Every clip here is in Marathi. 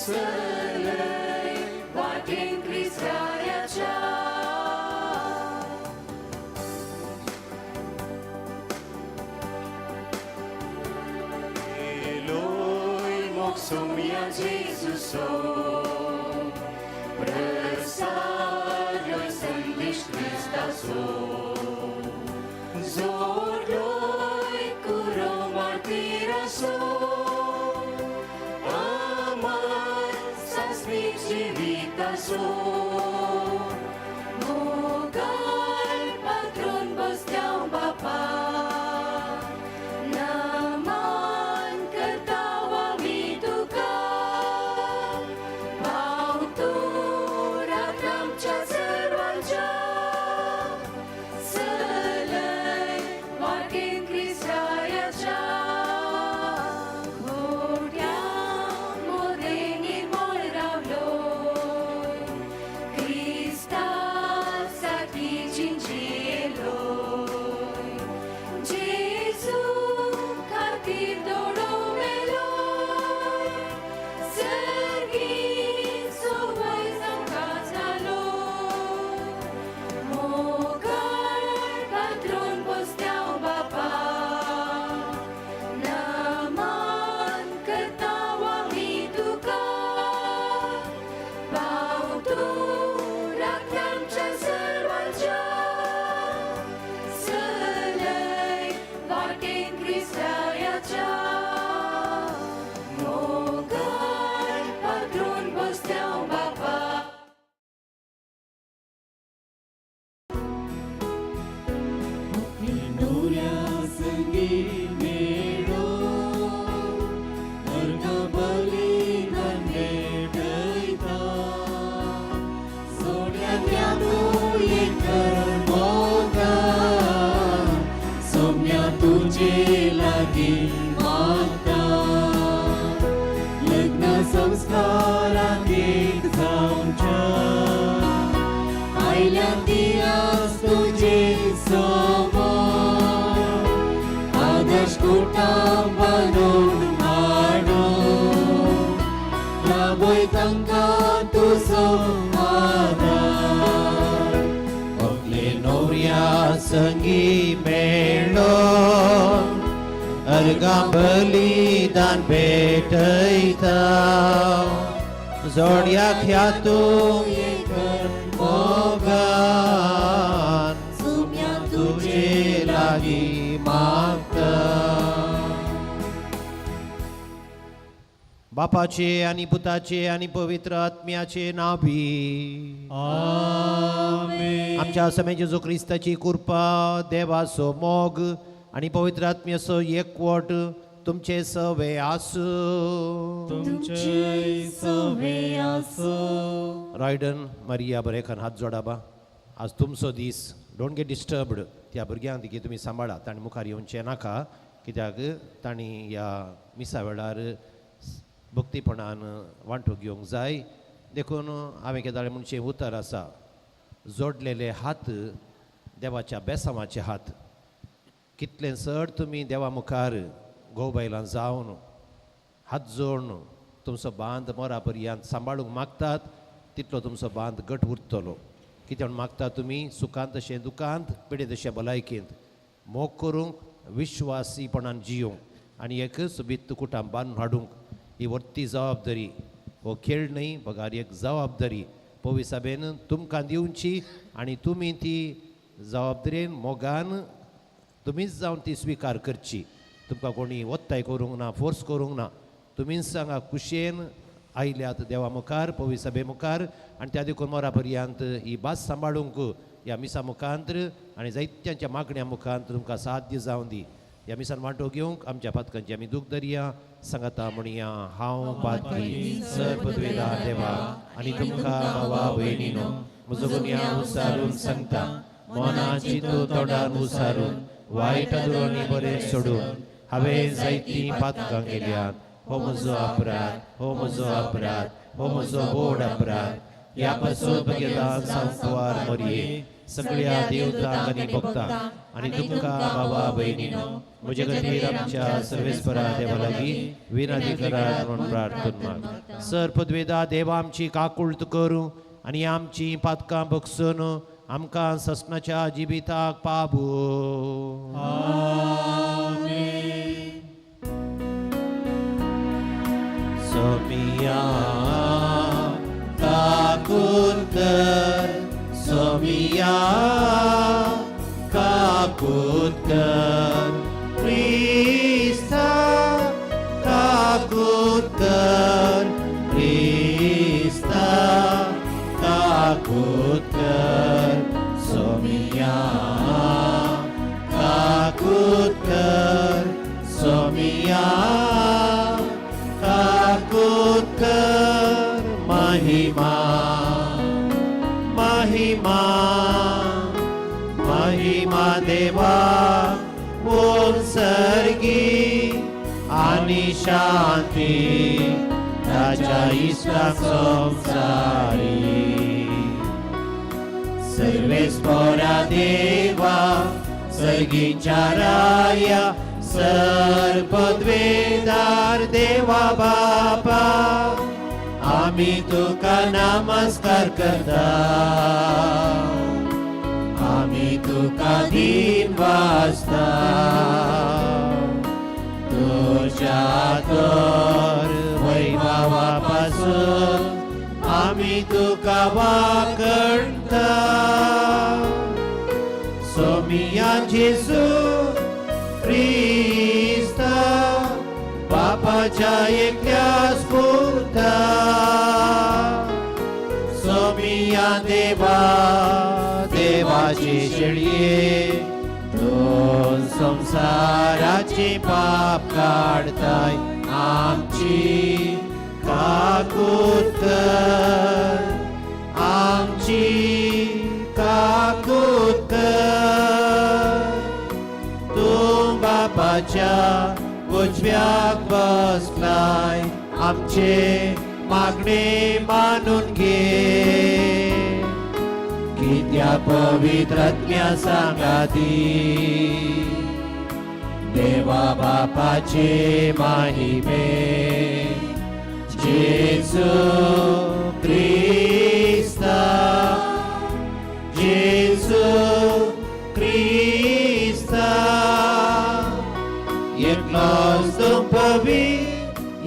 सलय वाटेन ख्रिस्ताच्या Eloi moksumia Jesuso Presagioi sandish Christaso Zordoi kuro martiraso Amar sasmik jivitaso Mogal patron bastiao Bapa Naman katawa mituka Mauturat amcha servalja Sălăi vatin Hristaiacha Horia modenir molravloi Hrista sati cinceloi Jesu cartir doromeloi Sergin sovai zamcazaloi Mogar patron posteau Bapa Naman katawa mituka Bauturak yamcha servalja Sălăi vatin Hristaiacha Mogar patron posteau Bapa Plinura sânghii mereu, Argabălii nănedăita, Zoria teatu e cărmoga, Somnia tuce lagi mata, Lăgnă samskara git zauncha, Ailea dias tuce somor, Adash kutam banon mano, Laboi tangka tu somadar, Oklenoria sânghii melon, Argambali dan betăitau, Zodiac iatu e mogan, Sumia tuce lagi magta. बापाचे आणि पुताचे आणि पवित्र आत्म्याचे नावी आमेन. आमच्या समय जेजू ख्रिस्ताची कृपा देवाचो मोग आणि पवित्र आत्म्याचो एकवट तुमचे सवे आसू तुमचे सवे आसो. रायडन मारिया बरेखान हात जोडाबा आज तुमचो दीस डोंट गेट डिस्टर्बड त्या भुरग्यांक देखील तुमी सांबाळा ताणी मुखार येवचें नाका कित्याक ताणी ह्या मिसा वेळार भक्तीपणान वांटो घेवंक जाय देखून हांवें केदाळे म्हणचें उतर आसा जोडलेले हात देवाच्या बेसांवाचे हात कितले चड तुमी देवा मुखार घोव बायलां जावन हात जोडून तुमचो बांद मोरा पर्यंत सांबाळूंक मागतात तितलो तुमचो बांद घट उरतलो कित्याक म्हूण मागता तुमी सुखांत तशें दुखांत पिडे तशें भलायकेंत मोग करूंक विश्वासीपणान जियोंक आनी एक सुबीत कुटांब बांदून हाडूंक ही वर्ती जबाबदारी हो खेळ न्ही बगार एक जबाबदारी पवी सभेन तुमकां दिवची आनी तुमी ती जबाबदारेन मोगान तुमीच जावन ती स्विकार करची तुमकां कोणी वत्ताय करूंक ना फोर्स करूंक ना तुमीच सांगा कुशेन आयल्यात देवा मुखार पवी सभे मुखार आनी त्या देखून मोरा पर्यंत ही भास सांबाळूंक ह्या मिसा मुखांतर आनी जायत्यांच्या मागण्या मुखांत तुमकां साध्य जावन दी ह्या मिसान वांटो घेवंक आमच्या पातकांची आमी दूख धरया सांगता म्हणया हांव पातकी सर पदवेदार देवा आनी तुमकां भावा भयणीनो म्हजो गुन्या उसारून सांगता मोनाची तो तोंडान उसारून वायट दुरोनी बरें सोडून हांवें जायतीं पातकां केल्यात हो म्हजो अपराध हो म्हजो अपराध हो म्हजो बोड अपराध ह्या पासून भगेदान सांगवार मरये सगळ्या देवतांक आनी भक्तांक आनी तुमकां बाबा भयणीनो म्हजे खातीर आमच्या सर्वेस्परा देवा लागीं विनंती करात म्हणून प्रार्थना माग. सर पदवेदा देवा आमची काकुळट करूं आनी आमची पातकां बगसून आमकां ससनाच्या जिविताक पाबू. सोमिया काकूत कर, सोमिया काकूत कर, क्रिस्ता काकूत कर, क्रिस्ता काकूत कर, सोमिया काकूत कर, सोमिया काकूत कर, महिमा महिमा महिमा देवा ओम सर्गी आणि शांती राजा इष्टा संसारी. सर्वेस्परा देवा सर्गीच्या राया सर्पद्वेदार देवा बापा आम्ही तुका नमस्कार करता. आम्ही तुका दिन वाजता तुझ्या तर वैभवापासून आम्ही तुका वाकडता. सोमिया जेसू क्रिस्ता बापाच्या एकट्या स्फूर्ता. सोमिया देवा देवाची शेळये दोन संसाराचे पाप काढताय आमची काकूत कर, आमची काकूत कर. तू बापाच्या उजव्याक बसलाय आमचे मागणे मानून घे. कित्या पवित्रज्ञा सांगाती देवा बापाचे महिमे. जेसू क्रिस्ता, जेसू क्रिस्ता एकलोच तो पवित्र,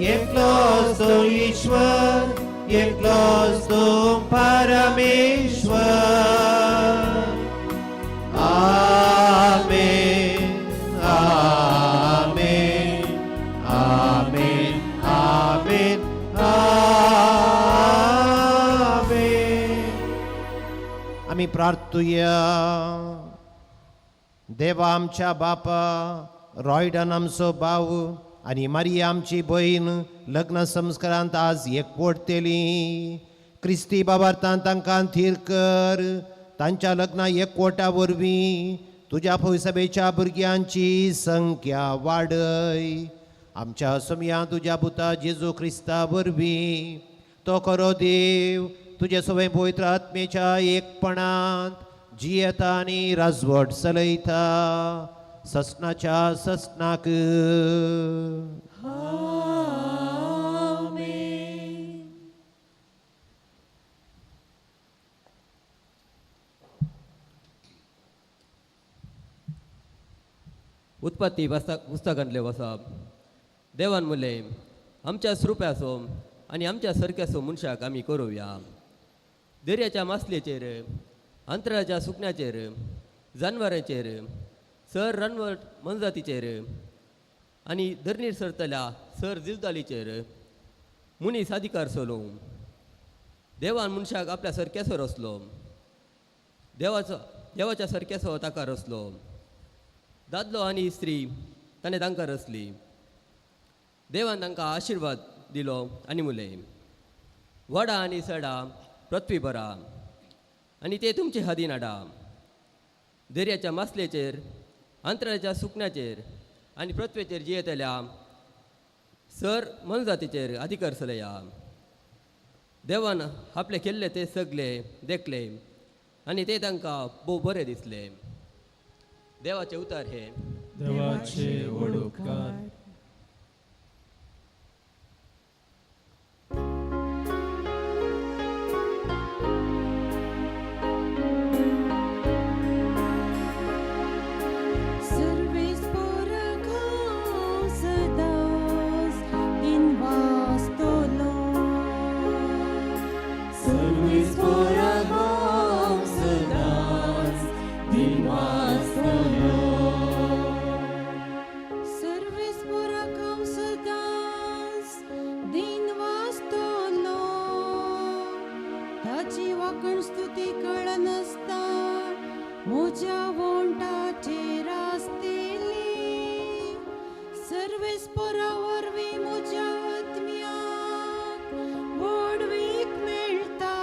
एकलोच तो ईश्वर, एकलोच तो परमेश्वर. आमेन आमेन आमेन आमेन आमेन. आम्ही प्रार्थूया. देवा आमच्या बापा रॉयडन आमचो भाऊ आणि मारिया आमची बहीण लग्न संस्कारांत आज एकवटतेली. क्रिस्ती बाबार्थान तांकां थीर कर. तांच्या लग्ना एकवटा वरवीं तुज्या सभेच्या भुरग्यांची संख्या वाडय. आमच्या समया तुज्या पुता जेजू क्रिस्ता वरवीं तो खरो देव तुजे सवय पवित्र आत्मेच्या एकपणांत जियेता आनी राजवट चलयता ससनाच्या ससनाक. उत्पत्ती पुस्तकांतले वचप. देवान मुले आमच्या स्वरुप्याचो आनी आमच्या सारक्याचो मनशाक आमी करुया. दर्याच्या मासलेचेर, अंतराच्या सुकण्याचेर, जानवरांचेर, सर रानवट मनजातीचेर आनी धरणीर सरतल्या सर जिवतालीचेर मनीस अधिकार चलोवं. देवान मनशाक आपल्या सारक्याचो रचलो. देवाच्या सारक्याचो ताका रचलो. दादलो आनी स्त्री ताणें तांकां रचली. देवान तांकां आशिर्वाद दिलो आनी मुले वडा आनी सडा पृथ्वी भरा आनी ते तुमचे हातीन हाडा. दर्याच्या मासलेचेर, अंतराच्या सुकण्याचेर आनी पृथ्वेचेर जियेतल्या सर मनजातीचेर अधिकार चलया. देवान आपले केल्ले ते सगळे देखले आनी ते तांकां भोव बरें दिसले. देवाचे उतार हे. देवाचे व्हड उपकार. सर्वेस पोरगांव सदांच दिन वाचतलो. सर्वेस पोरगांव सदांच दिन वाचतलो. सर्वेस पोरगांव सदांच दिन वाचतलो. ताची वाकण स्तुती कळनासता म्हज्या वोंटाचेर आसतेली. सर्वेस पोरा वरवीं म्हज्या आत्म्याक व्हडवीक मेळटा.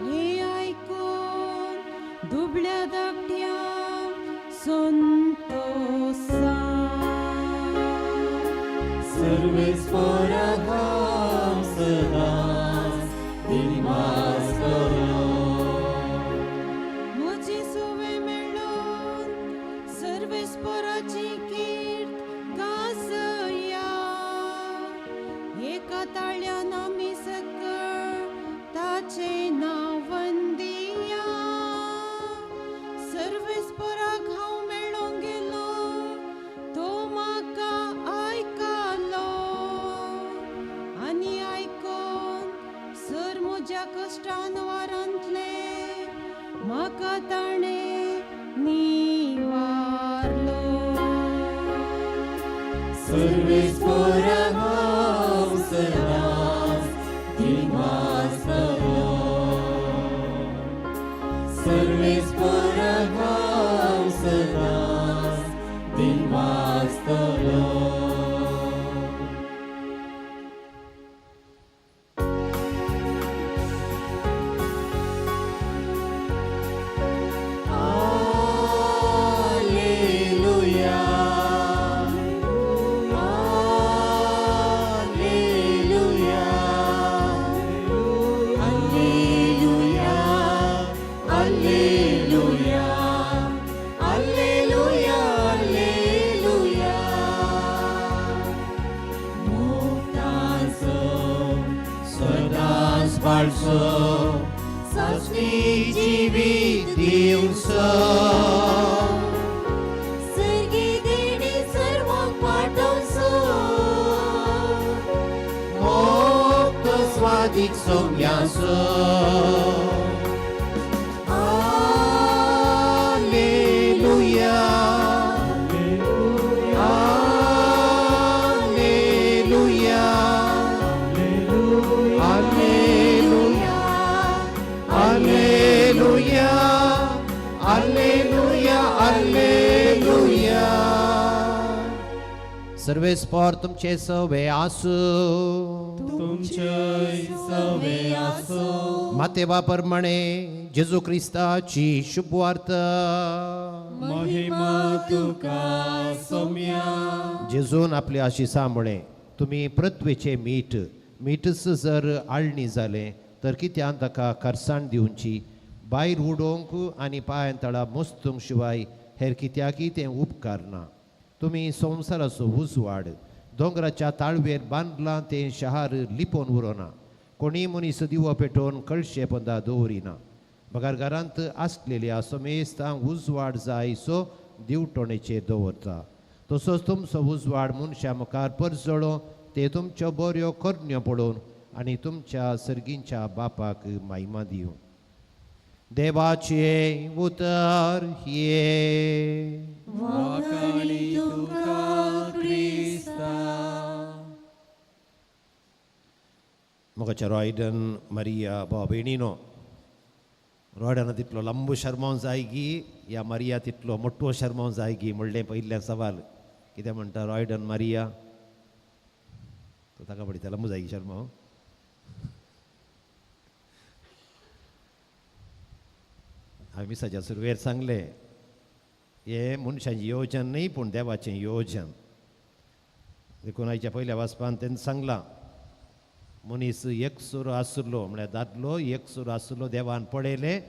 हे आयकून दुबळ्या धाकट्यांक संतोषा. सर्वेस पोरगांव सदांच दिन वाचतलो. म्हजी सुवे मेळून सर्वेस पोराची कीर्त गाजया. एका ताळ्यान आमी सकळ ताचें नांव वंदिया. सर्वेस पोराक हांव मेळोंक गेलो तो म्हाका आयकलो. आनी आयकोन सर म्हज्या कश्टान वारांतले म्हाका ताणें निवारलो. सर्वेस पोरगांव सदांच दिन वाचतलो. सर्वेस पोरगांव सदांच दिन वाचतलो. Alleluia. Alleluia. Alleluia. Alleluia. Alleluia. Alleluia. मोक्ताचो सदांच बाळसो सासणी जिवीत दिवचो. सर्गी देणी सर्वांक पाठवचो. मोक्त स्वादीक सोम्याचो. Alleluia. Alleluia. Alleluia. Alleluia. Alleluia. Alleluia. Sarves पोर तुमचे सवे आसू. तुमचे सवे आसो. मातेवा प्रमाणे जेजू क्रिस्ताची शुभवार्त. महिमा तुका सोम्या. जेजून आपल्या आशिसामुळे तुम्ही पृथ्वीचे मीठ. मीठच जर आळणी जाले तर कित्यान ताका करसाण दिवची. भायर उडोवंक आनी पांय तळा मोस्तूंक शिवाय हेर कित्याकी तें उपकार ना. तुमी संवसाराचो उजवाड. दोंगराच्या ताळवेर बांदलां तें शहार लिपोवन उरोना. कोणी मनीस दिवो पेटोवन कळशे पंदा दवरिना. बगार घरांत आसलेल्या समेस्तांक उजवाड जाय सो दिवटोणेचेर दवरता. तसोच तुमचो उजवाड मनशा मुखार परजळो ते तुमच्यो बऱ्यो करण्यो पळोवन आनी तुमच्या सर्गींच्या बापाक महिमा दिवं. देवाचे उतर ये. वाकाणी तुका क्रिस्ता. मोगाच्या रॉयडन मरिया भाव भयणीनो. रॉयडना तितलो लंबू शर्माव जाय गी या मरिया तितलो मोठो शर्माव जाय गी म्हणलें पयल्या सवाल. कितें म्हणटा रॉयडन मरिया तो ताका पडटा लंबू जाय गी शर्माव. हांवें मिसाच्या सुरवेर सांगलें हे मनशांचें योजन न्ही पूण देवाचें योजन. देखून आयच्या पयल्या वाचपान तेणें सांगलां मनीस एकसुरो आसलो म्हळ्यार दादलो एकसुरो आसलो देवान पळयलें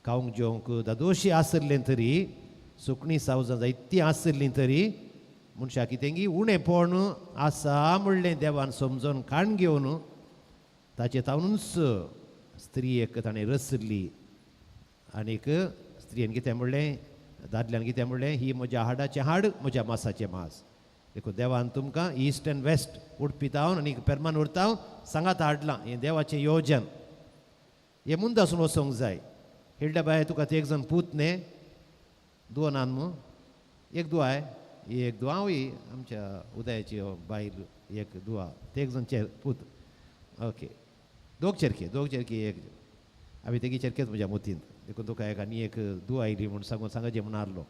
खावंक जेवंक दादोशी आसलें तरी सुकणीं सावजां जायतीं आसलीं तरी मनशाक कितें उणेपण आसा म्हणलें देवान समजोन काण घेवन ताचे तावनूच स्त्रियेक ताणें रचली आनीक स्त्रियेन कितें म्हणलें दादल्यान कितें म्हणलें ही म्हज्या हाडाचें हाड म्हज्या मांसाचें मांस देखून देवान तुमकां ईस्ट एंड वेस्ट उडपितावन आनी पेरमान उरताव सांगात हाडलां हें देवाचें येवजन हें मुंद आसून वचोंक जाय हेळ्ळ्या बाय तुका ते एक जण पूत न्ही दुवा नान मू एक दुवाय एक दुवावय आमच्या उदयाची बायल एक दुवा ते एक जण पूत ओके दोग चेरकी एक हांवें तेगी चेरकेच म्हज्या मोतीन देखून तुका एक आनी एक दुवा आयली म्हूण सांगून सांगाचें म्हूण आसलो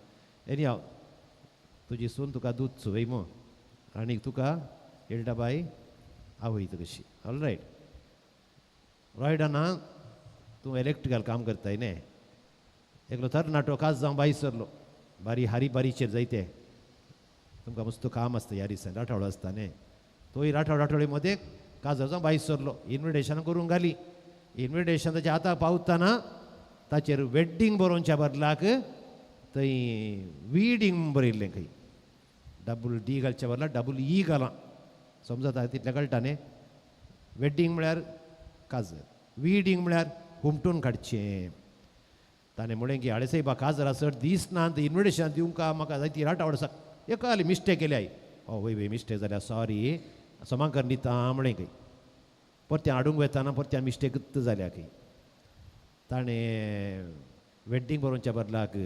एनी हांव तुजी सून तुका दूद चुवय मो आनीक तुका हेळटा बाय आवयत कशी ऑल रायट रॉयडाना तूं इलेक्ट्रिकल काम करताय न्ही एकलो तरणाटो काज जावं बाई सरलो बारी हारी बारीचेर जायते तुमकां मस्त काम आसता ह्या दिसांनी राठोडो आसता न्ही तोय राठोडे मदें काजार जावं बाई सरलो इन्विटेशन करूंक घाली इन्विटेशन ताच्या हाता पावतना ताचेर वेड्डींग बरोवच्या बदलाक थंय विडींग बरयल्लें खंय डबल डी घालच्या बदला डबल ई घालां समजता तितलें कळटा न्ही वेड्डींग म्हळ्यार काजर विडींग म्हळ्यार हुमटून काडचें ताणें म्हळें की आडे सायबा काजर आसत दिसना इन्विटेशन दिवंक म्हाका जाय ती राटावड आसा एक आली मिस्टेक केली आई वय मिस्टेक जाल्यार सॉरी समांकर दिता म्हळें खंय परत्या हाडूंक वेताना परत्या मिस्टेक जाल्या खंय ताणें वेड्डींग बरोवच्या बदलाक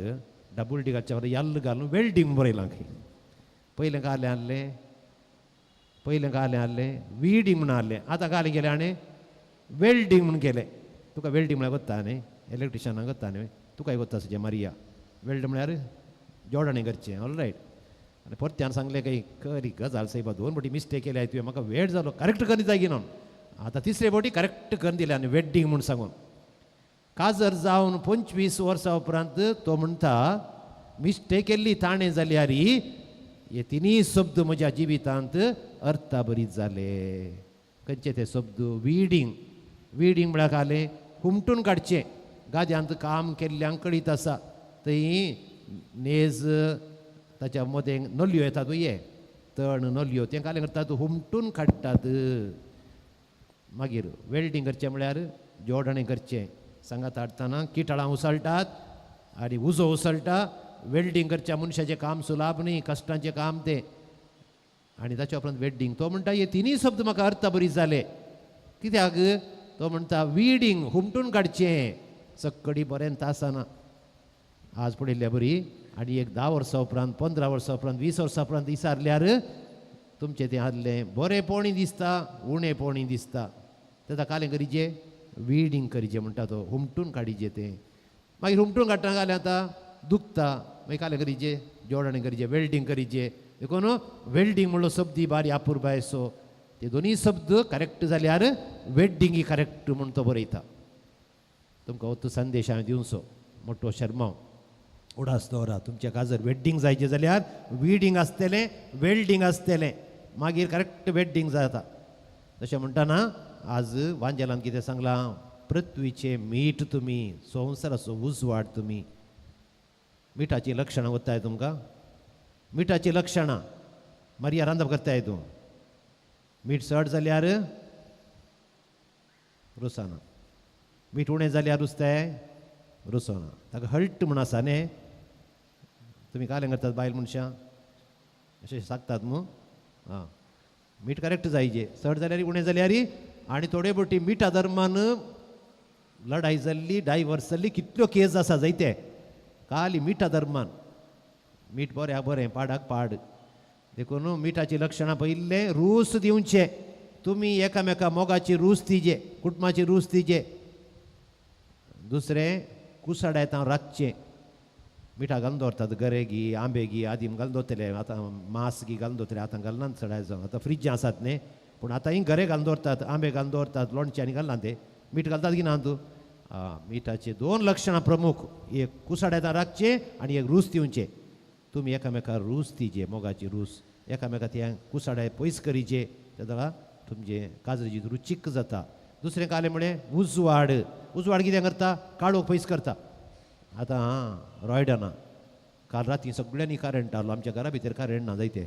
डबल डी घालच्या बदला यल्ल घालून वेल्डींग बरयलां खंय पयलें गालें आहलें विडींग म्हूण आहलें आतां घालें गेलें आनी वेल्डींग म्हूण केलें तुका वेल्डींग म्हळ्यार कोत्ता न्ही इलेक्ट्रिशनाक कोत्ता न्ही तुकाय कोत्ता सजे मारिया वेल्ड म्हळ्यार जोडणें करचें ऑल रायट आनी परत्यान सांगलें काही खरी गजाल सायबा 2 फावटी मिस्टेक केल्या तुवें म्हाका वेळ जालो करेक्ट करी जाय न्हू आतां तिसरे फावटी करेक्ट करून दिलें आनी वेड्डींग म्हूण सांगून काजर जावन 25 वर्सां उपरांत तो म्हणटा मिस्टेक केल्ली ताणें जाल्यार हे तिनी शब्द म्हज्या जिवितांत अर्थाभरीत जाले खंयचे ते शब्द विडींग म्हळ्यार जालें हुमटून काडचें गाद्यांत काम केल्ल्यांक कळीत आसा थंय नेज ताच्या मदें नलयो येतात हे तण नलयो तें कालें करतात हुमटून काडटात मागीर वेल्डींग करचें म्हळ्यार जोडणें करचें सांगात हाडटना किटाळां उसळटात आनी उजो उसळटा वेल्डींग करच्या मनशाचें काम सुलाभ न्ही कश्टाचें काम तें आनी ताच्या उपरांत वेल्डींग तो म्हणटा हे तिनी शब्द म्हाका अर्थ बरी जाले कित्याक तो म्हणटा विडींग हुमटून काडचें सक्कडी बरें तासाना आज पळयल्या बरी आनी एक 10 वर्सां उपरांत 15 वर्सां उपरांत 20 वर्सां उपरांत विचारल्यार तुमचें तें आसलें बरेंपणी दिसता उणेपणी दिसता तें कालें करीचें विडींग करीचें म्हणटा तो हुमटून काडीचें तें मागीर हुमटून काडटना जाल्यार आतां दुखता मागीर कालें करीचें जोडणें करीचें वेल्डींग करीचें देखून वेल्डींग म्हणलो शब्द बारी आपुरबायसो ते दोनी शब्द करेक्ट जाल्यार वेड्डींग ही करेक्ट म्हूण तो बरयता तुमकां हो संदेश हांवें दिवचो मोठो शर्माव उडास दवरा तुमच्या काजर वेड्डींग जायचें जाल्यार विडींग आसतलें वेल्डींग आसतलें मागीर करेक्ट वेड्डींग जाता तशें म्हणटाना आज वांजेलान कितें सांगलां पृथ्वीचें मीठ तुमी संवसाराचो उजवाड तुमी मिठाची लक्षणां वताय तुमकां मिठाची लक्षणां मारिया रांदप करताय तूं मीठ चड जाल्यार रुसना मीठ उणें जाल्यार रुचताय रुसना ताका हल्ट म्हूण आसा न्ही तुमी कालें करतात बायल मनशां अशें सांगतात न्हू आं मीठ करेक्ट जायचें चड जाल्यार उणें जाल्यार आनी थोडे फावटी मिठा धर्मान लढाई जाल्ली डायवर्स जाल्ली कितल्यो केस आसा जायते काली मिठा धर्मान मीठ बऱ्याक बरें पाडाक पाड देखून मिठाची लक्षणां पयिल्लें रूस दिवचें तुमी एकामेका मोगाची रूस दिजे कुटुंबाची रूस दिजे दुसरें कुसाड्यात राखचें मिठा घालून दवरतात गरे घी आंबे घी आदीम घालून दवरतले आतां मांस घी घालून दवरतले आतां घालनात चडाय जावन आतां फ्रिज्जां आसात न्ही पूण आतां ही गरे घालून दवरतात आंबे घालून दवरतात लोणचें आनी घालना ते मीठ घालतात की ना तूं मिठाचे 2 लक्षणां प्रमुख एक कुसाड्यात राखचें आनी एक रूस दिवचें तुमी एकामेका रूस दिजे मोगाची रूस एकामेका त्या कुसाड्या पयस करीचे तेका तुमचे काजरीची रुचीक जाता. दुसरें कालें म्हळें उजवाड. उजवाड कितें करता? काळोख पयस करता. आतां रॉयडना काल राती सगळ्यांनी करंट आहलो. आमच्या घरा भितर करंट ना जायते.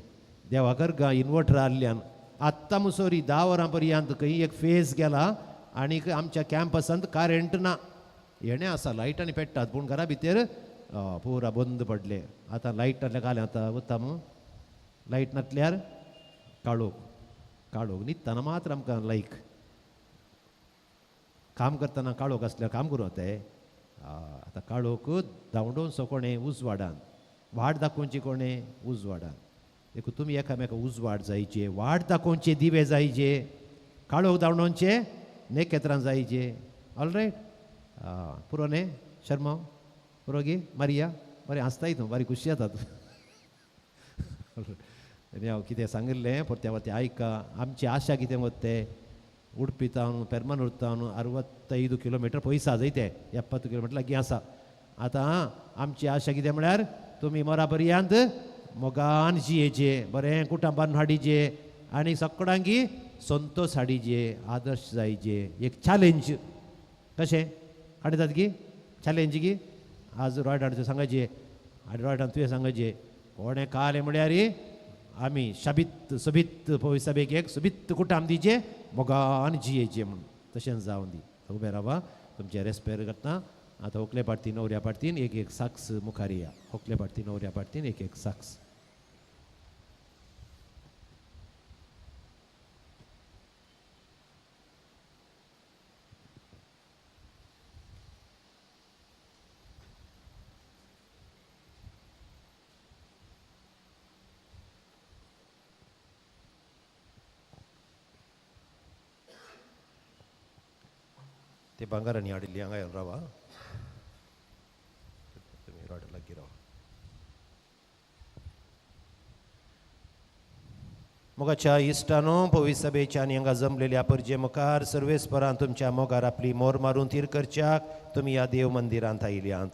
देवाकर इनवर्टर आहल्यान आत्तां मुसोरी 10 वरां पर्यंत खंय एक फेज गेला आनीक आमच्या कॅम्पसांत करंट ना. येणें आसा लायट आनी पेट्टात पूण घरा भितर पुरा बंद पडले. आतां लायट नासल्या कालें आतां वता मग लायट नासल्यार काळोख. काळोख न्हिदतना मात्र आमकां लायक काम करतना काळोख आसल्यार काम करूं ते. आतां काळोख धांवडोवचो कोणें? उजवाडान. वाट दाखोवची कोणें? उजवाडान. देखून तुमी एकामेका उजवाड जायचे, वाट दाखोवचे दिवे जायचे, काळोख धांवडोवचे नेकेत्रां जायचे. ऑलरायट. पुरो न्ही शर्मा? पुरो गे मारिया? बरें हांसताय तूं, बरी खुशी जाता तूं. आनी हांव कितें सांगिल्लें परत्या वते आयका. आमची आशा कितें वते उडपी तावन पेरमानूर तावन 65 किलोमिटर पयस आसा जायते 70 किलोमिटर लागीं आसा. आतां आमची आशा कितें म्हळ्यार तुमी मरा पर्यंत मोगान जियेचे, बरें कुटुंबान हाडिचे आनी सगळ्यांकी संतोश हाडिचे, आदर्श जायचे. एक चॅलेंज कशें हाडटात की चॅलेंज की आज रॉयडान सांगायचे आनी रॉयडान तुवें सांगायचे कोणें कालें म्हळ्यार आमी शाबीत सोबीत पळय सभेक एक सोबीत कुटाम दिचे, मोगान जियेचे म्हणून. तशें जावन दी. उबें रावा. तुमचे रेस्पेर करता. आतां व्हंकले पार्टीन न्हवऱ्या पार्टीन एक एक साक्स मुखार या. व्हंकले पार्टीन न्हवऱ्या पार्टीन एक एक साक्स. ते ಬಂಗಾರನಿ ಆಡಿಲ್ಲಿ ಹಂಗ ರಾವ तुम्ही रॉड लागी राव. मोगाच्या इश्टानो पवित्र सभेच्या आनी हांगा जमलेल्या परजे मुखार सर्वेस्परान तुमच्या मोगार आपली मोर मारून तीर करच्याक तुमी ह्या देव मंदिरांत आयल्यात.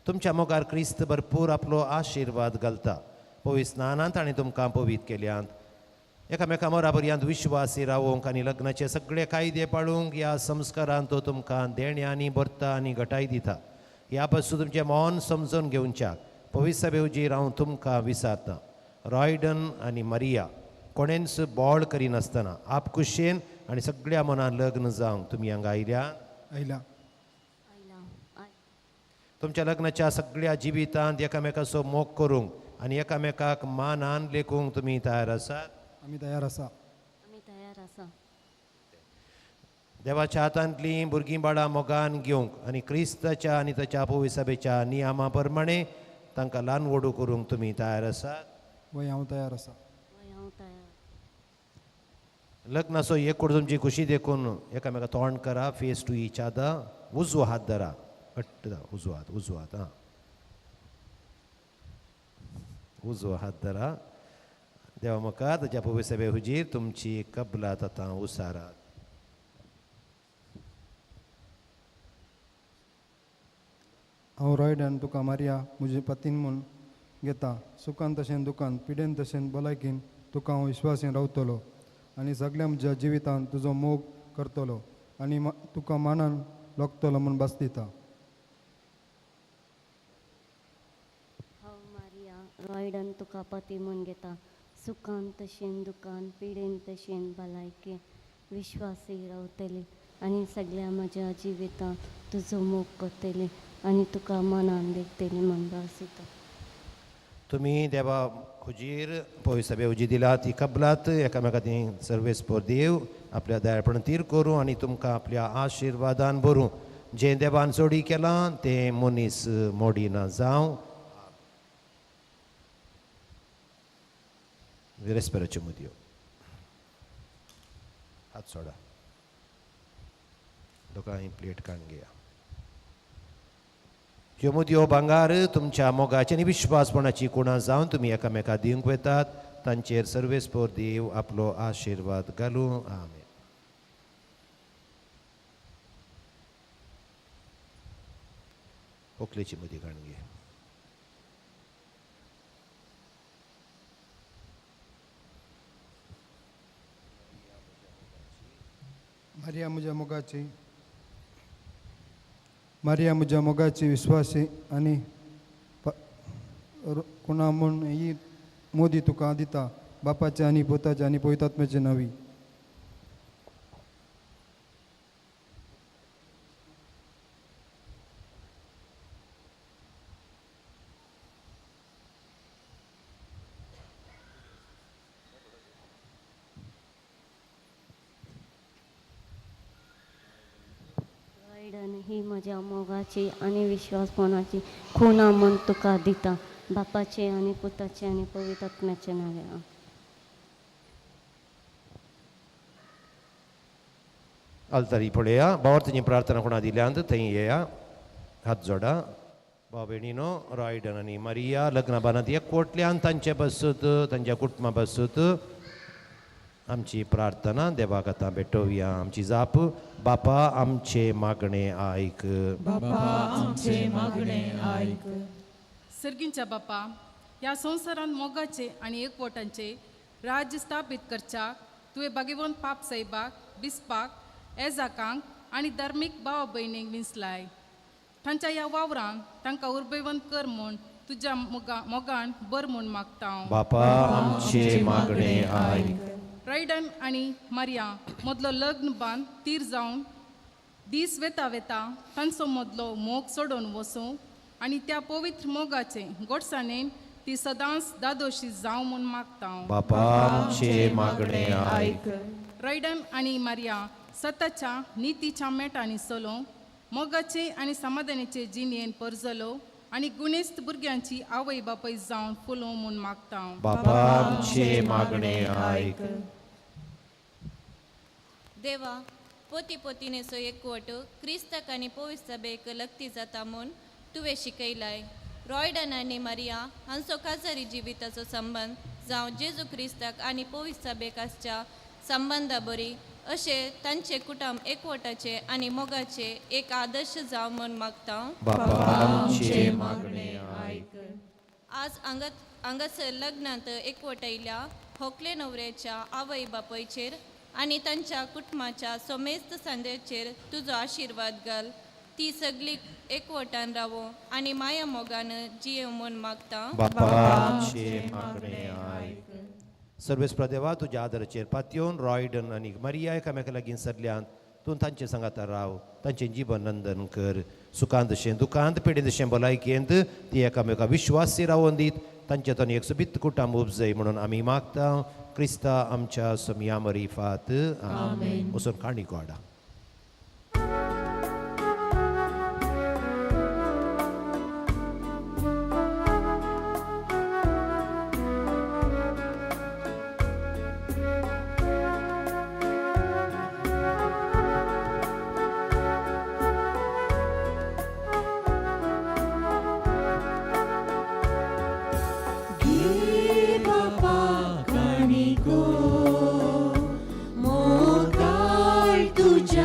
तुमच्या मोगार क्रिस्त भरपूर आपलो आशिर्वाद घालता. पवित्र स्नानांत आनी तुमकां पवित्र केल्यात. एकामेका मोरा पर्यंत विश्वासी रावूंक आनी लग्नाचे सगळे कायदे पाळूंक ह्या संस्कारांत तो तुमकां देण्यांनी भरता आनी घटाय दिता. ह्या पासून तुमचें मौन समजून घेवच्याक पवित्र सभेवजीर हांव तुमकां विचारतां. रॉयडन आनी मारिया कोणेंच बोळ करिनासतना आपकुशेन आनी सगळ्या मनान लग्न जावंक तुमी हांगा आयल्या. तुमच्या लग्नाच्या सगळ्या जिवितांत एकामेकाचो मोग करूंक आनी एकामेकाक मानान लेखूंक तुमी तयार आसात? आमी तयार आसा. देवाच्या हातांतलीं भुरगीं बाळां मोगान घेवंक आनी क्रिस्ताच्या आनी ताच्या पवित्र सभेच्या नियमा प्रमाणे तांकां ल्हान व्हडू करूंक तुमी तयार आसात? वय हांव तयार आसा. लग्नाचो एकूड तुमची खुशी देखून एकामेका तोंड करा. Face to each other. उजवो हात धरा. घट्ट धरा. उजवो हात हां उजवो हात धरा. देवा मुखार ताच्या पवित्र सभे हुजीर तुमची कबलात आतां उसारात. हांव रॉयडान तुका मारिया म्हजे पतीन म्हूण घेता. सुखान तशें दुखान, पिडेन तशें भलायकीन तुका हांव विश्वासीन रावतलो आनी सगळ्या म्हज्या जिवितांत तुजो मोग करतलो आनी तुका मानान लोकतलो म्हूण भास दिता. हांव मारिया रॉयडन तुका पती म्हूण घेता. सुखान तशें दुखान, पिडेन तशें भलायकेन विश्वासी रावतली आनी सगळ्या म्हज्या जिवितांत तुजो मोग करतली आनी तुका मनान देखतली म्हूण भास दिता. तुमी देवा हुजीर पवित्र सभे हुजीर दिला ती कबलात एकामेका ती सर्वेस्पोर देव आपल्या दयाळपण तीर करूं आनी तुमकां आपल्या आशिर्वादान भरूं. जें देवान जोडी केलां तें मनीस मोडिना जावं. रेस्पेराच्यो मुदयो हात सोडा. दोगांय प्लेट काडून घेया. ह्यो मुदयो भांगार तुमच्या मोगाची आनी विश्वासपणाची कुणां जावन तुमी एकामेका दिवंक वेतात. तांचेर सर्वेस्पोर देव आपलो आशिर्वाद घालूं. आमेन. व्हंकलेची मुदी काडून घे. मारिया म्हज्या मोगाची विश्वासी आनी कोणा म्हूण ही मोदी तुका दिता बापाचे आनी पुताचे आनी पवित्रात्म्याचे नावी. रॉयडन ही म्हज्या मोगाची आनी विश्वासपणाची खुणा म्हूण तुका दिता बापाचे आनी पुताचे आनी पवित्रात्म्याचे नावे. अल्तारी पळया भावार्थीची प्रार्थना कोणा दिल्यांत थंय येया हात जोडा. भाव भयणीनो रॉयडन आनी मारिया लग्न बांदत एकवटल्यान तांचे बसत तांच्या कुटुंबा बसत आमची प्रार्थना देवाक आतां भेटोवया. आमची जाप बापा आमचे मागणे आयक. सर्गींच्या बापा ह्या संवसारान मोगाचे आनी एकवटांचे राज्य स्थापीत करच्याक तुवें भगवंत पाप साहेबाक बिस्पाक एजाकांक आनी धार्मीक भाव भयणीक विंचलाय. तांच्या ह्या वावरांक तांकां उर्बेवंत कर म्हूण तुज्या मोगान बर म्हूण मागता हांव. बापा आमचे मागणे आयक. रॉयडन आनी मारिया मदलो लग्न बांद तीर जावन दीस वेता वेता तांचो मदलो मोग सोडून वचूं आनी त्या पवित्र मोगाचे गोडसाणेन ती सदांच दादोशी जावं म्हूण मागता हांव. बापा आमचे मागणे आयक. रॉयडन आनी मारिया सताच्या नितीच्या मेटांनी चलो मोगाचे आनी समाधानाचे जिणेन परजलो आनी गुणेस्त भुरग्यांची आवय बापय जावन फुलो म्हूण मागता हांव. बापा आमचे मागणे आयक. देवा पोती पोतीने सो एकवट क्रिस्तक आनी पवित्र सभेक लक्ती जाता म्हूण तुवें शिकयलाय. रॉयडन आनी मारिया हांचो काजारी जिविताचो संबंद जावं जेजू क्रिस्ताक आनी पवित्र सभेक आसच्या संबंदा बरी अशें तांचे कुटुंब एकवटाचे आनी मोगाचे एक आदर्श जावं म्हूण मागता. बापा आमचे मागणे आयक. आज हांगासर लग्नांत एकवटायल्या होकले न्हवऱ्याच्या आवय बापयचेर आनी तांच्या कुटुंबाच्या सोमेस्त सांद्याचेर तुजो आशिर्वाद घाल. ती सगळी एकवटान रावो आनी माया मोगान जियो म्हूण मागता. बापा आमचे मागणे आयक. सर्वेस्पर देवा तुज्या आदराचेर पातयेवन रॉयडन आनी मारिया एकामेका लागीं सरल्यांत तूं तांचे सांगाता राव. तांचें जिवन नंदन कर. सुखांत तशें दुखांत पिडें तशें भलायकेंत ती एकामेका विश्वासी रावोन दीत. तांचे तोन एक सुबित कुटुंब उपजय म्हणून आमी मागता. क्रिस्ता आमच्या सोम्या मरिफात आमेन. वचून काणी कोडा. घे बापा काणिको मोगाळ तुझ्या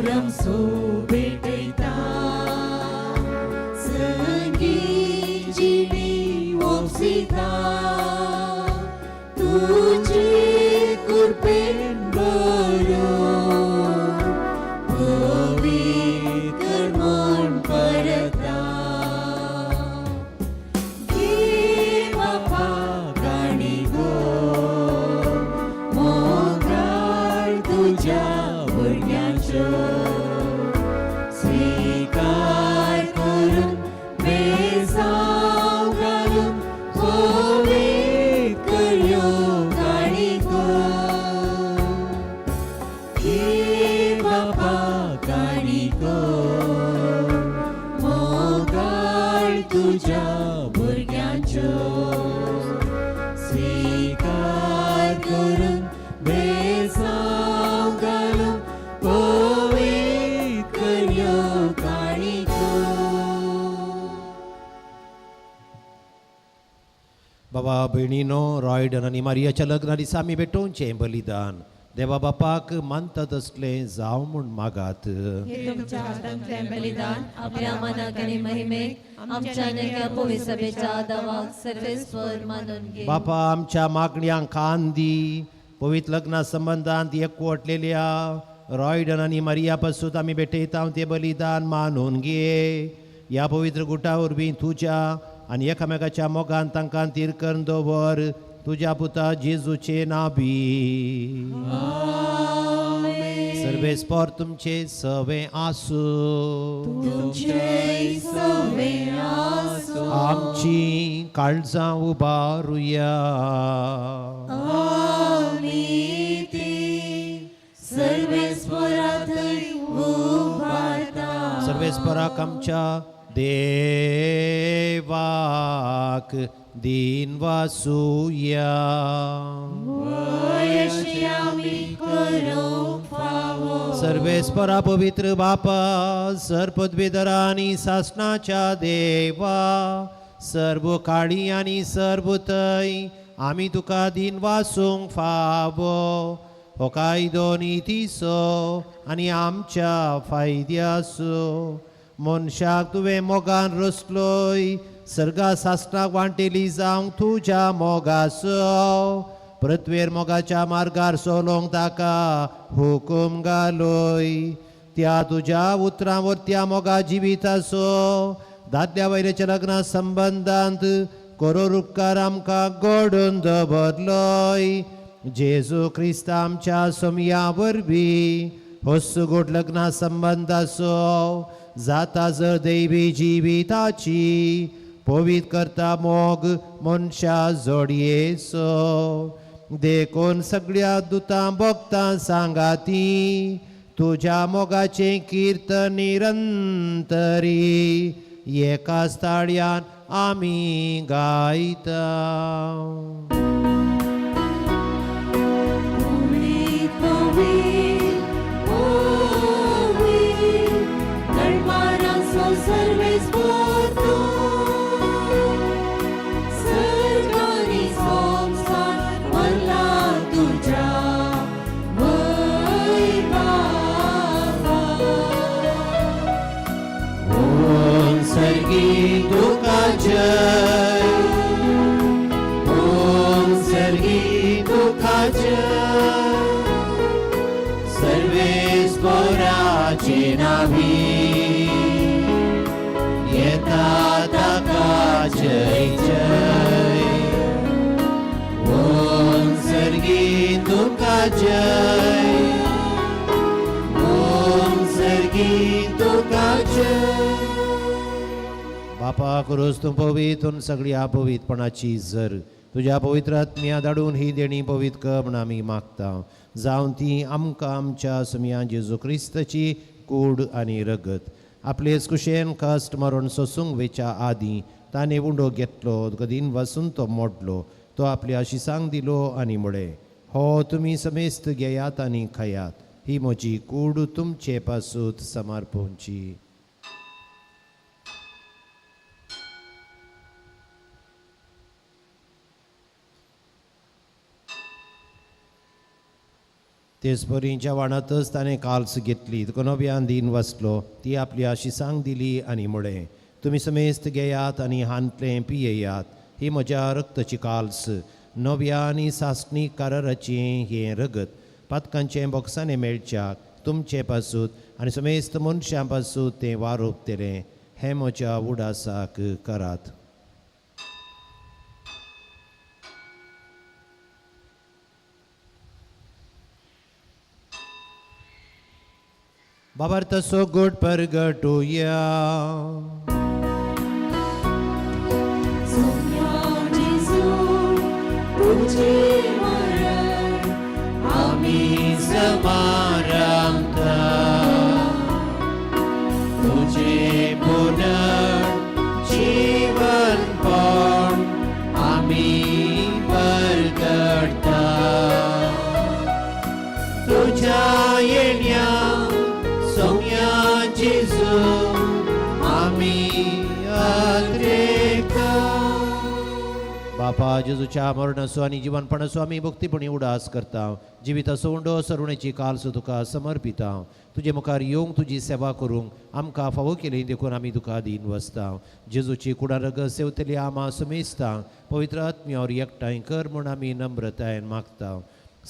रमसो भेटयता संगी जिणी ओपसिता तुझे कृपेन बरो पवित्र मन परता घे बापा गाणी गो मोगाळ तुझ्या भुरग्यांचो स्वीकार करून बेजाव घालून पवित्र कर्यो गाणी गो घे बापा गाणी गो मोगाळ तुझ्या भुरग्यांचो स्वीकार करून बेजाव घालून पवित्र कर्यो गाणी गो. बाबा भयणीनो रॉयडन आनी मारियाच्या लग्ना दिसा आमी भेटोवचें बलिदान देवा बापाक मानता तसलें जावं म्हूण मागात. हे तुमच्या हातांतलें बलिदान आपल्या मनाक आनी महिमेक आमच्या नव्या पवित्र सभेच्या दावाक सर्वेस्वर मानून घे. बापा आमच्या मागण्यांक कान दी. पवित्र लग्ना संबंधांत एकवटलेल्या रॉयडन आनी मारिया पासून आमी भेटयता ते बलिदान मानून घे. ह्या पवित्र गुटा वरवीं तुज्या आनी एकामेकाच्या मोगान तांकां तिरकन दवर तुज्या पुता जेजूचे नाबी. सर्वेस्पर तुमचे सवे आसूं. तुमचे सवे आसूं. आमची काळजां उबारुया. आमी ती सर्वेस्परा थंय उबारता. सर्वेस्पराक आमच्या देवाक दिन वासुया. वयशी आमी करूंक फावो. सर्वेस्परा पवित्र बापा सर्पद्वेदरा आनी सासणाच्या देवा सर्व काळी आनी सर्व थंय आमी तुका दिन वासूंक फावो. हो कायदो नितीसो आनी आमच्या फायद्याचो. मनशाक तुवें मोगान रचलोय सर्गा सासणाक वांटेली जावंक तुज्या मोगाचो. पृथ्वेर मोगाच्या मार्गार सोलोंक ताका हुकूम घालोय. त्या तुज्या उतरां त्या मोगा जिविताचो दादल्या वयल्याच्या लग्ना संबंधांत करोर उपकार आमकां घडोवन दवरलोय. जेजू क्रिस्त आमच्या सोमया वरवीं होसगोट लग्ना संबंधाचो जाता जर दैवी जिविताची पवित्र करता मोग मनशा जोडयेचो. देखून सगळ्या दुतां भक्तां सांगाती तुज्या मोगाचें कीर्तन निरंतरी एकाच ताळयान आमी गायता. सर्गी तुका जय. ओम सर्गी तुका जय. सर्वेस्पराचे नावी येता ताका जय जय. ओम सर्गी तुका जय. ओम सर्गी तुका जय. बापा करोस तूं पवित्र सगळी अपवित्रपणाची जर तुज्या पवित्र आत्म्या धाडून ही देणी पवित्र कर म्हण आमी मागता. जावं ती आमकां आमच्या समिया जेजू क्रिस्ताची कूड आनी रगत आपलेच कुशेन कश्ट मरण सोसूंक वेच्या आदीं ताणें उंडो घेतलो गदीन वसून तो मोडलो. तो आपल्या आशिसांक दिलो आनी म्हळें हो तुमी समेस्त घेयात आनी खयात. ही म्हजी कूड तुमचे पासून समर्पणची. तेचपरींच्या वाणातच ताणें काल्स घेतली कोणोब्यान दिन वसलो ती आपली आशिसांक दिली आनी म्हळें तुमी समेस्त घेयात आनी हांतलें पियेयात ही म्हज्या रक्ताची काल्स नव्या आनी सासणीक काराराचें हें रगत पातकांचें बॉक्सांनी मेळच्याक तुमचे पासूत आनी समेस्त मनशां पासूत तें वारोपतलें हें म्हज्या उडासाक करात. बाबार तसो गोड परगटुया. तुझे मरण आम्ही समारंभता तुझे पुनर्जीवन पण आम्ही परगटता तुझ्या येण्या सोम्या जेजू आम्ही अद्रेकता. बापा जेजूच्या मरणाचो आनी जिवनपणाचो आमी भक्तीपणी उडास करता. जिविताचो उंडो सरुणेची काल्स तुका समर्पिता. तुजे मुखार येवंक तुजी सेवा करूंक आमकां फावो केली देखून आमी तुका दिन वसता. जेजूची कुडारग सेवतली आमा समेस्ता पवित्र आत्म्यावर एकठांय कर म्हूण आमी नम्रतायेन मागता.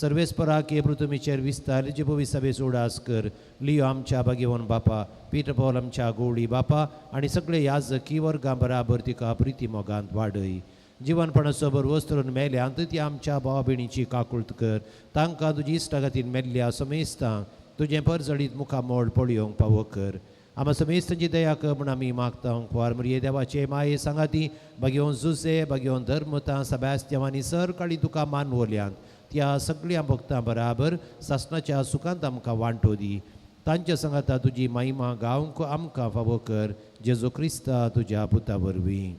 सर्वेस्परा के पृथ्वीचेर विस्तार जे पवित्र सभेचो उडास कर. लियो आमच्या भाग्यवान बापा पीटर पॉल आमच्या गोवळी बापा आनी सगळे याजकी वर्गां बराबर तिका प्रिती मोगांत वाडय. जिवनपणाचो बरो वस्तरून मेल्यांत ती आमच्या भावा भयणीची काकुळट कर. तांकां तुजी इश्टा खातीर मेल्ल्या समेस्तांक तुजें परजडीत मुखार मोड पळयोवंक फावो कर. आमी समेस्तांची दया कर म्हूण आमी मागता. कुंवार मरिये देवाचे माये सांगाती भाग्यवन जुसे भाग्यवन धर्मता सॅबॅस्तियन आनी सर काळी तुका मानवल्यांत त्या सगळ्या भक्तां बराबर सासणाच्या सुखांत आमकां वांटो दी. तांच्या सांगाता तुजी महिमा गावंक आमकां फावो कर. जेजू क्रिस्ता तुज्या पुता वरवीं.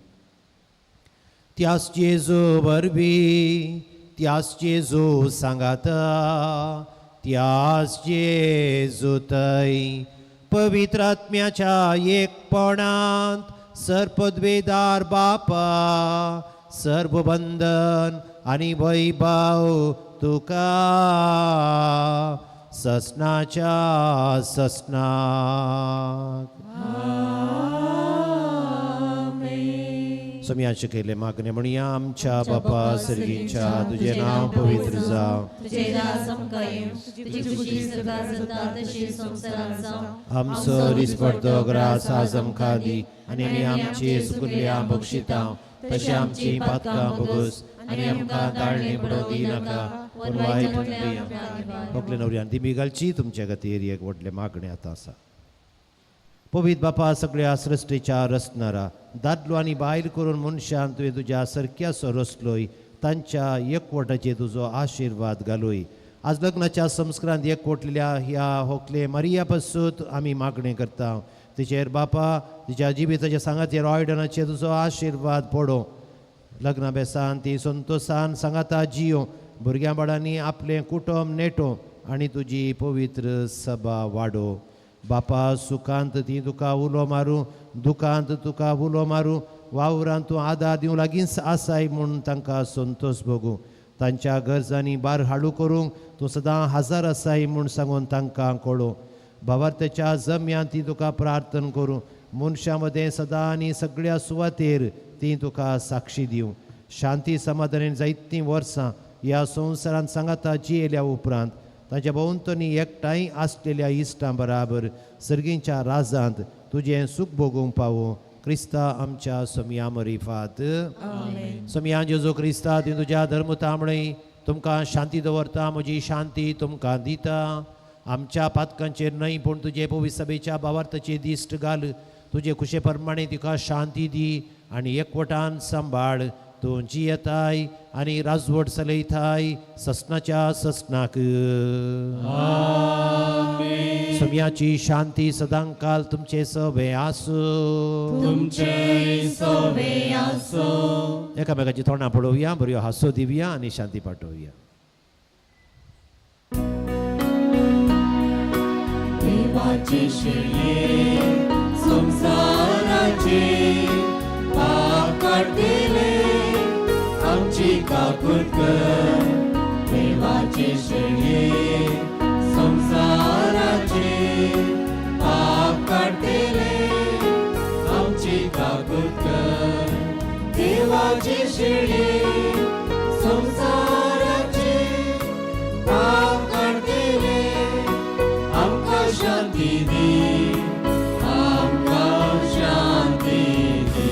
त्याच जेजू वरवीं त्याच जेजू सांगाता त्याच जेजू थंय पवित्र आत्म्याच्या एकपणांत सर्पद्वेदार बापा सर्व बंधन आनी वैभव तुका ससनाच्या ससनाक. समियाचे केले मागणे म्हणया आमच्या बापा सर्गींच्या तुझे नाव पवित्र जाव तुझे राज आमकां येवं तुजी खुशी सदां जाता तशी संवसारांत जावं. आमचो दिसपडतो ग्रास आज आमकां दी आनी आमी आमची सुकुल्ल्या बक्षिता तशी आमची पातकां बगूस आनी आमकां ताळणी पडोवंक दिनाका पूण वायट भोगले नवऱ्यान दिमी घालची तुमच्या खातीर एक व्हडले मागणे आतां आसा. पवित्र बापा सगळ्या सृश्टीच्या रचणारा दादलो आनी बायल करून मनशान तुवें तुज्या सारक्याचो रचलोय तांच्या एकवटाचेर तुजो आशिर्वाद घालोय. आज लग्नाच्या संस्कारांत एकवटलेल्या ह्या होकले मरिया पासून आमी मागणें करता. तिचेर बापा तिच्या जिविताच्या सांगाचेर रॉयडनाचेर तुजो आशिर्वाद पडो. लग्ना बेसान ती संतोषान सांगाता जियो भुरग्यां बाळांनी आपलें कुटुंब नेटो आनी तुजी पवित्र सभा वाडो. बापा सुखांत ती तुका उलो मारूं दुखांत तुका उलो मारूं वावरांत तूं आदार दिवं लागींच आसाय म्हूण तांकां संतोश भोगूं. तांच्या गरजांनी बार हाडू करूंक तूं सदां हजर आसाय म्हूण सांगून तांकां कळो. भावार्थाच्या जम्यांत ती तुका प्रार्थना करूं. मनशां मदें सदां आनी सगळ्या सुवातेर ती तुका साक्षी दिवं. शांती समाधानान जायतीं वर्सां ह्या संवसारांत सांगाता जियेल्या उपरांत ताच्या भोंवतणी एकठांय आसलेल्या इश्टां बराबर सर्गींच्या राजांत तुजें सुख भोगूंक पावो. क्रिस्ता आमच्या सोम्या मरिफात. सोम्या जेजू क्रिस्ता ती तुज्या धर्मतामणय तुमकां शांती दवरता. म्हजी शांती तुमकां दिता. आमच्या पातकांचेर न्हय पूण तुजे पवित्र सभेच्या भावार्थाचेर दिश्ट घाल. तुजे खुशे प्रमाणे तिका शांती दी आनी एकवटान सांबाळ. तूं जियेताय आनी राजवट चलयताय ससनाच्या ससनाक. सोम्याची शांती सदां काल तुमचे सवे आसूं. एकामेकाची तोंडां पळोवया बऱ्यो हांसो दिवया आनी शांती पाठोवया. देवाचे शेळये संसाराचे पाप काढले आमची काकूट कर. देवाचे शेळये पाप काढतेले आमची काकूत कर देवाचे शेळे संसाराचे पाप काढतेले आमका शांती दे आमका शांती दे.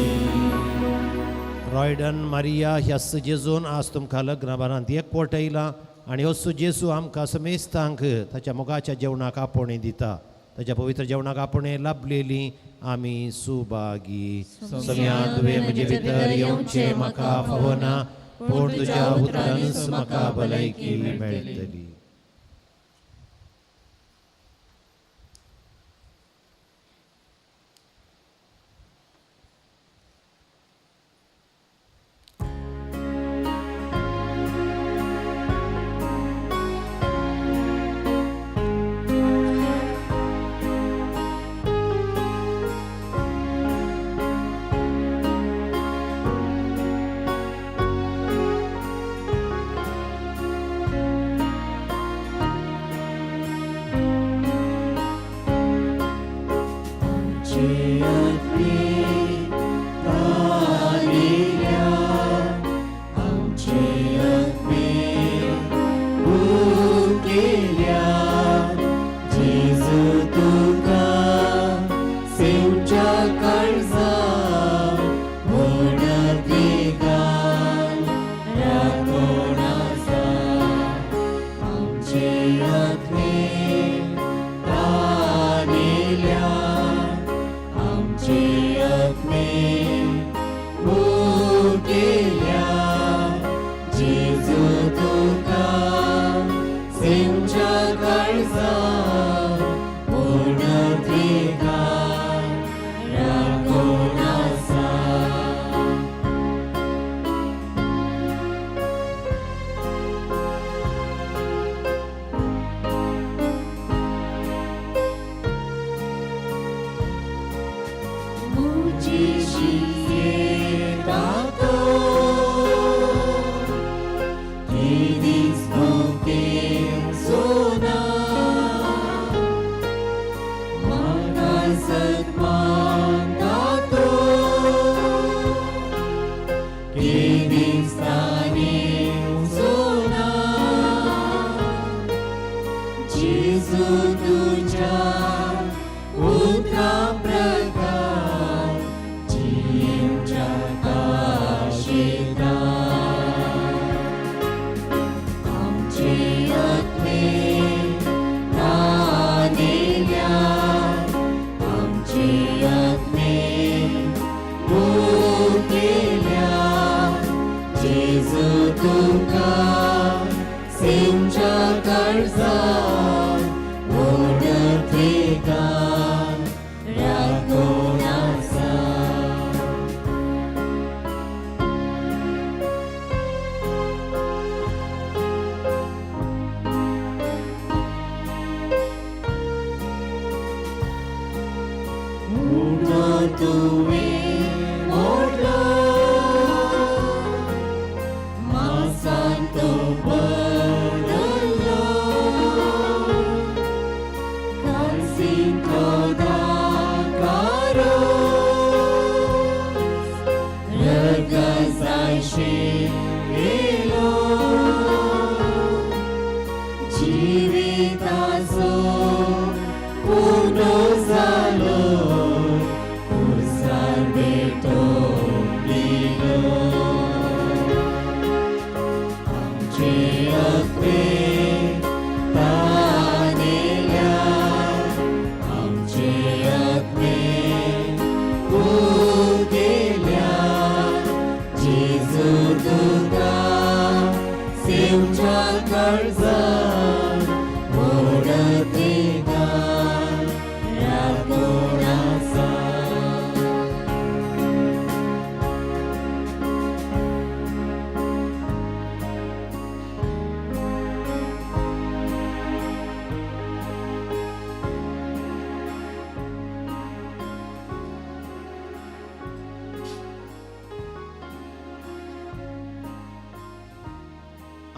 रॉयडन मारिया ह्या जेजून आज तुमकां लग्नाबारांत एकवट येयला आनी असो जेजू आमकां समेस्तांक ताच्या मोगाच्या जेवणाक आपोवणी दिता. ताच्या पवित्र जेवणाक आपोवणे लाभलेली आमी सुभागी. सगळ्यां तुवें म्हजे भितर येवचें म्हाका फावना पूण तुज्या उतरांच म्हाका भलायकी मेळटली.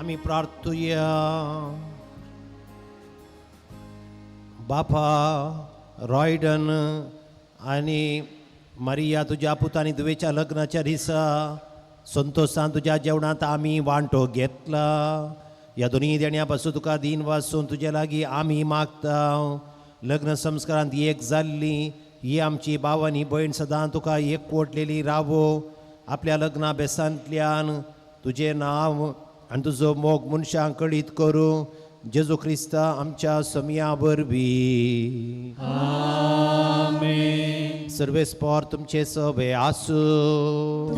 आम्ही प्रार्थूया. बापा रॉयडन आणि मारिया तुझ्या पुतानी दुवेच्या लग्नाच्या दिसा संतोषान तुझ्या जेवणात आम्ही वांटो घेतला. या दोन्ही देण्यापासून तुका दिन वाचून तुझ्या लागी आम्ही मागता. लग्न संस्कारांत एक जाल्ली ही आमची भाव आनी भयण सदां तुका एकवटलेली रावो. आपल्या लग्ना बेसांतल्यान तुझे नांव आनी तुजो मोग मनशांक कळीत करूं. जेजू क्रिस्ता आमच्या समिया वरवीं. सर्वेस्पोर तुमचे सवे आसूं.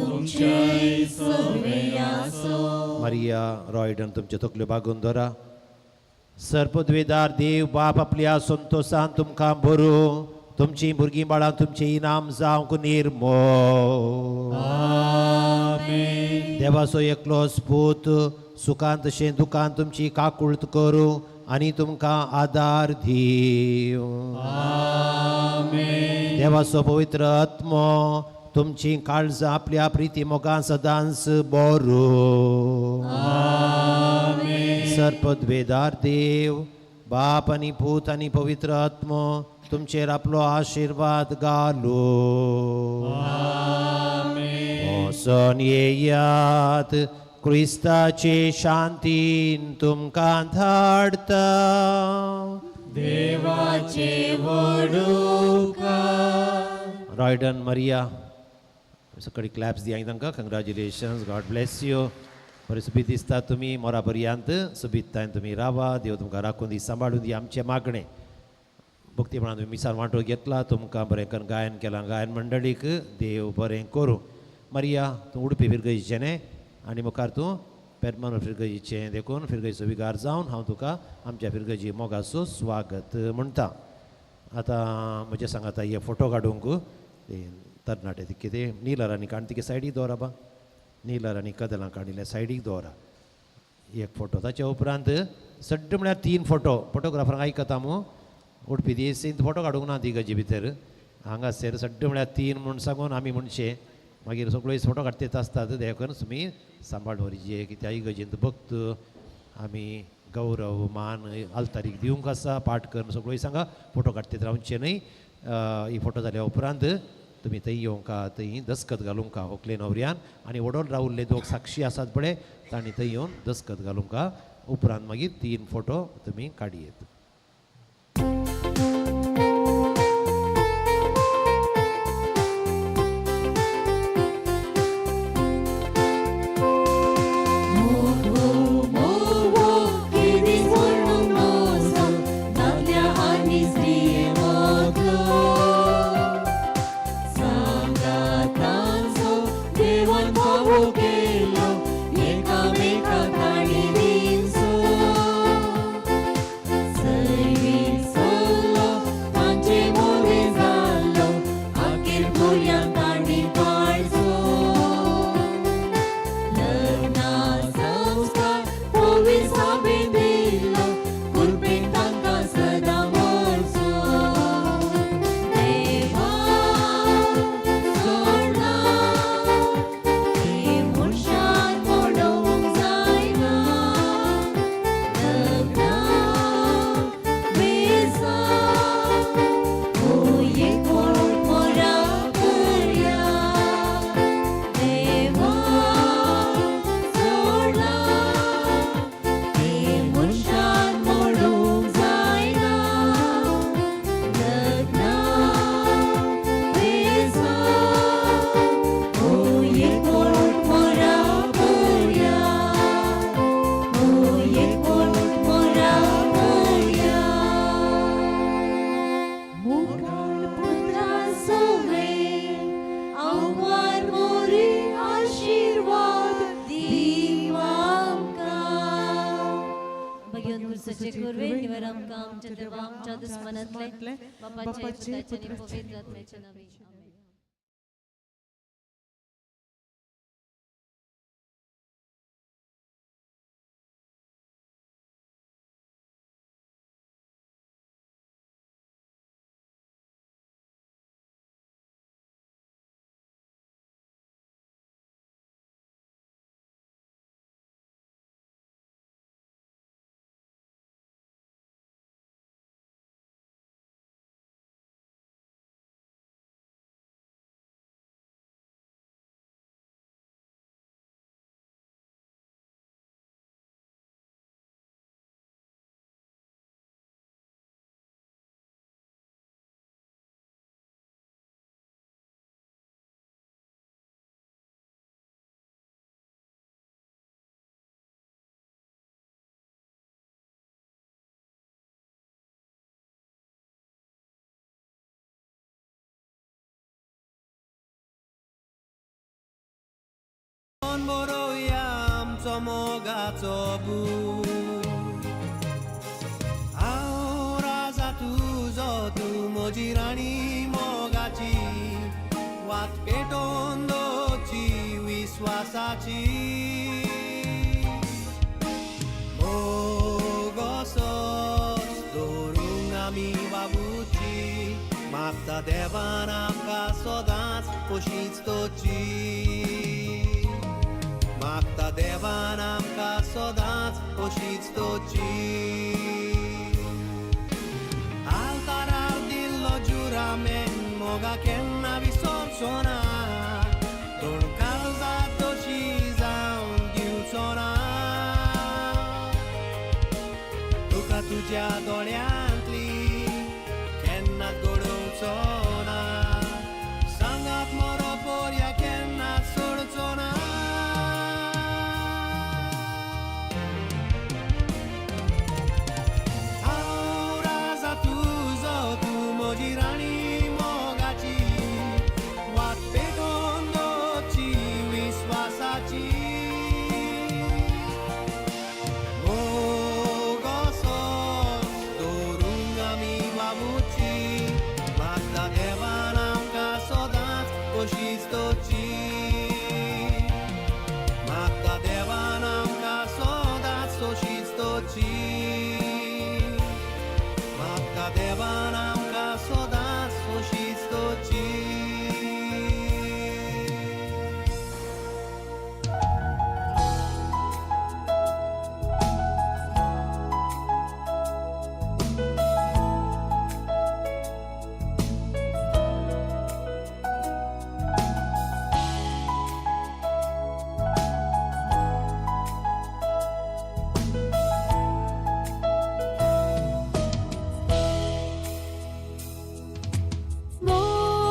मारिया रॉयडन तुमचे तकल्यो बागून धरा. सर्पद्वेदार देव बाप आपल्या संतोषान तुमकां भरूं. तुमची भुरगीं बाळां तुमचे इनाम जावंक निर्मळ. देवाचो एकलोच पूत सुखांत तशें दुखांत तुमची काकुळट करूं आनी तुमकां आदार दिवं. देवाचो पवित्र आत्मो तुमची काळजां आपल्या प्रिती मोगान सदांच भरूं. सर्पद्वेदार देव बाप आनी पूत आनी पवित्र आत्मो तुमचेर आपलो आशिर्वाद घालूं. वचून येयात. क्रिस्ताचे शांतीन तुमकां धाडता. देवाचे वडूकार. रॉयडन मारिया सकळी क्लॅप्स दिया तांकां. कंग्रॅच्युलेशन्स. God bless you. बरें सुबीत दिसता तुमी मोरा पर्यंत सुबीततायेन तुमी रावा. देव तुमकां राखून दी सांबाळून दी आमचें मागणें. भक्ती म्हणून तुमी मिसार वांटो घेतला. तुमकां बरें करून गायन केलां. गायन मंडळीक देव बरें करूं. मारिया तूं उडपी फिरगयचें न्ही आनी मुखार तूं पेरमानो फिरगयचें देखून फिरगयचो विगार जावन हांव तुका आमच्या फिरगयची मोगाचो स्वागत म्हणटा. आतां म्हजे सांगात हे फोटो काडूंक तरणाटे कितें नील आनी काण तिके सायडीक दवरा बा. नील आनी कदलां काडिल्ल्या सायडीक दवरा. एक फोटो ताच्या उपरांत सड्ड म्हळ्यार 3 फोटो. फोटोग्राफरांक आयकता मू उडपी दीस फोटो काडूंक ना तिगजे भितर. हांगासर सड्ड म्हळ्यार 3 म्हूण सांगून आमी म्हणचे मागीर सगळ्यो फोटो काडटेत आसतात. दया करून तुमी सांबाळ व्हरचे कित्याक इगर्जेंत भक्त आमी गौरव मान आल्तारीक दिवंक आसा. पाठ करून सगळ्यो सांगा फोटो काडटेत रावचे न्हय. ही फोटो जाल्या उपरांत तुमी थंय येवंका थंय दस्खत घालूंक व्हंकले न्हवऱ्यान आनी वडोन रावल्ले दोग साक्षी आसात पळय तांणी थंय येवन दस्खत घालूंक. उपरांत मागीर 3 फोटो तुमी काडयेत. आमच्या दुस्मनातले बापाचे पुताचे आणि पवित्र आत्म्याचे नावे. तो मोगाचो बूट हांव राजा तुजो तूं म्हजी राणी मोगाची वाट पेटोवन दवरची विस्वासाची मोगोसोच दवरूंक आमी बाबूची मागता देवान आमकां सदांच खोशीच दवरची मागता देवान आमकां सदांच खोशीच दवरची आल्तारार दिल्लो जुरामेन मोगा केन्ना विसरचो ना दोन काळजां तशी जावन दिवचो ना तुका तुज्या दोळ्यांतली केन्नाच गडोवचो ना सांगात मोरो पोरया केन्नाच सोडचो ना हांव राजा तुजो तूं म्हजी राणी मोगाची वाट पेटोवन दवरची विस्वासाची मोगोसोच दवरूंक आमी बाबूची मागता देवान आमकां सदांच खोशीच दवरची मागता देवान आमकां सदांच खोशीच दवरची मागता देवान आमकां सदांच खोशीच दवरची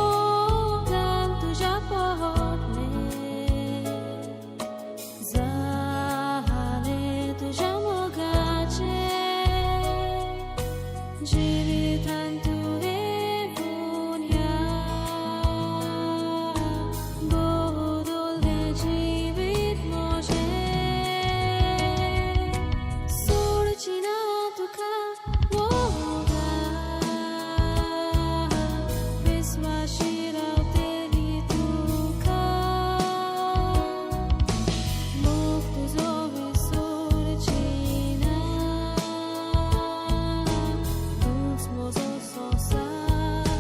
मोगान तुझ्या पोहले जाले तुझ्या मोगाचे जिवितान तुवें ह्या बदलले जिवीत म्हजें सोडची ना तुका मोगा विस्वाशी रावतली तुका मोग तुजो विसरची ना तूंच म्हजो संसार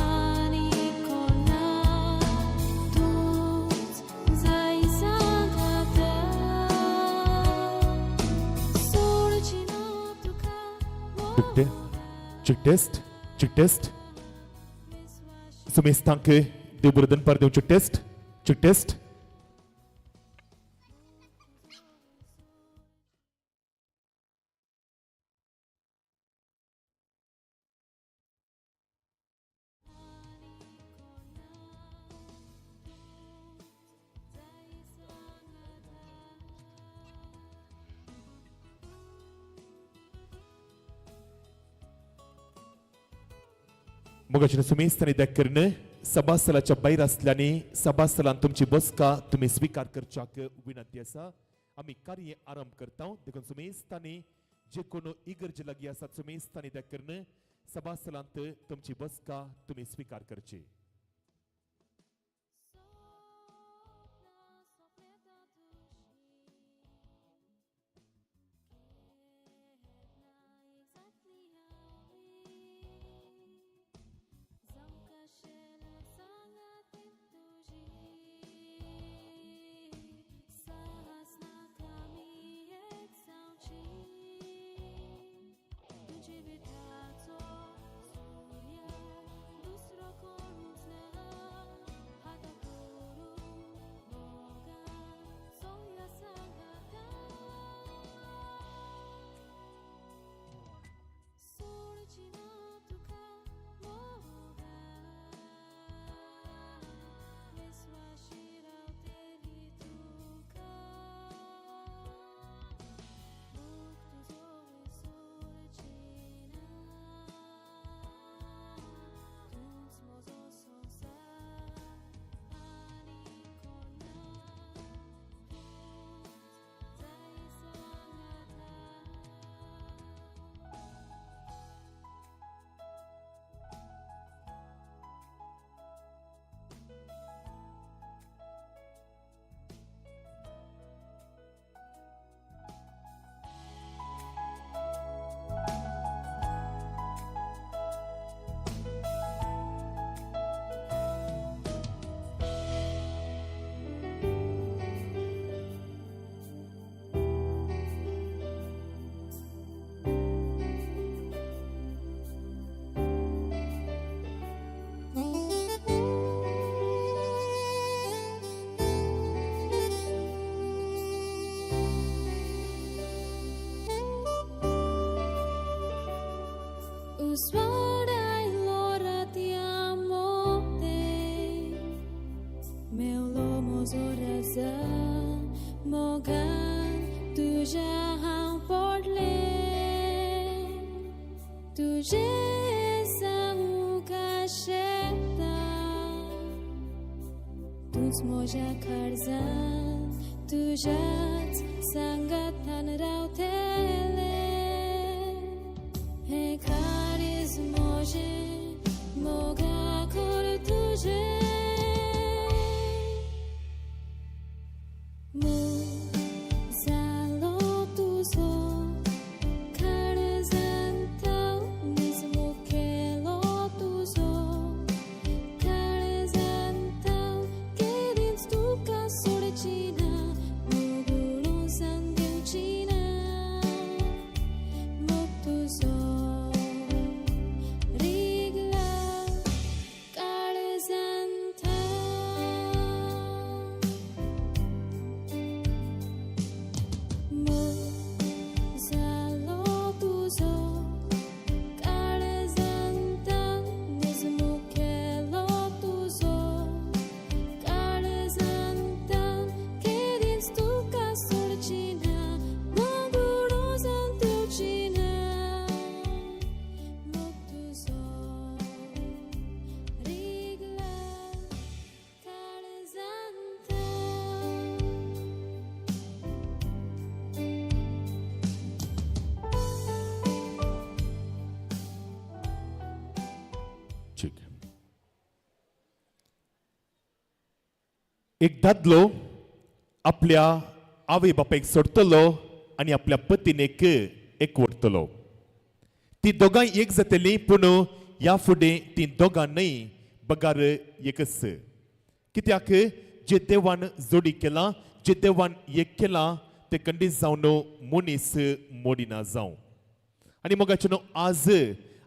आनी कोण ना तूंच जाय सांगाता सोडची ना तुका Check test. Sumis tanke de buradan par deu check test. मोगाचें सुमेस्तांनी देखीर सभास्थलाच्या भायर असल्याने सभास्थलान तुमची बसका तुम्ही स्वीकार करच्याक विनंती आसा आमी कार्य आरंभ करता देखून सुमेस्तांनी जे कोण इगर्ज लागीं आसात सुमेस्तांनी देखीर सभास्थलांत तुमची बसका तुम्ही स्वीकार करची जिविताचो सूर्य दुसरो कोण तुझ्या हांव पडले तुझे मुखार शेकता तूच म्हज्या काळजान तुझ्याच सांगातान रावतले हे काळीज म्हजें मोगा कर तुझें एक दादलो आपल्या आवय बापायक सोडतलो आणि आपल्या पत्नीक एकवटतलो ती दोगांय एक जातली पूण ह्या फुडें ती दोगांनय बगार एकच कित्याक जे देवान जोडी केला जे देवान एक केला ते कंडीस जावन मनीस मोडिना जावं आनी मोगाचे आज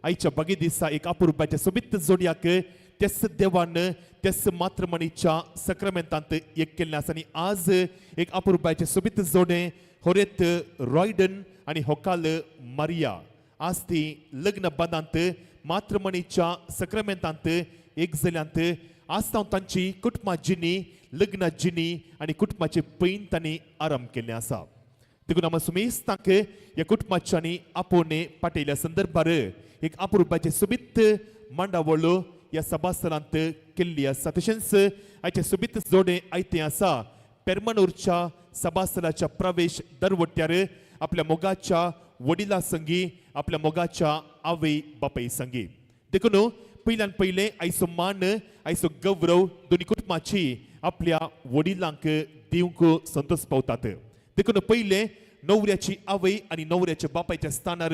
आयच्या बागी दिसा एक अपुरबाच्या सोबीत जोडयाक तेच देवान तेच मात्रमणीच्या सक्रामेंतांत एक केल्लें आसा आनी आज एक अपुरबाचे सोबीत जोडे होरेत रॉयडन आनी होकाल मारिया आज ती लग्न बांदांत मात्रमणीच्या सक्रामेंतांत एक जाल्यांत आज तांव तांची कुटुंबा जिणी लग्न जिणी आनी कुटुंबाचे पैन तांणी आराम केल्लें आसा देखून आमी सुमेस्तांक ह्या कुटुंबाच्यांनी आपोवणे पाटयल्या संदर्भार एक अपुरबाचे सोबीत मांडावळ ह्या सभास्थलांत केल्ली आसा तशेंच आयचे सोबीत जोडे आयते आसा पेरमानूरच्या सभास्थलाच्या प्रवेश दरवट्यार आपल्या मोगाच्या वडिलां संगी आपल्या मोगाच्या आवय बापाय संगी देखून पयल्यान पयलें आयचो मान आयचो गौरव दोनी कुटुंबाची आपल्या वडिलांक दिवंक संतोष पावतात देखून पयलें न्हवऱ्याची आवय आनी न्हवऱ्याच्या बापायच्या स्थानार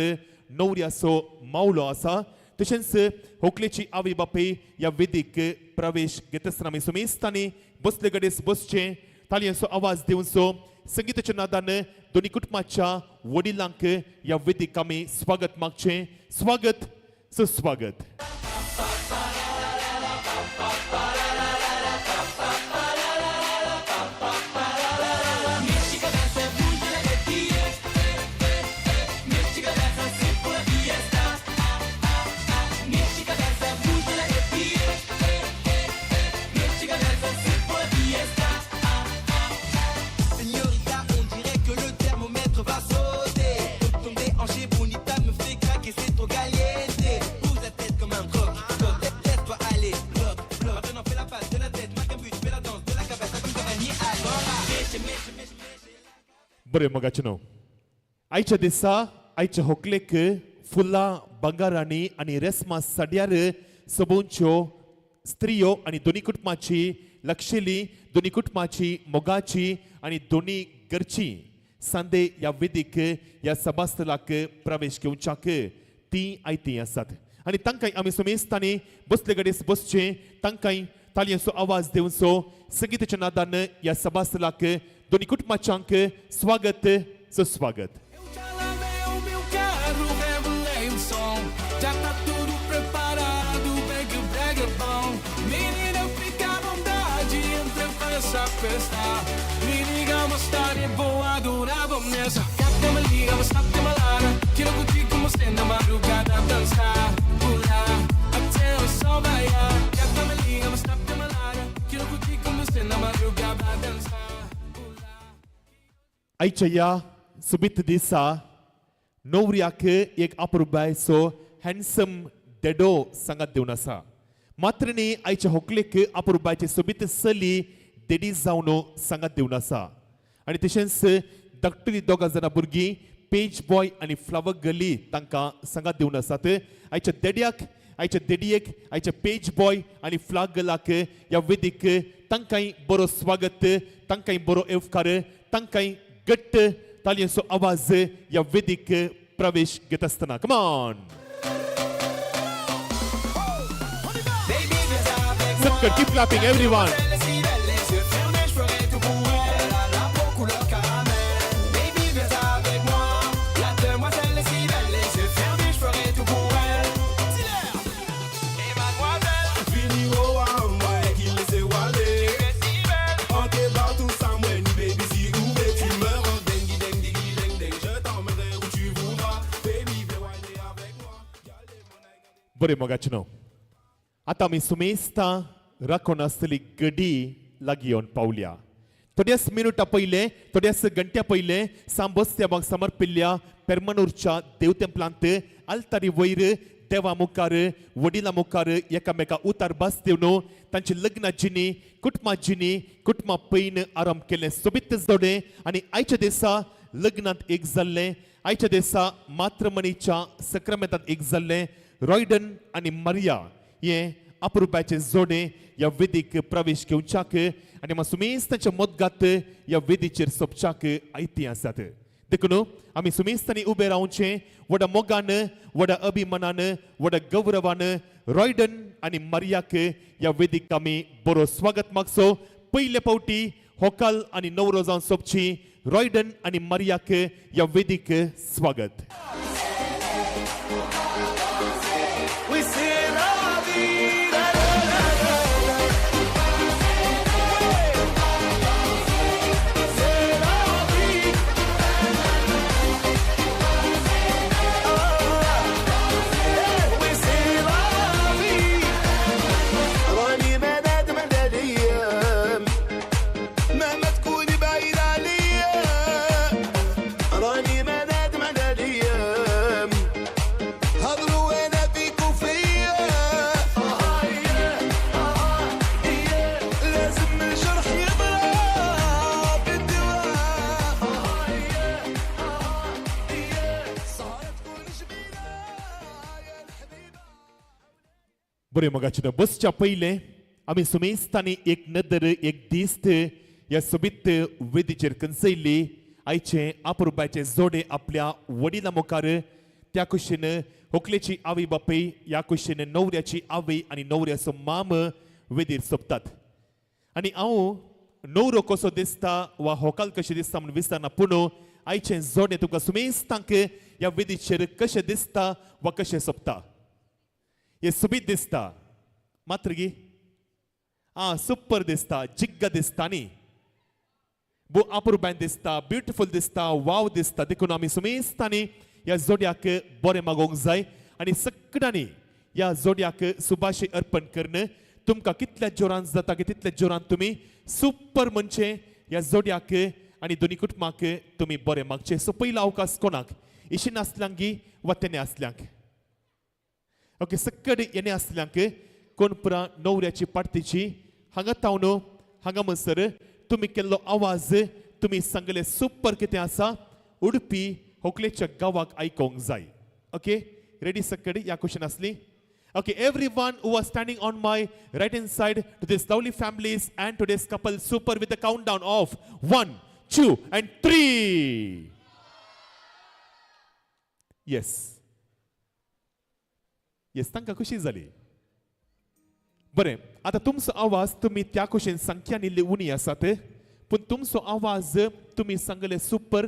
न्हवऱ्याचो मावलो आसा तशेंच होकलेची आवय बापाय ह्या वेदीक प्रवेश घेत आसतना आमी सुमेस्तांनी बसले कडेस बसचें तालयांचो आवाज दिवचो संगीताच्या नादान दोनी कुटुंबाच्या वडिलांक ह्या वेदीक आमी स्वागत मागचें स्वागत सुस्वागत बरें मोगाचेनो आयच्या दिसा आयच्या होकलेक फुलां बंगारांनी आनी रेस्मा साडयार सोबोवच्यो स्त्रियो आनी दोनी कुटुंबाची लक्षेली दोनी कुटुंबाची मोगाची आनी दोनी घरची सांदे ह्या वेदीक ह्या सभास्थलाक प्रवेश घेवच्याक ती आयती आसात आनी तांकांय आमी सुमेस्तांनी बसले कडेस बसचें तांकांय तालयांचो आवाज दिवचो संगीताच्या नादान ह्या सभास्थलाक दोनी कुटुंबाच्यांक स्वागत सुस्वागत Já tá tudo preparado, pega o brega bom. Menina, fica à vontade, entra pra essa festa. Me liga uma história boa, adorava nessa. Capta me liga, mas capta me lara. Quero curtir como você na madrugada dançar, pular até o sol raiar. Capta me liga, mas capta me lara. Quero curtir como você na madrugada dançar, pular. आयच्या ह्या सुबित दिसा नवऱ्याक एक अपुरबायचो हँडसम देडो सांगात दिवन आसा मात्र न्ही आयच्या होकलेक अपुरबायचे सोबीत चली देडी जावन सांगात दिवन आसा आनी तशेंच धाकटुली दोगां जाणां भुरगीं पेज बॉय आनी फ्लावर गर्ली तांकां सांगात दिवन आसात आयच्या देड्याक आयच्या देडयेक आयच्या पेज बॉय आनी फ्लावर गर्लाक ह्या वेदीक तांकांय बरो स्वागत तांकांय बरो येवकार तांकांय घट्ट तालयेचो आवाज ह्या वेदीक प्रवेश घेत आसतना come on Subcut, keep clapping, everyone. बरे मोगाचनो आता आमी सुमेस्ता राखून आसतली गडी लागीं येवन पावल्या थोड्याच मिनटां पयले थोड्याच घंट्या पयले सांबोस्त्याबाग समर्पिल्ल्या पेरमानूरच्या देवतेंपलांत आल्तारी वयर देवा मुखार वडिलां मुखार एकामेका उतार बास दिवन तांची लग्ना जिणी कुटुंबा पैन आरंभ केलें सोबीत जोडे आनी आयच्या दिसा लग्नांत एक जाल्लें आयच्या दिसा मात्रमणीच्या सक्रामेंतांत एक जाल्लें रॉयडन आनी मारिया हे अपुरबाचे जोडे ह्या वेदीक प्रवेश घेवच्याक आनी सुमेस्तांच्या मोदगात ह्या वेदीचेर सोपच्याक आयती आसात देखून आमी सुमेस्तांनी उबे रावचे व्हडा मोगान व्हडा अभिमानान व्हडा गौरवान रॉयडन आनी मारियाक ह्या वेदीक आमी बरो स्वागत मागचो पयले फावटी होकाल आनी नवरो जावन सोपची रॉयडन आनी मारियाक ह्या वेदीक स्वागत बरे मोगाचनो बसच्या पयले आमी सुमेस्तांनी एक नदर एक दिस्त ह्या सोबीत वेदीचेर कंसयल्ली आयचे अपुरबाचे जोडे आपल्या वडिलां मुखार त्या कुशीन होकलेची आवय बापय ह्या कुशीन नवऱ्याची आवय आनी नवऱ्याचो माम वेदीर सोंपतात आनी हांव नवरो कसो दिसता वा होकाल कशें दिसता म्हूण विचारना पूण आयचे जोडे तुका सुमेस्तांक ह्या वेदीचेर कशें दिसता वा कशें सोंपता हे सुबीत दिसता मात्र गी सुपर दिसता जिग्गा दिसता न्ही बो अपुरबायन दिसता ब्युटिफूल दिसता वाव दिसता देखून आमी सुमेस्तांनी ह्या जोड्याक बरें मागोवंक जाय आनी सगळ्यांनी ह्या जोड्याक सुभाषी अर्पण करण तुमकां कितल्या जोरान जाता की तितल्या जोरान तुमी सुपर म्हणचे ह्या जोड्याक आनी दोनी कुटुंबाक तुमी बरें मागचे सो पयलो अवकाश कोणाक इशिन आसल्यांक वा तेणे आसल्यांक ओके सकड येणे आसल्यांक कोण पुरा नवऱ्याची पार्टीची हांगा तावन हांगा म्हणसर तुमी केल्लो आवाज तुमी सांगले सुपर कितें आसा उडपी होकलेच्या गांवाक आयकोंक जाय ओके रेडी सकड ह्या क्वेश्चन आसली Okay, everyone who was standing on my right hand side to this lovely families and to this couple super with the countdown of 1, 2 and 3. Yes. Yes, तांकां खुशी जाली बरें आता तुमचो आवाज तुम्ही त्या कुशीन संख्यांनी लिवून आसात पण तुमचो आवाज तुम्ही सांगले सुपर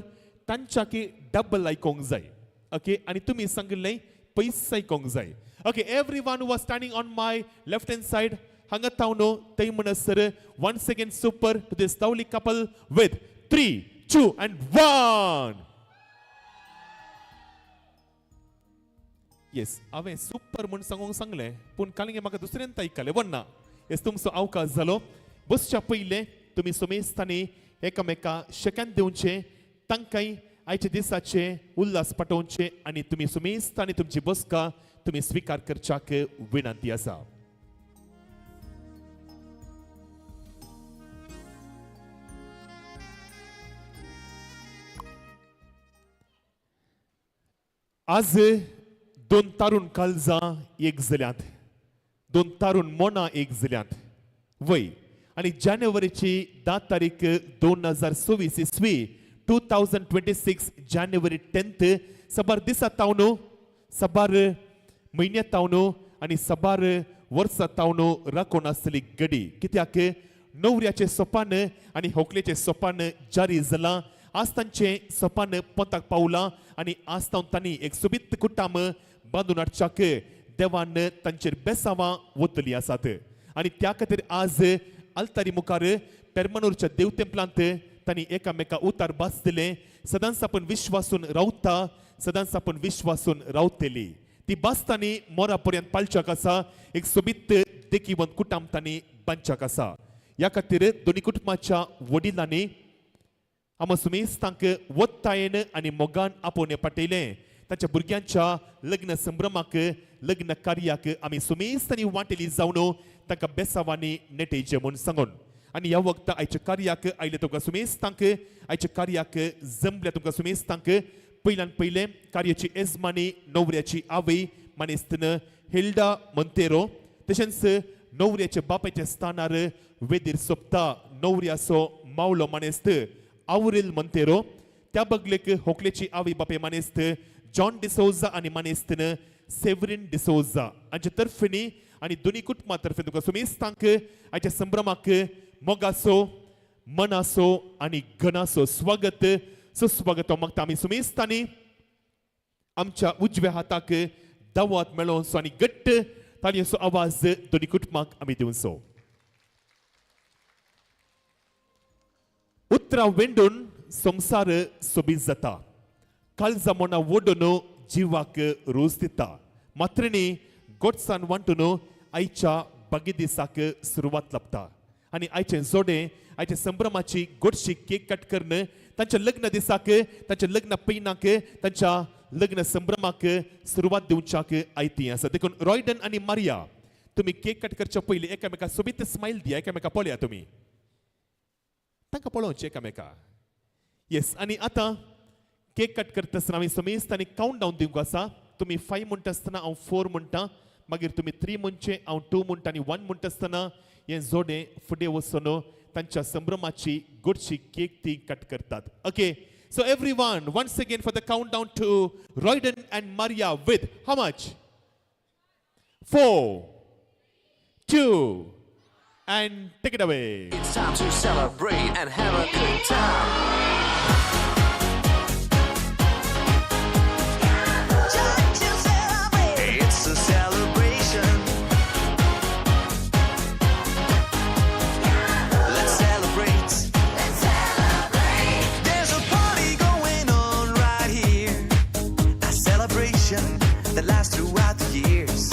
तांच्याक डबल आयकोंक जाय ओके आणि तुम्ही सांगले पयस आयकोंक जाय okay everyone who was standing on my left hand side हांगा तावनो ते म्हणसर once again super to this lovely couple with 3, 2 and 1. Yes हांवें सुपर म्हूण सांगूंक सांगलें पूण कालिंगे म्हाका दुसऱ्यांत आयकलें वन्ना येस तुमचो अवकाश जालो बसच्या पयले तुमी सोमेस्तांनी एकामेका शेकान दिवचे तांकांय आयचे दिसाचे उल्हास पटोवचे आणि तुम्ही सुमेस्त आणि तुमची बसका तुम्ही स्वीकार करच्याक विनंती आसा. आज दोन तारुण काळजां एक जाल्यात, दोन तारुण मोना एक जाल्यात. वय आणि जानेवारीची 10 तारीख 2026 इसवी 2026 जानेवारी 10th सबार दिसा तावनो, सबार म्हयन्या तावनो आणि सबार वर्सा तावनो राखून आसली घडी. कित्याक नवऱ्याचे सोपान आणि होकलेचे सोपान जारी जालां. आज तांचे सोपान पोंताक पावलां आणि आज तांणी एक सोबीत कुटाम बांदून हाडच्याक देवान तांचेर बेसांवां वतली आसात. आणि त्या खातीर आज आल्तारी मुखार पेरमानूरच्या देव तेंपलांत तांणी एकामेका उतार बाजतले. सदांच आपण विश्वासून रावता, सदांच आपण विश्वासून रावतली. ती बाजतांनी मोरा पर्यंत पालच्याक आसा. एक सोबीत देखीवंत कुटाम तांणी बांदच्याक आसा. ह्या खातीर दोनी कुटुंबाच्या वडिलांनी आम सुमेस्तांक वत्तायेन आनी मोगान आपोवणे पाटयलें. तांच्या भुरग्यांच्या लग्न संभ्रमाक लग्न कार्याक आमी सुमेस्तांनी वांटेली जावन तांकां बेसांवांनी नेटयचें म्हूण सांगून. आनी ह्या वखदां आयच्या कार्याक आयले तुमकां सुमेस्तांक, आयच्या कार्याक जमल्या तुमकां सुमेस्तांक पयल्यान पयलें कार्याची येजमानी नवऱ्याची आवय मानेस्तन हिल्डा मोंतेरो. तशेंच नवऱ्याच्या बापायच्या स्थानार वेदीर सोंपता नवऱ्याचो मावलो मानेस्त आवरील मोंतेरो. त्या बगलेक होकलेची आवय बापाय मानेस्त जॉन डिसोजा आणि मानेस्तन सेवरीन डिसोजा हांच्या तर्फेनी आणि दोनी कुटुंबां तर्फे तुका सुमेस्तांक आयच्या संभ्रमाक मोगासो, मनासो आणि घनासो स्वागत सुस्वागत मागता आमी सुमेस्तांनी. आमच्या उजव्या हाताक दावात मेळोवचो आणि घट्ट तालयेचो आवाज दोनी कुटुंबांक आमी दिवचो. उतरां वेंडून संसार सोबीत जाता, काळजा मोना वोडून जिवाक रोज दिता. मात्रिणी गोडसाण वांटून आयच्या बागी दिसाक सुरवात लाभता. आणि आयचे जोडे आयच्या संभ्रमाची गोडशी केक कट करून तांच्या लग्न दिसाक, तांच्या लग्न पैनाक, तांच्या लग्न संभ्रमाक सुरवात दिवच्याक आयती आसा. देखून रॉयडन आणि मारिया तुम्ही केक कट करच्या पयलीं एकामेका सोबीत स्माइल दिया. एकामेका पळया तुम्ही, तांकां पळोवचें एकामेका. येस. आणि आतां केक कट करता आसतना आमी समेस्तांनी काउंट डावन दिवंक आसा. तुमी 5 म्हणटा आसतना हांव 4 म्हणटा, मागीर तुमी 3 म्हणचे, हांव 2 म्हणटा आनी 1 म्हणटा आसतना हे जोडे फुडें वचून तांच्या संभ्रमाची गोडशी केक ती कट करतात. Okay, so everyone once again for the countdown to Royden and Maria with how much? 4, 2 and take it away. It's time to celebrate and have a good time. It's a celebration. Let's celebrate. Let's celebrate. There's a party going on right here. A celebration that lasts throughout the years.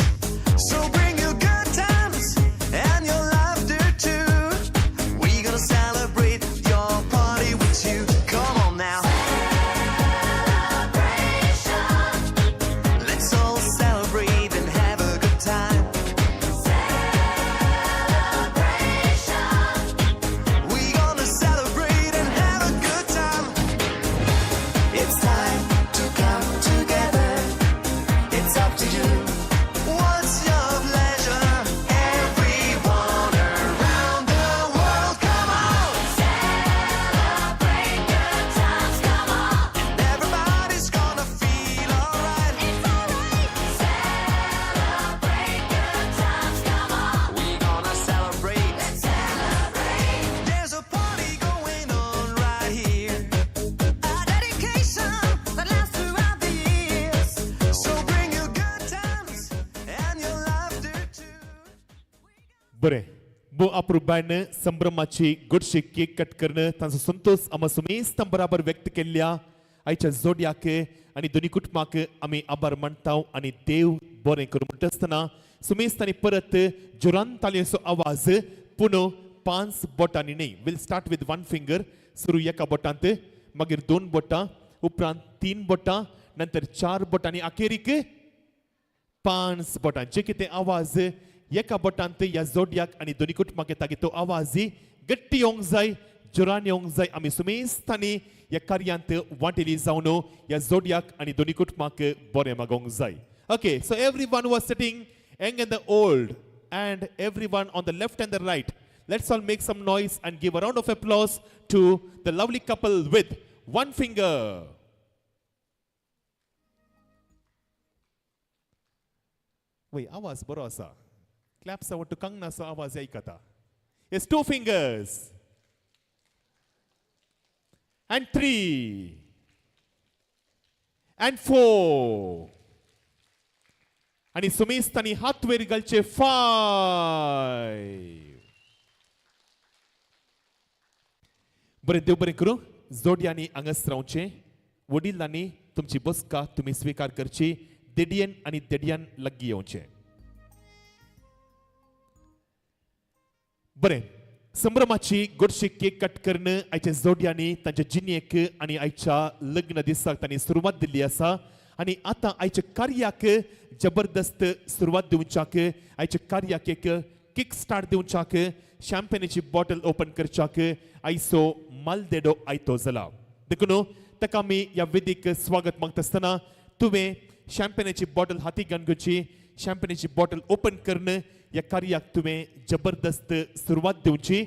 So bring your good times and your laughter too. We're gonna celebrate your party with you. Come on now. Let's all celebrate and have a good time. We're gonna celebrate and have a good time. It's time to come together. It's up to you. What's your pleasure? Everyone around the world, come on. Celebrate good times, come on. And everybody's gonna feel alright. It's alright. Celebrate good times, come on. We're gonna celebrate. Let's celebrate. There's a party going on right here. A dedication that lasts throughout the years. So bring your good times and your laughter too. बरें, बो अप्रुबायन संभ्रमाची गोडशी केक कट करणं तांचो संतोष आम्हा सुमेस्तां बराबर व्यक्त केल्ल्या आयच्या जोडयाक आनी दोनी कुटुंबाक आमी आभार मानता आणि देव बरें करूं म्हणटा आसतना सुमेस्तांनी परत जोरान तालयेचो आवाज पुनो 5 बोटांनी न्ही. Will start with 1 finger. सुरू एका बोटांत, मागीर 2 बोटां उपरांत 3 बोटां नंतर 4 बोटां आनी अखेरीक 5 बोटां जे कितें आवाज एका बोटांत ह्या जोड्याक आनी दोनी कुटुंबाक येता तो आवाज गट्टी येवंक जाय जोरान येवंक जाय आमी सुमेस्तांनी ह्या कार्यांत वांटेली जावन ह्या जोड्याक आनी दोनी कुटुंबाक बरें मागोवंक जाय. Okay, so everyone who was sitting young and the old and everyone on the left and the right, let's all make some noise and give a round of applause to the lovely couple with one finger. Wait, आवाज बरो आसा. Claps आवट कंगना सो आवाज आयकता. Yes, 2 fingers. And 3. And 4. आणि सुमेस्तांनी हात वयर घालचे 5. बरें देव बरें करूं. जोड्यांनी हांगाच रावचें. वडिलांनी तुमची बसका तुमी स्वीकार करची. देडयेन आनी देडयान लागीं येवचें. बरें संभ्रमाची गोडशी केक कट करून आयच्या जोड्यांनी तांच्या जिणेक आनी आयच्या लग्न दिसाक तांणी सुरवात दिल्ली आसा. आनी आतां आयच्या कार्याक जबरदस्त सुरवात दिवच्याक आयच्या कार्याक एक किक स्टार्ट दिवच्याक शॅम्पेनाची बॉटल ओपन करच्याक आयचो मालदेडो आयतो जाला. देखून ताका आमी ह्या वेदीक स्वागत मागता आसतना तुवें शॅम्पेनाची बॉटल हाती घेवन घेवची. शॅम्पेनाची बॉटल ओपन करून ह्या कार्याक तुवें जबरदस्त सुरवात दिवची.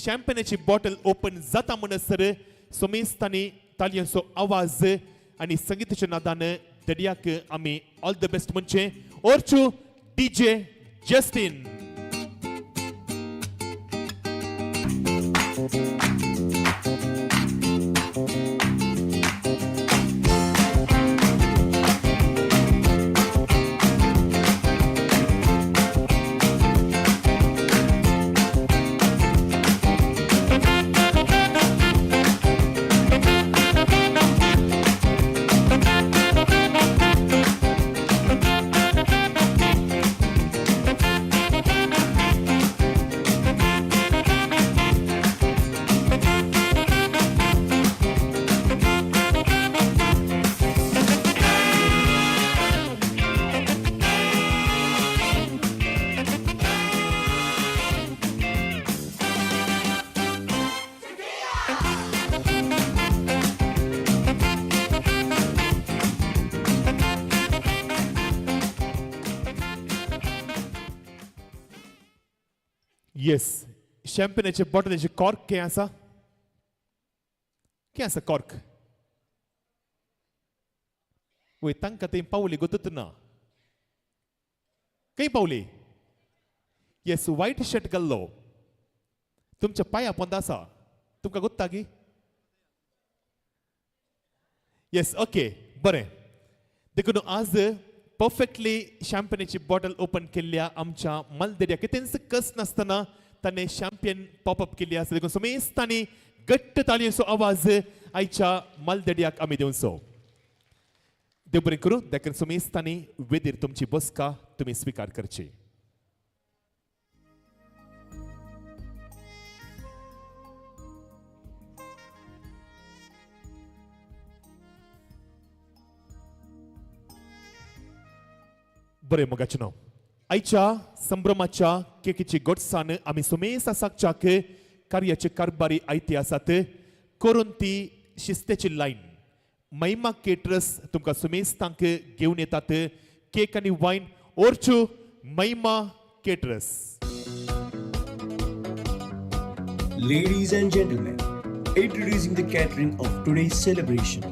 शॅम्पेनाची बॉटल ओपन जाता म्हणसर सोमेस्तांनी तालयांचो आवाज आनी संगीताच्या नादान देडयाक आमी ऑल द बेस्ट म्हणचे. ओरचू डीजे जस्टिन. येस शॅम्पेनाचे बॉटलाचे कॉर्क खंय आसा? खंय आसा कॉर्क? वय तांकां थंय पावली गोतूच ना. खंय पावली? येस व्हायट शर्ट घाल्लो तुमच्या पांया पोंद आसा तुमकां गोत्ता की? येस ओके बरें. देखून आज परफेक्टली शॅम्पेनाची बॉटल ओपन केल्ल्या आमच्या मालदेड्या कितेंच कस नासतना ताणें शॅम्पेन पॉपअप केल्ली आसा. देखून सोमेस्तांनी घट्ट ताळयेचो आवाज आयच्या मालदेड्याक आमी दिवचो. देव बरें करूं. देखून सोमेस्तांनी वेदीर तुमची बसका तुमी स्वीकार करची. बरें मोगाचें नांव. आयच्या संभ्रमाच्या केकीची गोडसाण आमी सुमेस आसाकच्याक कार्याचे कारबारी आयते आसात. करून ती शिस्तेची लायन महिमा केटरस तुमकां सुमेस्तांक घेवन येतात. केक आनी वायन ओरचू महिमा caterers. Ladies and gentlemen, introducing the catering of today's celebration.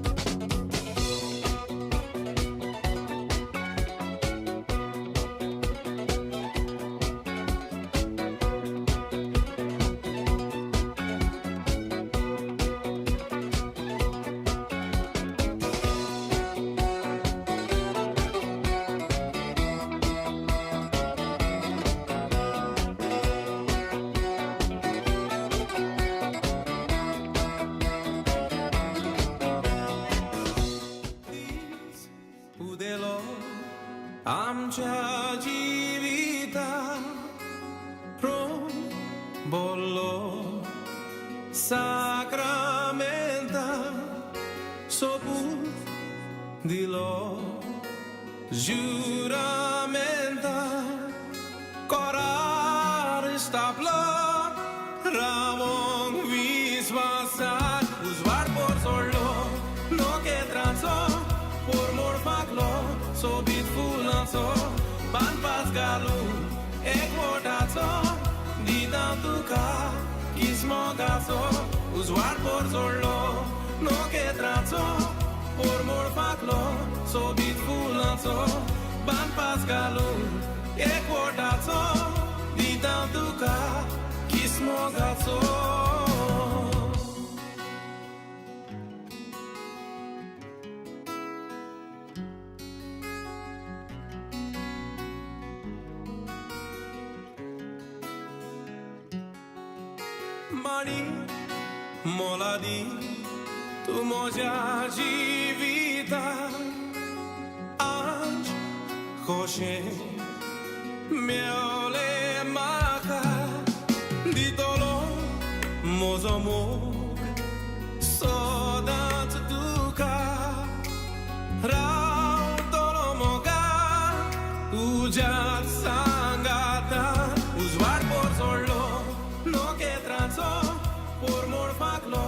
आमच्या जिविता बोलो साक्रामेंता soput dilo juramenta corar stapla ramon visvasat usvar por solo no que transo por morfaclo so bitfulanso pan pascalu equotazo di tantuca kismogaso usvar por solo no que transo por morfaclo so bitfulanso pan pascalu equotazo di tantuca kismogaso. Mani moladi tu moja jivita anj khoshe meole maka ditolo mozomok sodat duka rao tolo moga ujat sangata uzvar por solo no que transo por morfaclo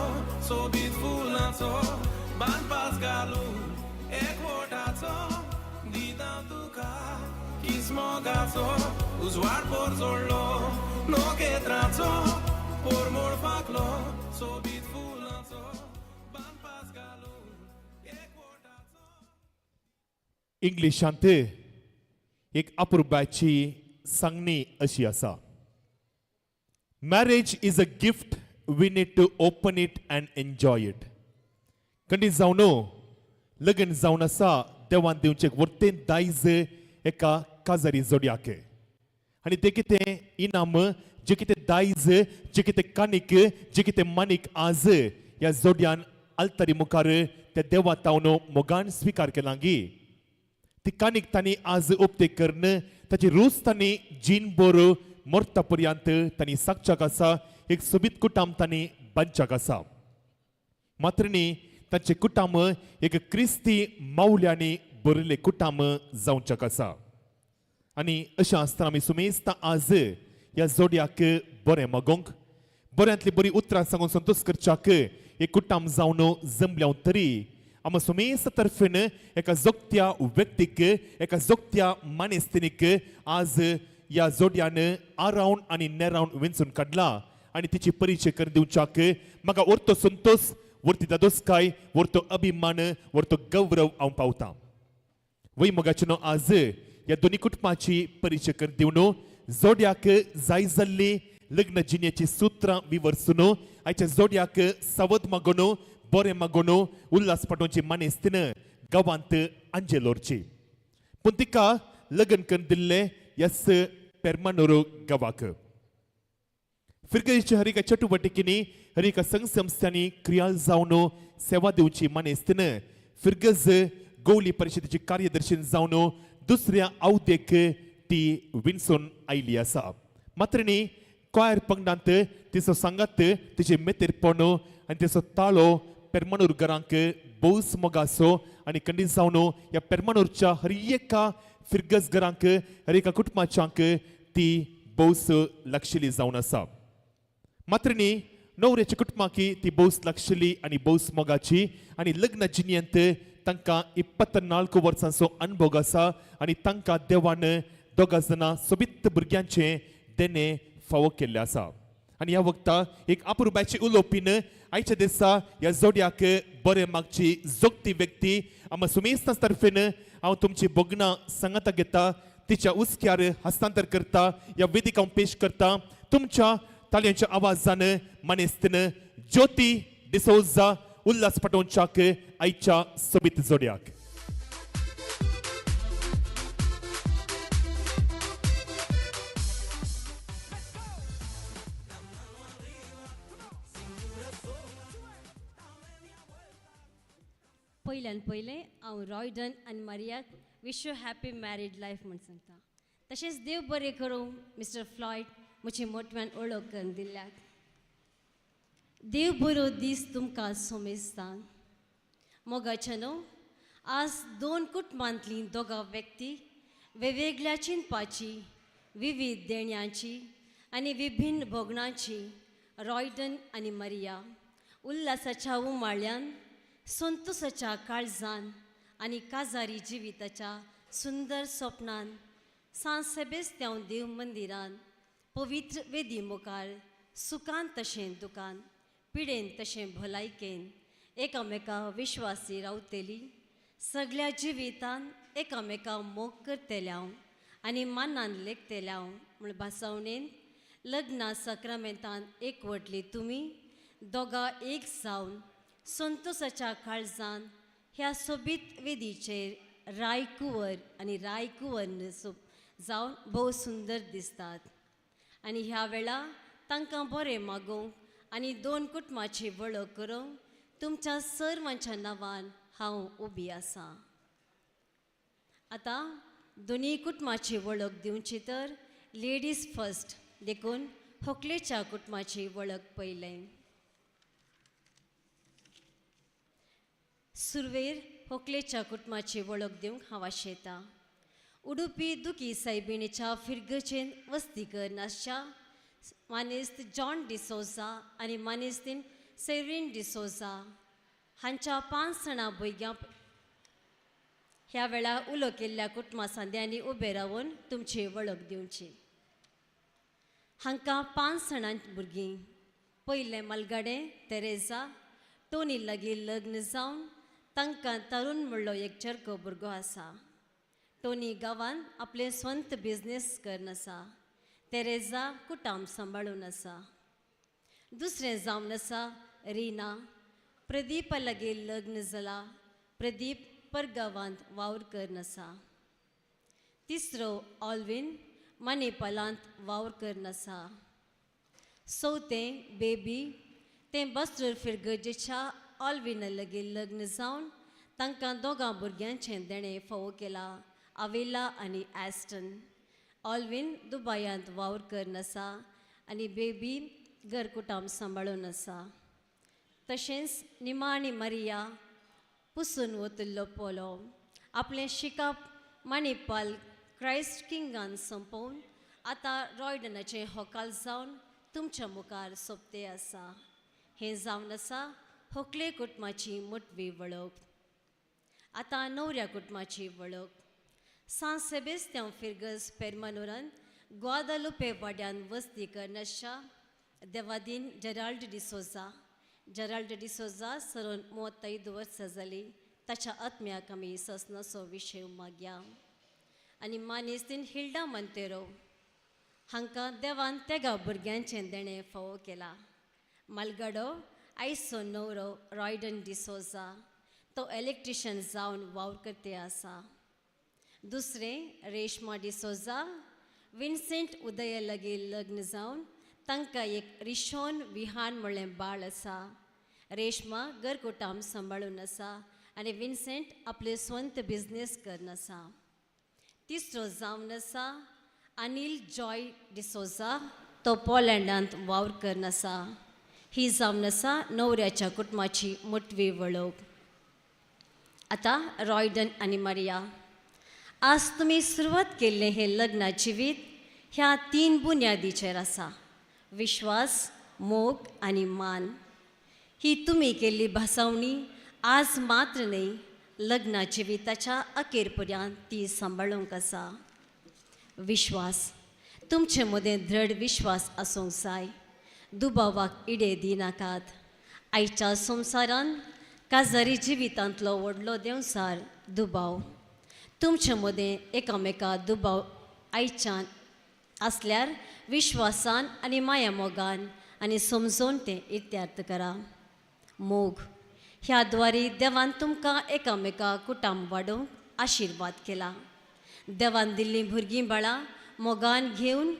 so bitfulanso ban pascalu equotazo di tantuca kismogaso usvar por solo no que transo por morfaclo so bitfulanso ban pascalu equotazo. इंग्लिशांत एक अपूर्वाची सांगणी अशी आसा. Marriage is a gift. We need to open it and enjoy it. कंडी जावन लगन जावन आसा देवान दिवचें वर्तें दायज एका काजारी जोड्याक आनी ते कितें इनाम जे कितें दायज जे कितें कानीक जे कितें मानीक आज ह्या जोड्यान आल्तारी मुखार त्या देवा तावन मोगान स्विकार केलांगी ती कानीक तांणी आज उक्ते करन ताची रूच तांणी जीन बोर मोर्ता पर्यंत तांणी सागच्याक आसा एक सोबीत कुटाम तांणी बांदच्याक आसा मात्र न्ही तांचे कुटाम एक क्रिस्ती मावल्यांनी बरयले कुटाम जावच्याक आसा आनी अशें आसतना आमी सुमेस्त आज ह्या जोड्याक बरें मागोंक बऱ्यांतली बरी उतरां सांगून संतोश करच्याक एक कुटाम जावन जमल्या तरी आमी सुमेस्त तर्फेन एका जोगत्या व्यक्तीक एका जोगत्या मानेस्तिनीक आज ह्या जोड्यान आरावन आनी नेरावन वेंचून काडला आनी तिची परिचय करून दिवच्याक म्हाका वर्तो संतोष वर्ती दादोसकाय वर्तो अभिमान वर्तो गौरव हांव पावतां वय मोगाचे न्हू आज ह्या दोनी कुटुंबाची परिचय करून दिवन जोड्याक जाय जाल्ली लग्न जिणेची सुत्रां विवरसून आयच्या जोड्याक सावध मागोन बरें मागोन उल्हास पाटोवची मानेस्तीन गांवांत आंजेल व्हरची पूण तिका लग्न करून दिल्लें यस पेरमानोरो गावाक फिरगेच्या हरिका चटुवटिकेनी हरिका संघ संस्थांनी क्रियाल जावन सेवा दिवची मानेस्तीन फिरगज गवली परिशदेची कार्यदर्शी जावन दुसऱ्या अवधेक ती विणसून आयली आसा मात्र न्ही क्वायर पंगडांत तिचो सांगात तिचे मेतेरपण आनी तिचो ताळो पेरमानूर घरांक भोवस मोगासो आनी खंडीत जावन ह्या पेरमानूरच्या हर एका फिरगज घरांक हर एका कुटुंबाच्यांक ती भोवस लागशिल्ली जावन आसा मात्र न्ही न्हवऱ्याच्या कुटुंबाकी ती भोवस लागशिल्ली आनी भोवस मोगाची आनी लग्न जिणेंत तांकां 24 वर्सांचो अनुभव आसा आनी तांकां देवान दोगां जाणां सोबीत भुरग्यांचे देणे फावो केल्ले आसा आनी ह्या वखदां एक अपुरबायची उलोवपीन आयच्या दिसा ह्या जोड्याक बरें मागची जोगती व्यक्ती आमी सुमेस्तां तर्फेन हांव तुमची बोगणां सांगाता घेता तिच्या उस्क्यार हस्तांतर करता ह्या वेदिक हांव पेश करता तुमच्या तालयांच्या आवाजान मानेस्तीन ज्योती डिसोजा उल्हास पाटोवच्याक आयच्या सोबीत जोड्याक पयल्यान पयलें हांव रॉयडन आनी मारियाक wish you happy married life म्हूण सांगता तशेंच देव बरें करूं मिस्टर फ्लॉयड म्हजे मोठव्यान ओळख करून दिल्याक देव बरो दीस तुमकां सोमेस्तां मोगाचनो आज दोन कुटुंबांतलीं दोगां व्यक्ती वेगवेगळ्या चिंतपाची विविध देण्यांची आनी विभिन्न भोगणांची रॉयडन आनी मरिया उल्हासाच्या उमाळ्यान संतोशाच्या काळजान आनी काजारी जिविताच्या सुंदर स्वप्नान सान सेबेस्त्यांव देव मंदिरान पवित्र वेदी मुखार सुखान तशें दुखान पिडेन तशें भलायकेन एकामेका विश्वासी रावतली सगळ्या जिवितान एकामेका मोग करतल्याव आनी मानान लेखतल्याव म्हूण भासावणेन लग्ना सक्रामेंतान एकवटली तुमी दोगां एक जावन संतोशाच्या काळजान ह्या सोबीत वेदीचेर रायकुंवर आनी रायकुंवर जावन भोव सुंदर दिसतात आनी ह्या वेळा तांकां बरें मागोवंक आनी दोन कुटुंबाची वळख करूंक तुमच्या सर्वांच्या नांवान हांव उबी आसां. आतां दोनी कुटुंबाची वळख दिवची तर लेडीज फर्स्ट देखून होकलेच्या कुटुंबाची वळख पयलें. सुरवेर होकलेच्या कुटुंबाची वळख दिवंक हांव आशेतां. उडुपी दुखी सायबिणीच्या फिरगचेन वस्तीकर नासच्या मानेस्त जॉन डिसोजा आनी मानेस्तीन सेव्हरीन डिसोजा हांच्या 5 जाणां भुरग्यां ह्या वेळार उलो केल्ल्या कुटुंबा सांद्यांनी उबे रावून तुमची वळख दिवची. हांकां 5 जाणां भुरगीं. पयलें मालगाडें तेरेजा टोनी लागीं लग्न जावन तांकां तरुण म्हणलो एक चरको भुरगो आसा. टोनी गांवांत आपलें स्वंत बिझनेस करन आसा. तेरेजा कुटाम सांबाळून आसा. दुसरें जावन आसा रिना. प्रदीपा लागीं लग्न जालां. प्रदीप परगांवांत वावर करन आसा. तिसरो ऑल्विन मणिपालांत वावर करन आसा. चवथें बेबी तें बस्तर फिरगजेच्या ऑल्विना लागीं लग्न जावन तांकां दोगां भुरग्यांचें देणें फावो केलां. आवेला आनी ॲस्टन. ऑल्विन दुबयांत वावर करन आसा आनी बेबी घरकुटाम सांबाळून आसा. तशेंच निमा आनी मरिया पुसून वतल्लो पोलो आपलें शिकाप मणिपाल क्रायस्ट किंगान संपोवन आतां रॉयडनाचें होकाल जावन तुमच्या मुखार सोंपते आसा. हें जावन आसा होकले कुटुंबाची मोटवी वळख. आतां न्हवऱ्या कुटुंबाची वळख. सान सेबेस्त्यांव फिरगस पेरमानोरान ग्वादालुपे वाड्यान वस्ती करनाच्या देवादीन जेराल्ड डिसोजा. जेराल्ड डिसोजा सरून 35 वर्सां जालीं. ताच्या आत्म्याक आमी ससनाचो विशय मागया. आनी मानेस्तीन हिल्डा मंतेरो हांकां देवान तेगा भुरग्यांचें देणें फावो केलां. मालगाडो आयचो न्हवरो रॉयडन डिसोजा तो इलेक्ट्रिशियन जावन वावर करते आसा. दुसरें रेशमा डिसोजा विन्सेंट उदया लागीं लग्न जावन तांकां एक रिशोन विहान म्हणलें बाळ आसा. रेशमा घरकुटाम सांबाळून आसा आनी विन्सेंट आपले स्वंत बिझनेस करन आसा. तिसरो जावन आसा अनिल जॉय डिसोजा तो पोलंडांत वावर करन आसा. ही जावन आसा न्हवऱ्याच्या कुटुंबाची मोटवी वळख. आतां रॉयडन आनी मरिया आज तुमी सुरवात केल्लें हें लग्ना जिवीत ह्या 3 बुन्यादीचेर आसा. विश्वास, मोग आनी मान. ही तुमी केल्ली भासावणी आज मात्र न्ही लग्ना जिविताच्या अखेर पर्यंत ती सांबाळूंक आसा. विश्वास तुमचे मदें दृढ विश्वास आसूंक जाय. दुबावाक इडे दिनाकात. आयच्या संवसारान काजारी जिवितांतलो व्हडलो देंवसार दुबाव. तुमचे मदें एकामेका दुबाव आयच्यान आसल्यार विश्वासान आनी माया मोगान आनी समजोवन तें इत्यार्थ करा. मोग ह्या द्वारे देवान तुमकां एकामेका कुटाम वाडोवंक आशिर्वाद केला. देवान दिल्लीं भुरगीं बाळां मोगान घेवन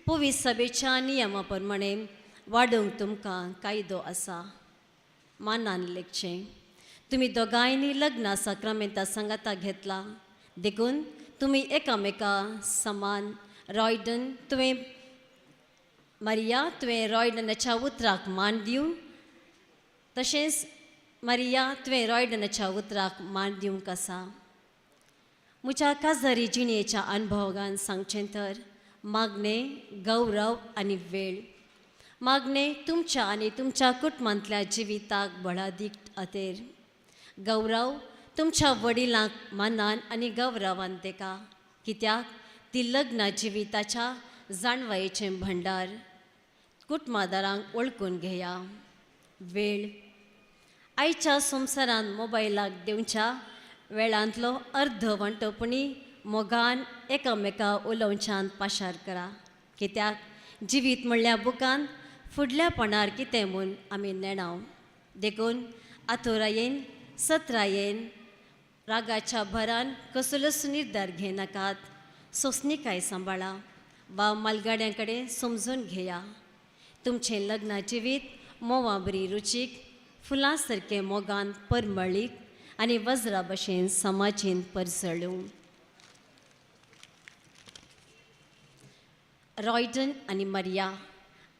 पवित्र सभेच्या नियमा प्रमाणे वाडोवंक तुमकां कायदो आसा. मानान लेखचें. तुमी दोगांयनी लग्ना सक्रामेंता सांगाता घेतला देखून तुमी एकामेका समान. रॉयडन तुवें मरिया तुवें रॉयडनाच्या उतराक मान दिवन तशेंच मारिया तुवें रॉयडनाच्या उतराक मान दिवंक आसा. म्हज्या काजारी जिणेच्या अनुभवान सांगचें तर मागणे, गौरव आनी वेळ. मागणे तुमच्या आनी तुमच्या कुटुंबांतल्या जिविताक बळादीक खातीर. गौरव तुमच्या वडिलांक मानान आनी गौरवान तेका, कित्याक ती लग्न जिविताच्या जाणवायेचें भंडार कुटुंबादारांक वळखून घेया. वेळ आयच्या संवसारांत मोबायलाक दिवच्या वेळांतलो अर्ध वंटपणी मोगान एकामेका उलोवच्यान पाशार करा. कित्याक जिवीत म्हणल्या बुकान फुडल्यापणार कितें म्हूण आमी नेणाव. देखून आतुरायेन सत्रायेन रागाच्या भरान कसलोच निर्धार घेनाकात. सोंसणीकाय सांबाळा वा मालगाड्यां कडेन समजून घेया. तुमचें लग्न जिवीत मोवा बरी रुचीक, फुलां सारकें मोगान परमळीक आनी वज्रा भशेन समाजीन परसळूं. रॉयडन आनी मारिया,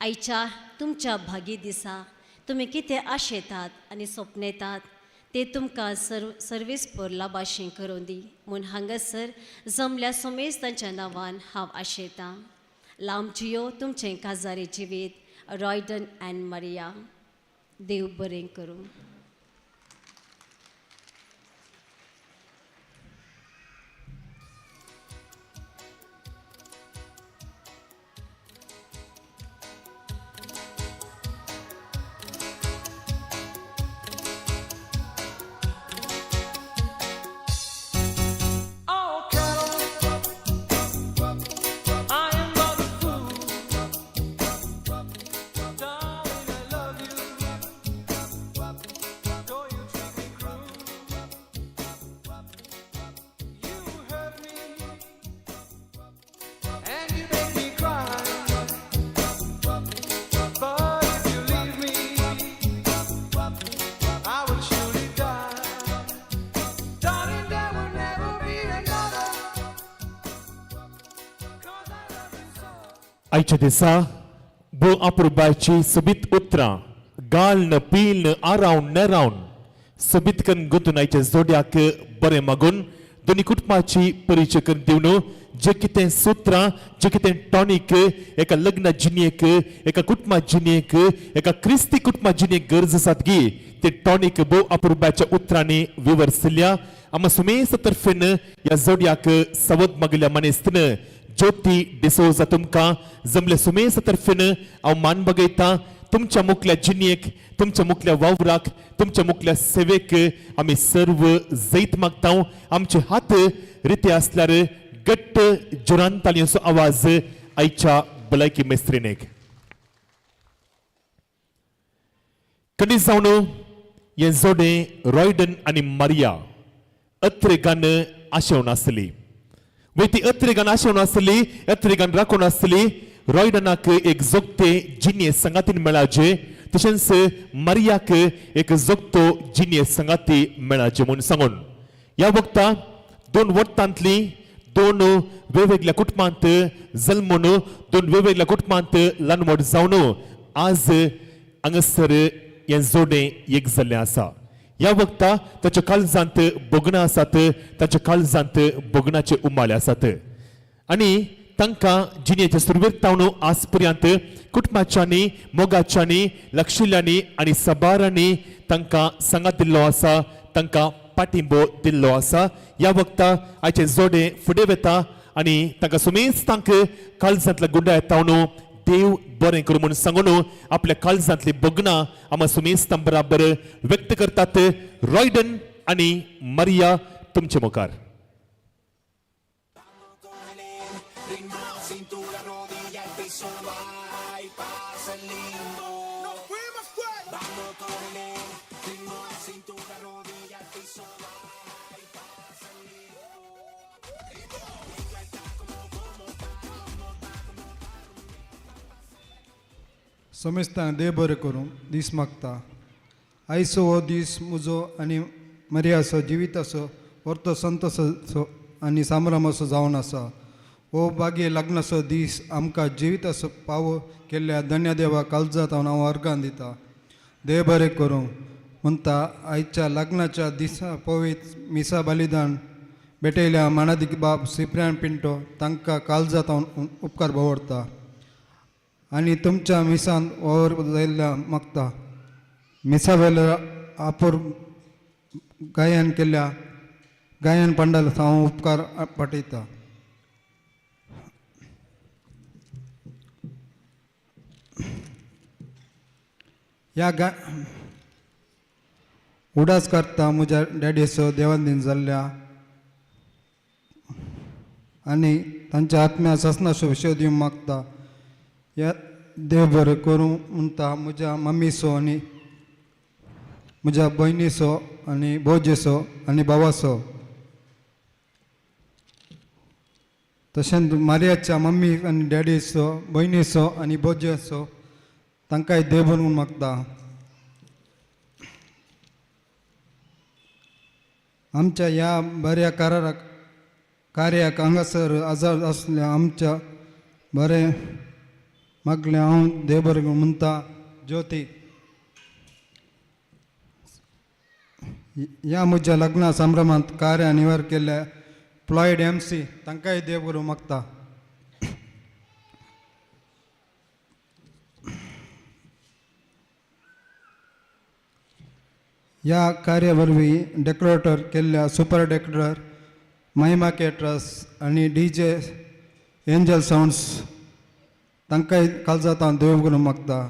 आयच्या तुमच्या भागी दिसा तुमी कितें आशेतात आनी सपनेतात ते तुमकां सर्वीस पोरला भाशेन करूं दी म्हूण हांगासर जमल्या सोमेस्तांच्या नांवान हांव आशेतां. लांब जियो तुमचें काजारी जिवीत. रॉयडन एंड मारिया. देव बरें करूं. आयच्या दिसा बो अपुरबायची सोबीत उतरां गाळन पिळन आरावन नेरावन सोबीत करून गुंतून आयच्या जोड्याक बरें मागून दोनी कुटुंबाची परिचय करून दिवन जे कितें सुत्रां जे कितें टॉनीक एका लग्न जिणेक एका कुटुंबा जिणेक एका क्रिस्ती कुटुंबा जिणेक गरज आसात गी ते टॉनीक बो अपुरबायच्या उतरांनी विवरसिल्ल्या आमा सुमेस तर्फेन ह्या जोड्याक सवद मागिल्ल्या मनेस्तीन ज्योती डिसोजा तुमकां जमले सुमेस तर्फेन हांव मान बगयतां. तुमच्या मुखल्या जिणेक तुमच्या मुखल्या वावराक तुमच्या मुखल्या सेवेक आमी सर्व जैत मागता. आमचे हात रिते आसल्यार गट्ट जोरान तालयांचो आवाज आयच्या भलायकी मेस्त्रीनेक. कधी जावन हे जोडें रॉयडन आनी मारिया अत्रेगान आशेवन आसली. वे ती अत्रेगान आशेवन आसली, अत्रेगान राखून आसली. रॉयडनाक एक जोगते जिणे संगातीन मेळाचे तशेंच मारियाक एक जोगतो जिणे संगाती मेळाचे म्हूण सांगून ह्या वक्ता दोन वट्टांतली दोन वेगवेगळ्या कुटुंबांत जल्मून दोन वेगवेगळ्या कुटुंबांत ल्हान व्हड जावन आज हांगासर हें जोडें एक जाल्लें आसा. ह्या वक्ता ताच्या काळजांत बोगणां आसात, ताच्या काळजांत बोगणाचे उमाळे आसात आनी तांकां जिणेच्या सुरवेर आज पर्यंत कुटुंबाच्यांनी मोगाच्यांनी लक्षिल्यांनी आनी सबारांनी तांकां सांगात दिल्लो आसा, तांकां पाठिंबो दिल्लो आसा. ह्या वक्ता आयचे जोडे फुडें वेता आनी तांकां सुमेज तांकां काळजांतल्या गुंडा येता देव बरें करूं म्हूण सांगून आपल्या काळजांतली बोगणां आमी सुमेज तां बराबर व्यक्त करतात. रॉयडन आनी मारिया तुमचे मुखार. समेस्तांक देव बरें करूं दीस मागता. आयचो हो दीस म्हजो आनी मारियाचो जिविताचो व्हरतो संतोशाचो आनी सांबरामाचो जावन आसा. हो बागे लग्नाचो दीस आमकां जिविताचो पावो केल्ल्या धन्य देवा काळजांत हांव अर्गां दिता. देव बरें करूं. म्हणता आईच्या लग्नाच्या दिसा पवित्र मिसा बलिदान भेटयल्या मानादिक बाब सिप्रियान पिंटो तांकां काळजात उपकार भोवडता आनी तुमच्या मिसान वावर जायल्या मागता मिसा वेल्या आपूर गायन केल्ल्या गायन पंडाल हांव उपकार पाठयता. ह्या उडास करता म्हज्या डॅडीचो देवान जाल्ल्या आनी तांच्या आत्म्या ससनाचो विशय दिवंक मागता. ह्या देव बरें करूं म्हणटा म्हज्या मम्मीचो आनी म्हज्या भयणीचो आनी भोजेचो आनी भावाचो तशेंच मारियाच्या मम्मी आनी डॅडीचो भयणीचो आनी भोजेचो तांकांय देव बरोवन मागता. आमच्या ह्या बऱ्या कार्याक हांगासर आजार आसल्या आमच्या बरें मागलें हांव देव बरें म्हणटा. ज्योती ह्या म्हज्या लग्ना संभ्रमांत कार्य निवार केल्ल्या फ्लॉयड MC तांकांय देव बरोवन मागता. ह्या कार्या वरवीं डेकोरेटर केल्ल्या सुपर डेकोरेटर महिमा केटरस आनी DJ एंजल सावंड्स तांकांय काळजात हांव देव करून मागता.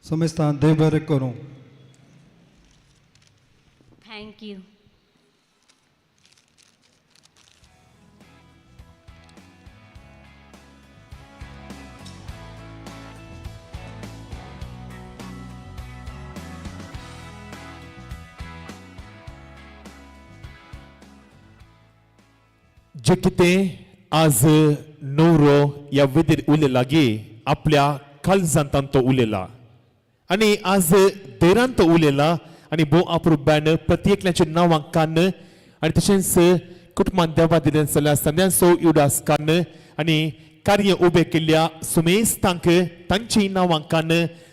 समजता देव बरें करूं. Thank you. जे कितें आज नवरो ह्या वेदीर उलयला गे आपल्या काळजांतान तो उलयला आनी आज देरान तो उलयला आनी भोव अप्रुप्यान प्रत्येकल्याच्या नांवां कान आनी तशेंच कुटुंबान देवा दिलें जाल्यार सगळ्यांचो युडास कान आनी कार्य उबें केल्ल्या सुमेस्तांक तांची नांवां कान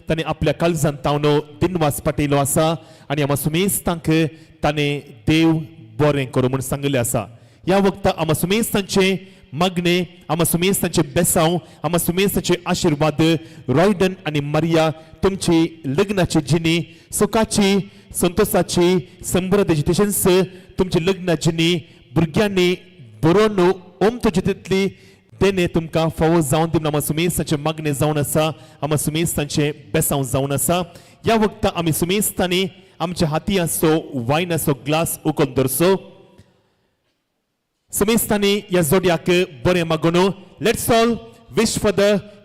ताणें आपल्या काळजांत तावनो दिनवास पाटयलो आसा आनी आमा सुमेस्तांक ताणें देव बरें करूं म्हूण सांगलें आसा. ह्या वक्ता आमा सुमेस्तांचे मागणे आमा सुमेस्तांचे बेसांव आमा सुमेस्तांचे आशिर्वाद रॉयडन आनी मारिया तुमची लग्नाची जिणी सुखाची संतोषाची समृद्धीची तशेंच तुमची लग्न जिणी भुरग्यांनी बरोवन ओम तुजे तितली देणे तुमकां फावो जावन दिवन आमा सुमेस्तांचे मागणे जावन आसा आमा सुमेस्तांचे बेसांव जावन आसा. ह्या वक्ता आमी सुमेस्तांनी आमच्या हाती आसो वायनाचो ग्लास उखलून दवरचो. सुमेस्तांनी ह्या जोड्याक बरें मागून let's all wish for the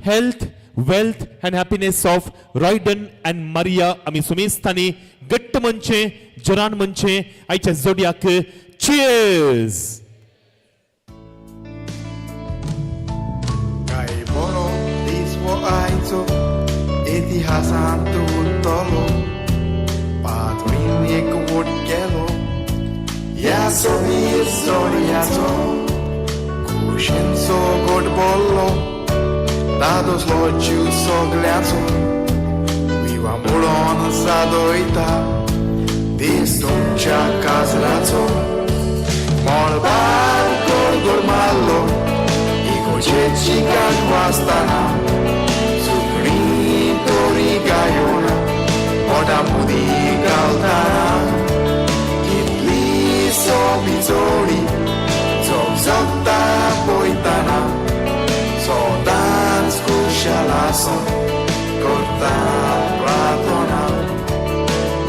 health wealth and happiness of Royden and Maria आमी सुमेस्तांनी घट्ट मनचे जोरान मनचे आयच्या जोड्याक cheers. Kai boro diswo aitzo etihasan tutolo patrin ekut kelo ya so historiazo kushin so god bollo dados loju so gliazo viva mulon sadoita distuncha casrazo molbar gorgol mallo Cecica guastana Sufritori gaiona Oda pudi galtana Kitli so bizori Zogzogta poitana So dan scushalaso Corta platona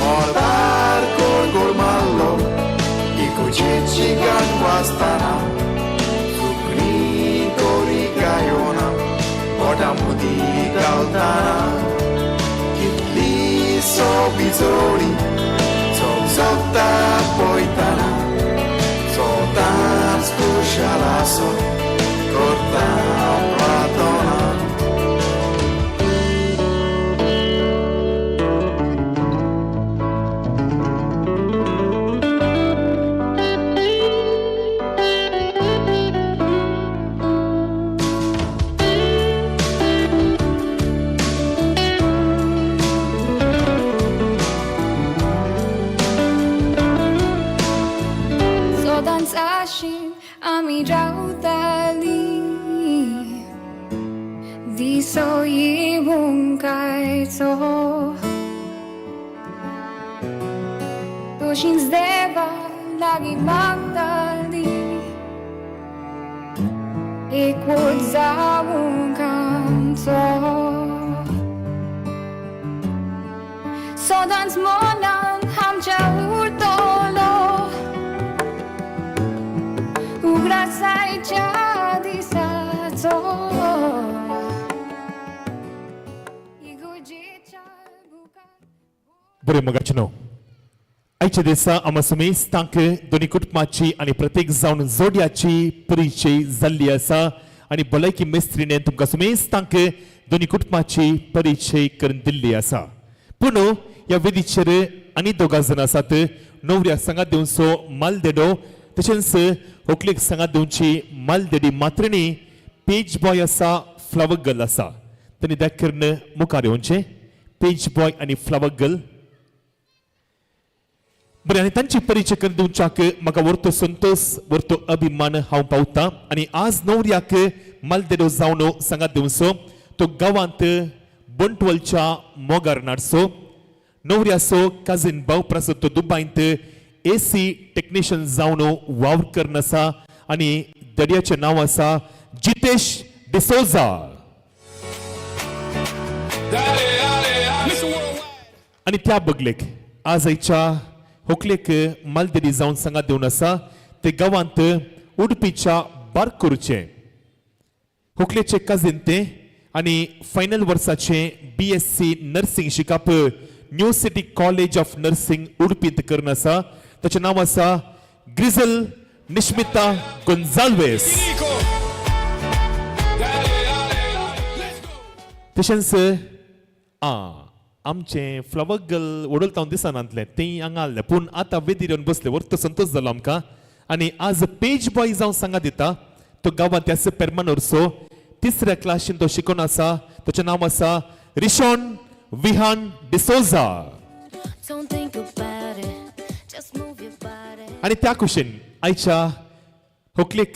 Morbar corgol mallo Ico Cecica guastana Gaiona, oda mudi galtana, kitli so bizori, so zota poitana, so tan scushalaso, corta platona. rautali di soi bunkai to to shins deva lagi magdali equal zabunkanto so dance monan hamcha urtolo ugrasai jadi sato बरे मगाचनो आयच्या दिसा आमी सुमेस तांकां दोनी कुटुंबाची आनी प्रत्येक जावन जोड्याची परिचय जाल्ली आसा आनी भलायकी मेस्त्रीने तुमकां सुमेस तांकां दोनी कुटुंबाची परिचय करून दिल्ली आसा पूण ह्या वेदीचेर आनी दोगां जाण आसात न्हवऱ्याक सांगात दिवचो मालदेडो तशेंच व्हंकलेक सांगात दिवची मालदेडी मात्रिणी पेज बॉय आसा फ्लावर गर्ल आसा तांणी दाखयन मुखार येवचें पेज बॉय आनी फ्लावर गर्ल बरें आनी तांची परिचय करून दिवच्याक म्हाका व्हरतो संतोष व्हरतो अभिमान हांव पावता आनी आज न्हवऱ्याक मालदेडो जावन सांगात दिवचो तो गांवांत बंटवलच्या मोगार नाडसो न्हवऱ्याचो काजीन भाव आसा तो दुबायंत एसी टेक्निशियन जावन वावर करन आसा आनी दर्याचें नांव आसा जितेश डिसोजा आनी त्या बगलेक आज आयच्या व्हंकलेक मालदेडी जावन सांगात दिवन आसा ते गांवांत उडपीच्या बारकुरचे व्हंकलेचे काजीन ते आनी फायनल वर्साचे BSc नर्सिंग शिकाप New City College of Nursing उडपींत करन आसा ताचें नांव आसा ग्रिजल निश्मिता गोंजाल्वेस तशेंच आमचे फ्लावर गर्ल वडोलतावन दिसनातले तें हांगा आसलें पूण आतां वेदीर येवन बसले व्हरतो संतोश जालो आमकां आनी आज पेज बॉय जावन सांगात दिता तो गांवांत आसा पेरमानोरचो तिसऱ्या क्लासीन तो शिकून आसा ताचें नांव आसा रिशॉन विहान डिसोजा आनी त्या कुशीन आयच्या व्हंकलेक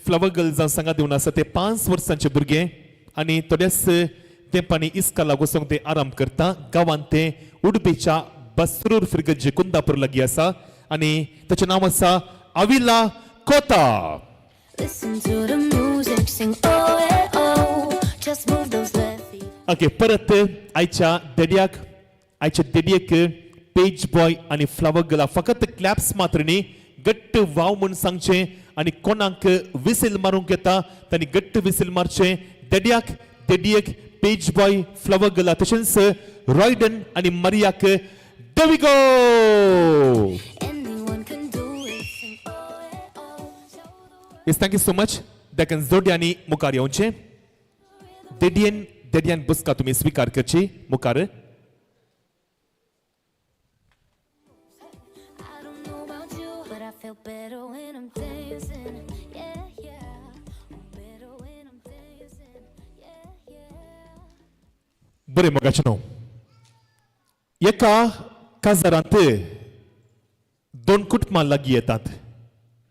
फ्लावर गर्ल जावन सांगात दिवन आसा ते 5 वर्सांचे भुरगे आनी थोड्याच तेंपानी इस्काला वचोंक ते आराम करता गांवांत ते उडपीच्या बसरूर फ्रिगजी कुंदापूर लागीं आसा आनी ताचें नांव आसा अविला कोता ओके परत आयच्या देडयेक पेज बॉय आनी फ्लावर गर्ला फकत क्लॅप्स मात्र न्ही गट्ट वाव म्हूण सांगचें आनी कोणाक विसील मारूंक येता तांणी गट्ट विसील मारचें देडयेक पेज बॉय फ्लावर गर्ला तशेंच रॉयडन आनी मारियाक देविगो येस थँक्यू सो मच देखून जोड्यांनी मुखार येवचें देडयान बसका तुमी स्विकार करची मुखार बरें मोगाचनो एका काजारांत 2 कुटुंबां लागीं येतात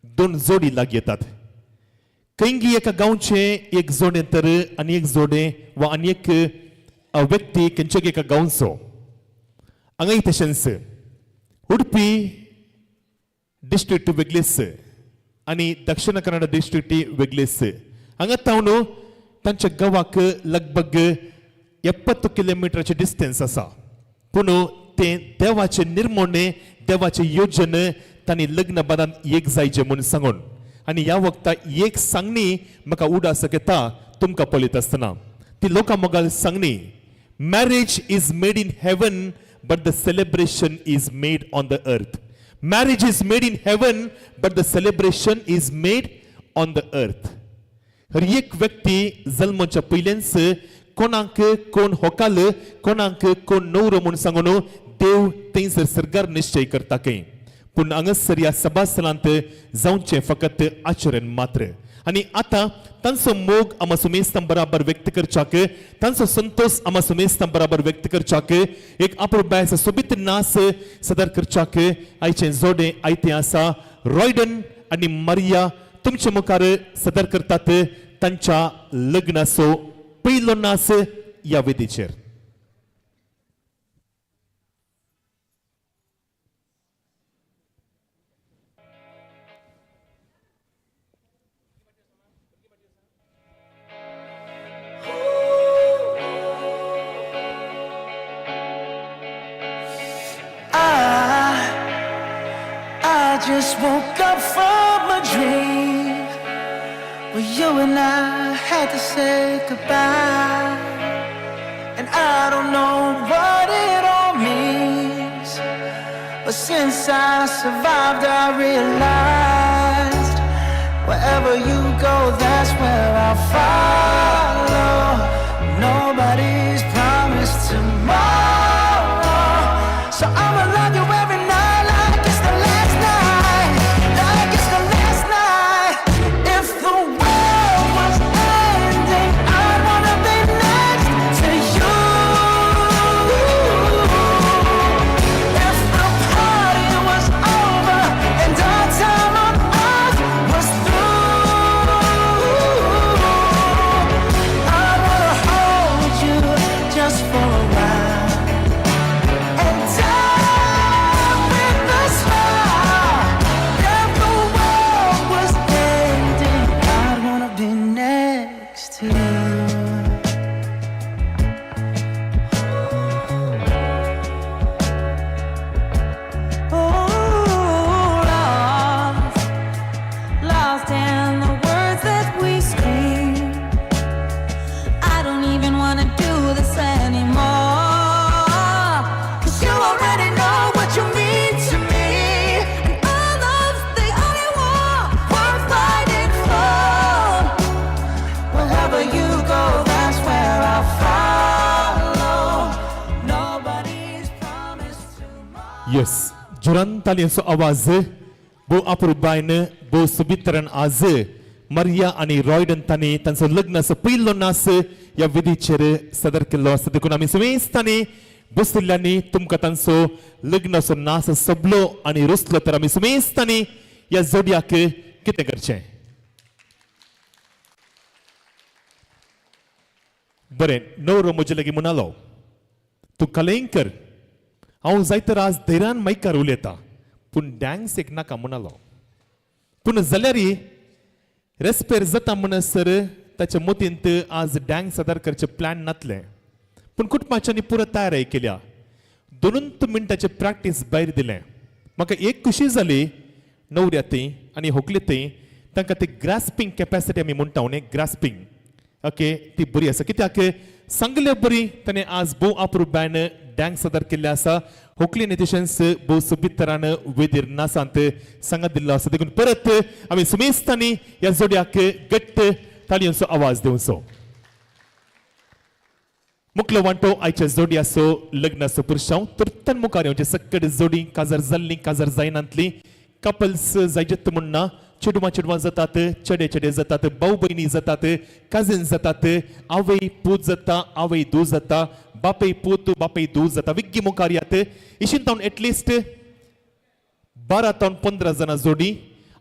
2 जोडी लागीं येतात कैंगी एका गांवचे एक जोडे तर आनी एक जोडे वा आनी एक व्यक्ती खंयच्या एका गांवचो हांगाय तशेंच उडपी डिस्ट्रिक्ट वेगळीच आनी दक्षिण कन्नड डिस्ट्रिक्ट वेगळीच हांगा तावन तांच्या गांवाक लगभग 70 किलोमिटरचे डिस्टन्स आसा पूण ते देवाचे निर्मोणे देवाचे योजन तांणी लग्न बांदान एक जायचे म्हूण सांगून आनी ह्या वक्ता एक सांगणी म्हाका उडासक येता तुमकां पळयत आसतना ती लोकां मोगाल सांगणी marriage is made in heaven but the celebration is made on the earth marriage is made in heaven but the celebration is made on the earth हर एक व्यक्ती जल्माच्या पयलेंच कोणाक कोण होकाल कोणाक कोण नवरो म्हूण सांगून देव थंयसर सरकार निश्चय करता खंय पूण हांगासर ह्या सभास्थलांत जावचें फकत आचरण मात्र आनी आतां तांचो मोग आमा सुमेस्तां बराबर व्यक्त करच्याक तांचो संतोष आमा सुमेस्तां बराबर व्यक्त करच्याक एक आपुरबायस सोबीत नाच सादर करच्याक आयचें जोडे आयतें आसा रॉयडन आनी मारिया तुमच्या मुखार सदर करतात तांच्या लग्नाचो पयलो नाच या वेदीचेर. I just woke up from a dream where you and I had to say goodbye, and I don't know what it all means, but since I survived I realized wherever you go, that's where I'll follow. Nobody's promised tomorrow, so I'ma love you every night like it's the last night, like it's the last night. If the world was ending, I'd wanna be next to you. If the party was over and our time on earth was through, I wanna hold you just for a while and die with a smile. If the world was ending, I'd wanna be next to you. Lost in the words that we scream. I don't even wanna do this anymore, 'cause you already know what you mean to me, and our love's the only war worth fighting for. Wherever you go, that's where I'll follow. Nobody's promised tomorrow. Yes, जुरांतालियांचो आवाज बो अप्रुबायन बो सुबितरन आज मरिया आणि रॉयडन तांणी तांचो लग्नाचो पयलो नाच या विधीचेर सदर केल्लो आसा. देखून आमी सुमेस्तांनी बसिल्ल्यांनी तुमकां तांचो लग्नाचो नाच सोबलो आनी रुसलो तर आमी सुमेस्तांनी या जोडयाक कितें करचें. बरें, णवरो म्हजे लागीं म्हणालो तूं कलेंकर, हांव जायतर आज धैर्यान मायकार उलयतां पूण डॅन्स एक नाका म्हणालो. पूण जाल्यारय रेस्पेर जाता म्हणसर ताच्या मतींत आज डॅन्स सादर करचे प्लॅन नातले, पूण कुटुंबाच्यांनी पुरो तयारी केल्या. 2 मिनटाचे प्रॅक्टीस भायर दिलें. म्हाका एक खुशी जाली णवऱ्यातय आनी व्हंकलेतय तांकां ती ग्रास्पिंग कॅपॅसिटी आमी म्हणटा न्ही, ग्रास्पिंग ओके, ती बरी आसा. कित्याक सांगले बरी ताणें आज भोव अप्रुबायन डॅन्स सादर केल्ले आसा. व्हंकलेनी तशेंच भोव सोबीत वेदीर नाचांत सांगात दिल्लो आसा. देखून परत आमी सुमेस्तांनी ह्या जोडयाक घट्ट ताळयांचो आवाज दिवचो. मुखलो वांटो आयच्या जोडयाचो लग्नाचो पुरशांव तुर्तान मुखार येवचे. सकट जोडी काजार जाल्ली काजार जायनातली, कपल्स जायजेत म्हणना, चेडवां चेडवां जातात, चेडे चेडे जातात, भाऊ भयणी जातात, काजिन जातात, आवय पूत जाता, आवय धूव जाता, बापय पूत बापय धूव जाता, विग्गी मुखार येत. इशीन तावन एटलिस्ट 12 ते 15 जाणां जोडी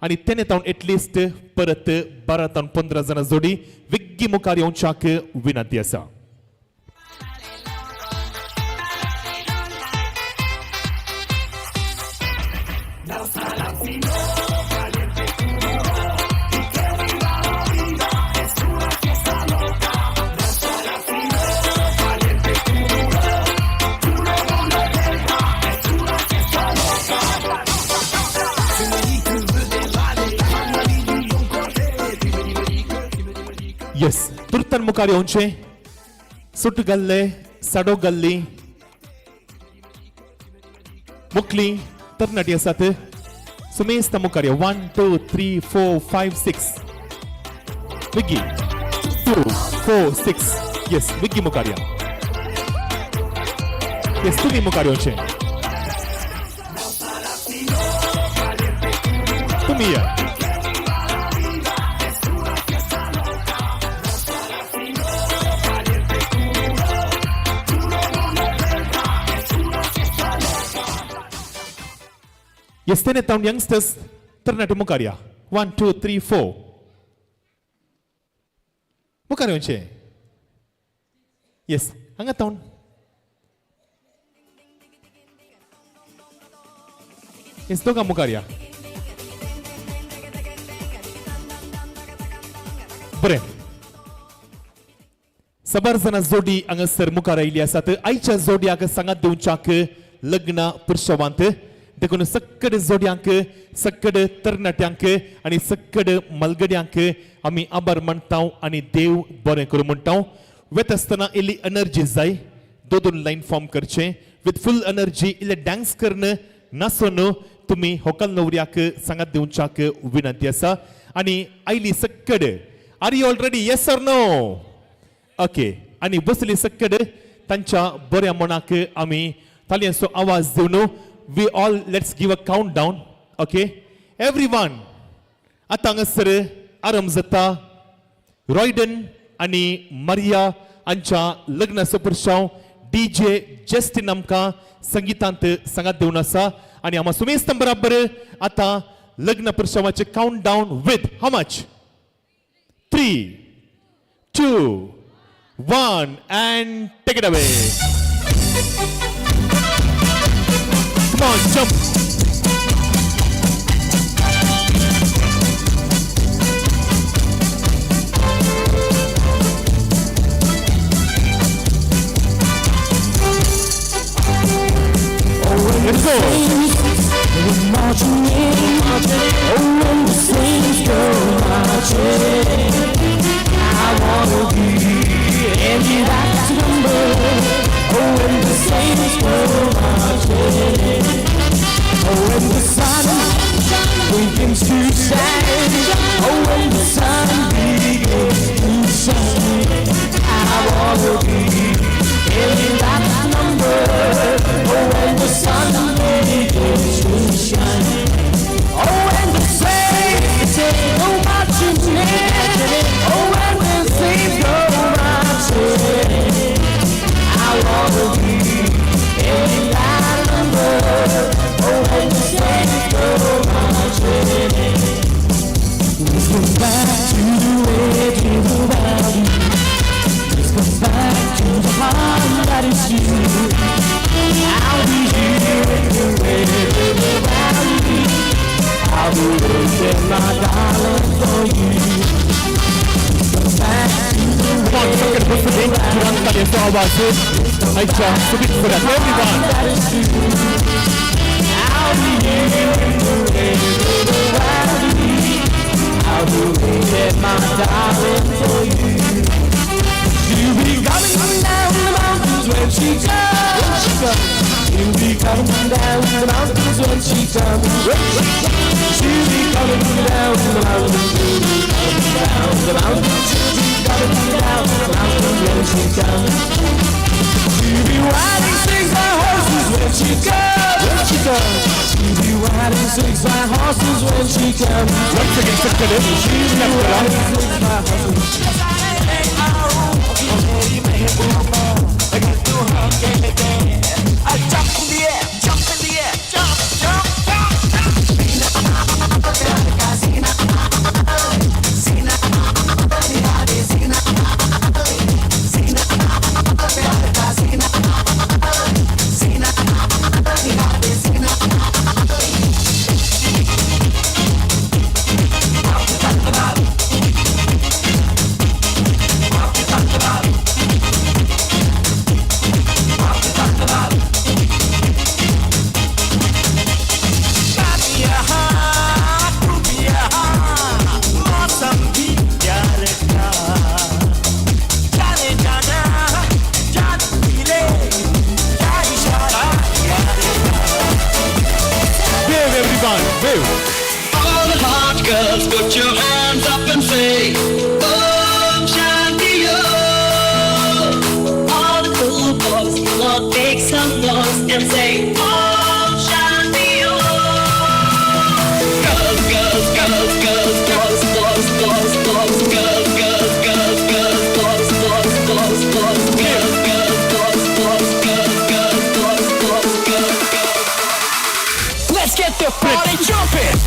आनी तेणे तावन एटलिस्ट परत 12 ते 15 जाणां जोडी विग्गी मुखार येवच्याक विनंती आसा. येस, तुर्तान मुखार येवचे. सुट गल्ले, साडो गल्ली, मुखली तरणाटी आसात. सुमेस्त मुखार यो. 1 2 3 4 5 6 विग्गी 2 4 6. येस, विग्गी मुखार या. येस, तुम्ही मुखार येवचे. तुम्ही या. येस, तेणे तावन यंगस्टर्स तरणाटे मुखार या. 1, 2, 3, 4. Muka ronche. Yes. Hanga taon. Yes, doga mukaria. बरें सबर जना जोडी हांगासर मुखार आयिल्ली आसात आयच्या जोडयाक सांगात दिवच्याक लग्न पुरुषावांत देखून सक्कड जोडयांक सक्कड तरणाट्यांक आनी सक्कड मलगड्यांक आमी आभार मानता आनी देव बरें करूं म्हणटा वेत आसतना इल्ली एनर्जी जाय दोन लायन फॉर्म करचें विथ फुल एनर्जी इल्ले डान्स करन नाचून तुमी होकल नवऱ्याक सांगात दिवच्याक विनंती आसा आनी आयली सक्कड Are you all ready? Yes or no? Okay. आणि बसली सक्कड तांच्या बऱ्या मनाक आमी तालयांचो आवाज दिवन we all let's give a countdown. Okay? Everyone. आतां हांगासर आरंभ जाता रॉयडन आनी मारिया हांच्या लग्नाचो पुरशांव DJ जस्टिन आमकां संगीतांत सांगात दिवन आसा आनी आमा सुमेस्तां बराबर आतां लग्न पुरशांवाचे काउंटडावन with how much? 3, 2, 1, and take it away. Come on, jump. Let's go. Marching in, oh, when the saints go marching, I wanna be in that number. Oh, when the saints go marching, oh, when the sun begins to shine, oh, when the sun begins to shine, I wanna be in that number. Oh, when the sun begins to shine. Oh, when the saints go marching in. Oh, when the saints go marching. I wanna be in that number. Oh, when the saints go marching. Let's go back to the edge of the valley. Let's go back to the heart that is you. I'll be here in the red of the valley. I will wait my darling for you. Come back to the red of the valley. I'll be here in the red of the valley. I will wait my darling for you. She'll be coming down the mountains when she comes. She'll be coming down the mountains when she comes. She'll be coming down the mountains. Down the mountains. She'll be coming down the mountains when she comes. She'll be riding 6 white horses when she comes. She'll be riding 6 white horses when she comes. Once again, she'll be riding 6 white horses. Jump in the air, jump in the air, jump, jump, All the hot girls, put your hands up and say, Om Shanti Om. All the cool boys, will take some noise and say, Om Shanti Om. Girls, girls, girls, girls, boys, boys, boys, boys, girls, girls, girls, girls, boys, boys, boys, boys, girls, girls, boys, boys, girls, girls, boys, boys, girls, girls. Let's get the party jumping.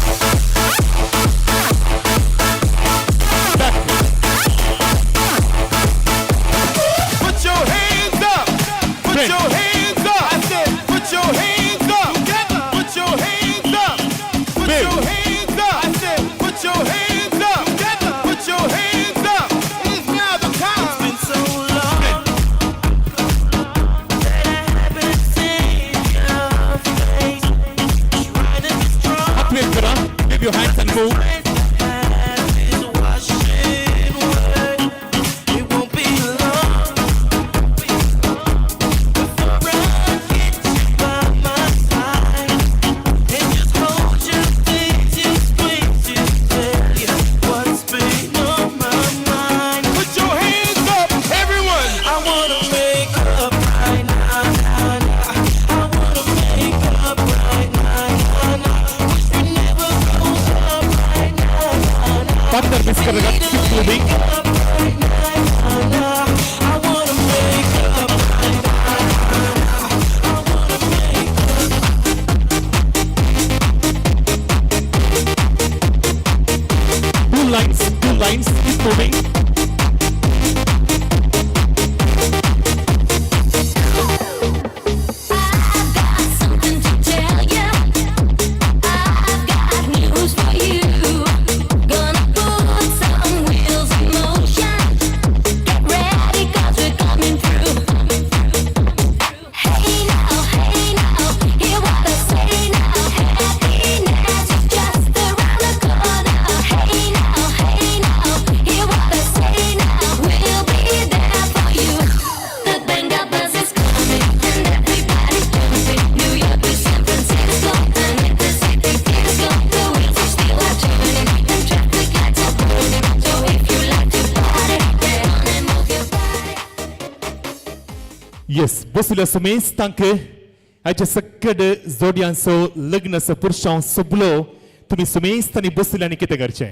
make up right now. I wanna make up right now. I wanna make up. Two lines, keep moving. I've got something to tell ya. I've got news for you. Gonna put some wheels in motion. Get ready 'cause we're coming through. Hey now, hear what I say now. Happiness is just around the corner. Hey now, hear what I say now. We'll be there for you. The Benga bus is coming and everybody's jumping. New York to San Francisco and hit the city disco. The wheels are still are turning and traffic lights are burning. So if you like to party, get on and move your body. Yes, bosula sumes tanke. Aja sekkede zodian so lagna sa purshaw soblo. Tumi sumes tani bosula ni kita garche.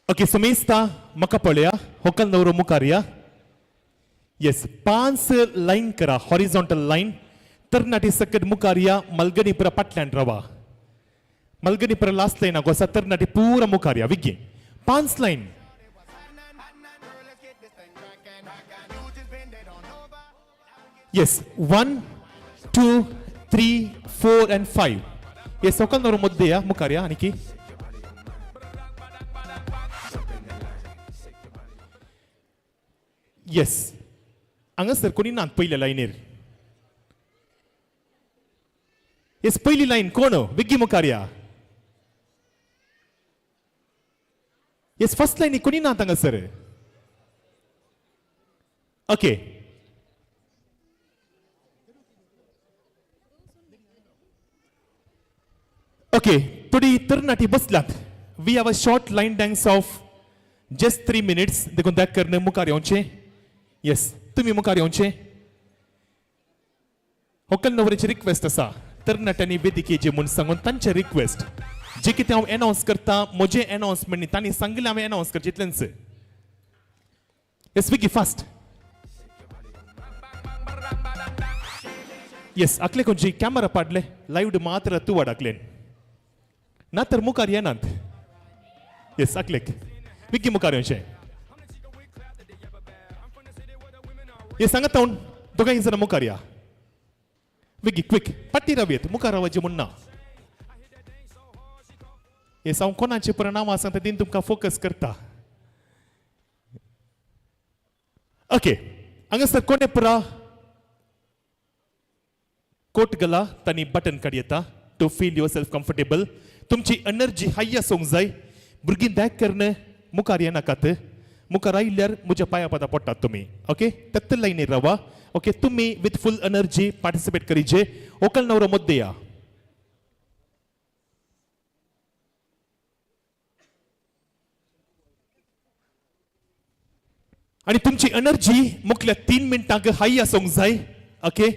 Okay, sumesta makapolya hokal nauro mukaria. Yes, 5 line kara horizontal line. Ternati seked mukaria malgani pura patland rawa. Malgani pura last line agosa ternati pura mukaria. Vigi 5 line. Yes, 1, 2, 3, 4 and 5. Yes, hokal nauro moddeya mukaria aniki. Yes. Angas sir kuni nan पहिल्या लाईनीर. Yes, पहिली लाईन कोण विग्गी मुकारिया. Yes, first line कोणी नात अंगस sir. Okay. Okay, today ternati बसलात. We have a short line dance of just 3 minutes. देखून त्या करणे मुकारियोंचे. Yes, तुम्ही मुकारियोंचे. होकल नवरेची रिक्वेस्ट असा. तernatani वेदिकेचे म्हूण सांगून तांचे रिक्वेस्ट. जे कितें हांव अनाउन्स करता म्हजे अनाउन्समेंट तांणी सांगलें हांवें अनाउन्स करचें इतलेंच. Yes, Vicky, fast. Yes, akle konji camera padle live मात्र तू अडकलेन. ना तर मुखार येनात. Yes, aklek. Vicky मुखार येवचें. Yes, सांगता हून दोगांय जण मुखार या. Vicky, quick. पट्टी रावयेत मुखार रावचे म्हूण ना. Yes, हांव कोणाचे परिणाम सांगता तीन तुमकां फोकस करता. Okay, हांगासर कोणे पुरा कोट गला तानी बटन काडयेता to feel yourself comfortable. तुमची एनर्जी हाय आसूंक जाय. भुरगीं देख करन मुखार येनाकात. मुखार आयल्यार म्हज्या पांया पदा पडटात तुमी. ओके, तेत लायनीर रावा. ओके, तुमी विथ फुल एनर्जी पार्टिसिपेट करीचे. ओकल नवरो मुद्देया. आणि तुमची एनर्जी मुखल्या 3 मिनटांक हाय आसूंक जाय. ओके,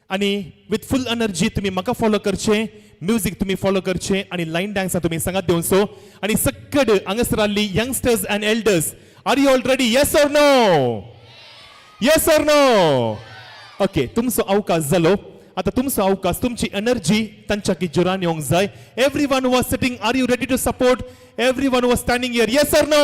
आणि विथ फुल एनर्जी तुम्ही म्हाका फॉलो करचे. म्युझिक तुम्ही फॉलो करचे आणि लाईन डान्स तुम्ही सांगात देवसो. आणि सकड हांगासर आल्ली youngsters and elders. Are you all ready? Yes or no? Yes or no? Okay, तुमचो अवकाश जालो. आता तुमचो अवकाश तुमची एनर्जी तांच्या की जोरान येवंक जाय. Everyone who was sitting, are you ready to support? Everyone who was standing here, yes or no?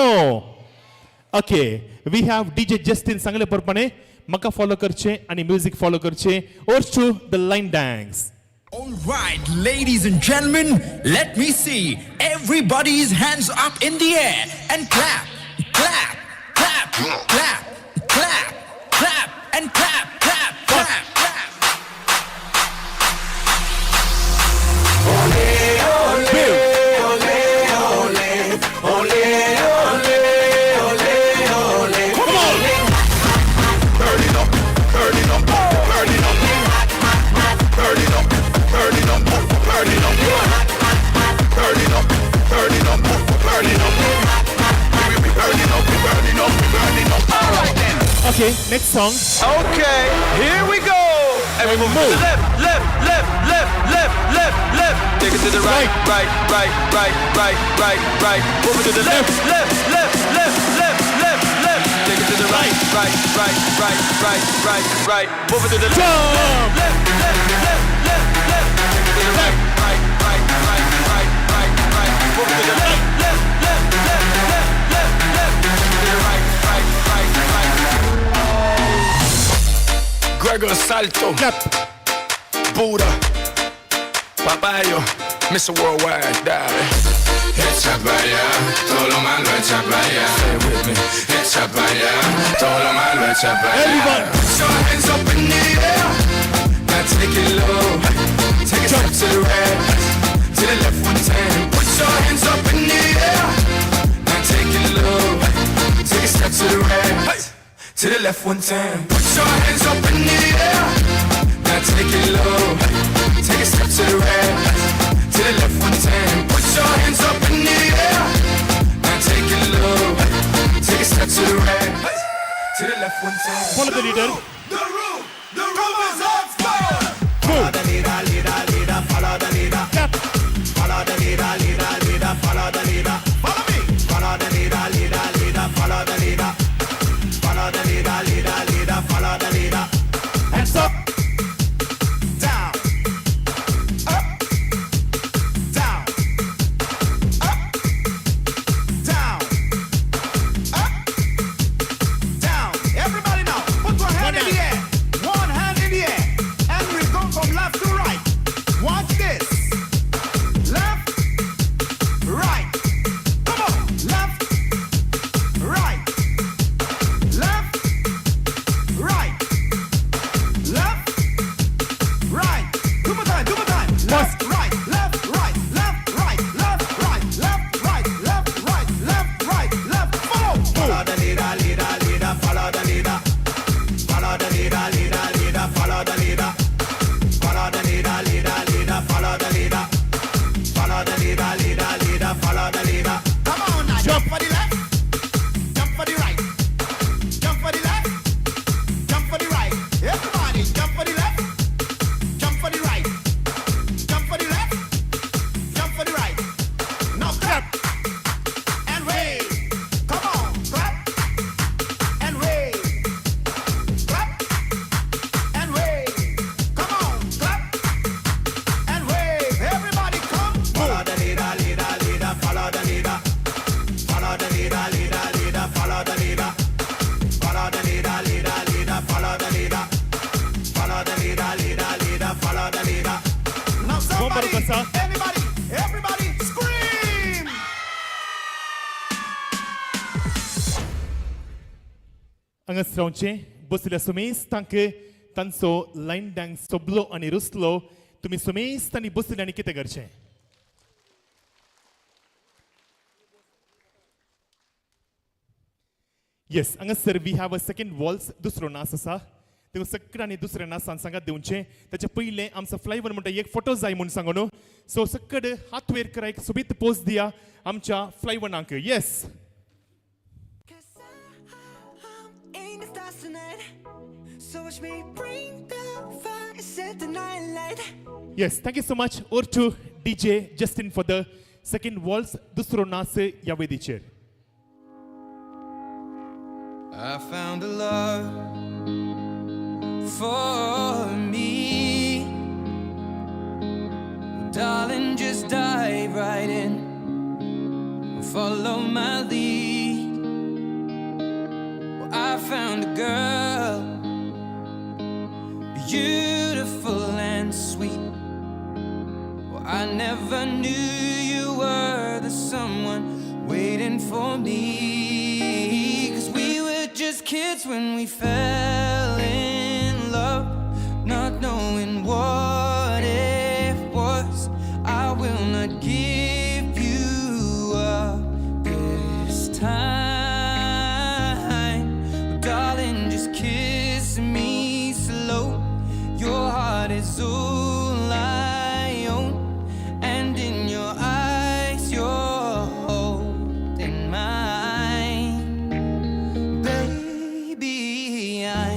Okay, we have DJ Justin सांगले प्रमाणे म्हाका फॉलो करचे आणि म्युझिक फॉलो करचे. ओर्स to the line dance. All right, ladies and gentlemen, let me see everybody's hands up in the air and clap, clap, clap, clap, clap, clap, and clap, clap, clap, clap. Ole, ole, ole, ole, ole, ole, ole, ole. Come on! Burn it up, burn it up, burn it up, burn it up. Burn it up, burn it up, burn it up, burn it up, burn it up. We burn it up, we burn it up, we burn it up. All right then. Okay, next song. Okay, here we go. Everyone move. Left, left, left, left, left, left, left. Take it to the right, right, right, right, right, right, right. Move it to the left, left, left, left, left, left, left. Take it to the right, right, right, right, right, right, right. Move it to the left, left, left, left, left, left. Take it to the right, right, right, right, right, right, right. Move it to the left, left, left, left, left, left, left. Take it to the right, right, right, right. Gregor Salto, Buddha, Papayo, Mr. Worldwide, dale. Echa pa' allá, todo lo malo echa pa' allá. Say it with me. Echa pa' allá, todo lo malo echa pa' allá. Put your hands up in the air, now take it low. Take a step to the right, to the left one time. Put your hands up in the air, now take it low. Take a step to the right, to the left one time. Put your hands up in the air, now take it low. Take a step to the right, to the left one time. Put your hands up in the air, now take it low. Take a step to the right, to the left one time. Follow the leader. The room is on fire. Follow the leader, leader, leader, follow the leader. Follow the leader, leader, leader, follow the leader. Follow me. Follow the leader, leader, leader, follow the leader. Follow the leader, leader, leader, follow the leader. Hands up, down, up, down, up, down, up, down. Everybody now, put one hand in the air. One hand in the air. And we go from left to right. Watch this. Left, right. Come on. Left, right. Left, right. Left, right. Two more time, two more time. Left, right, left, right, left, right, left, right, left, right, left, right, left, right, left. Follow. Follow the leader, leader, leader, follow the leader. Follow the leader, leader, leader, follow the leader. Follow the leader, leader, leader, follow the leader. Follow the leader, leader, leader, follow the leader. Come on now, jump for the left, jump for the right, jump for the left, jump for the right. Everybody, jump for the left, jump for the right, jump for the left, jump for the right. Now clap and wave. Come on, clap and wave. Clap and wave. Come on, clap and wave. Everybody come. Follow the leader, leader, leader, follow the leader. Follow the leader, leader, leader, follow the leader. Follow the leader, leader, leader, follow the leader. Follow the leader, leader, leader, follow the leader. Now somebody, anybody, everybody, scream! Angas raunche, bosila sumis, tanke, tanso, line dang, soblo ani ruslo, tumi sumis, tani bosila ani kita garche. Yes, angas sir, we have a second waltz, dusro nas asa. तेव्हा सगळ्यांनी दुसऱ्या नासान सांगात देऊनचे त्याच्या पहिले आमचा फ्लायवर म्हणटा एक फोटो जाय म्हणून सांगो न्हू सो सकड हात वयर करा एक सोबीत पोज दिया आमच्या फ्लायवनाक yes yes thank you so much or to DJ Justin for the second waltz दुसरो नाच या वेदीचेर I found a love for me. Darling, just dive right in. Follow my lead. Well, I found a girl, beautiful and sweet. Well, I never knew you were the someone waiting for me. 'Cause we were just kids when we fell in love, not knowing what it was. I will not give you up this time. Darling, just kiss me slow. Your heart is all I own, and in your eyes you're holding mine. Baby, I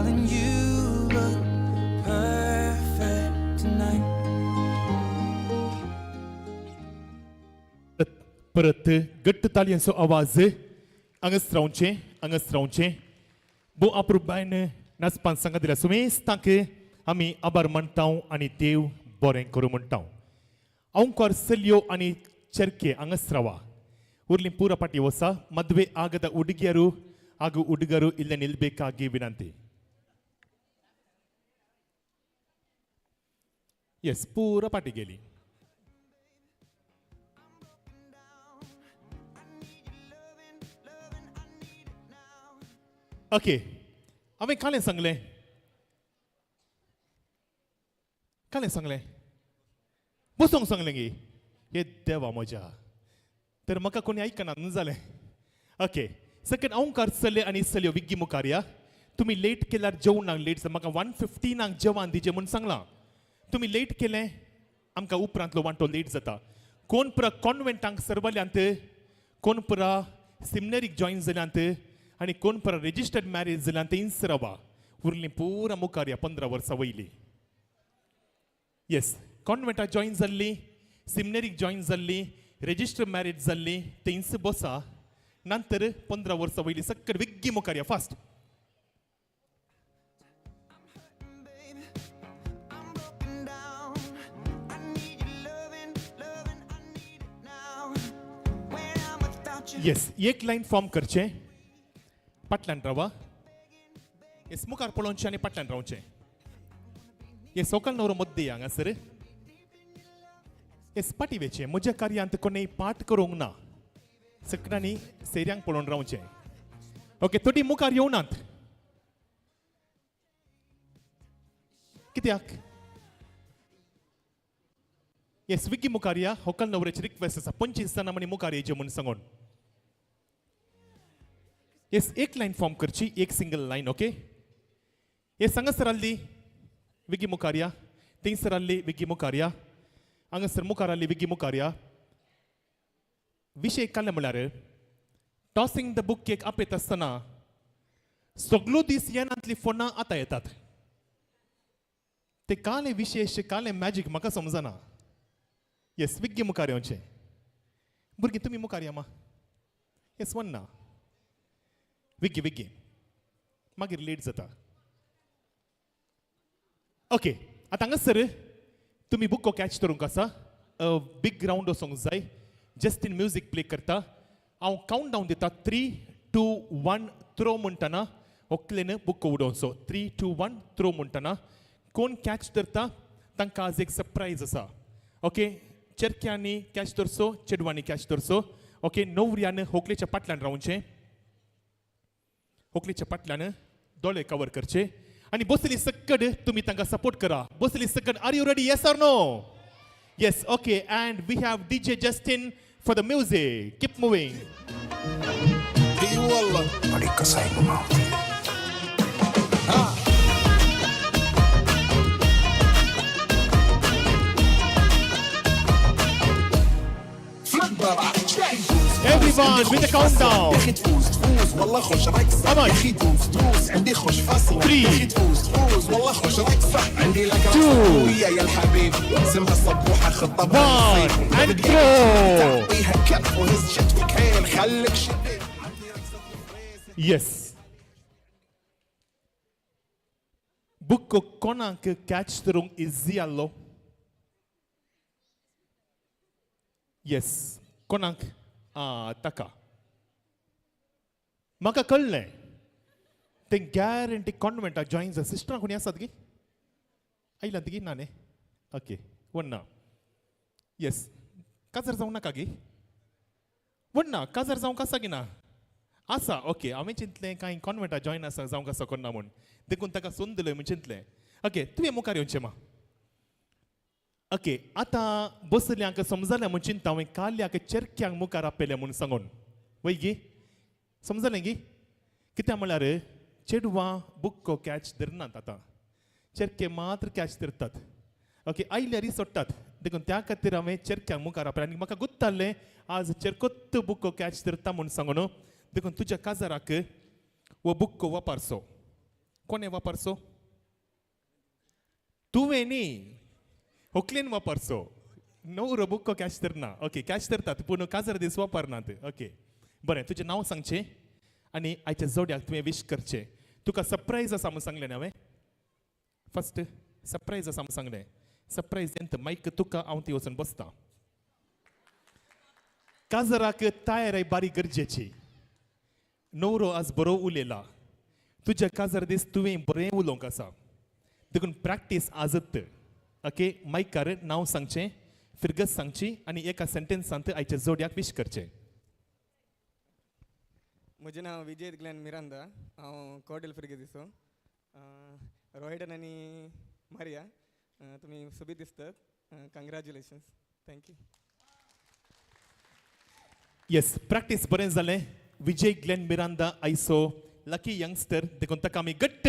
Darling, you look perfect tonight. परत घट्ट तालयांचो आवाज हांगाच रावचें बो अप्रुबायन नाचपान सांगा दिल्या सुमेस्तांक आमी आभार मानतां आनी देव बरें करूं म्हणटां औंकार सल्यो आनी चर्के हांगाच रावा उर्ली पूरा पाटी वसा मद्वे ಆಗದ ಹುಡುಗಿಯರು ಹಾಗೂ ಹುಡುಗರು ಇಲ್ಲೇ ನಿಲ್ಬೇಕಾಗಿ ವಿನಂತಿ ಎಸ್ ಪೂರ ಪಾಟಿ गेली ओके हांवें कालें सांगलें बसोंक सांगलें गे हे देवा म्हज्या तर म्हाका कोणी आयकना न्हू जालें ओके सेकंड औंकार चले आनी चलयो विग्गी मुखार या तुमी लेट केल्यार जेवणाक लेट म्हाका 1:15 जेवण दिजें म्हूण सांगलां तुमी लेट केलें आमकां उपरांतलो वांटो लेट जाता कोण पुरा कॉन्वेंटांक सरवल्यांत कोण पुरा सिमिनरीक जॉयन जाल्यांत आनी कोण पुरा रेजिस्टर्ड मॅरेज जाल्यांत इंच रावा उरलीं पुरा मुखार या 15 वर्सां वयलीं येस कॉन्वेंटाक जॉयन जाल्लीं सिमिनरीक जॉयन जाल्लीं रेजिस्टर मॅरेज जाल्ली ते इंच बसा नंतर 15 वर्सां वयलीं सक्कड विग्गी मुखार या फास्ट येस एक लायन फॉर्म करचें पाटल्यान रावा येस मुखार पळोवचें आनी पाटल्यान रावचें येस सकाळ नवरो मद्दे हांगासर येस पाटी वेचे म्हज्या कार्यांत कोणेंय पाठ करूंक ना सकडांनी सेऱ्यांक पळोवन रावचें ओके थोडी मुखार येवनात कित्याक येस विग्गी मुखार या होकल नवऱ्याची रिक्वेस्ट आसा 25 जाणां म्हणी मुखार येवचें म्हूण सांगून येस एक लायन फॉर्म करची एक सिंगल लायन ओके येस हांगासर आल्ली विग्गी मुखार या थंयसर आल्ली विग्गी मुखार या हांगासर मुखार आल्ली विग्गी मुखार या विशय काडले म्हळ्यार टॉसिंग द बुक केक आपयत आसतना सगळो दीस येनांतली फोनां आतां येतात ते काले विशेश काले मॅजीक म्हाका समजना येस विग्गी मुखार येवचें भुरगीं तुमी मुखार या मा येस वन्ना विग्गी मागीर लेट जाता ओके आतां हांगासर तुमी बुको कॅच करूंक आसा बिग रावंड वचोंक जाय जस्टीन म्युजीक प्ले करता हांव कावंट डावन दिता 3, 2, 1 थ्रो म्हणटना होकलेन बुको उडोवचो 3, 2, 1 थ्रो म्हणटना कोण कॅच धरता तांकां आज एक सरप्रायज आसा ओके चेडक्यांनी कॅच धरचो चेडवांनी कॅच धरचो ओके णवऱ्यान होकलेच्या फाटल्यान रावचें होकलेच्या फाटल्यान दोळे कवर करचे आणि बसली सकड तुम्ही तांकां सपोर्ट करा बसली सकड are you ready yes or no yes okay and we have DJ Justin for the music keep moving اي والله طريقة صعبة معطي Everyone with the countdown. يا اخي تفوز والله خش رقصة يا اخي تفوز عندي خش فصل يا اخي تفوز والله خش رقصة عندي لك رقصة يا الحبيب اسمها الصبوحة خطة and go تعطيها كف وهز شتفك هين خليك شديد yes Bucco konak catch terung iziallo yes konak taka म्हाका कळ्ळें तें गॅरंटी कॉन्वेंटाक जॉईन जा सिस्टरां कोणी आसात गी आयलां ती ना न्ही ओके वन्ना येस काजार जावं नाका गी वन्ना काजार जावंक आसा गी ना आसा ओके हांवें चिंतलें कांय कॉन्वेंटाक जॉईन आसा जावंक आसा कोन्ना म्हूण देखून ताका सोन दिलोय म्हूण चिंतलें ओके तुवें मुखार येवचें मा ओके आतां बसल्यांक समजलें म्हूण चिंता हांवें काल्यांक चेरक्यांक मुखार आपयलें म्हूण सांगून वय गी समजलें गी कित्याक म्हळ्यार चेडवां बुक्को कॅच धरनात आतां चेरके मात्र कॅच धरतात ओके आयल्यारी सोडटात देखून त्या खातीर हांवें चेरक्यांक मुखार आपयलें आनी म्हाका गुत्ताल्लें आज चेरकोत्त बुक्को कॅच धरता म्हूण सांगून देखून तुज्या काजाराक हो बुक्को वापरचो कोणे वापरसो तुवें न्ही व्हंकलेन वापरसो नवरो बुक्को कॅश धरना ओके कॅश धरतात पूण काजर दीस वापरनात ओके बरें तुजें नांव सांगचें आनी आयच्या जोड्याक तुवें विश करचें तुका सरप्रायज आसा म्हणून सांगलें न्ही हांवें फस्ट सरप्रायज आसा म्हणून सांगलें सरप्रायज तेंत मायक तुका हांव ती वचून बसतां काजराक तयारी बारी गरजेची नवरो आज बरो उलयला तुज्या काजर दीस तुवें बरें उलोवंक आसा देखून प्रॅक्टीस आजत ओके मायकार नांव सांगचें फिरगत सांगची आनी एका सेंटेन्सांत आयच्या जोड्याक विश करचें म्हजें नांव विजय ग्लेन मिरांदा हांव कॉडेल फिरगे दिसो रॉयडन आनी मारिया तुमी सोबीत दिसतात कंग्रॅच्युलेशन्स थँक्यू येस प्रॅक्टीस बरें जालें विजय ग्लेन मिरांदा आयसो लकी यंगस्टर देखून ताका आमी घट्ट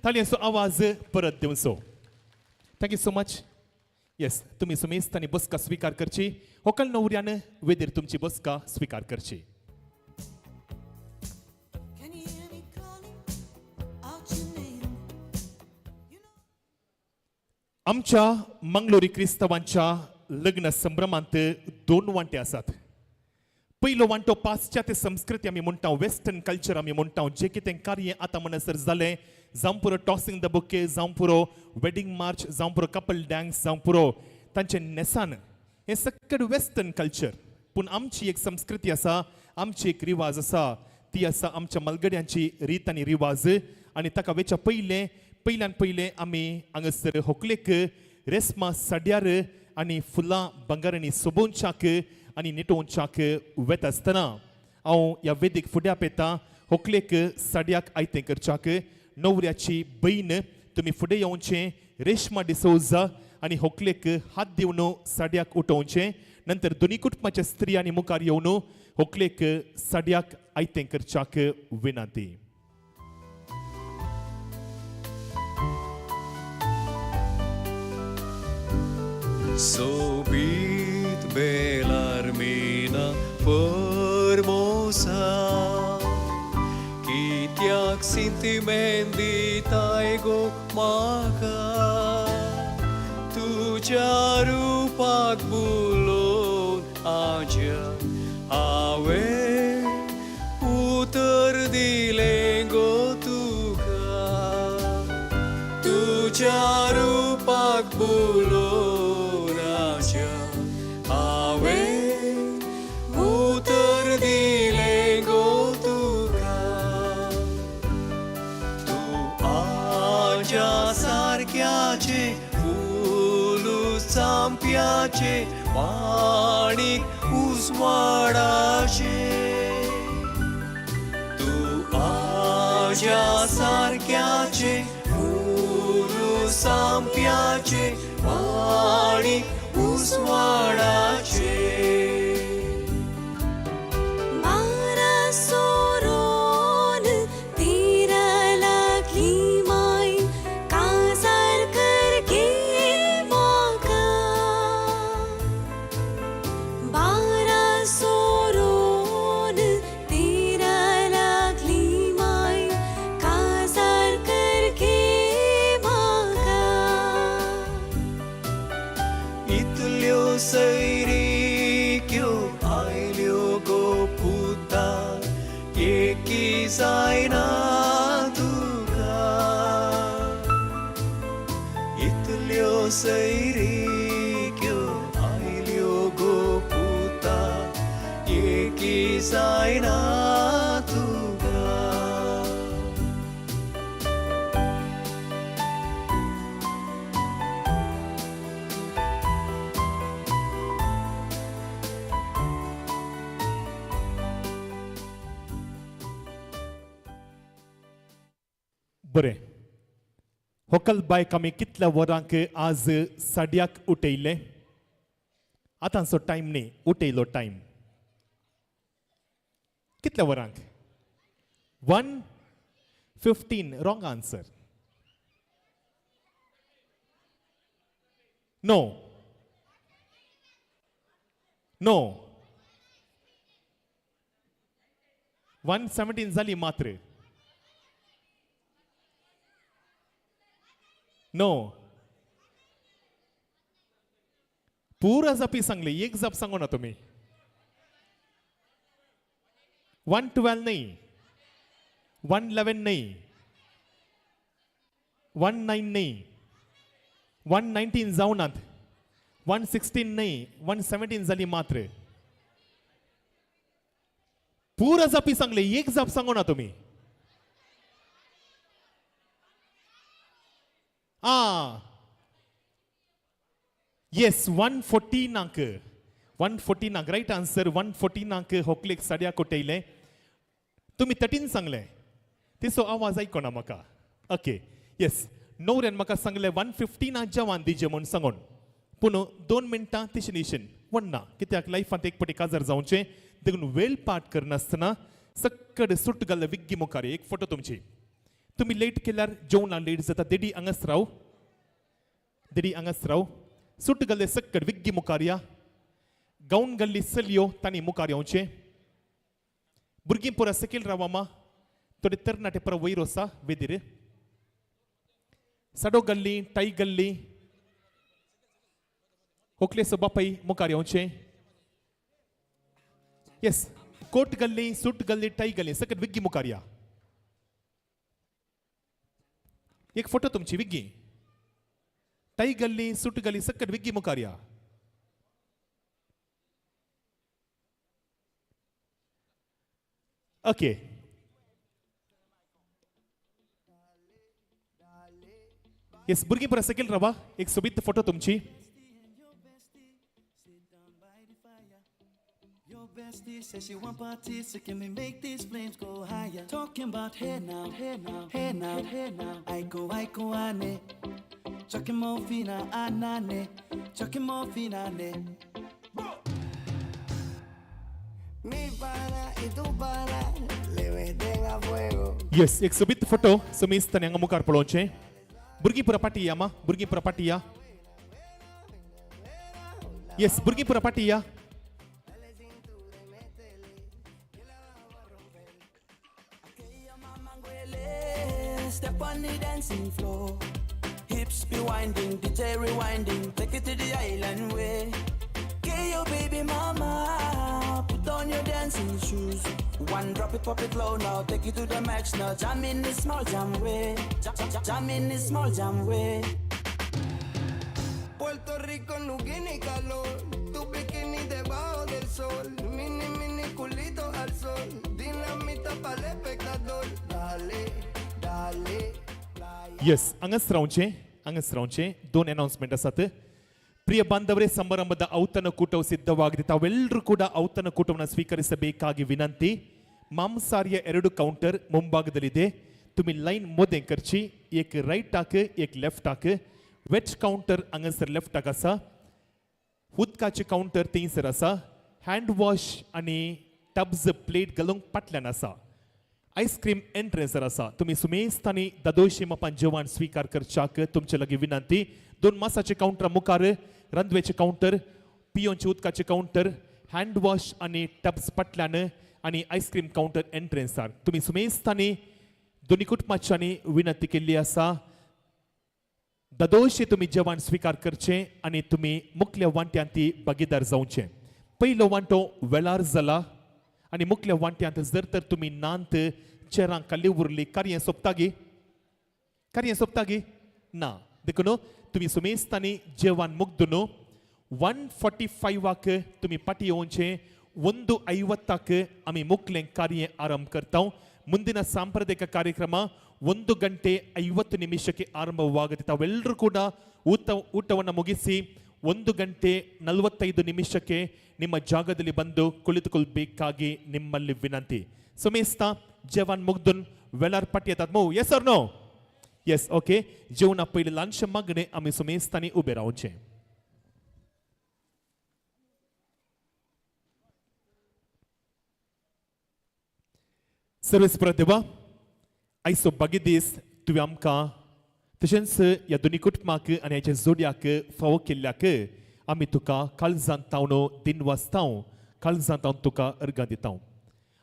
ताळयेचो आवाज परत दिवचो थँक्यू सो मच येस तुमी सुमेस्तांनी बसका स्विकार करची व्हंकल न्हवऱ्यान वेदीर तुमची बसका स्विकार करची आमच्या मंगलोरी क्रिस्तावांच्या लग्न संभ्रमांत दोन वांटे आसात पयलो वांटो पाश्चात्य संस्कृती आमी म्हणटा वेस्टर्न कल्चर आमी म्हणटा जें कितें कार्य आतां म्हणसर जालें जावं पुरो टॉसिंग द बुके जावं पुरो वेडिंग मार्च जावं पुरो कपल डॅन्स जावं पुरो तांचें नेसान हें सकट वेस्टर्न कल्चर पूण आमची एक संस्कृती आसा आमची एक रिवाज आसा ती आसा आमच्या मलगड्यांची रीत आनी रिवाज आनी ताका वेच्या पयल्यान पयलें आमी हांगासर व्हंकलेक रेस्मा साड्यार आनी फुलां बंगारांनी सोबोवच्याक आनी न्हिटोवच्याक वेता आसतना हांव ह्या वेदीक फुडें आपयतां व्हंकलेक साड्याक आयतें करच्याक णवऱ्याची बहीण तुमी फुडें येवचें रेश्मा डिसोजा आनी व्हंकलेक हात दिवन साड्याक उठोवचें नंतर दोनी कुटुंबाच्या स्त्रियांनी मुखार येवन व्हंकलेक साड्याक आयतें करच्याक विनंती Sobit belarmina formosa Kitiak sentimendi taigo maka Tuja rupak bulon aja Awe uter dilengo tuka Tuja rupak bulon सारक्याचे फुलू चांप्याचे माणिक उजवाडाचे तू आज्या सारक्याचे फुलू चांप्याचे माणिक उजवाडाचे जायना तुका इतल्यो सैरीक्यो आयल्यो गो पुता एकी जायना तुका बरें व्हंकल बायक आमी कितल्या वरांक आज साड्याक उठयले आतांचो टायम न्ही उठयलो टायम कितल्या वरांक 1:15 रॉंग आन्सर नो नो 1:17 जाली मात्र नो पुरा जापी सांगले एक जाप सांगू ना तुम्ही 112 नाही 111 नाही 19 नाही 119 जाऊनात 116 नाही 117 झाली मात्र पुरा जापी सांगले एक जाप सांगू ना तुम्ही येस 140 नाक 140 नाक राईट आन्सर 140 नाक होकलेक साड्या कोटयले तुम्ही 13 सांगले तिचो आवाज ऐको ना म्हाका ओके येस नवऱ्यान म्हाका सांगले 150 ना जवान दिजे म्हूण सांगून पूण 2 मिनटां तिशेशन वन्ना कित्याक लायफांत एक पटी काजार जावचें देखून वेळ पाठ करनासतना सक्कड सुट घाल विग्गी मुखार एक फोटो तुमची तुम्ही लेट केल्यार जेवणा लेट जाता देडी हांगाच राव सुट घाल्ले सक्कड विग्गी मुखार या गाऊन घाल्ली चलयो तांणी मुखार येवचें भुरगीं पुरा सकयल रावा मा थोडे तरणाटे पुरा वयर वसा वेदीर साडो घाल्ली टाय घाल्ली होकलेसो बापाय मुखार येवचें येस कोट घाल्ली सूट घाल्ली टाय घाल्ली सकट विग्गी मुखार या एक फोटो तुमची विग्गी टाय घाल्ली सूट घाल्ली सकट विग्गी मुखार या ओके येस भुरगीं पुरा सकयल रावा एक सोबीत फोटो तुमची Bestie says she want parties, so can we make these flames go higher? Talking about hey now, hey now, hey now, hey now. I go ane. Chucking more fina anane. Chucking more fina ne. Mi pana y tu pana le meten a fuego. Yes एक सोबीत फोटो समीस तन्यांगा मुखार पळोवचें भुरगीं पुरा पाटी या मा भुरगीं पुरा पाटी या येस भुरगीं पुरा पाटी या Step on the dancing floor. Hips be winding, DJ rewinding. Take it to the island way. Get your baby mama. Put on your dancing shoes. One drop it, pop it low now. Take it to the max now. Jam in this small jam way. Jam in this small jam way. Puerto Rico, no tiene calor. Tu bikini debajo del sol. Mini, mini culito al sol. Dinamita para el espectador. Dale. Yes हांगाच रावचें 2 अनाउन्समेंट आसात ಪ್ರಿಯ ಬಾಂಧವರೇ ಸಮಾರಂಭದ ಔತಣ ಕೂಟವು ಸಿದ್ಧವಾಗಿದೆ ತಾವೆಲ್ಲರೂ ಕೂಡ ಔತಣ ಕೂಟವನ್ನು ಸ್ವೀಕರಿಸಬೇಕಾಗಿ ವಿನಂತಿ ಮಾಂಸಾಹಾರಿಯ 2 ಕೌಂಟರ್ ಮುಂಭಾಗದಲ್ಲಿದೆ तुम्ही लाईन मध्ये करची एक राईट टाक एक लेफ्ट टाक वेज काउंटर हांगासर लेफ्ट टाक आसा उदकाचे काउंटर थंयसर आसा हँड वॉश आणि टब्स प्लेट घालूंक फाटल्यान आसा आईस्क्रीम एंट्रन्सर आसा तुम्ही सुमेस्तानी दादोशी मापान जेवण स्वीकार करच्याक तुमचे लागीं विनंती 2 मासाचे काउंटर मुखार रांदवेचे काउंटर पियोंचे उदकाचे काउंटर हँड वॉश आणि टब्स फाटल्यान आणि आईस्क्रीम काउंटर एंट्रन्सार तुम्ही सुमेस्तानी दोन्ही कुटुंबाच्यांनी विनंती केल्ली आसा दादोशी तुम्ही जेवण स्वीकार करचे आणि तुम्ही मुख्य वांट्यांत भागीदार जावचे पयलो वांटो वेळार जाला आणि मुख्य वांट्यांत जर तर तुम्ही नांत चेरां काल्ली उरली कार्य सोंपता ना देखून तुम्ही सुमेस्तानी जेवण मुग्दून 1:45 तुम्ही पाटी येवचे 1:50 आम्ही मुख्य कार्य आरंभ करता ಮುಂದಿನ ಸಾಂಪ್ರದಾಯಿಕ ಕಾರ್ಯಕ್ರಮ 1:50 ಆರಂಭವಾಗುತ್ತೆ ತಾವೆಲ್ಲರೂ ಕೂಡ ಊಟವನ್ನು ಮುಗಿಸಿ 1:45 ನಿಮ್ಮ ಜಾಗದಲ್ಲಿ ಬಂದು ಕುಳಿತುಕೊಳ್ಳಬೇಕಾಗಿ ನಿಮ್ಮಲ್ಲಿ ವಿನಂತಿ सुमेस्ता जेवण मुग्दून वेळार पाटी येतात मो yes or no yes okay जेवणा पयलीं ल्हानशें मागणें आमी सुमेस्तांनी उबे रावचें सर्वेस प्रतिभा आयचो बागी दीस तुवें आमकां तशेंच ह्या दोनी कुटुंबाक आनी ह्याच्या जोड्याक फावो केल्ल्याक आमी तुका काळजांत तावनो दिनवासतांव काळजांत हांव तुका अर्गां दितां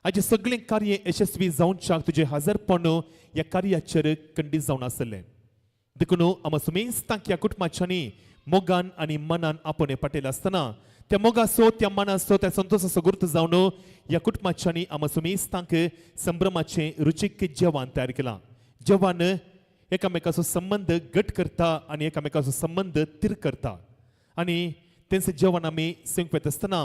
हाजें सगळें कार्य यशस्वी जावच्याक तुजें हजरपण ह्या कार्याचेर खंडीत जावन आसलें देखून आम सुमेस्तांक ह्या कुटुंबाच्यांनी मोगान आनी मनान आपण पटेल आसतना त्या मोगासो त्या मनासो त्या संतोषाचो गुर्त जावन ह्या कुटुंबाच्यांनी आम सुमेस्तांक संभ्रमाचें रुचीक जेवण तयार केलां. जेवण एकामेकाचो संबंध घट करता आनी एकामेकाचो संबंध तिर करता आनी तेंचे जेवण आमी सेंकवेत आसतना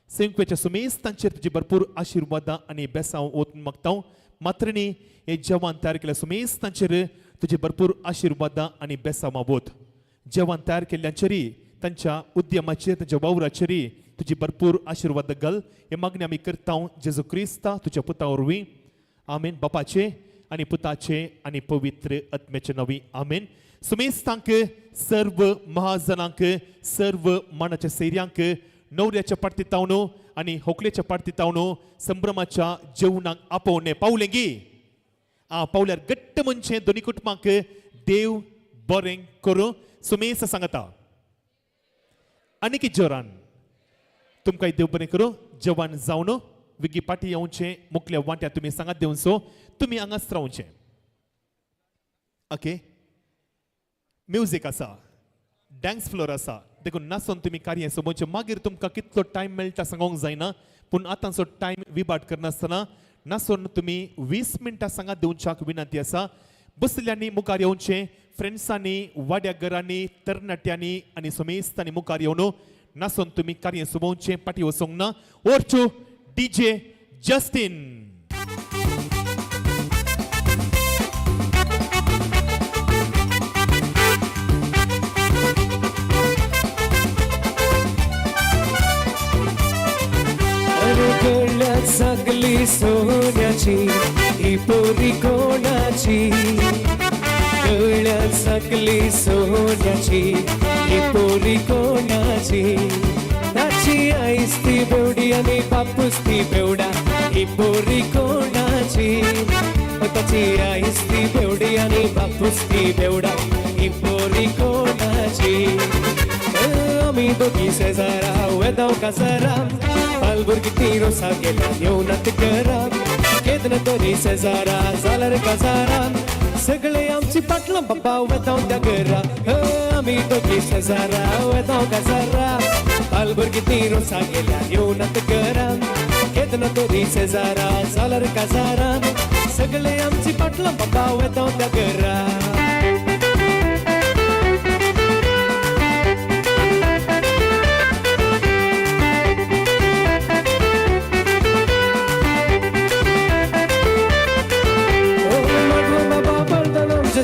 सेंकवेच्या सुमेस्तांचेर तुजी भरपूर आशिर्वादां आनी बेसांव वचून मागता. मात्र न्ही हे जेवण तयार केल्या सुमेस्तांचेर तुजी भरपूर आशिर्वादां आनी बेसांवां वत. जेवण तयार केल्ल्यांचेरी तांच्या उद्यमाचेर तांच्या वावराचेरी तुजी भरपूर आशिर्वाद घाल हे मागणी आमी करता जेजू क्रिस्ता तुज्या पुता वरवीं. आमेन. बापाचे आनी पुताचे आनी पवित्र आत्म्याचे नांवी. आमेन. सुमेस्तांक सर्व महाजनांक सर्व मानाच्या सैर्यांक नवऱ्याच्या पार्टीतावन आनी होकलेच्या पार्टीतावन संभ्रमाच्या जेवणाक आपोवणे पावलें गी. पावल्यार घट्ट मनशे दोनी कुटुंबांक देव बरें करूं. सुमेस सांगता आनी कितें जोरान तुमकां देव बरें करूं. जेवण जावन विगी पाटी येवचें मुखल्या वाट्यार तुमी सांगात देवचो तुमी हांगाच रावचें. ओके. म्युजीक आसा डान्स फ्लोर आसा देखून नाचोन तुमी कार्य सोबोवचें. मागीर तुमकां कितलो टायम मेळटा सांगोंक जायना पूण आतांचो टायम विबाट करनासतना नाचोन तुमी 20 मिनटां सांगात देवच्याक विनंती आसा. बसल्यांनी मुखार येवचें. फ्रेंड्सांनी वाड्या घरांनी तरणाट्यांनी आनी सुमेस्तांनी मुखार येवन नाचोन तुमी कार्य सोबोवचें. पाटी वचोंक ना. ओरचो डीजे जस्टीन. गळ्यात सगली सोन्याची ही पोरी कोणाची. गळ्यात सगली सोन्याची ही पोरी कोणाची. ताची आईस ती बेवडी आणि बापूस ती बेवडा ही पोरी कोणाची. ताची आईस ती बेवडी आणि बापूस ती बेवडा ही पोरी कोणाची. आमी दोगी शेजारा वेदांव काजारा पालभुरगी ती रोसा गेल्या येवनात घरा. केदन तरी शेजारा जाल्यार काजारा सगळे आमची पाटलां बाबा वेदांव त्या घरा. आमी दोगी शेजारा वेदांव काजारा पालभुरगी ती रोसा गेल्या येवनात घरा. केदन तरी शेजारा जाल्यार काजारा सगळे आमची पाटलां बाबा वेदांव त्या घरा.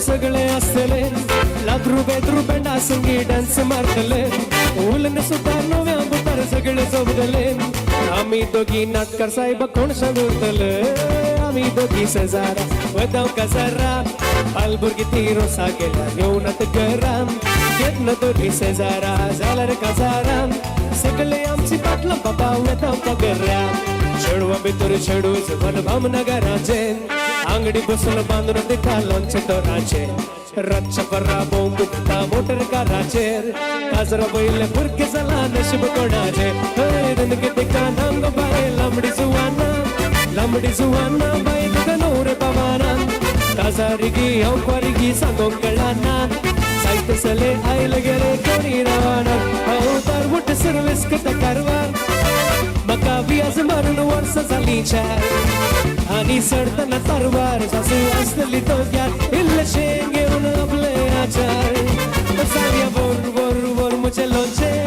सगळे असले लादरू बेदरू बेंडा संगी डान्स मारतले. उलन सुद्धा नव्या बुटार सगळे जोबदले. आमी दोगी नाटकार साहेब कोण सांगतले. आमी दोगी शेजारा वेदांव काजारा पालभुरगी ती रोसा गेल्या येवनात घरा. केदन दोगी शेजारा जाल्यार काजारा सगळे आमची पाटलां बाबा वेदांव त्या घरा. चेडवा भितर चेडू जवन भामनगराचे आंगडी बसून बांदून दिता लोणचे तोराचे. रातच्या पर्रा बोंब दिता मोटर काराचेर. काजरा बैल भुरगे जाला नशीब कोणाचे. रनगे दिका नांग बाय लांबडी जुवाना बायल गनोरे पवाना. काजारिगी औपारिगी सांगोंक कळना. साहित्य सले आयल गेले कोणी रावाना. हांव तारवट सर्वीस करता कारवार. म्हाका व्याज मारून वर्सां जालीं चार. आनी सडतना तरवार सासू आसतली दोग्यार इल्लेशें घेवन आपले आचार. साऱ्या वर वर वर म्हजें लोणचें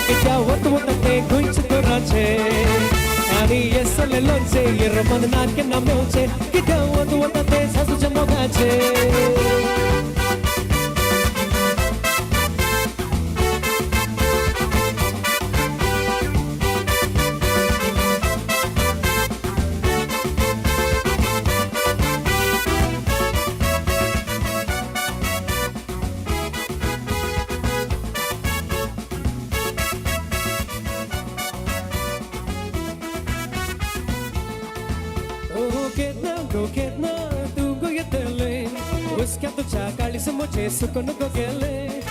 कित्या वत वत तें गोंयचे तोराचें. आनी हे सगळे लोणचें येरमन नाटकें नामेवचें कित्या वत वत तें सासूच्या मोगाचें. Moche sukono go gele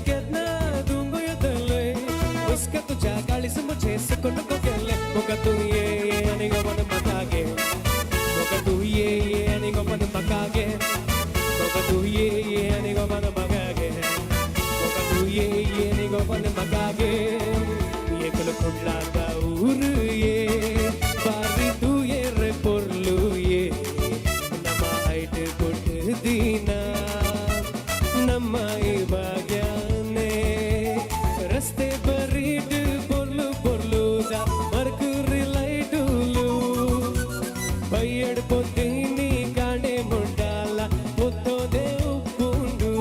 ketna dungo yodele uska tu jagali se moche sukono go gele moga tu ye ani go man makage moga tu ye ani go man makage moga tu ye ಉಳ್ಳಾಗ ಊರು ಏ ಬಾರಿ ತೂಯರ್ ಪೊರ್ಲು ಏ ನಮ್ಮ ಹೈಟ್ ಕೊಟ್ಟು ದೀನ ನಮ್ಮ ಈ ಭಾಗ್ಯನೇ ರಸ್ತೆ ಬರೀಟ್ ಪೊರ್ಲು ಪೊರ್ಲುದ ಮರ್ಕುರಿ ಲೈಟುಲು ಬೈಯಡ್ ಪೊತ್ತೀನಿ ಕಾಣೆ ಮುಂಡಾಲ ಒತ್ತೋದೆ ಉಪ್ಪುಂಡು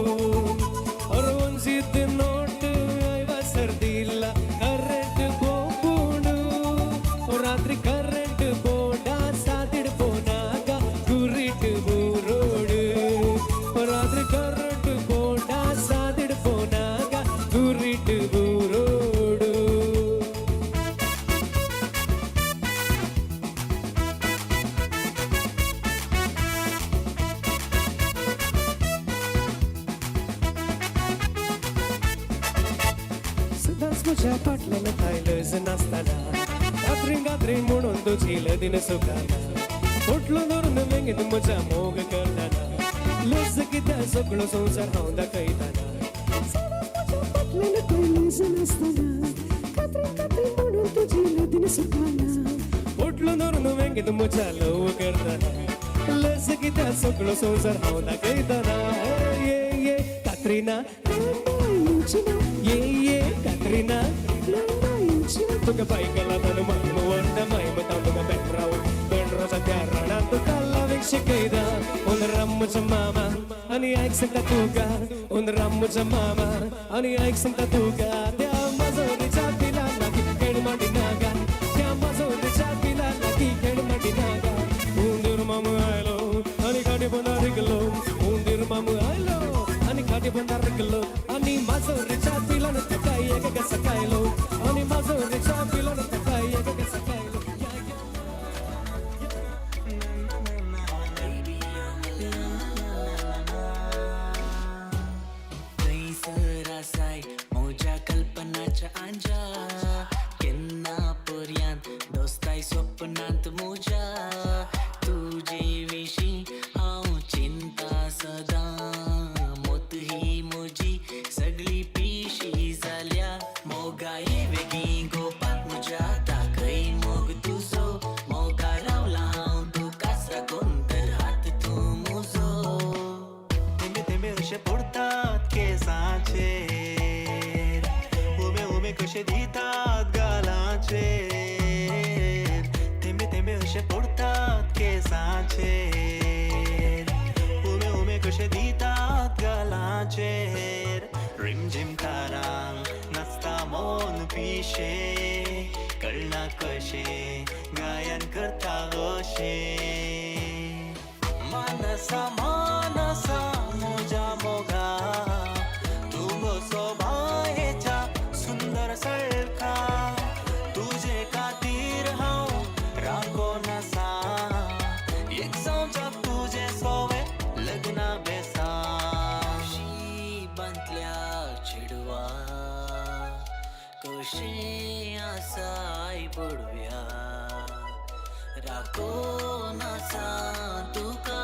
ಅವ್ರು ಒಂದ್ಸಿದ್ದು ನೋಟು ಐವ ಸರ್ದಿಲ್ಲ ಕರೆಂಟ್ ಬೋಪುಂಡು ರಾತ್ರಿ ಕರೆಂಟ್ ಬೋಡ ಸಾತಿಡ್ ಪೋನಾಗ ಗುರಿಟ್ ಬೂರೋಡು ರಾತ್ರಿ ಕರೆಂಟ್ ಬೋಡ ಸಾತಿಡ್ ಪೋನಾಗ ಗುರಿಟ್ ಬೂರೋಡು सदाच म्हज्या फाटल्यान खायलंच नासतना गात्री म्हणून तुझी दिन सुखाना फुटलो धरून वेंगेत म्हज्या मोग करताना लज कित्या सगळो संवसार हांव दाखयताना फाटल्यान खायलंच नासतना गात्री म्हणून तुझी दिन सुखाना फुटलो धरून वेंगेत म्हज्या लव करताना लज कित्या सगळो संवसार हांव दाखयताना ये ये कात्रिना ये Katrina tuga paikalla tanu maailma wanda maailma tauluga benrau satyarana tukalla vikshikeida on rammu mama ani aiksanta tuga on rammu mama ani aiksanta tuga te amazori chapila naki kedmadinaga te amazori chapila naki kedmadinaga undir mamu ailo ani kadi bonariglo undir mamu ailo ani kadi bonariglo ani mazori chapila naki Sakaylo, ani mazuri chapilo na takaya ga sakaylo. रसाय मोजा कल्पनाच्या अंजा केन्ना पर्यंत दोस्ताय स्वप्नांत मोजा तुझे विशीं हांव चिंता सदां मोत ही म्हजी सगळी पिशी जाल्या मोगाये वेगी गोपात म्हज्या दाखय मोग तुजो मोगा रावला हांव तुकाच राखून तर हात तूं म्हजो थेंबे थेंबे अशे पडतात केसांचेर उबे उबे कशे दितात गालांचेर थेंबे थेंबे अशे पडतात केसांचेर उबे उबे कशे दितात गालांचेर रिमझिम तारांक नाचता मोन पिशे कळना कशे गायन करता अशे मानसा मानसा म्हज्या मोगा तुगो सोबायेच्या सुंदर सळखा तुजे खातीर हांव राखोन आसा एक जावच्या तुजे सोवे लग्ना बेसा बांतल्या चिडवा कशे आसाय पडव्या राखोन आसा तुका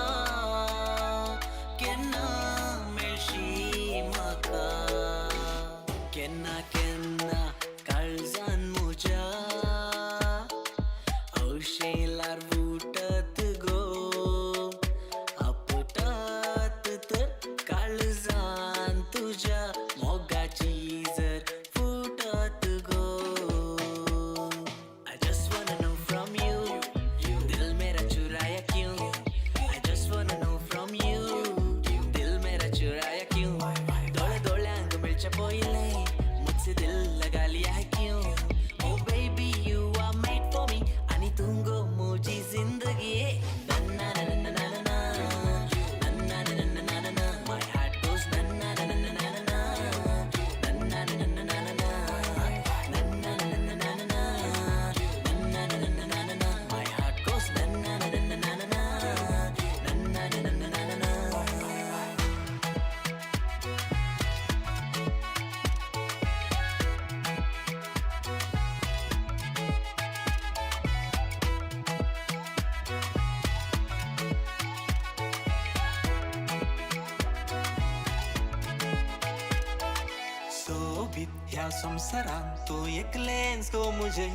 सोबीत ह्या संसारान तू एकलेंच गो मुझे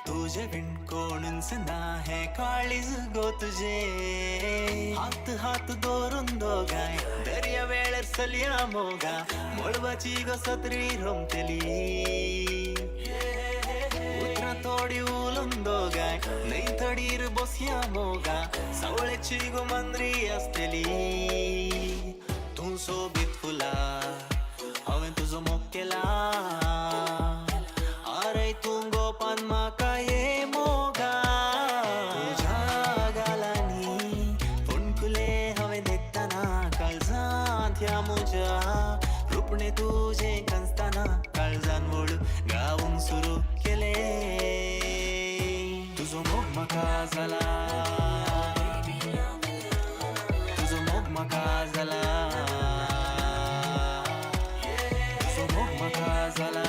तुझे बिन कोणूच ना हे काळीज गो तुझे हात हात दोरून दोगाय दर्या वेळेर चलया मोगा मोळवाची गो सत्री रोमतली उतरा थोडी उलून दोगाय नाही थडीर बसया मोगा सावळेची गो मंद्री असतली तू सोबीत फुला हांवें तुजो मोग केला अरे तू गोपान म्हाका ये मोगा तुझ्या गालांनी फोणकुले हांवें देखताना काळजांत ह्या म्हज्या रुपणे तुझे कांचताना काळजान वळ गावूंक सुरू केले तुजो मोग म्हाका जाला तुजो मोग म्हाका जाला तुजो मोग म्हाका जाला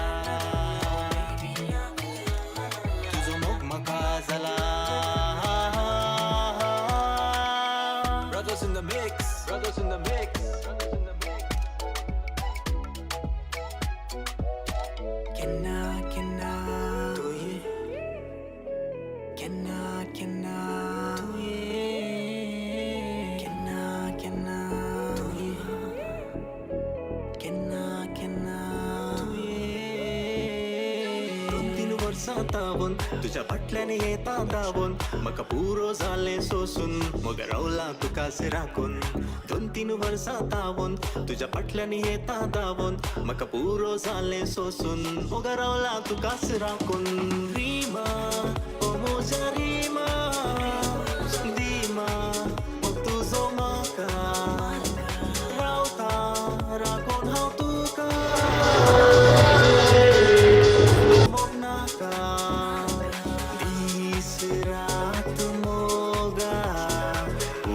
तुजो मोग म्हाका जाला Brothers in the mix, brothers in the mix. Kenna tu ye kenna tu ye kenna tu ye kenna tu ye 2-3 वर्सां तावून तुझ्या फाटल्यान येता धांवून म्हाका पुरो जालें सोसून मोग रावला तुकाच राखून 2-3 वर्सां तावून तुझ्या फाटल्यान येता धांवून म्हाका पुरो जालें सोसून मोग रावला तुकाच राखून रिमा ओ म्हज्या रिमा दिमा मोग तुजो म्हाका रावता राखून हांव तुका मोग नाका दीस रात मोगा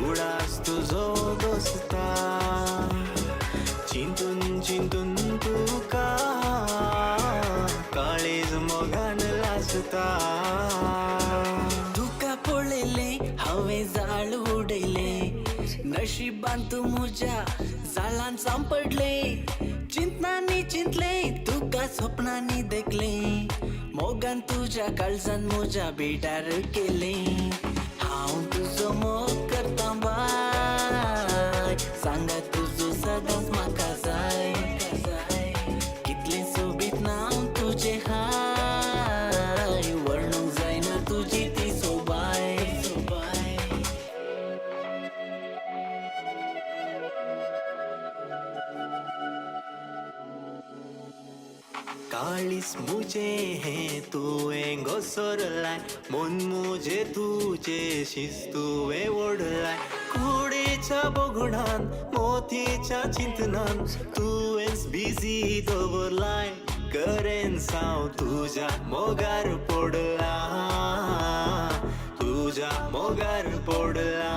उडास तुजो दोस्ता चिंतून चिंतून तुका काळीज मोगान लासता तुका पळयले हांवें जाळ उडयले नशिबान तूं म्हज्या जाळान सांपडले चिंतनांनी चिंतले तुका स्वप्नांनी देखले मोगान तुझ्या काळजान म्हज्या बेटार केले हांव तुजो मोग करता बाय सांगा तुजो सदांच म्हाका जाय कितले सोबीत नांव तुजें हाय वर्णूंक जायना तुजी ती सोबाय काळीस मुझे हे तुवें घसरलाय मन मुझे तुजे शिस्तुवें ओडलाय कुडीच्या बोगुणान मोतीच्या चिंतनान तुवेंच बिजी दवरलाय करेन साव तुझ्या मोगार पडला तुझ्या मोगार पडला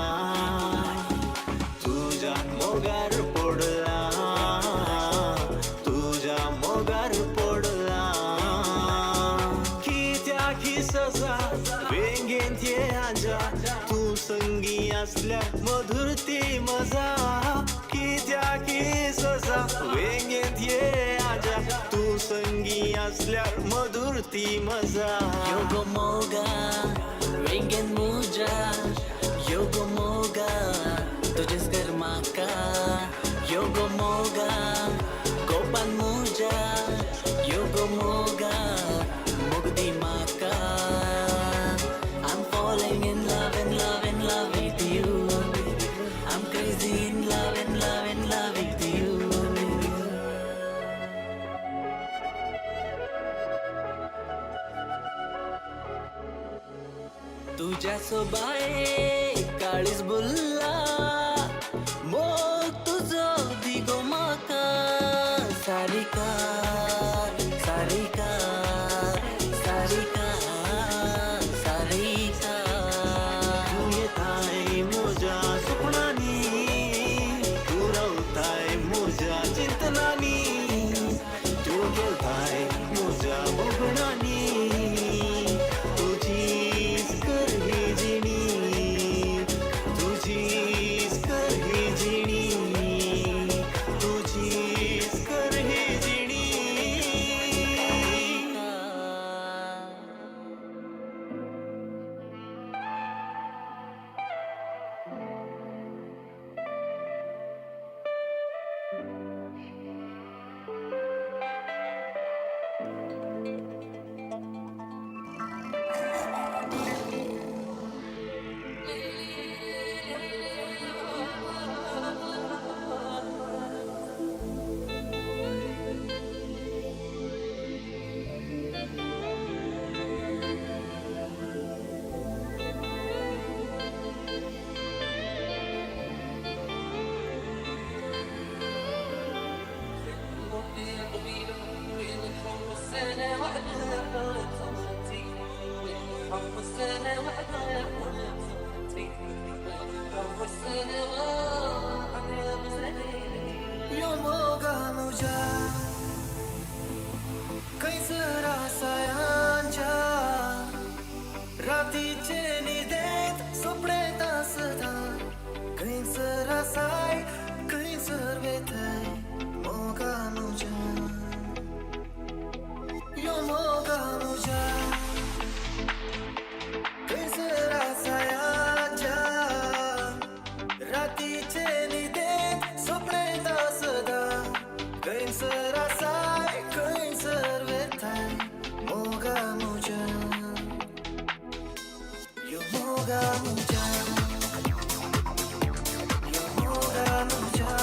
तुझ्या मोगार पडला तुझ्या मोगार पडला कित्याक ही सजा वेंगेंत ये आजा तू संगी असल्या मधुर ती मजा कित्याक ही सजा वेंगेंत ये आजा तू संगी असल्यार मधुर ती मजा योगो मोगा वेंगेंत मुजा योगो मोगा तुझेच कर म्हाका योगो मोगा गोपान मुजा योगो मोगा मोगदी म्हाका I'm falling in love with you I'm crazy in love with you तुझ्या सोबाय काळीज बुल्ला मोग तुझो दिगो म्हाका सारिका सारिका सारिका सारिका तू येताय म्हज्या सपनांनी तू रावताय म्हज्या चिंतनांनी तू गेलताय म्हज्या बोगुणांनी तुझीच कर ही जिणी तुझी यो मोगा मुजा कैसरा सायांच्या रातीचे निदेत सोपडे तासदा कैसरा साय कैसर वेथाय मोगा मुजा यो मोगा मुजा कैसरा सायांच्या रातीचे निदेत सोपडे तासदा कैसर साय कैसर वेथाय मोगा मुजा यो मोगा मुजा यो मोगा मुजा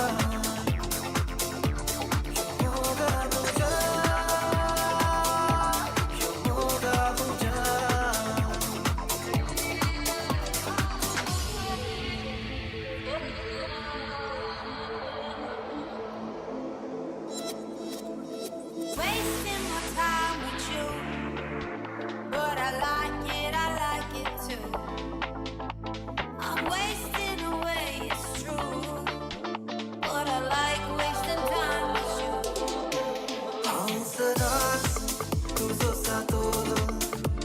यो मोगा मुजा यो मोगा मुजा Wasting my time with you, but I like it too. I'm wasting away, it's true, but I like wasting time with you. सदाच तुझो सातोलो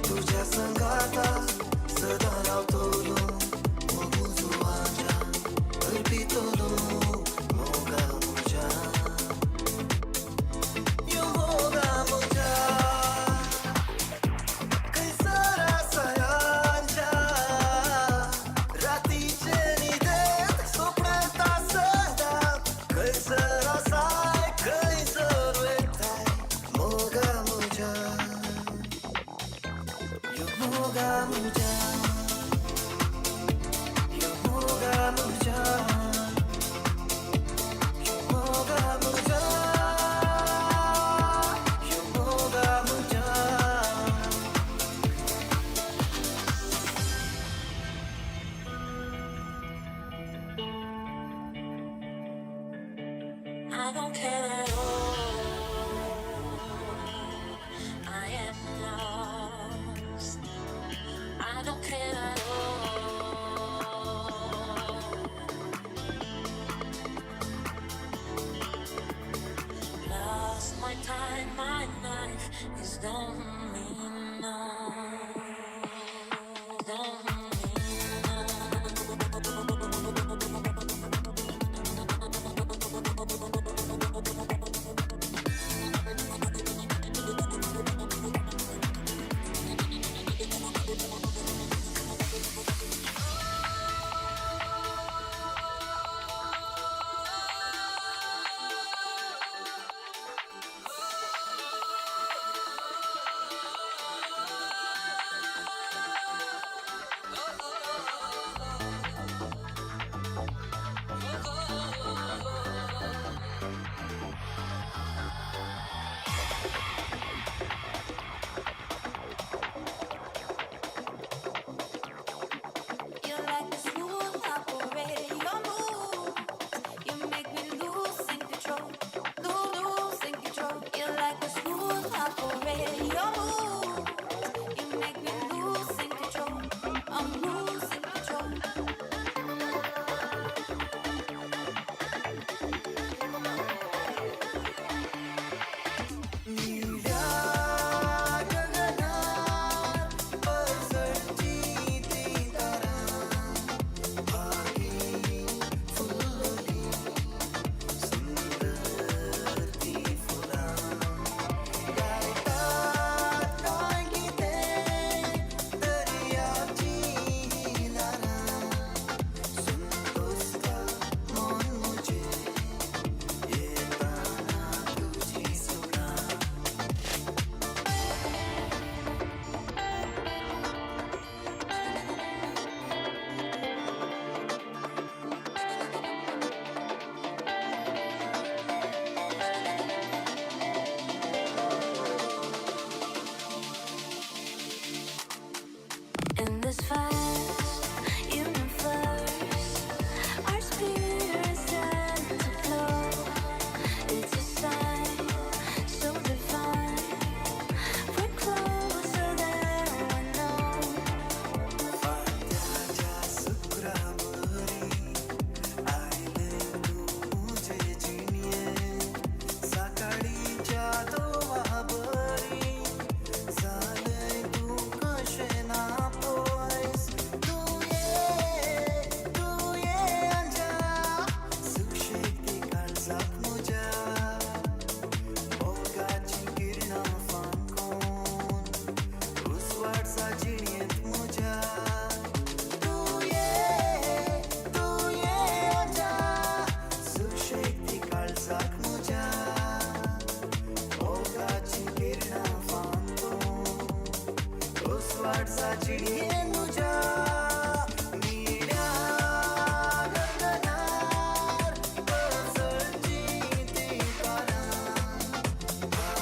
तुझ्या संगाता सदा रावतोलो मुझो आजा कल्पितोलो मोगा मुजा यो मोगा मुजा कैसरा सायांच्या रातीचे निदेत सोपडता सदा कैसरा साय कैसर वेथाय मोगा मुजा यो मोगा मुजा यो मोगा मुजा यो मोगा मुजा यो मोगा मुजा I don't care at all. I am lost. I don't care at all. Lost my time, my life is done me now. Done me now. चिडिये तुझ्या निळ्या गगनार पसरची ती तारा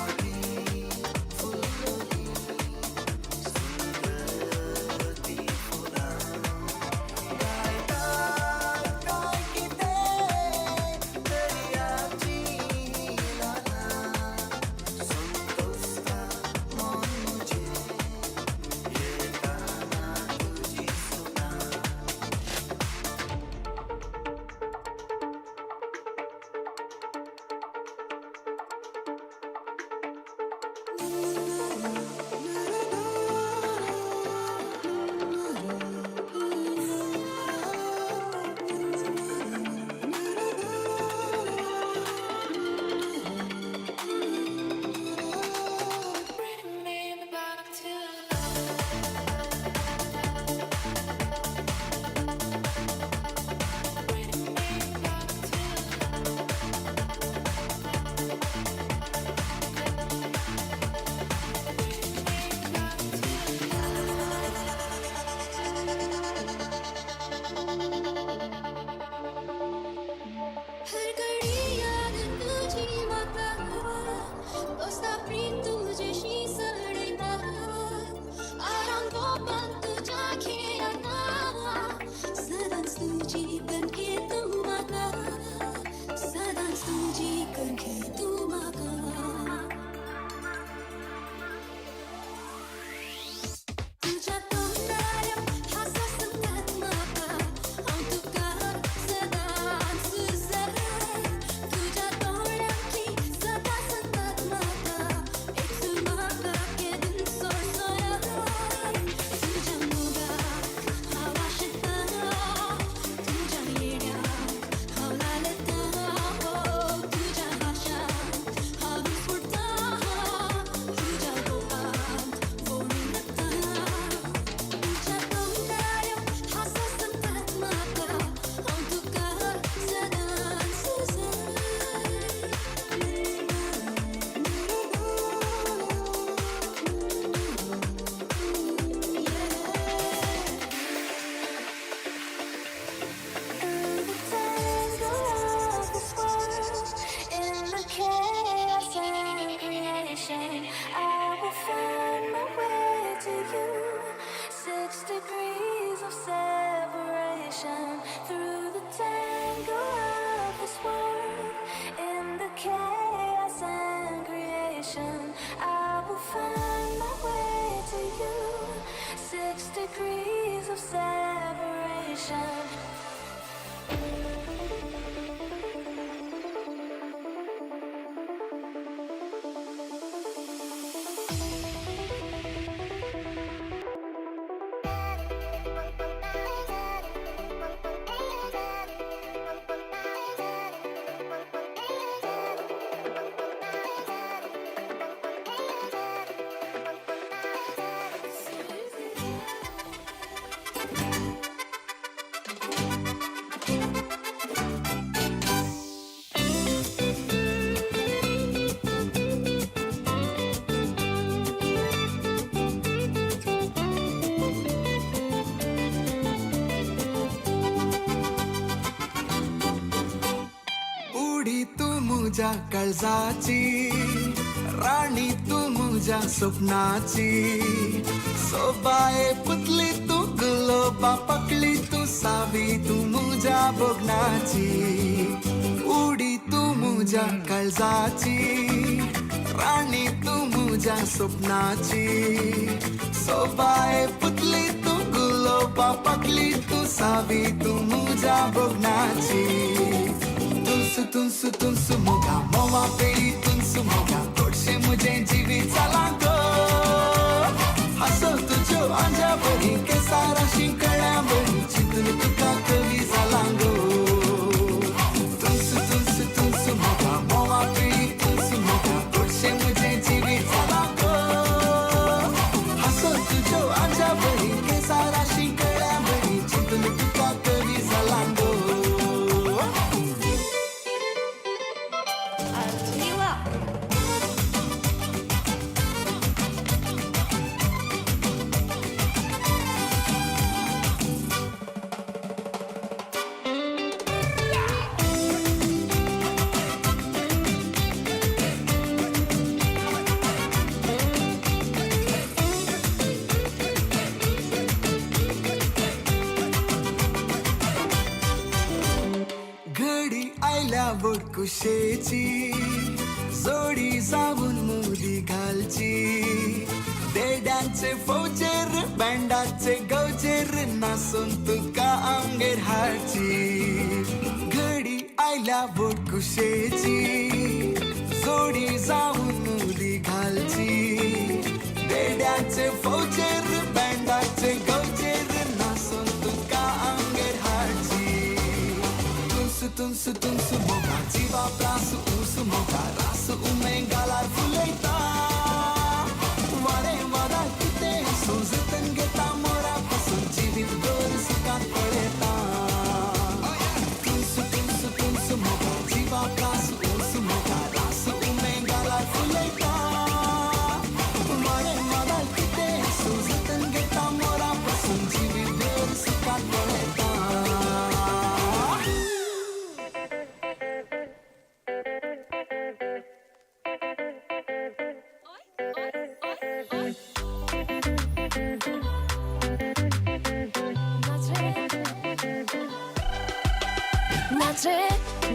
आली फुलली सुंदर ती फुला गायतात काय किते दर्याची लाला संतोषता मन मुझे येताना तुझी सुना हर घडी याद तुझी म्हाका दोस्ता प्रीत तुझेशी सडटा आराम गोपान तुझ्या खेळांना सदांच तुझी कणके तूं म्हाका सदांच तुझी कणके तूं म्हाका तुझ्या तोंडार हांसा सांगतात म्हाका हांव तुका सदांच जाय तुझ्या तोंडांतली सदां सांगतात म्हाका एक म्हाका केदून सोडसोय तुझ्या मोगाक हांव आशेतां तुझ्या येड्याक हांव लालतां तुझ्या भाशांत हांव विस्फुरतां तुझ्या गोपांत भोंवून वतां तुझ्या तोंडार हांसा सांगतात म्हाका हांव तुका सदांच In the chaos and creation, I will find my way to you. 6 degrees of separation through the tangle of this world. In the chaos and creation, I will find my way to you. 6 degrees of separation. उडी तू मुझ्या काळजाची राणी तू मुझ्या स्वप्नाची सोबाये पुतली तू गुलोबा पकली तू सावी तू मुझ्या बोगनाची उडी तू मुझ्या काळजाची राणी तू मुझ्या स्वप्नाची सोबाये पुतली तू गुलोबा पकली तू सावी तू मुझ्या बोगनाची तुनसु तुनसु तुनसु मोगा मोवा पेरी तुनसु मोगा तोडशे मुझे जीवी चला गो हसो तुझो आंजा बरी के सारा शिंकळ्या बरी चितून तुका कवी जाला गो तुनसु तुनसु तुनसु मोगा मोवा पेरी तुनसु मोगा तोडशे मुझे जीवी चला गो हसो तुझो आंजा बरी के सारा शिंकळ्या बरी चितून तुका कवी जाला गो बोटकुशेची जोडी जाऊन मुली घालची देड्यांचे फौजेर बँडाचे गवजेर नासून तुका आमगेर हाडची घडी आयल्या बोटकुशेची जोडी जाऊन मुली घालची देड्यांचे फौजेर बँडाचे गवजेर नासून तुका आमगेर हाडची tunsu tunsu moga jiva prasu usu moga rasu umengalar fuleita vare vada kite suzutan geta mora pasun jivit dor sukat paleta tunsu tunsu tunsu moga jiva prasu usu moga rasu umengalar fuleita vare vada kite suzutan geta mora pasun jivit dor sukat paleta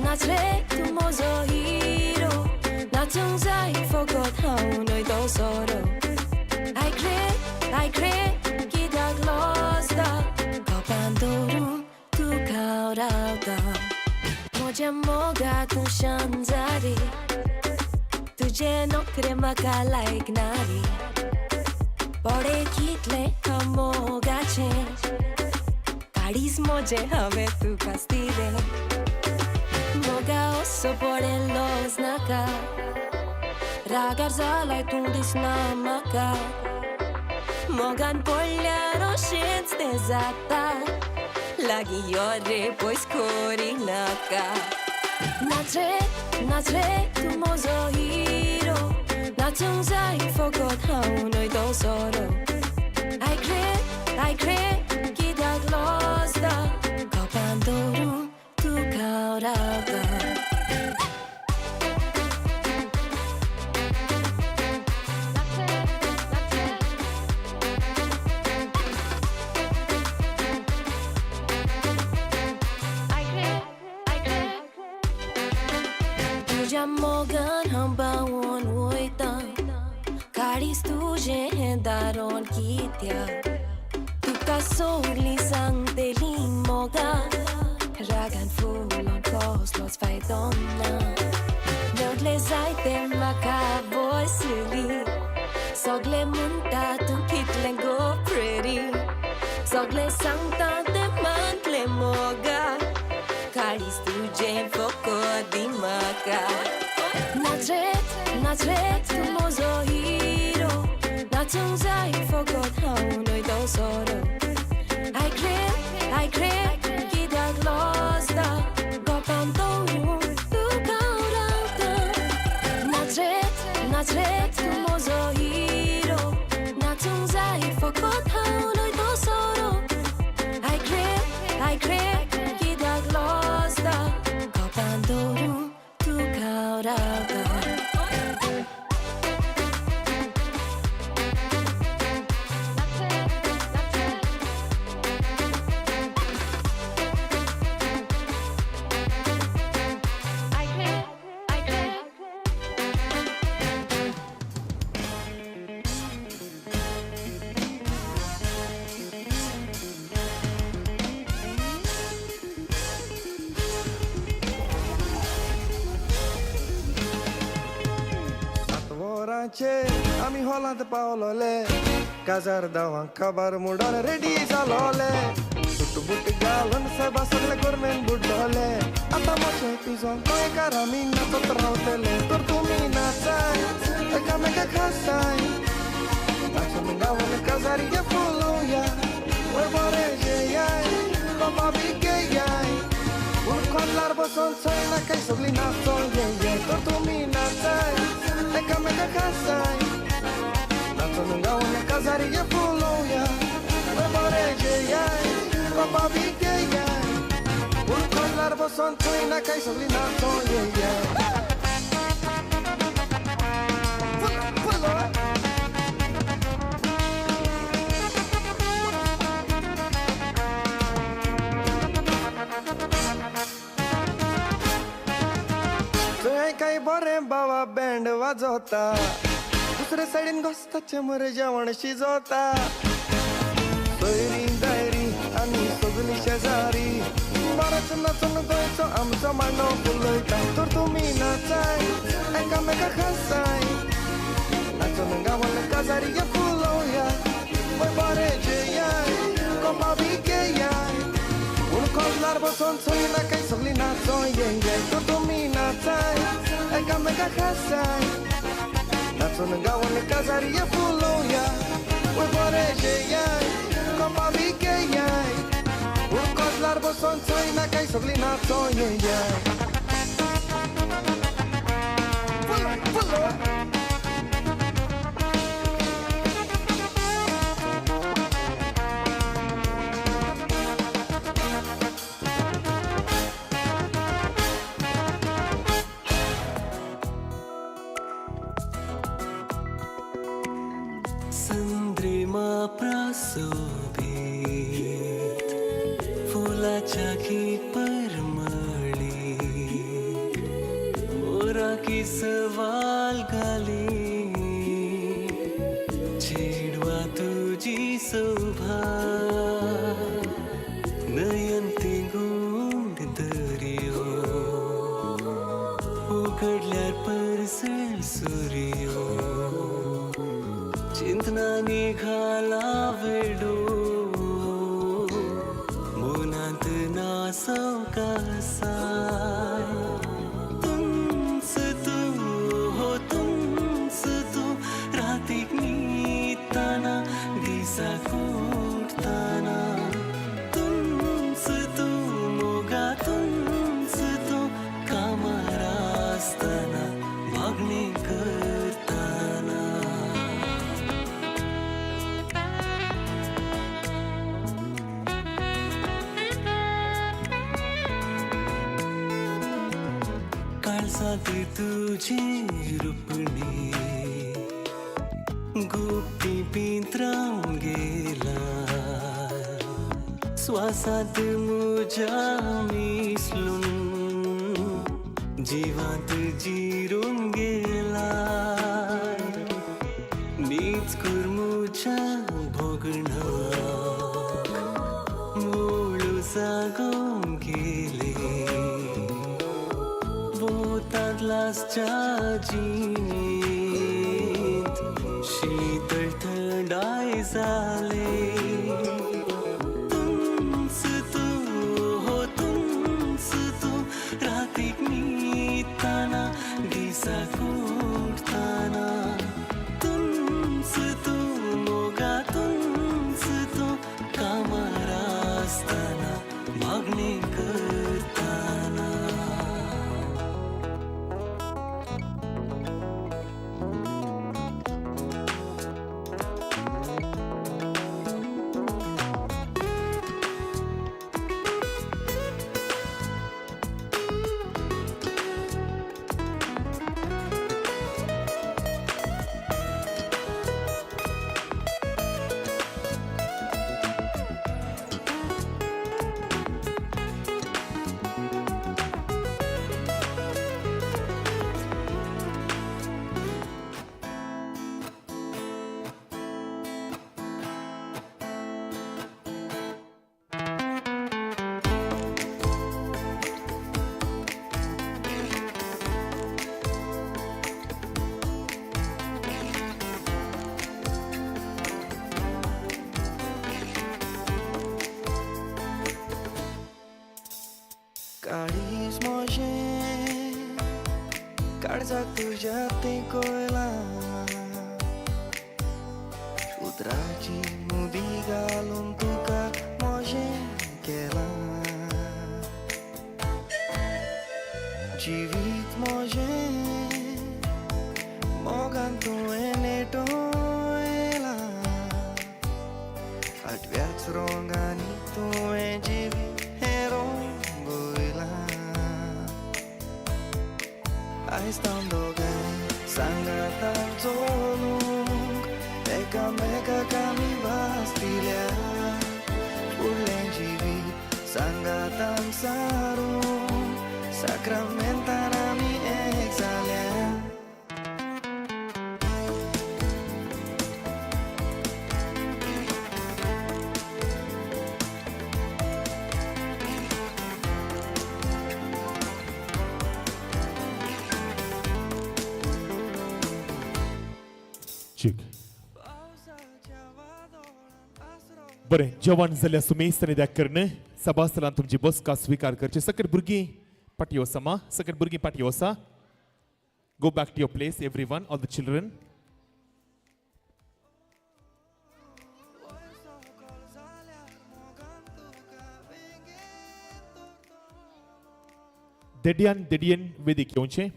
나tre tu mozo hiro na tung zai forgot how no do soro I cray kidag losta kapandoru tu kaurauda moja moga tu shanzari tujhe nokre makala ignari pore kitle kamoga che काढीस मोजे हवे तू कास्तीरे Moga osso pore los naka ragar zalai tu disna maka mogan pogliaro shits desata lagi yore pois corinaka natre tu mozo hiro natung zai forgot how noi do soro I cray kidag losta kapandoru tu kaurauda तुझ्या मोगन हंबावून वयता काडीस तुझे दारोन कित्या तुका सोडली सांगतेली मोगा रागान फुलोन कसलोच फायदो ना मेवटले जायते म्हाका बसली सगळे म्हणटा तूं कितलें गो प्रेरी सगळे सांगता ते मानले मोगा काडीस तुजें फकत दी म्हाका नाचरे तूं म्हजो हिरो नाचूंक जाय फकत हांव न्हय तो सोरो I cray कित्याक लोस्ता गोपान दवरून तूं गावरावता नाचरे तूं म्हजो हिरो नाचूंक जाय फकत हांव न्हय तो सोरो I cray कित्याक लोस्ता गोपान दवरून तूं गावरावता आमी हॉलांत पावलोले काजार दावांक काबार मुडोन रेडी जालोले सुटबुट घालून सायबा सगळे गोरमेंट बुड्डोले आतां मातशें तुजो गोंयकार आमी नाचत रावतले तर तुमी नाचाय एकामेकाक हांसाय नाचून गांवान काजारीगे फुलोवया वय बरें जेयाय बाबा बी घेयाय उडकोंतल्यार बसून चोय नाकाय सगळीं नाचोन घेयाय तर तुमी नाचाय एकामेकाक हांसाय नाचून गांवान काजारीगे फुलोवया वय बरें जेयाय बाबा बी घेयाय उडकोंतल्यार बसून चोय नाकाय सगळीं नाचोन घेयाय काय काय बरें बाबा बँड वाजवता दुसरे सायडीन घोस्ताचे मरे जेवण शिजवता सोयरी दायरी आनी सगळी शेजारी बरोच नाचून गोंयचो आमचो मांडो फुलयता तर तुमी नाचाय एकामेकाक हांसाय नाचून गांवान काजारी फुलोवया पळय बरें जेयाय कोपा बी घेयाय पूण कोजलार बसून चोयना काय सगळीं नाचो ये तर तुमी नाचाय एकामेकाक हांसाय नाचून गांवान काजारी फुलोवया पळय बरें जेयाय कोपा बी घेयाय पूण कोजलार बसून चोयना काय सगळीं नाचो ये संद्रिमा प्रसोभित फुलाच्या की परमळी मोरा की सवाल घाली छेडवा तुझी शोभा नयनती गुंड दर्यो उघडल्यार परसळ सूर्यो चिंतना निघाला वेडो मनात नासव कासाय तुमच तू हो तुमच तू रातीक न्हिदताना दिसाक उठताना तुमच तू मोगा तुमच तू कामार आसतना मागणी करताना काळजाती तुझी रुपणी गुप्ती पिंत्रां गेला श्वासात मुझ्या मिसलून जीवात जिरून गेला नीच कर मुझ्या भोगणाक मुळू जागोन गेले लास्टच्या जिणेंत शीतळ थंडाय जाले तुमच तू हो तुमच तू रातीक न्हिदताना दिसाक उठताना तुमच तू मोगा तुमच तू कामार आसतना मागणी करताना काळीज मोजें काळजाक तुज्या तें कोयला उतराची मुदी घालून तुका मोजें केलां जिवीत मोजें मोगान तुवें नेटोयलां आठव्याच रोंगांनी तुवें जिवीत हें रंगयलां आयज तां दोगांय सांगाता चलूंक एकामेकाक आमी वास दिल्या फुडलें जिवीत सांगातांक सारूंक साक्रामेंतान आमी एक चूक बरें जेवण जाल्यार सुमेस्तानी द्या करणं सभास्थलांत तुमची बसका स्वीकार करची सकट भुरगीं पाटी वसा मा सकट भुरगीं पाटी वसा go back to your place everyone all the children देडयान वेदीक येवचें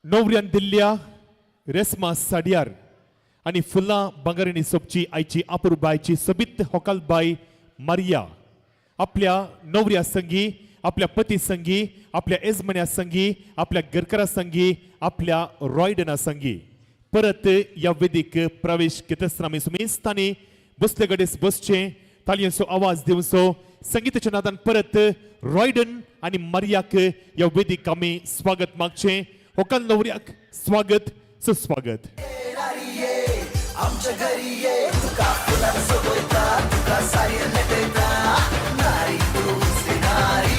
नवऱ्यान दिल्ल्या रेस्मा साडयार आणि फुलां बंगारांनी सोबची आयची आपुरबायची सोबीत होकालबाई मारिया आपल्या नवऱ्या संगी आपल्या पती संगी आपल्या येजमान्या संगी आपल्या घरकारा संगी आपल्या रॉयडना संगी परत या वेदीक प्रवेश घेतसतना आमी सुमेस्तांनी बसले कडेस बसचें तालयांचो आवाज दिवचो संगीताच्या नादान परत रॉयडन आणि मारियाक या वेदीक आमी स्वागत मागचें होकाल नवऱ्याक स्वागत सुस्वागत आमच्या घरी ये तुका फुलां सोबयता तुका साडयो नेटयता नारी तूच रे नारी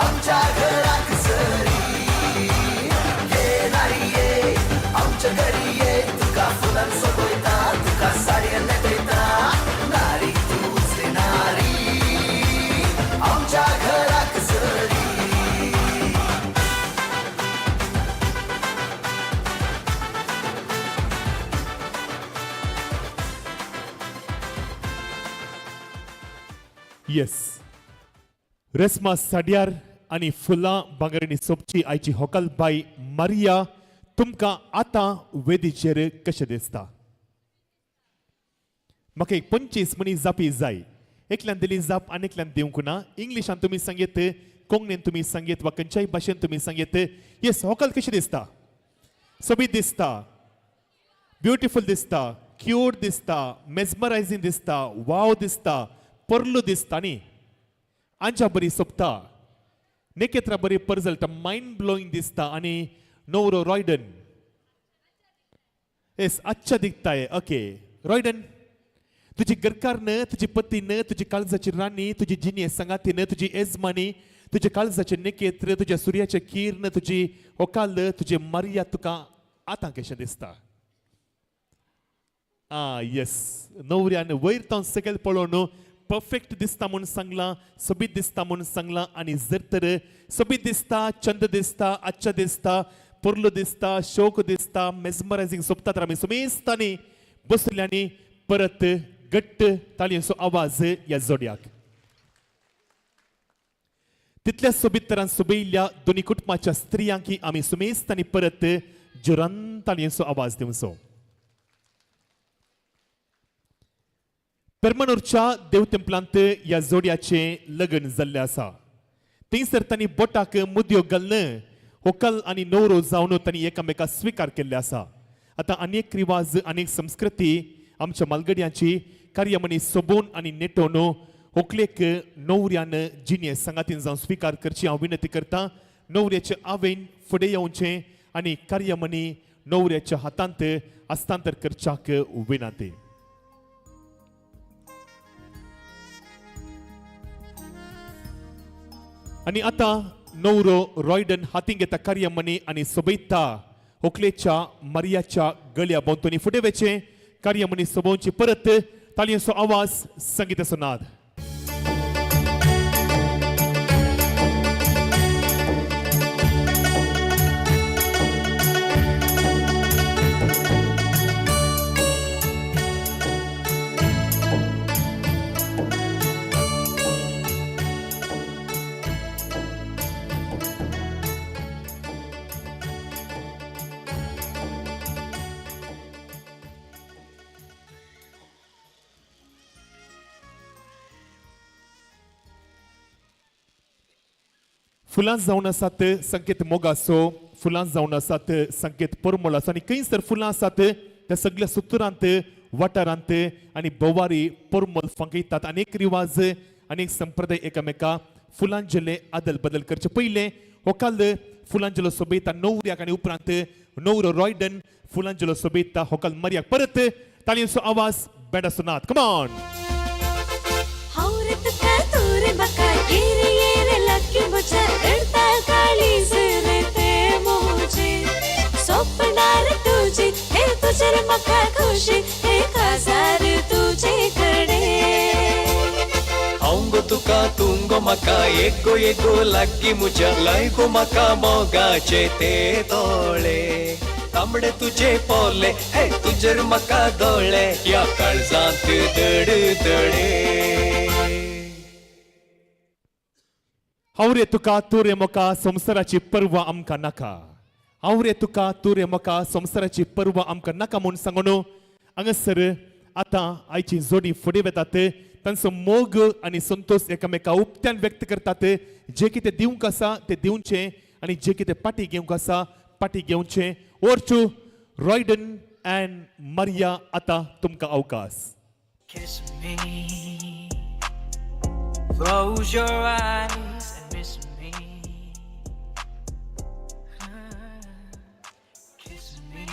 आमच्या घराक सरी ये नारी ये आमच्या घरी ये तुका फुलां सोबयता तुका साडयो नेटयता नारी तूच रे नारी आमच्या घराक सरी येस रेस्मा साडयार आणि फुलां बांगरांनी सोबची आयची होकालबाई मारिया तुमकां आतां वेदीचेर कशें दिसता म्हाका एक 25 मनीस जापी जाय एकल्यान दिली जाप आनीकल्यान दिवंक ना इंग्लिशान तुमी सांगीत कोंकणीन तुमी सांगीत वा खंयच्याय भाशेन तुमी सांगीत येस होकाल कशें दिसता सोबीत दिसता ब्युटिफूल दिसता क्यूट दिसता मेस्मरायझींग दिसता वाव दिसता परलो दिसता न्ही आंच्या बरी सोबता नेकेत्रा बरी परजळटा मायंड ब्लोईंग दिसता आनी नवरो रॉयडन येस अच्छा दिखताय ओके रॉयडन तुजी घरकान्न तुजी पतीन तुजी काळजाची राणी तुजी जिने संगातीन तुजी येजमानी तुजे काळजाचे नेकेत्र तुज्या सुर्याचे किर्ण तुजी होकाल तुजे मारिया तुका आतां कशें दिसता येस नवऱ्यान वयर तो सकयल पळोवन परफेक्ट दिसता म्हणून सांगला सोबीत दिसता म्हणून सांगला आणि जर तर सोबीत दिसता चंद दिसता अच्छा दिसता परलो दिसता शोक दिसता मेस्मरायझींग सोबता तर आमी सुमेस्तांनी बसल्यांनी परत घट्ट ताळयांचो आवाज ह्या जोड्याक तितल्या सोबीत तरान सोबयल्ल्या दोन्ही कुटुंबाच्या स्त्रियांकी आमी सुमेस्तांनी परत जोरान ताळयांचो आवाज दिवचो पेरमानूरच्या देव टेंपलांत या जोड्याचे लग्न जाल्ले आसा थंयसर तांणी बोटाक मुदयो घालून होकाल आनी नवरो जावन तांणी एकामेकाक स्वीकार केल्ले आसा आतां अनेक रिवाज अनेक संस्कृती आमच्या मालगड्यांची कार्यामणी सोबून आनी नेटोवन व्हंकलेक नवऱ्यान जिने सांगातीन जावन स्वीकार करची हांव विनंती करतां नवऱ्याचे आवयन फुडें येवचें आनी कार्यामणी नवऱ्याच्या हातांत हस्तांतर करच्याक विनंती आणि आता नवरो रॉयडन हातीन घेता कार्यामणी आणि सोबयता व्हंकलेच्या मारियाच्या गळ्या भोंवतणी फुडें वेचे कार्यामणी सोबोवची परत ताळयांचो आवाज संगीताचो नाद फुलां जावन आसात संकेत मोगासो फुलां जावन आसात संकेत परमळ आनी खंयसर फुलां आसात त्या सगळ्या सुतरांत वाठारांत आनी बोवारी परमळ फंकयतात अनेक रिवाज अनेक संप्रदाय एकामेका फुलांजले आदल बदल करचे पयले होकाल फुलांजलो सोबयता नवऱ्याक आनी उपरांत नवरो रॉयडन फुलांजलो सोबयता होकाल मारियाक परत ताळयांचो आवाज बँडाचो नाद कम ऑन हावरे तुका तोरे बका येरे येरे लकी मुझे रडता काळीज रे मोजे स्वप्नार तुझी हे तुझे मका खुशी 1000 तुझेकडे हांव गो तुका तुम गो म्हाका एगो एगो लागी म्हज्या लय गो म्हाका मोगाचे ते दोळे तांबडे तुझे पोले हे तुजेर म्हाका दोळे या काळजांत दडदडे हांव रे तुका तूं रे मोका संवसाराची पर्वा आमकां नाका हांव रे तुका तूं रे मोका संवसाराची पर्वा आमकां नाका म्हूण सांगून हांगासर आतां आयची जोडी फुडें वेतात तांचो मोग आनी संतोश एकामेका उक्त्यान व्यक्त करतात जे कितें दिवंक आसा तें दिवचें आनी जे कितें पाटी घेवंक आसा पाटी घेवचें ओर टू रॉयडन एंड मारिया आतां तुमकां अवकाश Kiss me, close your eyes and miss me. Kiss me,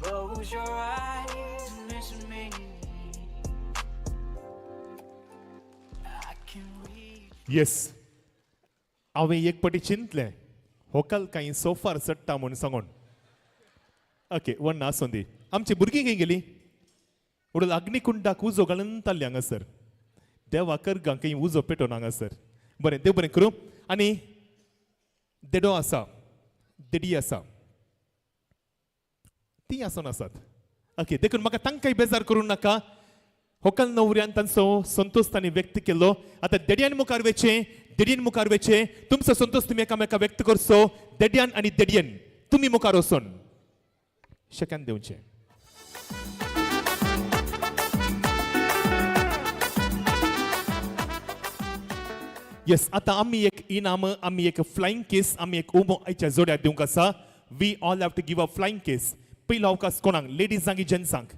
close your eyes and miss me. I can read. Yes हांवें एक पाटी चिंतलें होकल कांय सोफार चडटा म्हूण सांगून ओके वन ना आसूं दी आमची भुरगीं खंय गेलीं उडल अग्निकुंडाक उजो घालून ताल्ले हांगासर देवा करगां खंय उजो पेटोवन हांगासर बरें देव बरें करूं आनी देडो आसा देडी आसा ती आसून आसात ओके देखून म्हाका तांकांय बेजार करूं नाका होकल नवऱ्यान तांचो संतोश तांणी व्यक्त केलो आतां देडयान मुखार वेचें देडयेन मुखार वेचें तुमचो संतोश तुमी एकामेका व्यक्त करचो देडयान आनी देडयेन तुमी मुखार वचून शेकान दिवचें येस आतां आमी एक इनाम आमी एक फ्लायंग केस आमी एक उमो आयच्या जोड्याक दिवंक आसा we all have to give a flying kiss पयलो अवकाश कोणाक लेडीजांक जेन्ट्सांक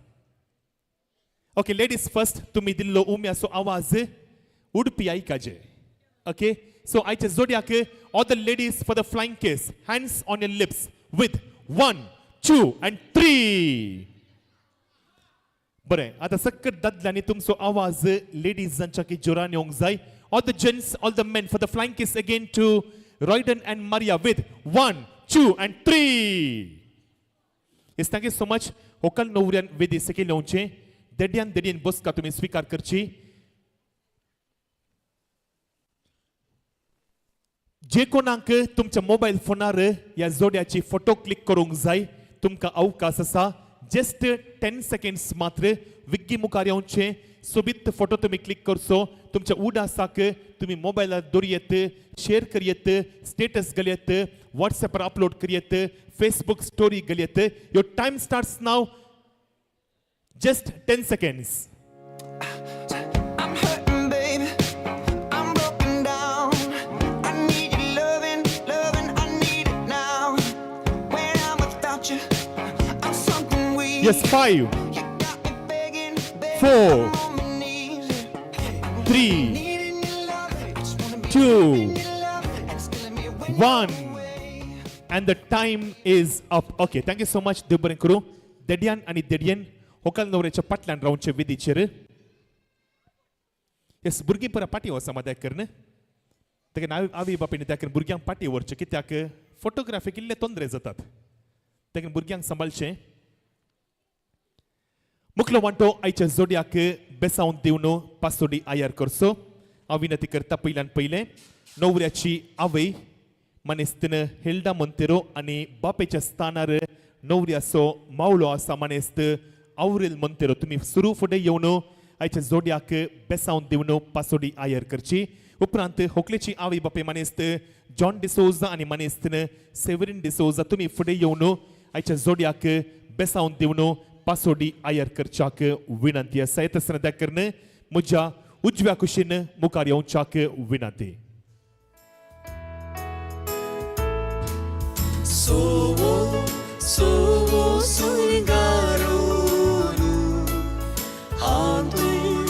ओके लेडीज फर्स्ट तुमी दिल्लो उम्याचो आवाज उडपी आयकाजे ओके सो आयच्या जोड्याक all the ladies for the flying kiss hands on your lips with 1 2 and 3 बरें आतां सकट दादल्यांनी तुमचो आवाज लेडीजांच्या की जोरान येवंक जाय all the gents all the men for the flying kiss again to Royden and Maria with 1 2 and 3 yes thank you so much होकल नवऱ्यान वेदी सकयल येवचें देडयान देडयेन बसका तुमी स्वीकार करची जे कोणाक तुमच्या मोबायल फोनार ह्या जोड्याची फोटो क्लिक करूंक जाय तुमकां अवकाश आसा जस्ट 10 seconds मात्र विग्गी मुखार येवचें सोबीत फोटो तुमी क्लिक करचो तुमच्या उडासाक तुमी मोबायलार दवरयेत शेअर करयेत स्टेटस घालयेत व्हॉट्सॲपार अपलोड करयेत फेसबुक स्टोरी घालयेत your time starts now just 10 seconds I'm hurting, baby. I'm broken down. I need your loving, loving. I need it now. When I'm without you, I'm something weak. yes 5 You got me begging, begging. 4 On my knees. 3 Needing your love. Just wanna be 2 in your love. And it's killing me when 1 and the time is up okay thank you so much देव बरें करूं देडयान आनी देडयेन होकल नवऱ्याच्या फाटल्यान रावचे विधीचेर येस भुरगीं परत पाटी वचा मात करन तेका आवय बापायनी त्या भुरग्यांक पाटी व्हरचे कित्याक फोटोग्राफीक इल्ले तोंदरे जातात तेका भुरग्यांक सांबाळचें मुखलो वांटो आयच्या जोड्याक बेसावन दिवन पासोडी आयार करचो हांव विनंती करता पयल्यान पयलें नवऱ्याची आवय मनेस्तीन हेल्डा मोंतेरो आनी बापेच्या स्थानार नवऱ्याचो मावळो आसा मनेस्त आवरेल मोंतेरो तुमी सुरू फुडें येवन आयच्या जोड्याक बेसावन दिवन पासोडी आयार करची उपरांत होकलेची आवय बापे मनेस्त जॉन डिसोजा आनी मनेस्तीन सेवरीन डिसोजा तुमी फुडें येवन आयच्या जोड्याक बेसावन दिवन पासोडी आयार करच्याक विनंती आसा येतसर देखून म्हज्या उजव्या कुशीन मुखार येवच्याक विनंती Sovo, sovo, sungarono. Hantul,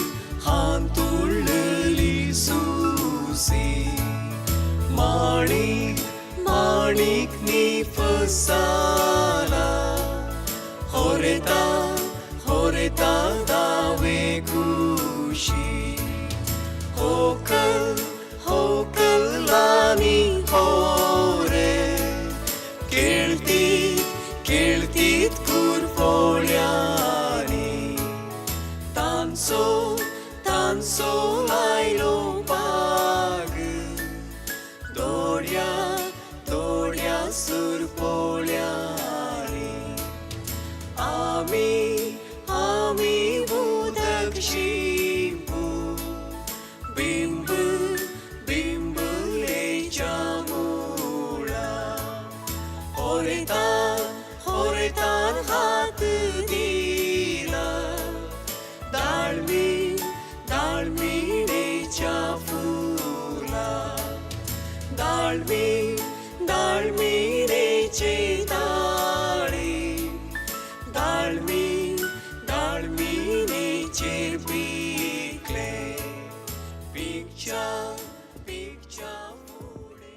hantul lili susi. Manik, manik ni fasala. Horeta, horeta dave kushi. Hokal, tanso lailo pag doड्या सुरपोळ्यारी आम्ही उदक शिंपू बिंबलेच्या मुळा होरेतान हात दिला दाळमीनेच्या फुला दाळमीनेचे ताळे दाळमीनेचे पिकले पिकच्या पुढे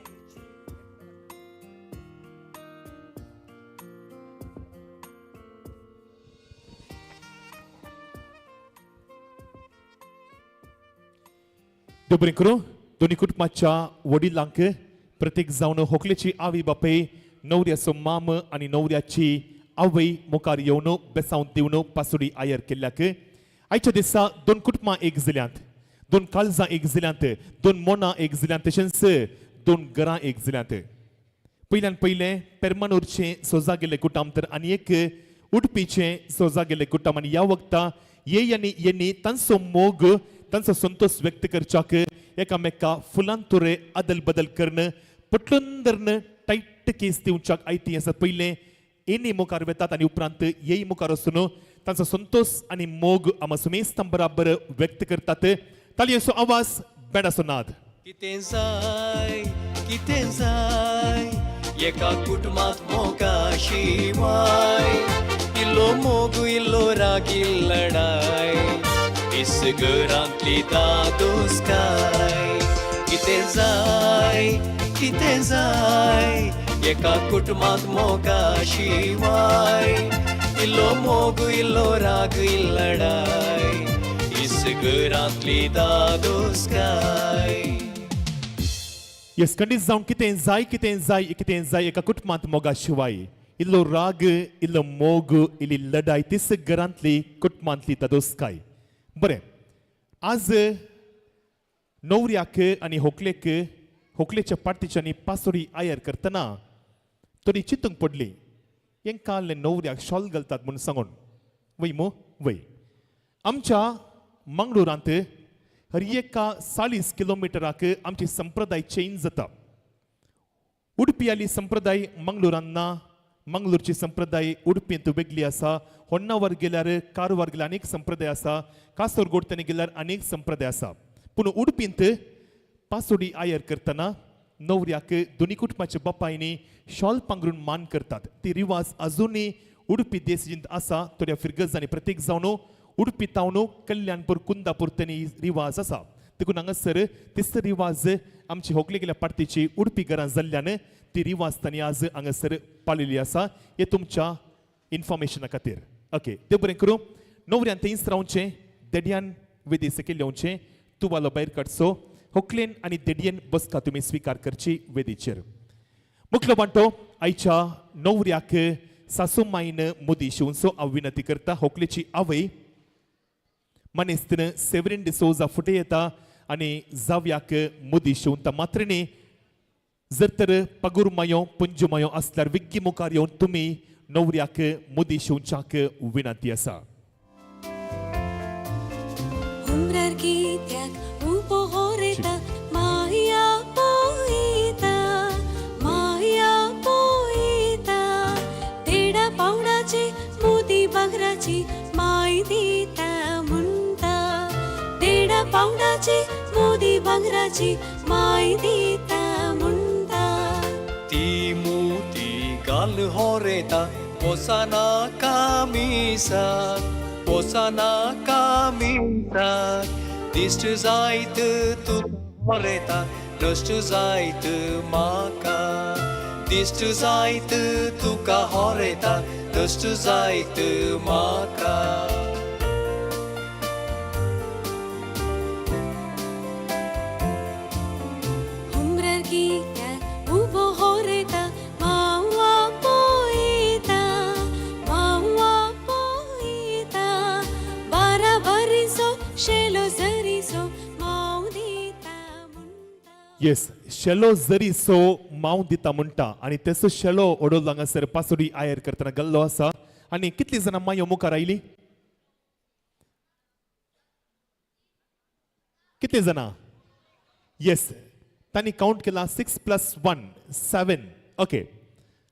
Dobry kru, दोन्ही कुटुंबाच्या वडिलांक प्रत्येक जावन होकलेची आवी बापे नवऱ्याचो माम आणि नवऱ्याची आवय मुखार येवन बेसांव दिवन पासोडी आयर केल्ल्याक आयच्या दिसा दोन कुटुंबां एक जाल्यांत दोन काळजां एक जाल्यांत दोन मोनां एक जाल्यांत तशेंच दोन घरां एक जाल्यांत पयल्यान पयलें पेरमानूरचें सोजा गेल्लें कुटुंब तर आनी एक उडपीचें सोजा गेल्लें कुटुंब आनी ह्या वक्ता येनी तांचो मोग तांचो संतोष व्यक्त करच्याक एकामेका फुलां तुरे अदल बदल करण पटलून टायट केस दिवच्याक आयती आसा पयलें एनी मुखार वेतात आनी उपरांत येई मुखार वचून तांचो संतोष आनी मोग आमा सुमेस्तां बराबर व्यक्त करतात तालयेचो आवाज बेडाचो नाद कितें जाय एका कुटुंबात मोगा शिवाय इल्लो मोग इल्लो रागी लढाय इस घरांतली दादोसकाय कितें जाय एका कुटुंबात मोगा शिवाय इल्लो मोग इल्लो राग लढाय इस घरांतली दादोसकाय येस खंडीत जावन कितें जाय एका कुटुंबांत मोगा शिवाय इल्लो राग इल्लो मोग इल्ली लढाय तीच घरांतली कुटुंबांतली दादोसकाय बरें आज नवऱ्याक आनी होकलेच्या पार्टीच्यांनी पासोडी आयर करतना थोडी चिंतूंक पडली हें काल नवऱ्याक शॉल घालतात म्हूण सांगून वय आमच्या मंगळुरांत हर एका 40 किलोमिटराक आमची संप्रदाय चेंज जाता उडपी आली संप्रदाय मंगळुरांत ना मंगळूरची संप्रदाय उडपींत वेगळी आसा होन्नावर गेल्यार कारवार गेल्यार अनेक संप्रदाय आसा कासरगोड गेल्यार अनेक संप्रदाय आसा पूण उडपींत पासोडी आयर करतना नवऱ्याक दोनी कुटुंबाच्या बापायनी शॉल पांघरून मान करतात ती रिवाज अजुनूय उडपी देसजींत आसा थोड्या फिरगजांनी प्रत्येक जावन उडपी तावन कल्याणपूर कुंदापूर तनी रिवाज आसा देखून हांगासर तिसरो रिवाज आमची होकले गेल्या पार्टीची उडपी घरां जाल्ल्यान ती रिवाज तांणी आज हांगासर पाळिल्ली आसा हे तुमच्या इन्फॉर्मेशना खातीर ओके देव बरें करूं नवऱ्यान थंयच रावचें देड्यान वेदी सकयल येवचें तुवालो भायर काडचो होकलेन आनी देडयेन बसका तुमी स्विकार करची वेदीचेर मुखलो वांटो आयच्या नवऱ्याक सासू मायन मोदी शिवचो हांव विनंती करता होकलेची आवय मनेस्तीन सेवरीन डिसोजा फुटे येता आनी जाव्याक मोदी शिवता मात्र न्ही जर तर पगूर मायो पुंजू मायो आसल्यार विग्गी मुखार येवन तुमी नवऱ्याक मोदी शिवच्याक विनंती आसा उमरार कित्याक उबो होरेता माया पोयता तेडा पावडाची मोदी बागराची माय दिता म्हणटा तेडा पावडाची मोदी बागराची माय दिता म्हणटा ती मोती गाल होरेता पोसाना कामिसा दिश्ट जायत तू होरेता नश्ट जायत माका दिश्ट जायत तुका होरेता नश्ट जायत माका उमरार कित्याक उबो होरेता मावा पोयता बारा बारीचो शेलो जरी सो माऊदिता येस शेलो जरी सो माव दिता म्हणटा आणि तेचो शेलो ओडोल हांगासर पासोडी आयर करतना गल्लो आसा आणि कितली जाणां मायो मुखार आयली कितली जाणां येस तांणी काउंट केला 6 + 1 7 ओके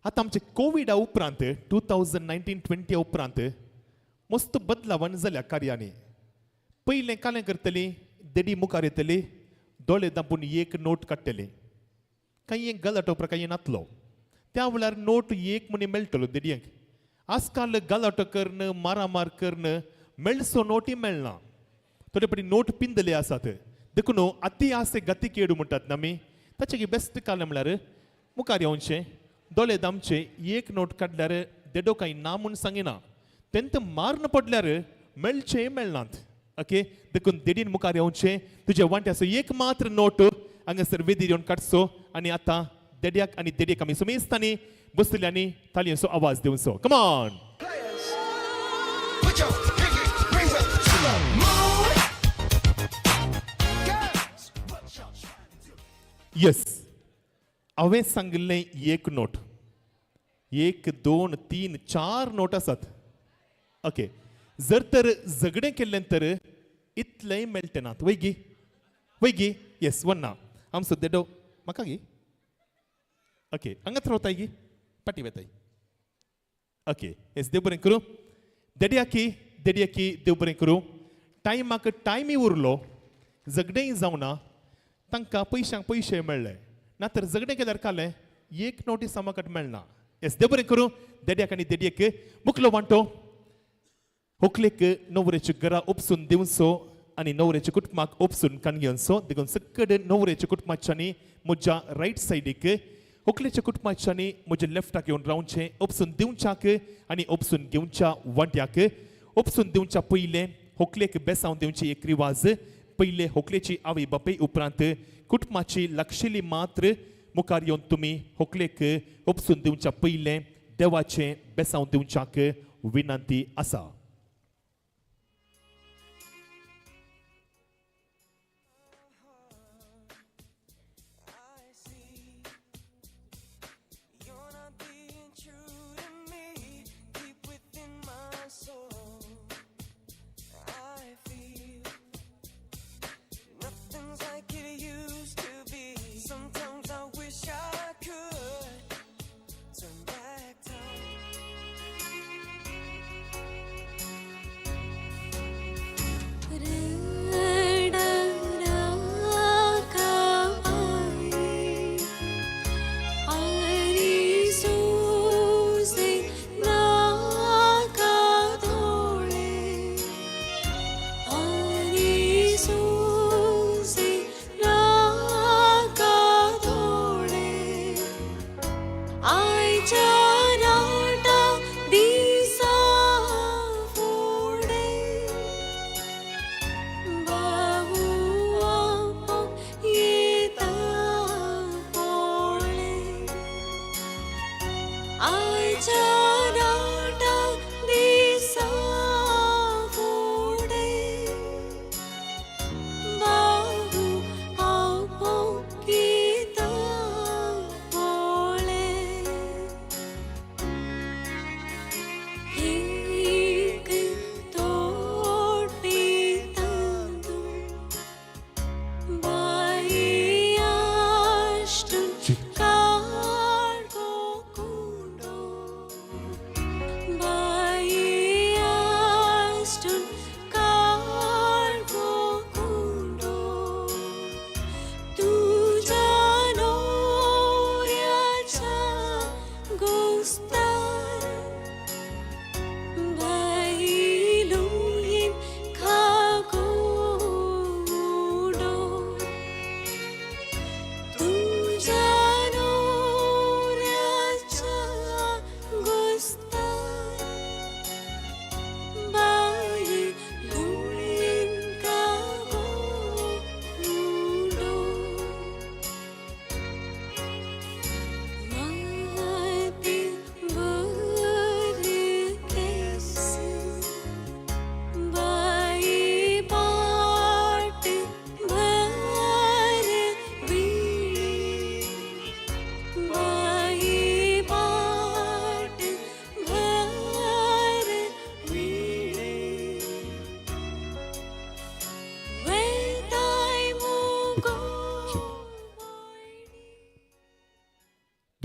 आता आमचे कोविडा उपरांत 2019-20 उपरांत मस्त बदलावण जाल्या कार्यांनी पयलें कालें करतली देडी मुखार येतली दोळे दापून एक नोट काडटले काही एक गलाटो प्रकार नातलो त्या वेळार नोट एक मनी मेळटलो देडयेक आजकाल गलाटो कर्ण मारामार कर्ण मेळसो नोटी मेळना थोडे पटी नोट पिंदले आसात देखून अति आसे गती केडू म्हणटात आमी ताचे बेस्ट कालें म्हळ्यार मुखार येवचें दोळे दामचे एक नोट काडल्यार देडो काही ना म्हूण सांगिना तेंत मारन पडल्यार मेळचे मेळनात ओके देखून देडीन मुखार येवचें तुजे वांट्याचो एक मात्र नोट हांगासर वेदीर येवन काडचो आनी आतां देड्याक आनी देडयेक आमी सुमेस्तांनी बसतल्यांनी तालयेचो आवाज दिवचो come on Put your pinky rings up to the moon. Girls, what y'all trying to do? Yes हांवें सांगिल्लें एक नोट 1 2 3 4 नोट आसात ओके जर तर झगडें केल्लें तर इतलेंय मेळटें नात वैगी येस वन्ना आमचो देडो म्हाका गी ओके हांगाच रावताय गी पाटी वेताय ओके येस देव बरें करूं देडयाकी देव बरें करूं टायमाक टायमी उरलो झगडेंय जावना तांकां पयशांक पयशे मेळ्ळे ना तर झगडें केल्यार कालें एक नोटी सामाकट मेळना येस देव बरें करूं देड्याक आनी देडयेक मुखलो वांटो होकलेक न्हवरेची घरा उपसून दिवचो आनी न्हवरेच्या कुटुंबाक उपसून कान घेवचो देखून सकड न्हवरेच्या कुटुंबाच्यांनी म्हज्या रायट सायडीक होकलेच्या कुटुंबाच्यांनी म्हज्या लेफ्टाक येवन रावचें उपसून दिवच्याक आनी उपसून घेवच्या वांट्याक उपसून दिवच्या पयलें होकलेक बेसांव दिवची एक रिवाज पयले होकलेची आवय बापूय उपरांत कुटुंबाची लागशिल्ली मात्र मुखार येवन तुमी होकलेक उपसून दिवच्या पयलें देवाचें बेसांव दिवच्याक विनंती आसा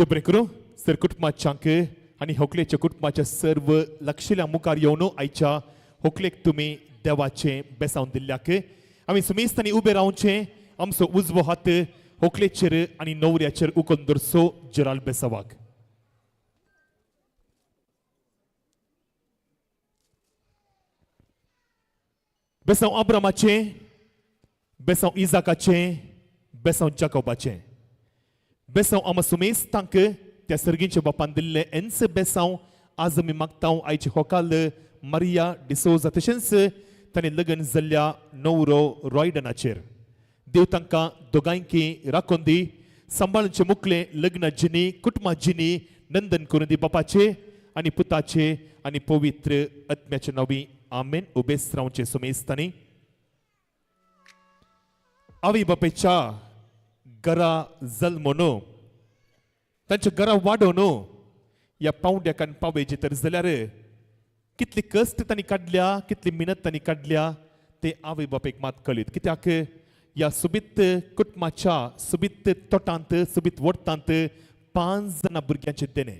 देव बरें करूं सर कुटुंबाच्यांक आनी होकलेच्या कुटुंबाच्या सर्व लक्षिल्या मुखार येवन आयच्या होकलेक तुमी देवाचें बेसांव दिल्ल्याक आमी सुमेस्तांनी उबे रावचें आमचो उजवो हात होकलेचेर आनी नवऱ्याचेर उखोवन दवरचो जराल बेसावाक. बेसांव अब्रामाचें, बेसांव इजाकाचें, बेसांव जाकोबाचें. बेसांव आम सुमेस्तांक त्या सर्गींच्या बापान दिल्लें एन्स बेसांव आज आमी मागतांव आयचे होकाल मारिया डिसोजा तशेंच ताणें लग्न जाल्ल्या नवरो रॉयडनाचेर. देव तांकां दोगांयकी राखून दी, सांबाळचे मुखले लग्न जिनी कुटुंबा जिनी नंदन करून दी बापाचे आनी पुताचे आनी पवित्र आत्म्याचे नांवी आमेन. उबेच रावचे सुमेस्तांनी. आवय बापेच्या घरा जल्म न्हू, तांच्या घरा वाडो न्हू, ह्या पावंड्याक आनी पावेचे तर जाल्यार कितले कश्ट तांणी काडल्या, कितली मेहनत तांणी काडल्या ते आवय बापेक मात कळीत. कित्याक ह्या सुबीत कुटुंबाच्या सुबीत तोटांत सुबीत वोर्तांत 5 जाणां भुरग्यांचे देणे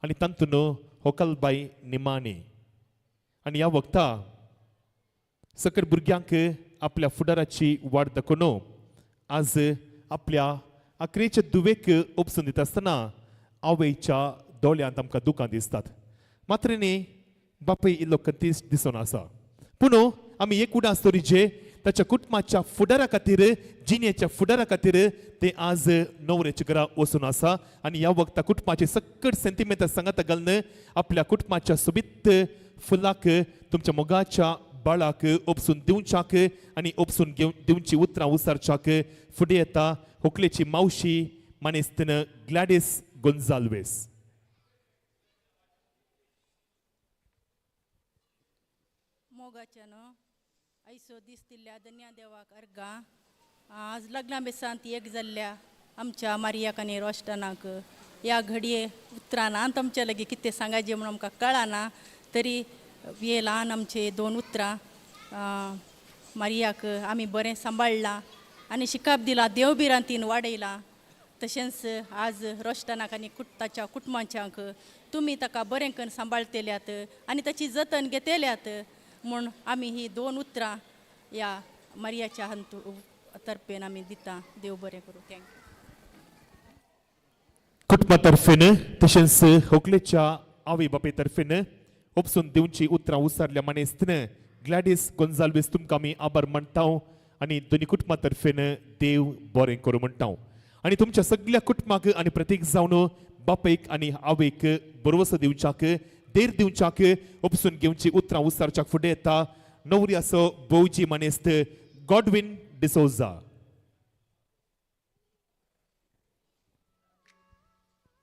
आनी तांतून होकलबाई निमाणी. आनी ह्या वक्ता सकट भुरग्यांक आपल्या फुडाराची वाट दाखोवन आज आपल्या अकरेच्या दुवेक उपसून दिता आसतना आवयच्या दोळ्यांत आमकां दुकां दिसतात. मात्र न्ही बापूय इल्लो कतीस दिसून आसा. पूण आमी एक उडास दवरिजे ताच्या कुटुंबाच्या फुडारा खातीर जिणेच्या फुडारा खातीर ते आज नवऱ्याच्या घरा वचून आसा. आनी ह्या वक्ता कुटुंबाचे सकट सेंटिमेंट सांगात घालून आपल्या कुटुंबाच्या सुबीत फुलाक तुमच्या मोगाच्या बाळाक उपसून दिवच्याक आनी उपसून दिवची उतरां उसारच्याक फुडें येता होकलेची मावशी मानेस्तीन ग्लॅडिस गोन्जाल्वेस. मोगाच्यान ऐसो दीस दिल्ल्या धन्या देवाक अर्गा. आज लग्ना बेसांत एक जाल्ल्या आमच्या मारियाक आनी रोस्टनाक ह्या घडये उतरांत आमच्या लागीं कितें सांगायचें म्हणून आमकां कळना. तरी हे ल्हान आमचे 2 उतरां मारियाक आमी बरें सांबाळलां आनी शिकाप दिलां, देव बिरांतीन वाडयलां. तशेंच आज रोस्टनाक आनी ताच्या कुटुंबाच्यांक तुमी ताका बरें करून सांबाळतेल्यात आनी ताची जतन घेतेल्यात म्हूण आमी ही 2 उतरां ह्या मारियाच्या तर्फेन आमी दिता. देव बरें करूं. थँक्यू. कुटुंबा तर्फेन तशेंच होकलेच्या आवय बापे तर्फेन उपसून दिवची उतरां उसारल्या मानेस्तीन ग्लॅडिस गोन्जाल्वेस तुमकां आमी आभार मानतांव आनी दोनी कुटुंबा तर्फेन देव बरें करूं म्हणटांव. आनी तुमच्या सगळ्या कुटुंबाक आनी प्रतीक जावन बापेक आनी आवयक बरोवसो दिवच्याक देर दिवच्याक उपसून घेवची उतरां उसारच्याक फुडें येता नवऱ्याचो भोवजी मानेस्त गॉडविन डिसोजा.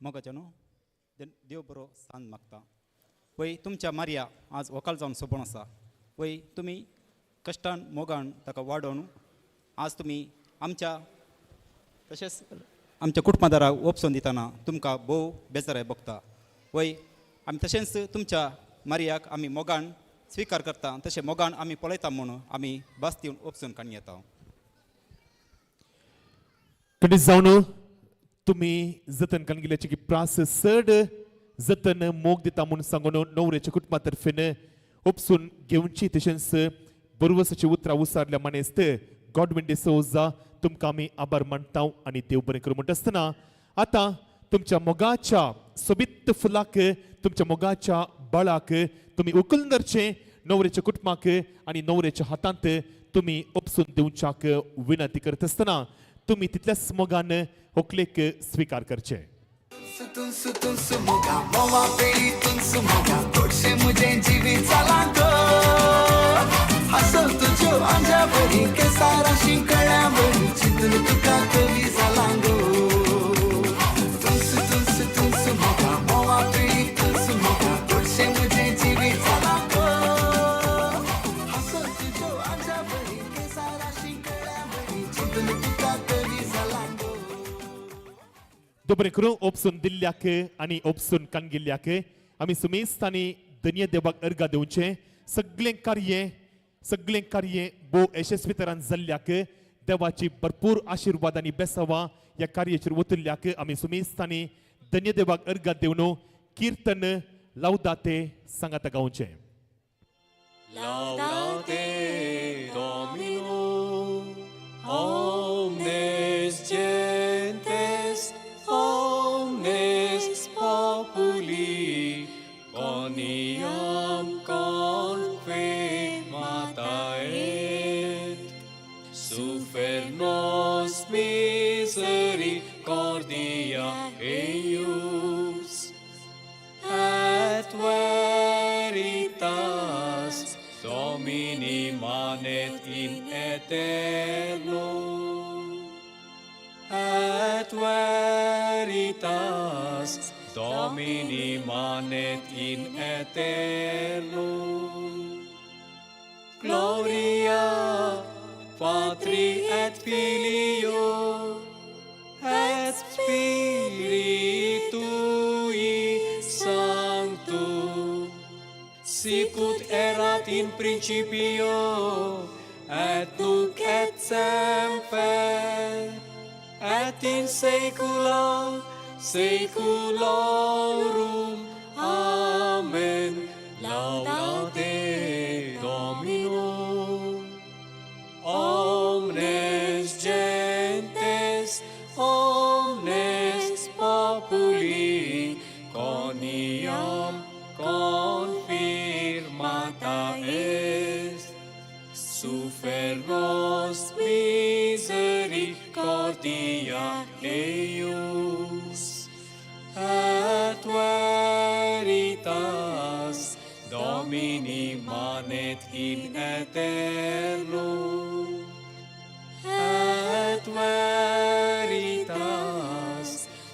मोगाच्या न्हू देव बरो सांज मागता. वय तुमच्या मारिया आज वकाल जावन सोबून आसा. वय तुमी कश्टान मोगान ताका वाडोवन आज तुमी आमच्या तशेंच आमच्या कुटुंबादाराक ओपसून दितना तुमकां भोव बेजाराय भोगता. वय आमी तशेंच तुमच्या मारियाक आमी मोगान स्विकार करता. तशें मोगान आमी पळयता म्हणून आमी बास दिवन ओपसून काणी येता. कधी जावन तुमी जतन कान गेल्याची की प्रास चड जतन मोग दिता म्हणून सांगून नवऱ्याच्या कुटुंबा तर्फेन उपसून घेवची तशेंच बरोवसाची उतरां उसारल्या मानेस्त गॉडविन डिसोजा तुमकां आमी आभार मानतांव आनी देव बरें करूं म्हणटा आसतना आतां तुमच्या मोगाच्या सोबीत फुलाक तुमच्या मोगाच्या बाळाक तुमी उखलून धरचें. नवऱ्याच्या कुटुंबाक आनी नवऱ्याच्या हातांत तुमी उपसून दिवच्याक विनंती करता आसतना तुमी तितल्याच मोगान होकलेक स्विकार करचें. तुनसु तुनसु मोगा मोवा पेडी तुनसु मोगा तोडशे मुझे जीवी चला गो हसव तुझो अंजा बरी के सारा शिंकळ्या बरी चिंतून तुका कवी जाला गो तुनसु तुनसु तुनसु मोगा मोवा पेडी तुनसु मोगा तोडशे मुझे जीवी चला गो हसव तुझो अंजा बरी के सारा शिंकळ्या बरी चिंतून तुका कवी जाला गो. बरें करूं उपसून दिल्ल्याक आनी उपसून कान गेल्ल्याक आमी सुमेस्तांनी धन्य देवाक अर्घा दिवचें. सगळें कार्य भोव यशस्वी तरान जाल्ल्याक देवाची भरपूर आशिर्वाद आनी बेसावां ह्या कार्याचेर वतल्ल्याक आमी सुमेस्तांनी धन्य देवाक अर्घात देवन कीर्तन लावदाते सांगात गावचे. Laudate Domino, omnes gentes, omnes populi, boniam confirmata et, sufer nos misericordia eius, et veritas Domini manet in eterno, et veritas Domini manet in eterno. Gloria Patri et Filio et Spiritui Sanctum, sicut erat in principio, et nunc et semper, et in saecula saeculorum. Amen. Laudate Domino. Omnes gentes, omnes populi, coniam confirmata est, sufer nos misericordia eius, et veritas Domini manet in eterno, et veritas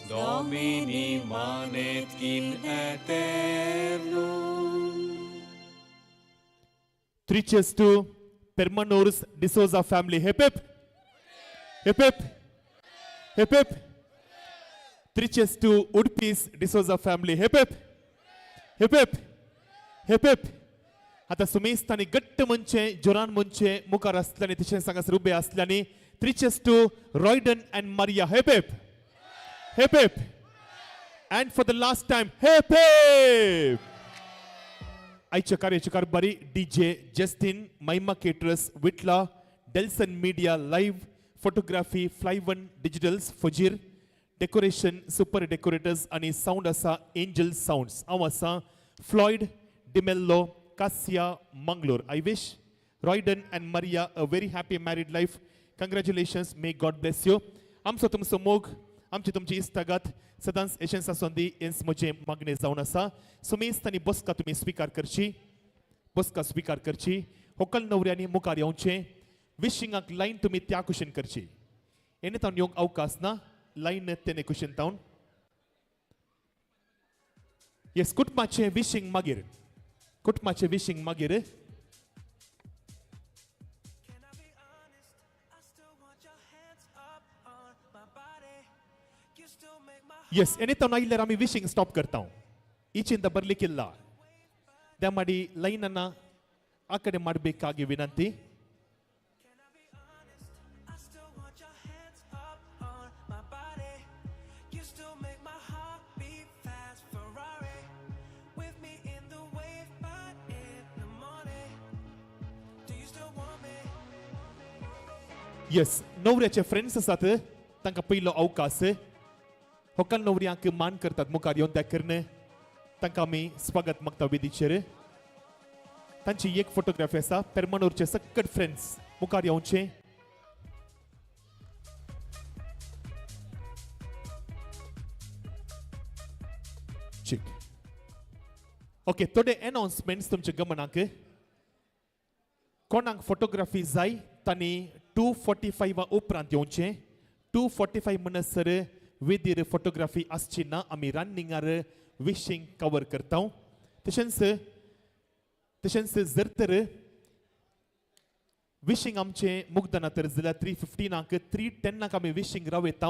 Domini manet in eterno. Riches to Permanurs D'Souza family. Hip hip. Hip hip. Hip hip. Riches to Udpis D'Souza family. Hip hip. Hip hip. Hip hip. आता सुमेस्तानी गट्ट मंचे जोरान मंचे मुखार असल्याने तिचे सांगास रुबे असल्याने riches to Royden and Maria. Hip hip. Hip hip. And for the last time hip hip. आयच्या कार्याची कारभारी DJ Justin, Mahima caterers, Vitla, Delson media live, photography, fly one digitals, फजीर, डेकोरेशन, सुपर डेकोरेटर्स आणि साऊंड असा एंजल साऊंड्स. हांव आसा Floyd Dmello, Cassia, Mangalore. I wish Royden and Maria a very happy married life. Congratulations. May God bless you. आमचो तुमचो मोग, आमची तुमची इश्तागत सदांच यशस्वी आसोंदी हेंच म्हजें मागणें जावन आसा. सुमेस्तानी बसका तुमी स्विकार करची. बसका स्विकार करची. व्हंकल न्हवऱ्यांनी मुखार येवचें. विशिंगाक लायन तुमी त्या कुशीन करची. एने तावन येवंक अवकाश ना. लायन तेने कुशीन तावन. येस, कुटुंबाचें विशींग मागीर. कुटुंबाचें विशींग मागीर. येस, एने तावन आयल्यार आमी विशींग स्टॉप करता. ಈಚಿಂದ ಬರಲಿಕ್ಕಿಲ್ಲ. ದಯಮಾಡಿ ಲೈನನ್ನು ಆ ಕಡೆ ಮಾಡಬೇಕಾಗಿ ವಿನಂತಿ. येस, नवऱ्याचे फ्रेंड्स आसात, तांकां पयलो अवकाश. व्हंकल न्हवऱ्यांक मान करतात मुखार येवन दाखयन. तांकां आमी स्वागत मागता वेदीचेर. तांची एक फोटोग्राफी आसा. पेरमानूरचे सक्कट फ्रेंड्स मुखार येवचे. ओके, थोडे अनाउन्समेंट्स तुमच्या गमनाक. कोणाक फोटोग्राफी जाय तांणी 2:45 उपरांत येवचें. 2:45 म्हणसर वेदीर फोटोग्राफी आसची ना. आमी रनिंगार विशींग कवर करता. तशेंच जर तर विशींग आमचें मुगदना तर जाल्यार 3:15 3:10 आमी विशींग रावयता.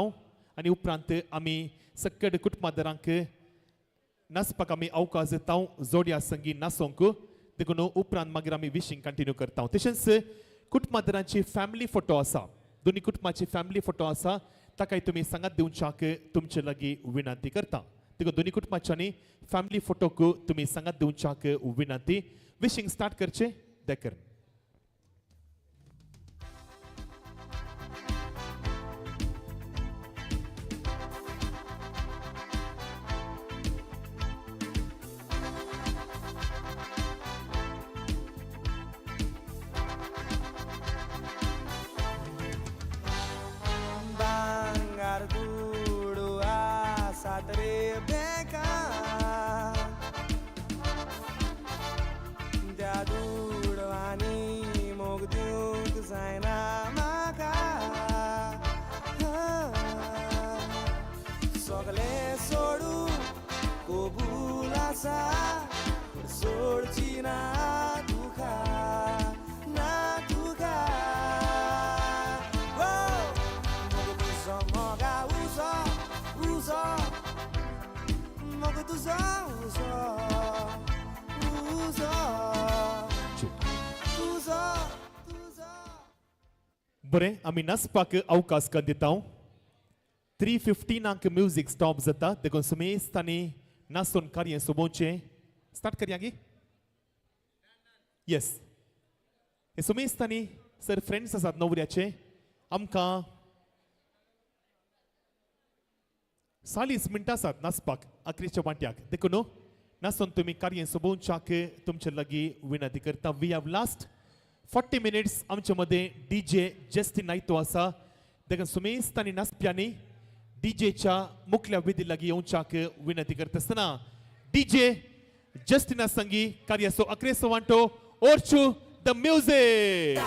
आनी उपरांत आमी सक्कड कुटुंबादारांक नाचपाक आमी अवकाश दिता. जोड्या संगी नाचोंक. देखून उपरांत मागीर आमी विशींग कंटिन्यू करता. तशेंच कुटुंबादारांची फॅमिली फोटो आसा. दोनी कुटुंबाची फॅमिली फोटो आसा. ताकाय तुमी सांगात दिवच्याक तुमचे लागीं विनंती करता. देखो दोन्ही कुटुंबाच्यांनी फॅमिली फोटोक तुम्ही सांगात दिवच्याक विनंती. विशिंग स्टार्ट करचे देखर. ಬಂಗಾರ ಗೂಡುವ ಸಾತರೆ ಬೇಕಾ त्या दुडवानी मोग दिवंक जायना म्हाका सगळे सोडू कबूल आसा पूण सोडची ना तुका ना तुका मोग तुजो मोगा उजो उजो मोग तुजो उजो बरें आमी नाचपाक अवकाश कर दिता. 3:15 अंक म्युझिक स्टॉप जाता देखून सुमेस्तांनी नाचून कार्य सोबोवचें. स्टार्ट करया गी. येस हे सुमेस्तांनी सर फ्रेंड्स आसात नवऱ्याचे आमकां 40 मिनटां आसात नाचपाक अकरेच्या वाट्याक देखून नाचून तुम्ही कार्य सोबोवच्याक तुमचे लागीं विनंती करता. वी हॅव लास्ट 40 minutes आमच्या मध्ये DJ जस्टिन नायतो आसा देखून सुमेस्तांनी नाचप्यांनी डीजेच्या मुखल्या विधी लागीं येवच्याक विनंती करता आसतना DJ जस्टिना संगी कार्याचो अकरेचो वांटो ओरचू the music.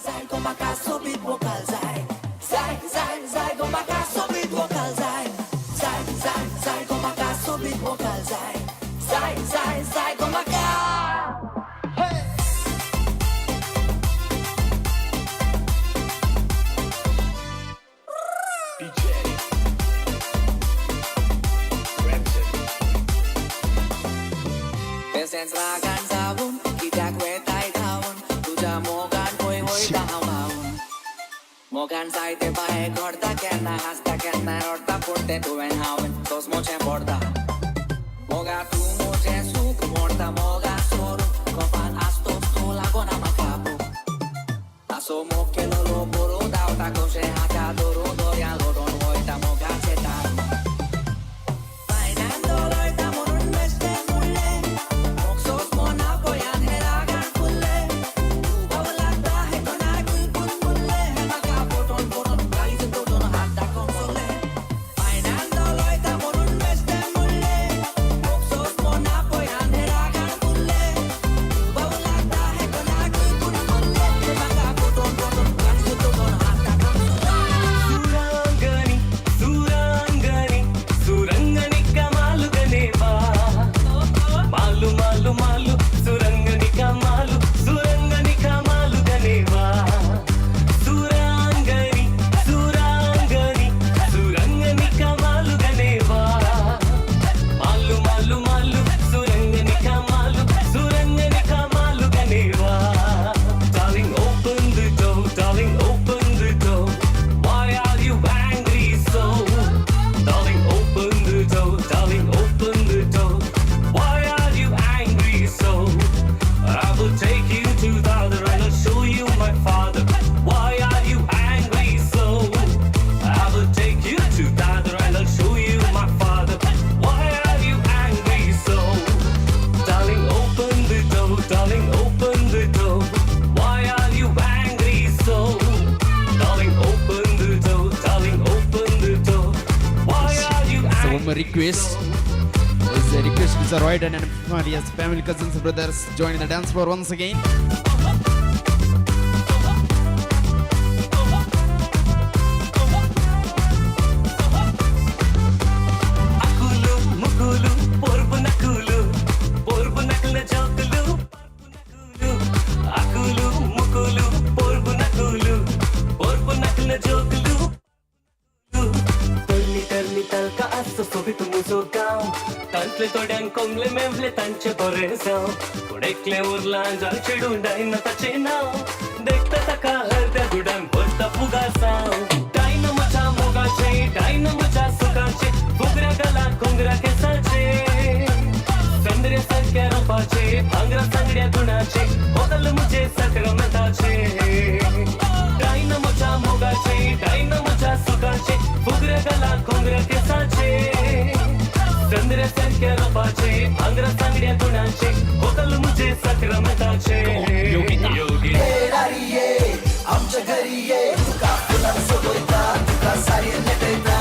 Zai go back a subit vocal zai. Zai go back a subit vocal zai. Zai go back a subit vocal zai. Zai go back a. Pesens ragan zaun, kitak wetai daun, tuja mogan hoy hoy daun. Mogan sai te bae gorda kenna hasta kenna rorda porte tu ven haun, tos moche borda. Moga tu moche suk morta moga soru, kopan astos tu lagona makapu. Aso mokke lolo boro dauta koshe haka doro doria lodon hoy ta moga chetar. Bailando loita morun beste mulle. Request is a request to Royden and Maria's family, cousins, brothers joining the dance floor once again. Akulu mukulu porbu nakulu porbu nakla jokulu akulu mukulu porbu nakulu porbu nakla jokulu तरली तलका असो सोबीत मुजो गाव तांतले तोड्यांक कोंगले मेवले तांचे बरे जाव पूण एकले उरला जाल चेडून डायना ताचें नांव देखता ताका हरद्या गुडांक भरता फुगा साव डायना म्हज्या मोगाचे डायना म्हज्या सुखाचे घुगऱ्या गला घुंगरा गुणाचे बदल मुझे संक्रमताचे डायनमोच्या मोगाचे डायनमोच्या सुखाचे फुगरे गला खोंगरे केसाचे चंद्रासारख्या रपाचे भांगरा चांगल्या गुणाचे बदल मुझे संक्रमताचे योगी आमच्या घरी ये तुका फुलां सोबयता तुका सारी नेटयता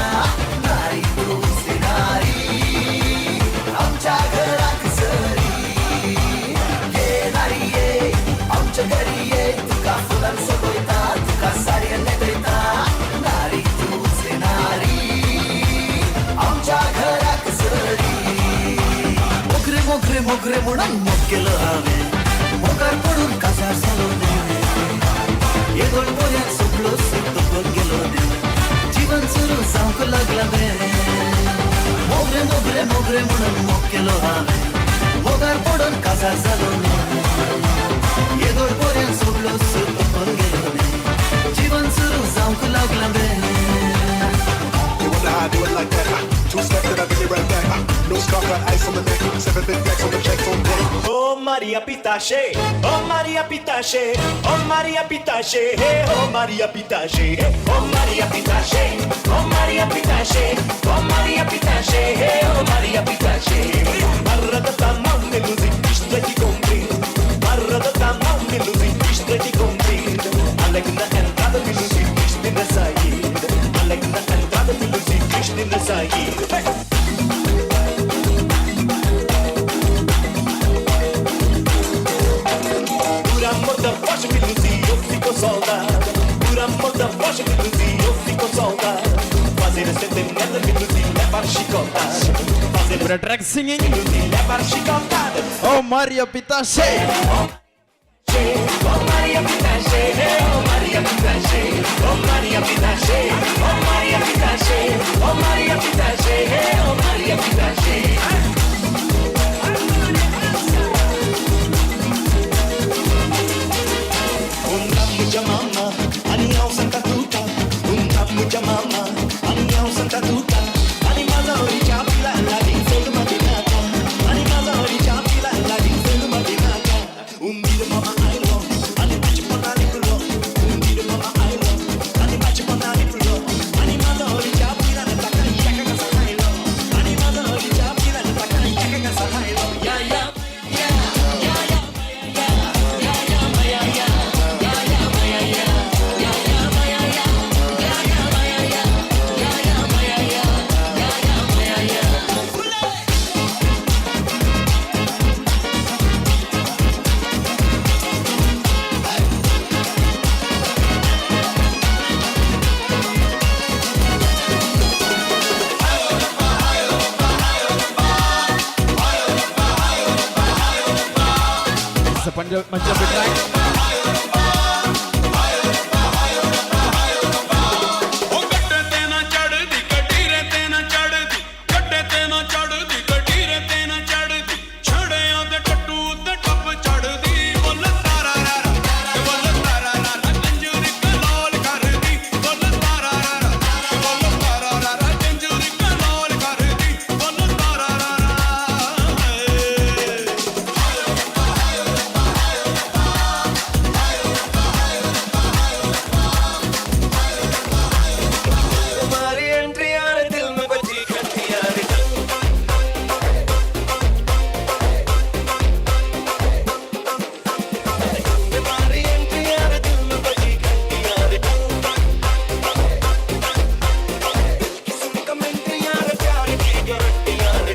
नारी तू नारी आमच्या घराक सरी ये नारी ये आमच्या घरी ये तुका फुलां सोबयता तुका सारी नेटयता नारी तू नारी आमच्या घराक सरी मोगरे मोगरे मोगरे म्हणून मोग केलं हांवें मोगार पडून काजार झालो ये दोन पोऱ्याक सुटलो सुटून गेलो देव जीवन सुरू जावंक लागला बे मोगरे मोगरे मोगरे म्हणून मोग केलो हांवें मोगार पडून काजार जालो ये दोन पोऱ्याक सुटलो सुटून गेलो देव जीवन सुरू जावंक लागला बे Do it like that. Two steps that I really right back. No scarf, got ice on the neck. 7 big racks on the checks on deck. Oh Maria Pitache, oh Maria Pitache, oh Maria Pitache, hey oh Maria Pitache, oh Maria Pitache, oh Maria Pitache, oh Maria Pitache, hey oh Maria Pitache. Barrada tamam meluzi, ishtaki compri. Barrada tamam meluzi, ishtaki compri. Alegna entrada meluzi, ishtaki sair. Alegna entrada meluzi, ishtaki sair. Por amor da voz me luzi, eu fico soldado. Por amor da voz me luzi, eu fico soldado. Fazer sentimento me luzi, levar chicotada. Fazer With a track singing. me luzi, levar chicotada. Oh Maria Pitache. Oh Maria Pitache, oh Maria Pitache, oh Maria Pitache, oh Maria Pitache, oh Maria Pitache, oh Maria Pitache. Mucha mama, anião Santa Tuta. Mucha mama, anião Santa Tuta. Animada oricha pila la dinsel madinata. Animada oricha pila la dinsel madinata. Umida mama ailo, animachi ponani pulo. Umida mama ailo, animachi ponani pulo. Animada oricha pila la taka yaka kasa hailo. Animada oricha pila la taka yaka kasa hailo. Ya ya ya ya ya ya ya ya ya ya. It's a Punjabi track. तुम्हारी एंट्री आने दिल में बजी घंटी यारी तुम्हारी एंट्री आने दिल में बजी घंटी यारी किस्म का मेंट्री यार प्यार की गारंटी यारी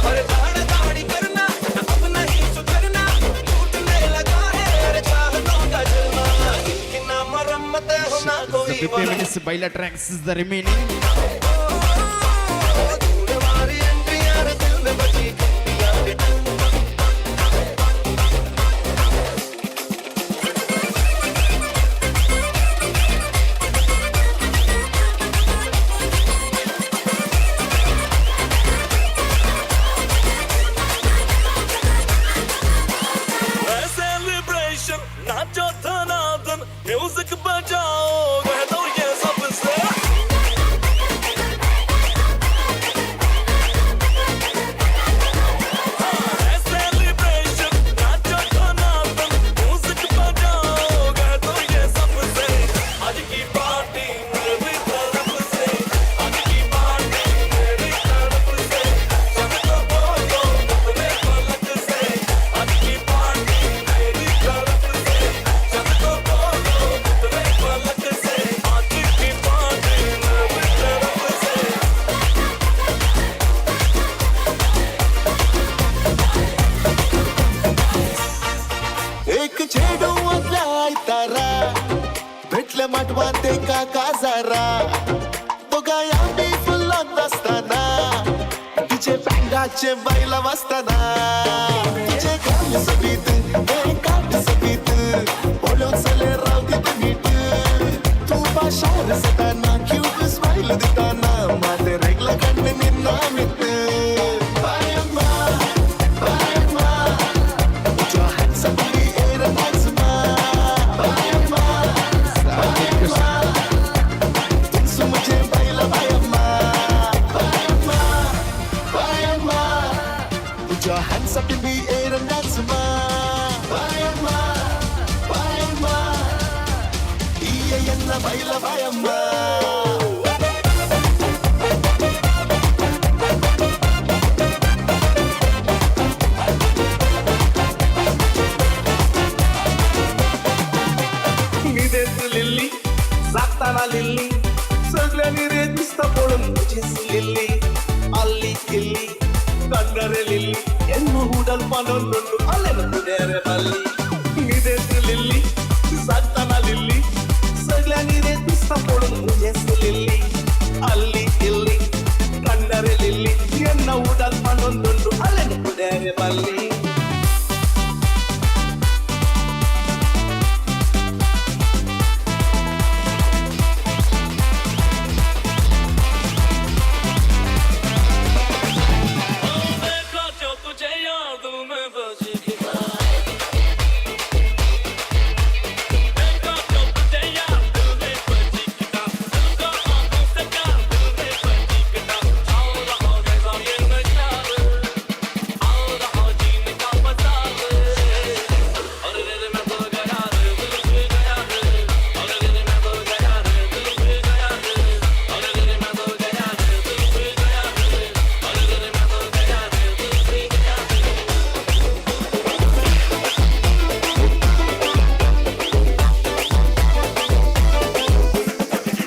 अरे दाढ़ी दाढ़ी करना अपना ही सुधरना टूटने लगा है अरे चाहतों का जलना इनकी ना मरम्मत होना The 50 minutes baila tracks is the remaining. तुम्हारी एंट्री आने दिल में बजी घंटी यारी celebration, नाचो धनाधन, म्यूजिक बजाओ, कह दो ये सबसे। पेडूतल्या आयतारा भेटले माटवान ते काका जारा दोगांय आमी फुल्लात आसतना तुजे बँगाचे बायला वाजताना तुजे गाल सोबीत हे काट सोबीत पळोवन चले रावती तूं नीट तूं भाशार जाताना क्यूट स्माईल दिताना माते रेगला कण्ण निन्ना मित बायम्मा बायम्मा put your hands up in the air and dance ma बायम्मा बायम्मा तुझसे मुझे बायला बायम्मा बायम्मा बायम्मा put your hands up in the air and dance ma बायम्मा बायम्मा iya yanna baila बायम्मा लिल्ली जाताना लिल्ली सगळ्यांनी रे दिसता पळून तुझेच लिल्ली अल्ली किल्ली कन्नरे लिल्ली ಎನ್ನು ಹೂಡಲ್ ಪನೊಂದು ಅಲ್ಲೆನ ಕುಡೇರೆ ಬಲ್ಲಿ ನಿದೆಸ್ लिल्ली जाताना लिल्ली सगळ्यांनी रे दिसता पळून तुझेच लिल्ली अल्ली किल्ली कन्नरे लिल्ली ಎನ್ನು ಹೂಡಲ್ ಪನೊಂದು ಅಲ್ಲೆನ ಕುಡೇರೆ ಬಲ್ಲಿ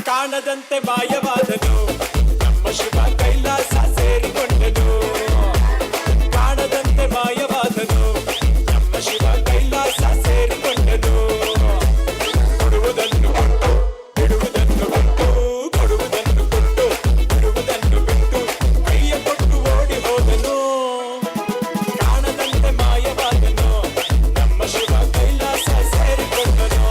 ಕಾಣದಂತೆ ಮಾಯವಾದನು ನಮ್ಮ ಶಿವ ಕೈಲಾಸ ಸೇರಿಕೊಂಡನು ಕಾಣದಂತೆ ಮಾಯವಾದನು ನಮ್ಮ ಶಿವ ಕೈಲಾಸ ಸೇರಿಕೊಂಡನು ಕೊಡುವುದನ್ನು ಕೊಟ್ಟು ಬಿಡುವುದನ್ನು ಕೊಟ್ಟು ಕೊಡುವುದನ್ನು ಕೊಟ್ಟು ಬಿಡುವುದನ್ನು ಬಿಟ್ಟು ಕೈಯ ಕೊಟ್ಟು ಓಡಿ ಹೋದನು ಕಾಣದಂತೆ ಮಾಯವಾದನು ನಮ್ಮ ಶಿವ ಕೈಲಾಸ ಸೇರಿಕೊಂಡನು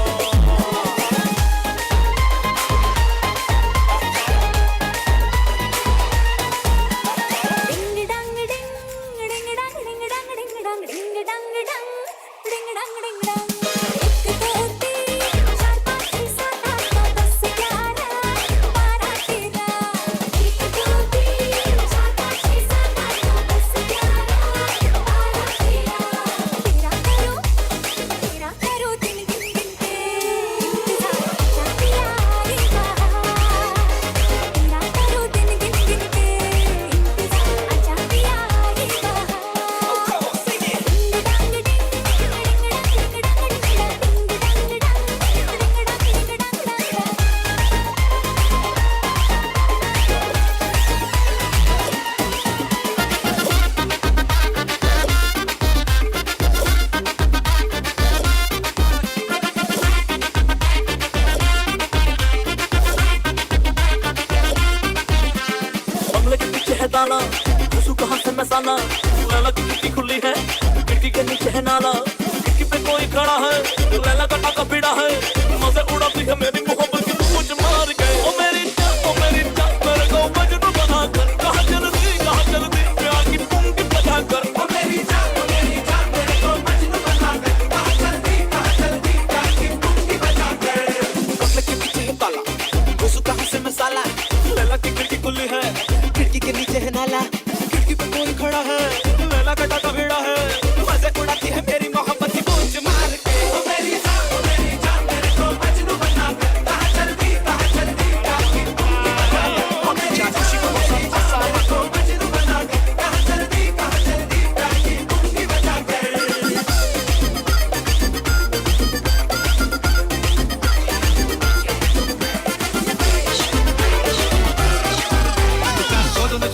दाना उसू कहाँ से मैं साना लैला की खिड़की खुली है खिड़की के नीचे है नाला खिड़की पे कोई खड़ा है लैला का टाका पीड़ा है मजे उड़ाती है मेरी मोहब्बत की तू मुझ मार गए ओ मेरी जान मेरे को मजनू बना कर कहाँ चलती प्यार की पुंगी बजा कर ओ मेरी जान मेरे को मजनू बना कर कहाँ चलती प्यार की पुंगी बजा कर कपड़े के पीछे है ताला उसू कहाँ से मैं साला लैला की खिड़की खुली है खिड़की के नीचे है नाला खिड़की पे कोई खड़ा है लैला का टाका भिड़ा है मजे उड़ाती है मेरी मोहब्बत की गूंज मार के ओ मेरी जान मेरे को मजनू बना कर कहाँ चलती प्यार की पुंगी बजा कर ओ मेरी जान को मजनू बना कर कहाँ चलती प्यार की पुंगी बजा कर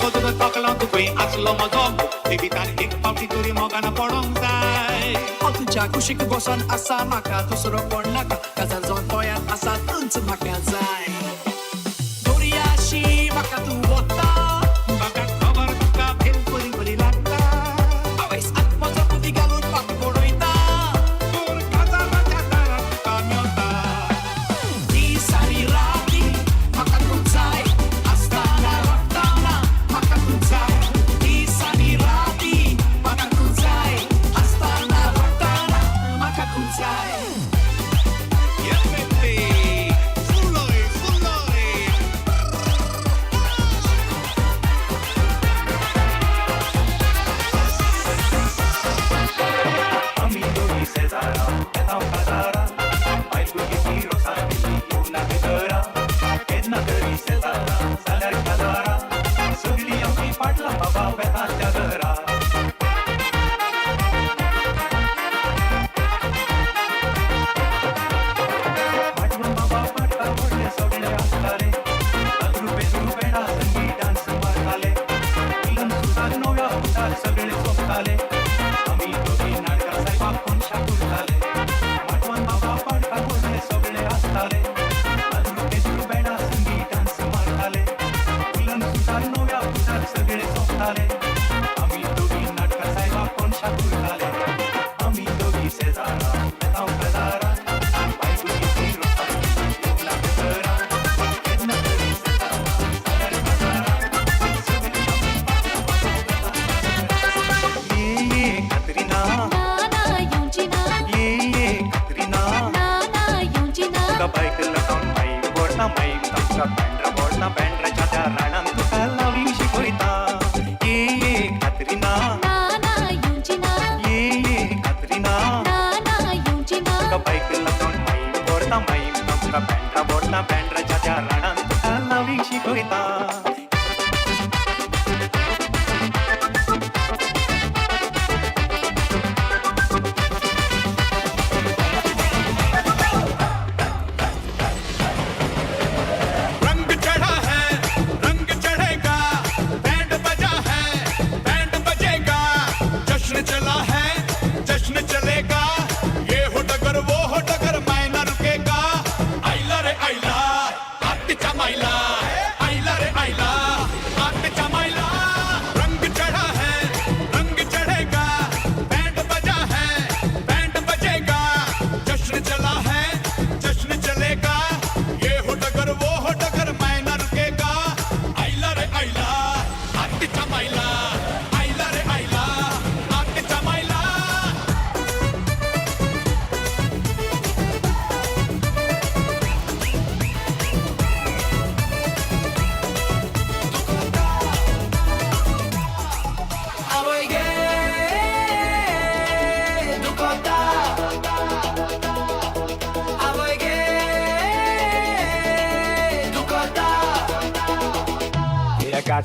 Sodo paklang tu kwe aslo magom Evitar ik pauti turi mo gana porong zay तुझ्या तुमच्या कुशीक बसून असा म्हाका दुसरो कोण नाका गजर जो गोंयांत आसा थंच म्हाका जाय दोरयाशी म्हाका तूं वता म्हाका खबर तुका भेल बरी बरी लागता आवयस आत्मजो मदीं घालून म्हाका पडयता दूर काजाराच्या दारांत तुका मेवता ती सारी राती म्हाका तूं जाय आसतना रडटाना म्हाका तूं जाय ती सारी राती म्हाका तूं जाय आसतना रडटाना म्हाका तूं जाय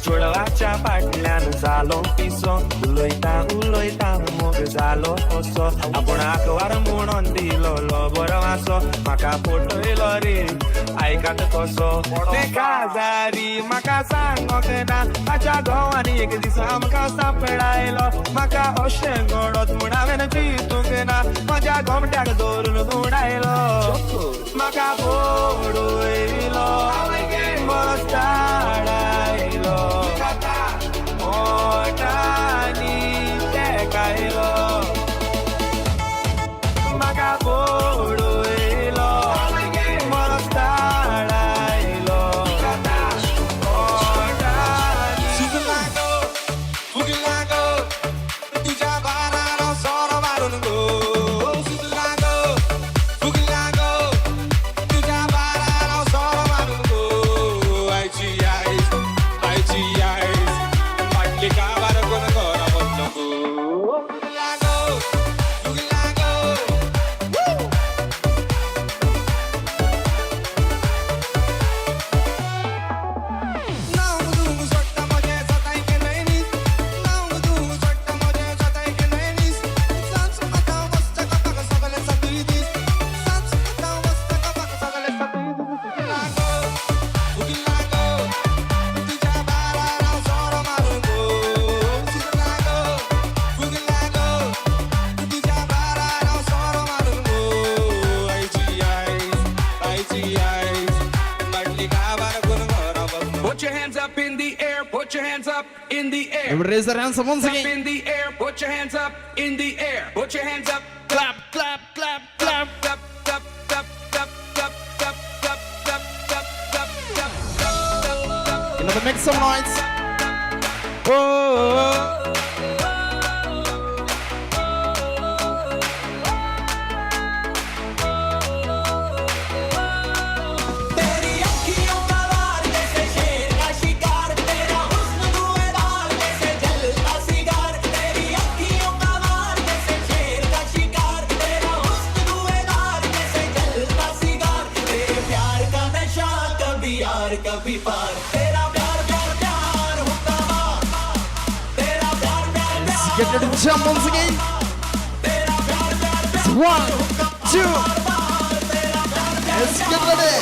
चोडवाच्या फाटल्यान जालो पिसो उलयता मोग जालो कसो आपणाक वार म्हणून दिलो बरो वासो म्हाका फटयलो रे आयकात कसो काजारी म्हाका सांगोक ना ताच्या घोवांनी एक दीस आमकां सापडायलो म्हाका अशें घडत म्हूण हांवें चिंतूंक ना म्हज्या घोमट्याक धरून उडायलो म्हाका पडयलो बसाडायलो मोठानी तेकायलो म्हाका पडयलो बसाडायलो मोठानी तुझ्या बारानो सोरो मारून गो hands up in the air, put your hands up in the air. Everybody raise their hands up once Up again. in the air, put your hands up in the air. Put your hands up. Clap, clap, clap, clap. Clap, clap, clap, clap, clap, clap, clap, clap, clap, clap, clap, clap. You know, make some noise. Oh. कभी पार तेरा प्यार प्यार प्यार होता हुआ तेरा प्यार प्यार Let's get ready to jump once again. 1, 2. Let's get ready.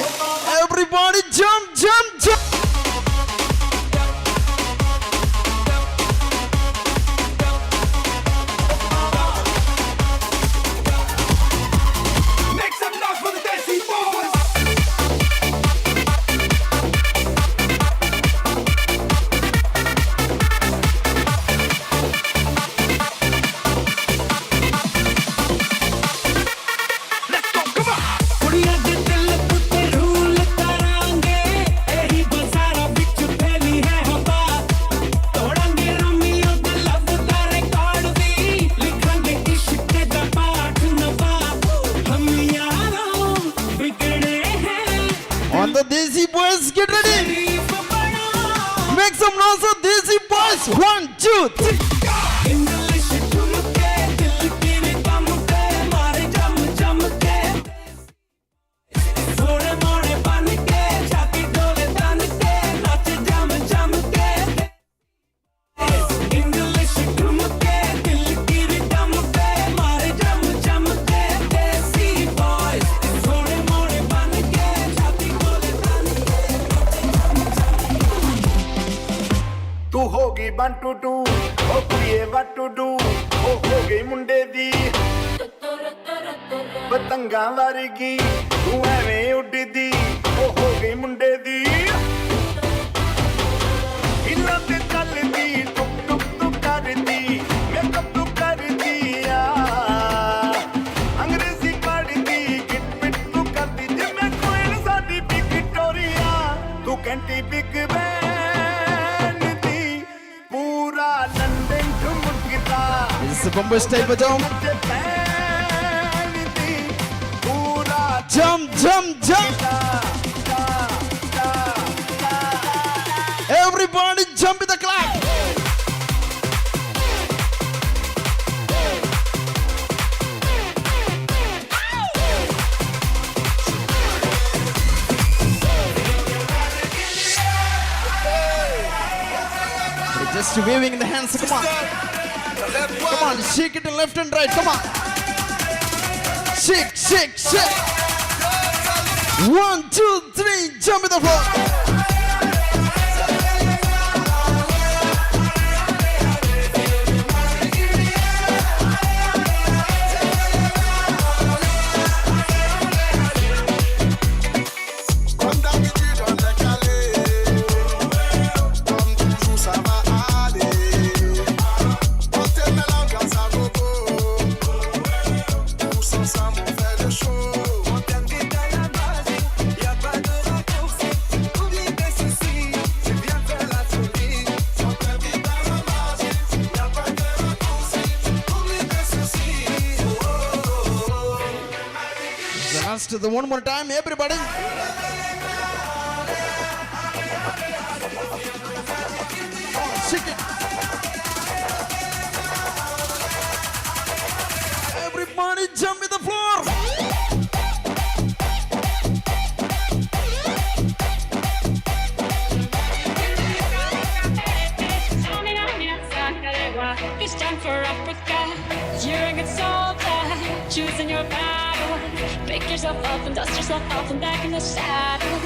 Everybody jump, jump, jump. Make some noise for the Desi Boys. कुड़िया दे दिल पुते रूल करांगे एही बजारा बिच फैली है हवा तोड़ांगे रमियों दे लव दा रिकॉर्ड दी लिखांगे इश्क दा पाठ नवा हम यारों बिगड़े हैं On the Desi Boys, get ready. Make some noise for Desi Boys. 1, 2, 3. English ठुमके दिल की रिदम पे मारे जम जम के थोड़े मोड़े बन के छाती डोले तन के नाच जम जम के इंग्लिश ठुमके दिल की रिदम पे मारे जम जम के देसी बॉयज थोड़े मोड़े बन के छाती डोले तन तू होगी 1 to 2 O कुड़िए what to do ओ हो गई मुंडे दी पतंगा वर्गी तू एवें उड़दी ओ हो गई मुंडे दी इन्ना ते चलदी टुक टुक तू करदी मेकअप तू करदी अंग्रेजी पढ़दी गिट पिट तू करदी जिम्मे कोई साडी बिग विक्टोरिया तू कहती बिग बैन दी पूरा London ठुमकदा This is the Bombay style, bajao. Jump, jump, jump. Everybody jump in the clap. Just waving the hands, come on. Come on, shake it in left and right, come on. Shake, shake, shake. 1, 2, 3, jump in the floor. Just the one more time, everybody. Shake it. Everybody jump in the floor. It's time for Africa. You're a good soldier, choosing your battle. Pick yourself up and dust yourself off and back in the saddle.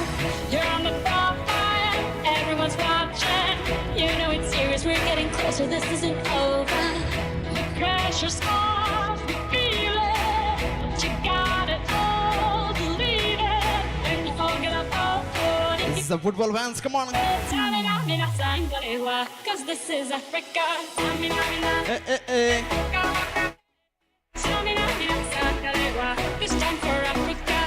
You're on the front line, everyone's watching. You know it's serious, we're getting closer, this isn't over. The pressure's off, you feel it, but you got it all, believe it. And you forget about all good if you the football fans, come on. Cause this is Africa. This time for Africa.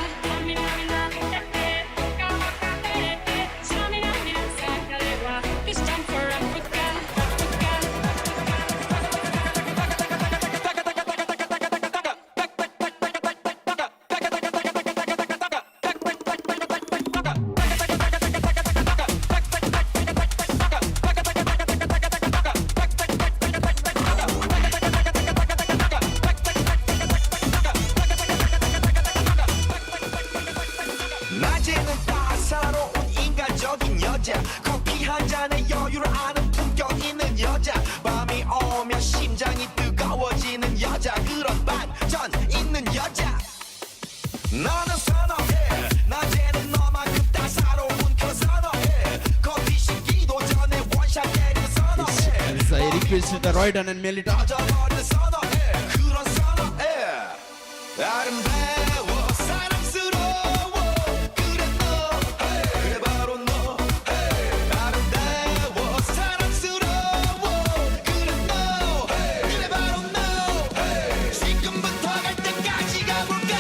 This time for Africa. 낮에는 따사로운 인간적인 여자 커피 한 잔에 여유를 아는 품격 있는 여자 밤이 오면 심장이 뜨거워지는 여자 그런 반전 있는 여자 나는 선호해 낮에는 너만큼 따사로운 그 선호해 커피 식기도 전에 원샷 때리는 선호해 It's a request to the Royden and Melita. 터져버리는 선호해 그런 선호해 아름다워 사랑스러워 그래 너 그래 바로 너 아름다워 사랑스러워 그래 너 그래 바로 너 지금부터 갈 때까지 가볼까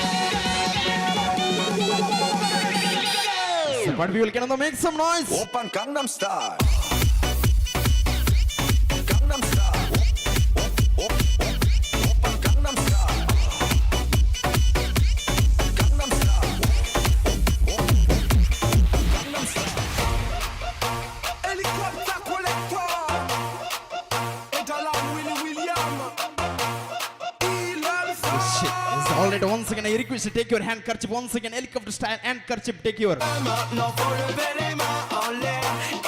So, but we will get on the make some noise. 오빤 강남스타일 강남스타일 오빤 강남스타일 Helicopter collector Italan Willie William Shit. It's all right. Once again, I request to take your handkerchief. Once again, helicopter style handkerchief. Take your. No for le verema olé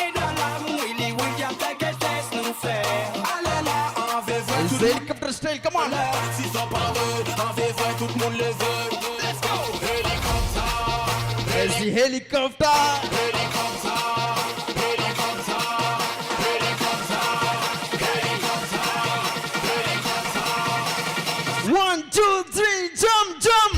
Italan Willie William T'inquiète laisse-nous faire Alala on fait vrai It's the helicopter style. Come on. Si ça parle on fait vrai tout le monde le veut Let's go Helicopter There's the helicopter. Helicopter Helicopter Helicopter 1, 2, 3, jump, jump.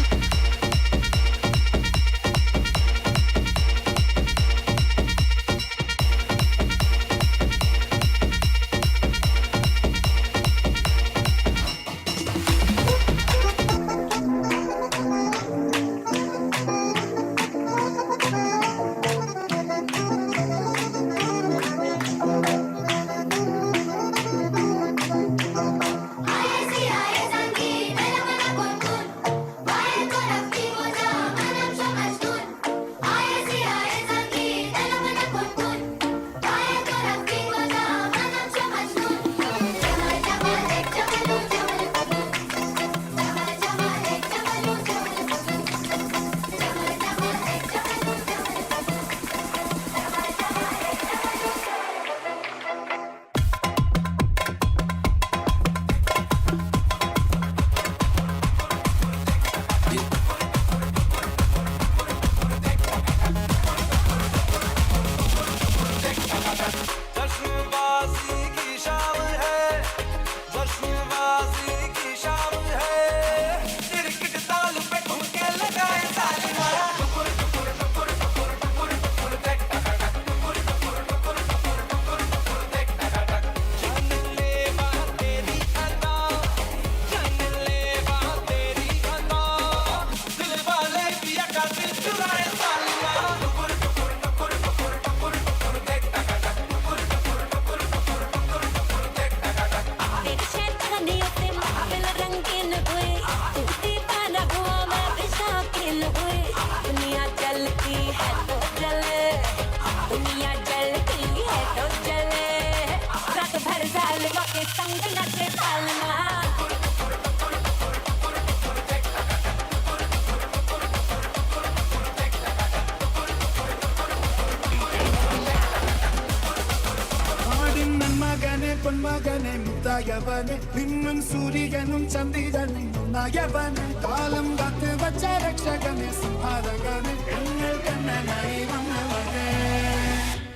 പൊന്മകനെ മുത്തായവനെ നിന്നും സൂര്യനും ചന്ദ്രനും ഒന്നായവനെ കാലം കാത്ത് വച്ച രക്ഷകനെ സംഹാരകനെ എങ്ങൾ കണ്ണനായി വന്നവനെ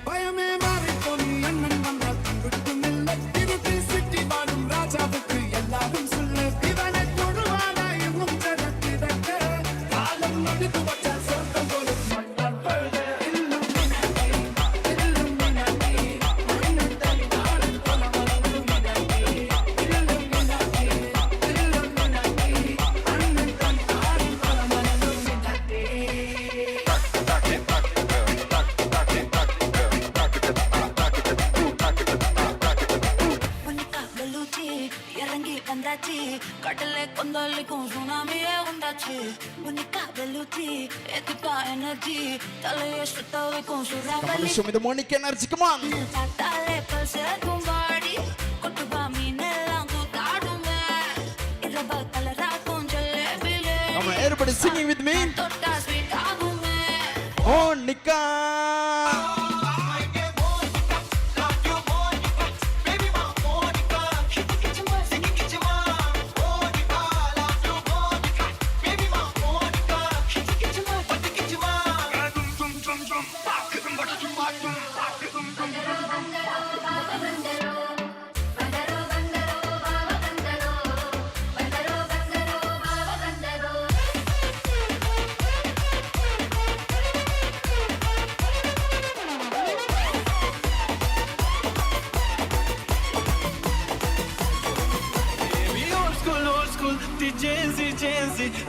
ഭയമേ മാറിപ്പോ നീ അണ്ണൻ വന്നാൽ വിട്ടുന്നില്ല ഇരുട്ടി സിറ്റി വാഴും രാജാവുക്ക് എല്ലാവരും சொல்லு ഇവനെ തൊടുവാനായി എങ്ങും ജനത്തിരക്ക് കാലം നടിച്ചു വച്ച സ്വർഗം പോലും മണ്ണാൽ 달리 공손함이 온다치 보니까 벨루티 에티파 에너지 달리 예수따위 공손함 Come on, show me the morning energy. Come on. Dale palse kumbardi kottu bami nelangu tadume iraba kalara konjale bile Come on, everybody singing with me. totta sweet agume Oh, Nika.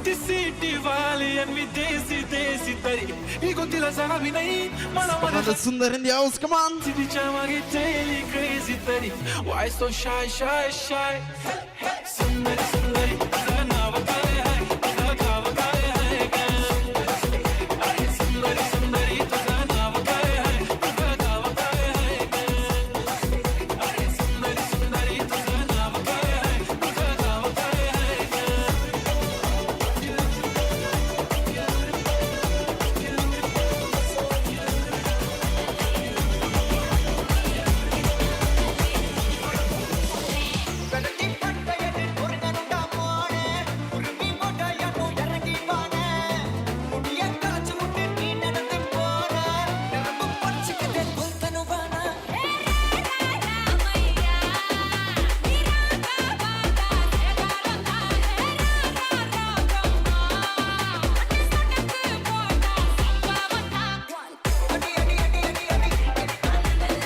ती सिटी वाली and we desi तरी ही गोतीला जावी नाही मला Another Sundar in the house. Come on. तिच्या मागे daily crazy तरी why so shy सुंदरी सुंदरी तुझं नाव काय आहे तुझं गाव काय आहे अरे सुंदरी सुंदरी तुझं नाव काय आहे तुझं गाव काय आहे अरे सुंदरी सुंदरी तुझं नाव काय आहे तुझं गाव काय आहे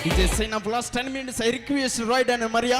DJ sign up last 10 minutes. I request Royden and Maria.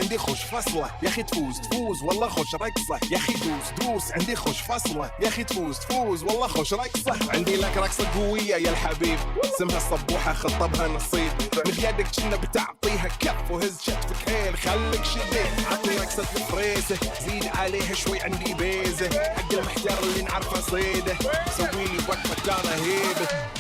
عندي خوش فصلة يا اخي تفوز والله خوش رقصة يا اخي دوس عندي خوش فصلة يا اخي تفوز والله خوش رقصة عندي لك رقصة قوية يا الحبيب اسمها الصبوحة خطبها نصيب من يدك كنا بتعطيها كف وهز شتفك هيل خليك شديد عطني رقصة الفريسة زيد عليها شوي عندي بيزة حق المحتار اللي نعرفه صيده سويلي وقفة دارة هيبة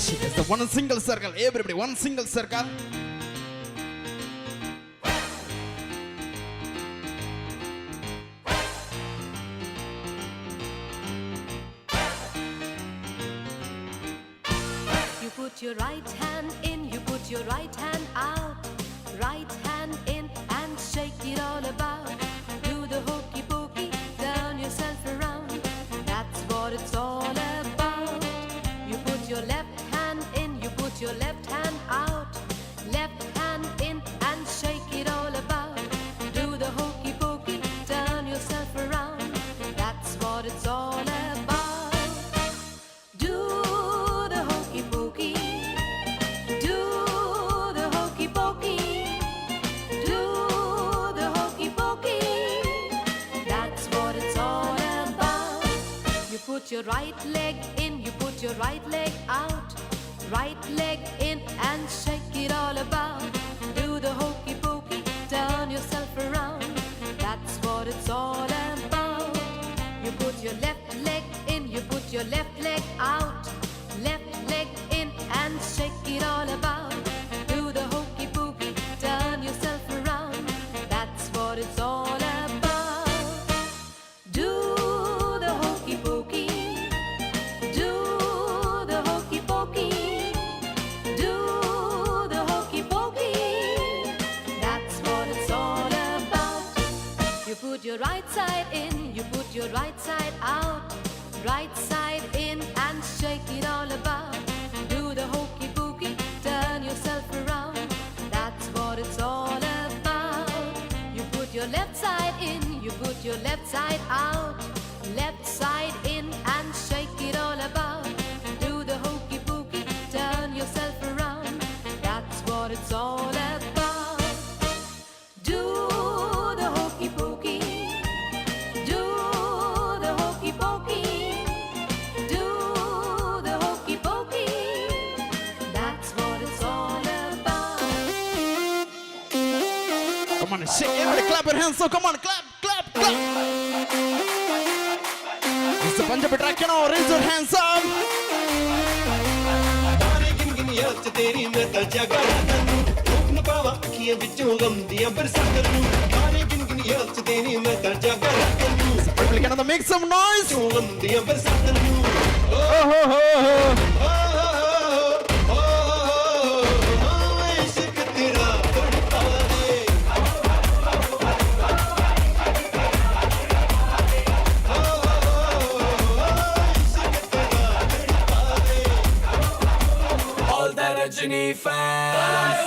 It's the one single circle. Everybody, one single circle. You put your right hand in, you put your right hand out. Right hand in and shake it all about. Do the hokey pokey, turn yourself around. That's what it's all about. You put your left hand in, you put your left hand out. Left hand in and shake it all about. Do the hokey pokey, turn yourself around. That's what it's all about. Do the hokey pokey. Do the hokey pokey. Do the hokey pokey. That's what it's all about. You put your right leg in, you put your right leg out. Right leg in and shake it all about. Do the hokey pokey, turn yourself around. That's what it's all about. You put your left leg in, you put your left leg out. Left leg in and shake it all about. Do the hokey pokey, turn yourself around. That's what it's all about. Do the hokey pokey. Do the hokey pokey. Do the hokey pokey. That's what it's all about. You put your right side in, you put your right side out. Right side in and shake it all about. Do the hokey pokey, turn yourself around. That's what it's all about. You put your left side in, you put your left side out. Left side in and shake it all about. Do the hokey pokey, turn yourself around. That's what it's all about. Do the hokey pokey. Do the hokey pokey. Do the hokey pokey. That's what it's all about. Come on, shake everybody, clap your hands. So come on, clap, clap, clap. It's the Punjabi track, you know, raise your hands up. तेरी मैं तजा करा करूं रोक न पावा अखियां विचों गम दियां बरसा करूं गाने गिन गिन याद च तेरी मैं तजा करा करूं Everybody can make some noise. गम दियां बरसा करूं Oh ho ho ho. इश्क तेरा तड़पा दे All the Rajini fans,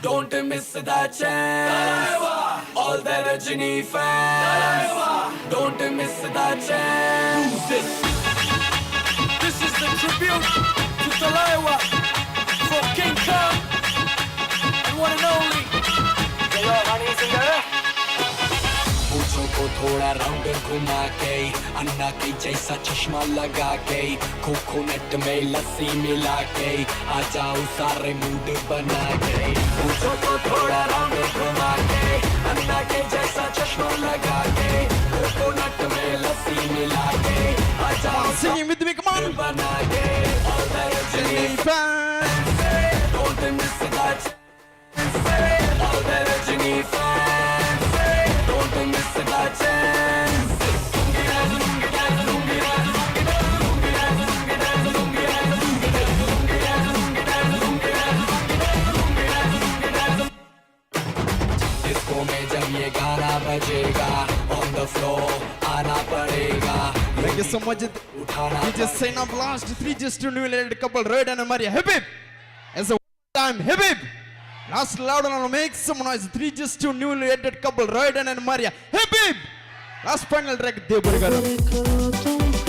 don't miss that chance. All the Rajini fans, don't miss that chance. This is the tribute to Talaiwa for King Kong and one and only. पूछो को थोड़ा राउंड घुमा के अन्ना की जैसा चश्मा लगा के कोकोनट में लस्सी मिला के आ जाओ सारे मूड बना के पूछो को थोड़ा राउंड घुमा के अन्ना के जैसा चश्मा लगा के कोकोनट में लस्सी मिला के आ जाओ Singing with me, come on. बना के all the Rajini fans don't miss that chance. All the Rajini fans don't miss that chance. Disco में जब ये गाना बजेगा on the floor आना पड़ेगा. Thank you so much. We just say now blast 3 just to newly couple Royden and Maria. Hip hip. As a time, hip hip. Last loud and make some noise. 3 just to newly added couple Royden and Maria. Hip hip. Last final track, Devburger.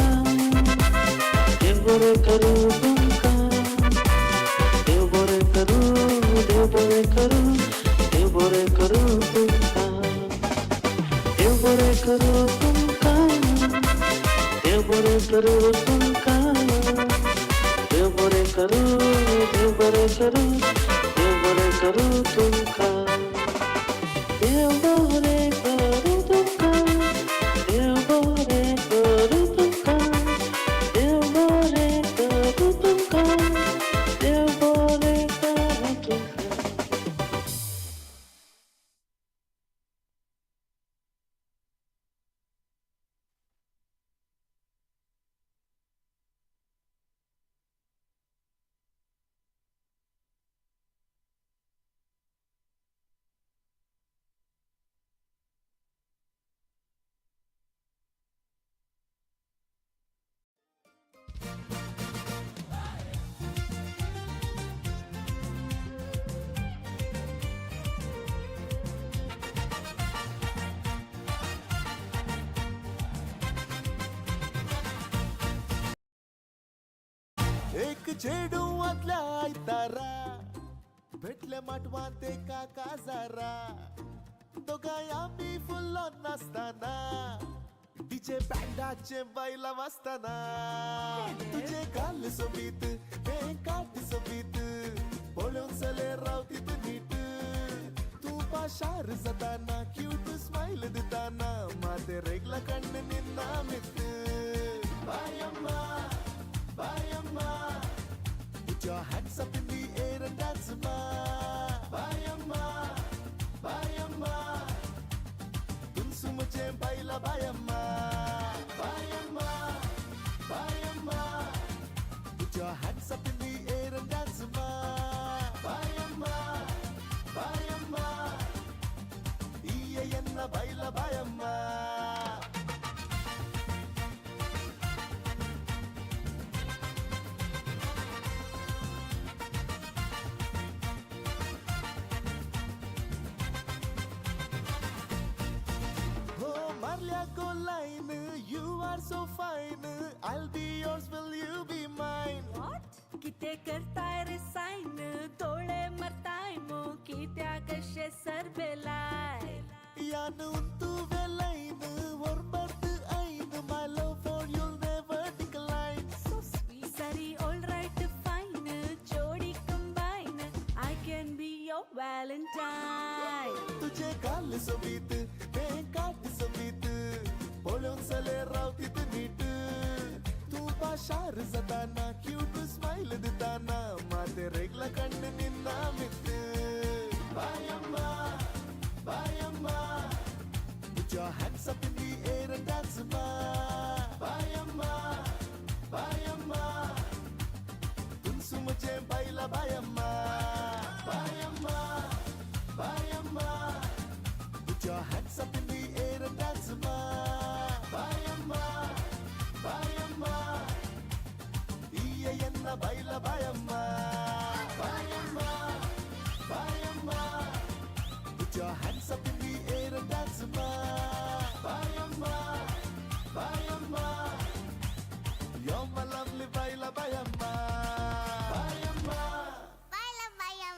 एक चेडू आदल्या आयतारा भेटले माटवांत एका काजारा दोगांय आमी फुल्लो नासतना डीजे बँडाचे बायला वाजताना तुझे गाल सोबीत हे काट सोबीत पळून चले रावती तू नीट तू पाशार जाताना क्यूट स्माइल दिताना माते रेगला कण्ण निन्ना मित बायम्मा बायम्मा put your hands up in the air and dance ma बायम्मा बायम्मा तुम मुझे बाइला बायम्मा बायम्मा बायम्मा put your hands up in the air and dance ma बायम्मा बायम्मा enna baila बायम्मा You are so fine, I'll be yours, will you be mine? What? किते करताय रे साइन तोळे मरताय मो कित्या कशे सरबेलाय यान उंतु वेलाइन वरबर्त आइन my love for you'll never decline. So sweet. Sari all right fine जोड़ी combine I can be your Valentine. तुझे गाल सोबीत हे काट सोबीत पळून चले रावतीत नीट तू पाशार जाताना क्यूट स्माइल दिताना माते रेगला कण्ण निन्ना मित बायम्मा बायम्मा put your hands up in the air and dance ma बायम्मा बायम्मा तुम मुझे बाइला बायम्मा बायम्मा बायम्मा put your hands up in the air and dance ma बायम्मा बायम्मा enna baila बायम्मा बायम्मा बायम्मा put your hands up in the air and dance ma बायम्मा बायम्मा you're my lovely baila बायम्मा बायम्मा Baila, baila,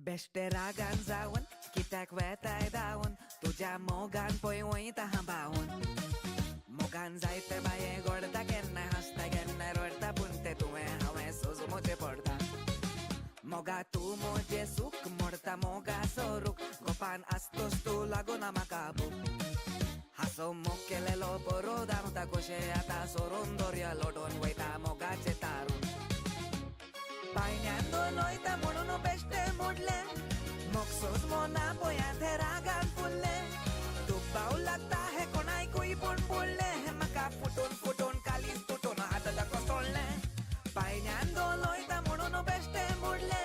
बेश्टे रागान जावन कित्याक वेताय धांवन तुज्या मोगान पळय वयता हांबावून मोगान जायते बाये गोडता केन्ना हसता केन्ना रडटा पूण ते तुवें हांवें सोजमोचें पडटा मोगा तूं मोजें सूख मोडता मोगा सोरूक गोपान आसतोस तूं लागून म्हाका बूक हांसो मोग केलेलो बरो धांवता कशें आतां सोडून दर्या लोटून वयता मोगाचें तारून पायण्यान दोन वयता म्हणून बेश्टे मोडले मोग सोज मोना पळयात हे रागान फुल्ले दुबाव लागता हे कोणायकूय पूण पडले हे म्हाका फुटून फुटून कालीच तुटून आतां ताका सोडले पायण्यान दोन वयता म्हणून बेश्टे मोडले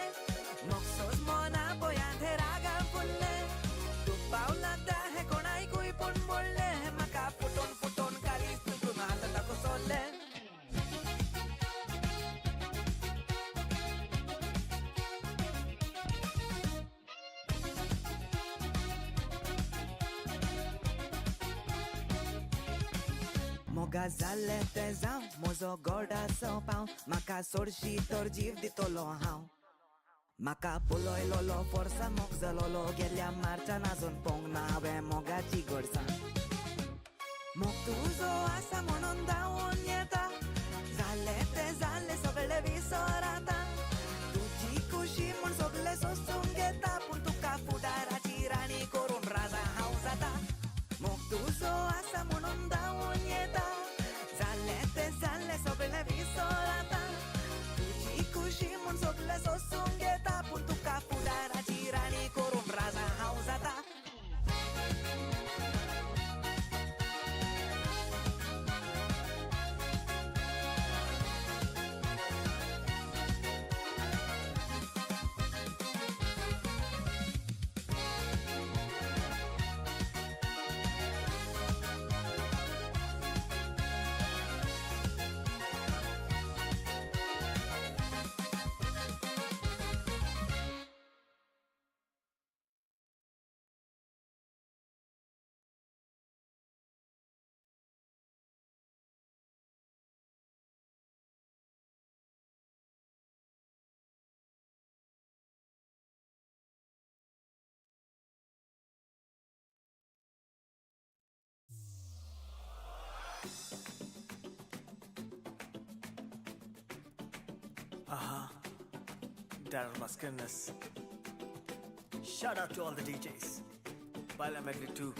मोग सोज मोना पळयात हे रागान फुल्ले दुबाव लागता हे कोणायकूय पूण पडले हे म्हाका फुटून फुटून कालीच तुटून आतां ताका सोडले मोगा जाल्ले ते जावं म्हजो गोडाचो पांव म्हाका सोडशी तर जीव दितलो हांव म्हाका पळयलोलो फोर्सा मोग जालोलो गेल्या मार्चान आजून पोंग ना हांवें मोगाची गोडसाण मोग तुजो आसा म्हणून धांवून येता जाल्ले ते जाल्ले सगळे विसर आतां तुजी खुशी म्हूण सगळे सोंसून घेता पूण तुका फुडाराची राणी करून राजा हांव जाता मोग तुजो आसा म्हणून धांवून येता जाल्ले ते जाल्ले सगळे विसर आतां तुजी खुशी म्हूण सगळे सोंसून घेता पूण तुका फुडाराची राणी करून राजा हांव जाता Daryl Muskiness. Shout out to all the DJs. Baila Medley 2.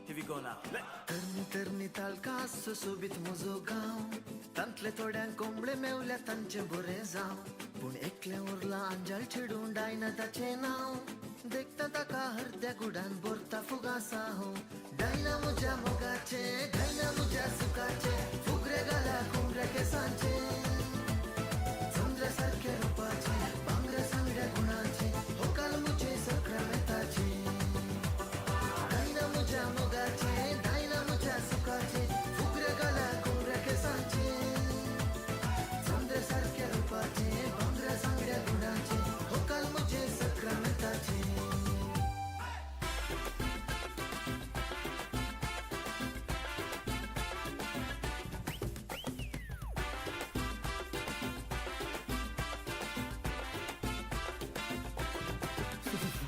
Here we go now. तरणी तरणी तालकास सुशोभीत म्हजो गांव तांतले थोड्यांक कोंबडे मेवल्या तांचे बरें जावं पूण एकलें उरलां अंजाल चिडून डायना ताचें नांव देखता ताका हरत्या गुडान बोरता फुगासा हो डायना म्हज्या मोगाचे डायना म्हज्या सुखाचे फुगरे घाला कोंबड्या केसांचे चंद्रा सारखे रुपाचे भांगरे सांगड्या गुणांचे होकाल मुझे सखरा मेताचे डायना म्हज्या मोगाचे डायना म्हज्या सुखाचे फुगरे घाला कोंबड्या केसांचे चंद्रा सारखे रुपाचे भांगरे सांगड्या गुणांचे होकाल मुझे सखरा मेताचे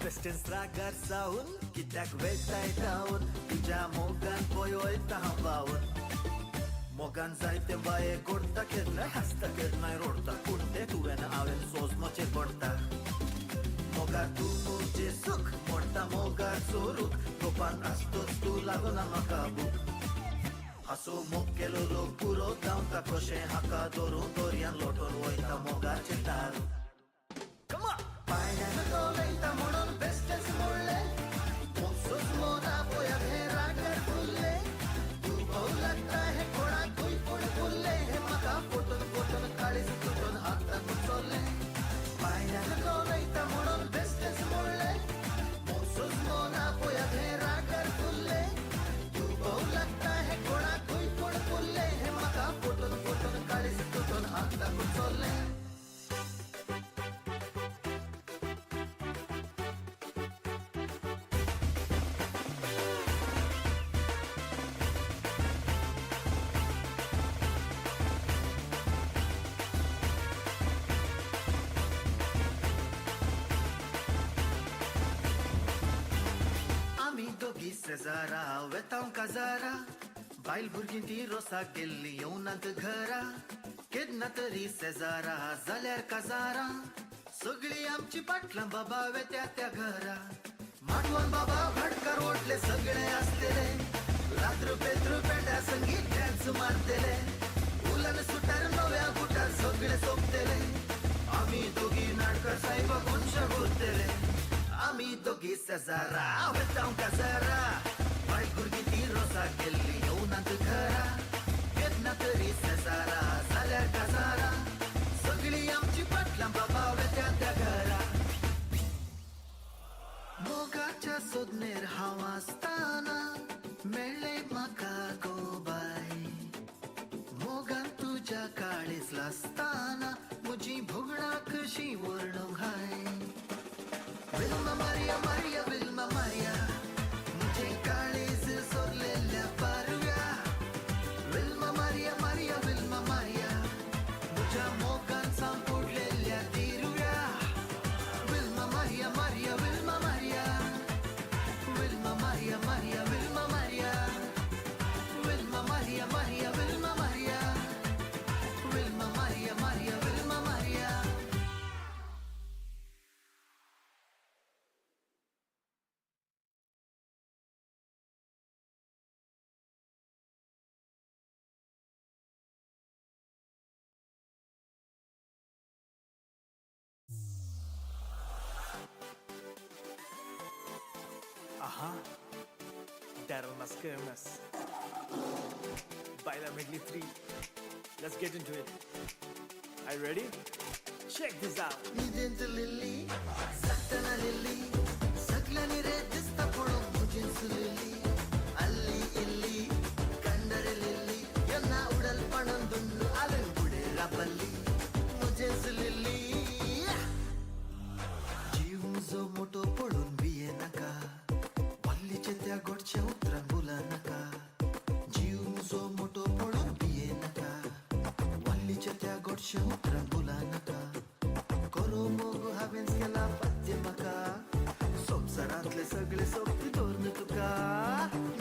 Distance रागार जाऊन कित्याक वेताय धांवन तुज्या मोगान पळयता हांव भावून मोगान जायते बाये गोडटा केन्नाय हांसता केन्नाय रोडटा पूण ते तुवें हांवें सोज मोचे पडटा मोगार तूं मुजे सूख मोडटा मोगार चोरूक गोपान आसतोच तूं लागूना म्हाका बूक हांसो मोग केलो लोक पुरो धांवता कशें हाका धरून दोरयान लोटून वयता मोगाचें दारू पायण्यान दोलयता म्हणून बेस्टेच मोडले मोगसूच मोना पळया हे रागर फुल्ले तूं भोव लागता हे कोणाक खंय पूण फुल्ले हे म्हाका फोटून फोटून काळीज तुटून हातान चोरले पायण्यान दोलयता म्हणून बेस्टेच मोडले मोगसूच मोना पळया हे रागर फुल्ले तूं भोव लागता हे कोणाक खंय पूण फुल्ले हे म्हाका फोटून फोटून काळीज तुटून हातान चोरले Cesara, वेतां काजारा बायल भुरगीं ती रोसाक गेल्ली येवनात घरा केन्ना तरी सेजारा जाल्यार काजारा सगळीं आमची पाटलां बाबा वेत्या त्या घरा माटवान बाबा भडकार ओटले सगळे आसतेले रात्र पेत्र पेट्या संगीत डॅन्स मारतेले उलन सुटार नव्या बुटार सगळे सोपतेले आमी दोगी नाटकार साहेब कोणशा बोलतेले आमी दोगी सेजारा वेतां काजारा बायल भुरगीं ती रोसाक गेल्ली येवनात घरा केन्ना तरी सेजारा जाल्यार काजारा सगळीं आमची पाटलां बाबा वेत्या त्या घरा मोगाच्या सोदनेर हांव आसताना मेळ्ळे म्हाका गो बाय मोगान तुज्या काळीज लासताना म्हजी भोगणां कशी वर्णूंक हाय Vilma Maria, Maria, Vilma Maria मुझे काळीज सोरलेल्या पारव्या Vilma Maria, Maria, Vilma Maria मुझ्या मोगान सांपुडलेल्या तिरव्या Vilma Maria, Maria, Vilma Maria Vilma Maria, Maria, Vilma Maria Vilma Maria, Maria, Vilma Maria Vilma Maria, Maria, Vilma Maria Daryl Muskiness. Baila Medley 3. Let's get into it. Are you ready? Check this out. इदेंत लिली सत्तना लिली सगळ्यांनी रे दिसता पडून मुजींच लिली अल्ली इल्ली कंडरे लिली यांना उडल पणून दुन्नु आलं पुढे राबल्ली मुजेच लिली जीव जो मोठो पडून बिये नका वल्लीचे त्या गोडच्या उतरान बोला नका जीव जो मोठो पडून बिये नका वल्लीच्या त्या गोडच्या उतरान बोला नका करो मोग हावें केला पत्ते म्हाका संवसारांतले सगळे सोबती धोरण तुका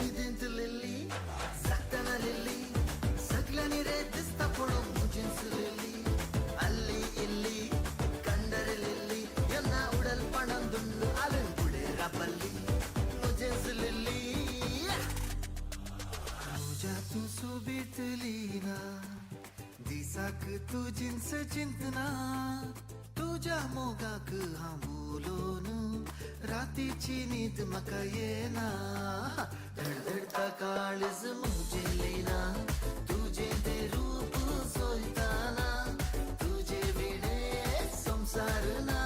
इदेंत लिली सत्तना लिली सगळ्यांनी रे दिसता पडून मुजींच लिली अल्ली तुझींच चिंतना तुझ्या मोगाक हांव बोलोन रातीची न्हीद म्हाका येना धडधडता काळज मुजेलेना तुझे ते रूप सोयताना तुझे विणे संसार ना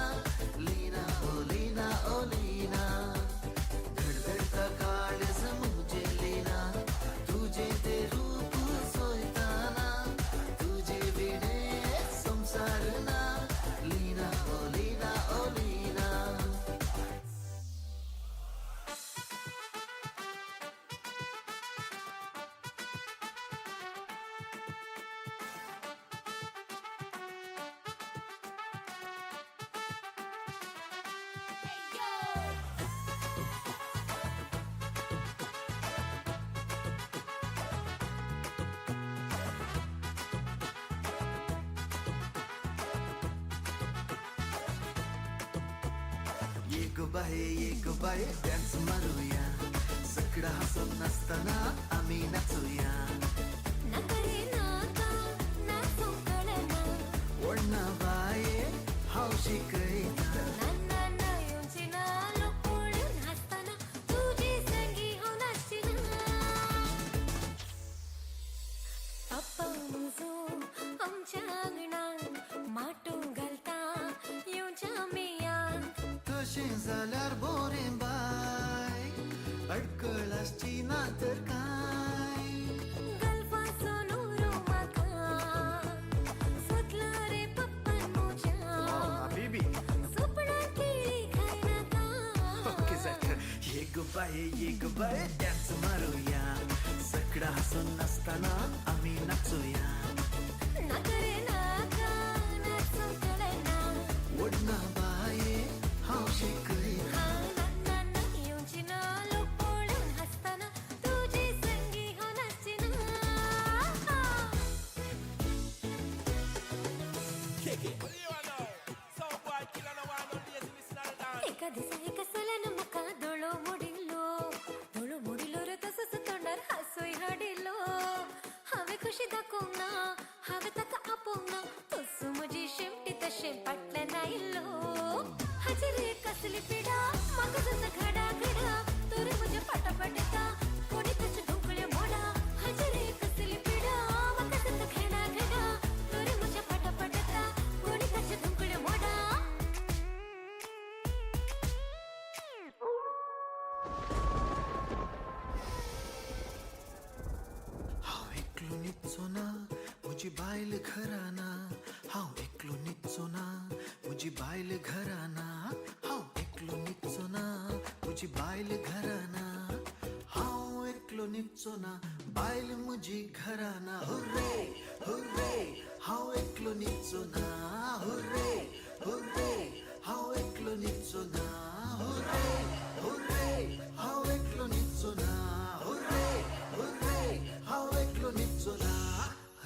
लीना ओ लीना ओ लीना धडधडता काळज मुजेलेना तुझे ते रूप सोयताना तुझे विणे संसार ना लीना ओ लीना ओ लीना ये गो बाय डान्स मारूया सगळं हसत नसताना आम्ही नाचूया ओढणा बाये हौशी कळीता आमच्या अंगणात माटो घालता येवच्या मियान तशें जाल्यार बोरे बाय अडकळ आसची ना तर काय गल्फाचो नुरो म्हाका सोदलो रे पप्पान म्हज्या बेबी सपनां केळी खायनाका ओके जाकर ये गो बाय डान्स मारूया सगळं हसून नसताना आम्ही नाचूया ओढणा बाये हौशी कळीता एका दिसा एका सोल्यान म्हाका दोळो मोडिलो रे तसोच तोंडार हांसूय हाडिल्लो हांवें कशी दाखोवंक ना हांवें ताका आपोवंक ना तसो म्हजी शेमटी तशें फाटल्यान आयिल्लो हाची रे कसली पिडा म्हाका जाता घडा घडा तर म्हज्या फाटाफाट येता कोणी ताचे ढोकळे मोडा हाची रे कसली पिडा म्हाका जाता घडा घडा तर म्हज्या फाटाफाट येता कोणी ताचे ढोकळे मोडा हांव एकलो न्हिदचो ना म्हजी बायल घराना हांव एकलो न्हिदचो ना म्हजी बायल घराना हांव एकलो न्हिदचो ना म्हजी बायल घराना हांव एकलो न्हिदचो ना बायल म्हजी घराना हुर्रे हुर्रे हांव एकलो न्हिदचो ना हुर्रे हुर्रे हांव एकलो न्हिदचो ना हुर्रे हुर्रे हांव एकलो न्हिदचो ना हुर्रे हुर्रे हांव एकलो न्हिदचो ना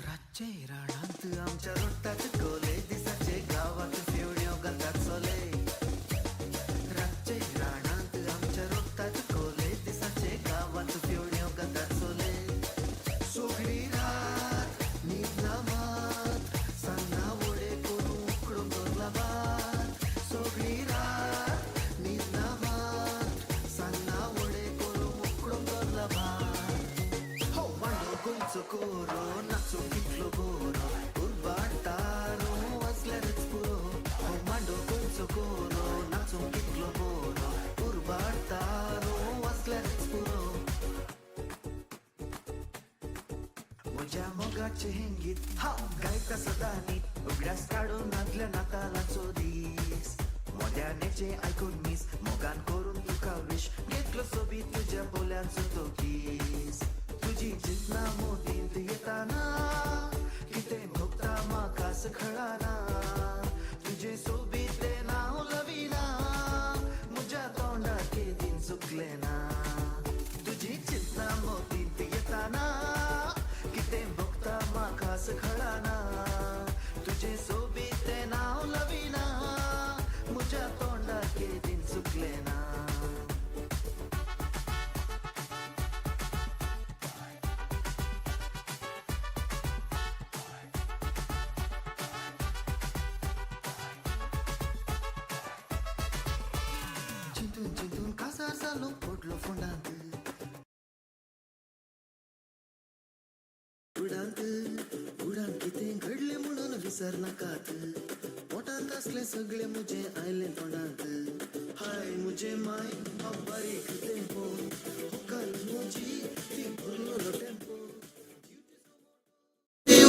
रातचे रानांत आमच्या रोट्टात कोले दिसाचे गावात फेवण्यो घालतात सोले रातचे रानांत आमच्या रोट्टात कोले दिसाचे गावात फेवण्यो घालतात सोले सगळी रात न्हीद ना मात सान्नां वडे करून उकडून दवरला भात सगळी रात न्हीद ना मात सान्नां वडे करून उकडून दवरला भात हो मांडो गोंयचो कोरो नाचो कितलो बरो उरबाडटारो वाजल्यारच पुरो हो मांडो गोंयचो कोरो नाचो कितलो बरो उरबाडटारो वाजल्यारच पुरो म्हज्या मोगाचे हेंगीत हांव गायता सदां न्हीद उगड्यास काडून आदल्या नातालाचो दीस मोद्यानेचे आयकून मीस मोगान करून तुका विश घेतलो सोबी तुज्या बोल्यांचो तो किस तुजी चिंतना मोदींत येताना कितें भोगता म्हाकाच कळना तुजे सोबीत तें नांव लविना म्हज्या तोंडार केदीन चुकलें ना तुजी चिंतना मोदींत येताना कितें भोगता म्हाकाच कळना तुजे सोबीत तें नांव लविना म्हज्या तोंडार केदीन हसर नाकात पोटात असले सगळे मुझे आयले तोंडात हाय मुझे माय बारीक टेम्पो होकाल मोजी ती भरलो टेम्पो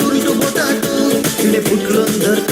उलटो पोटाटो तिने फुटलो धर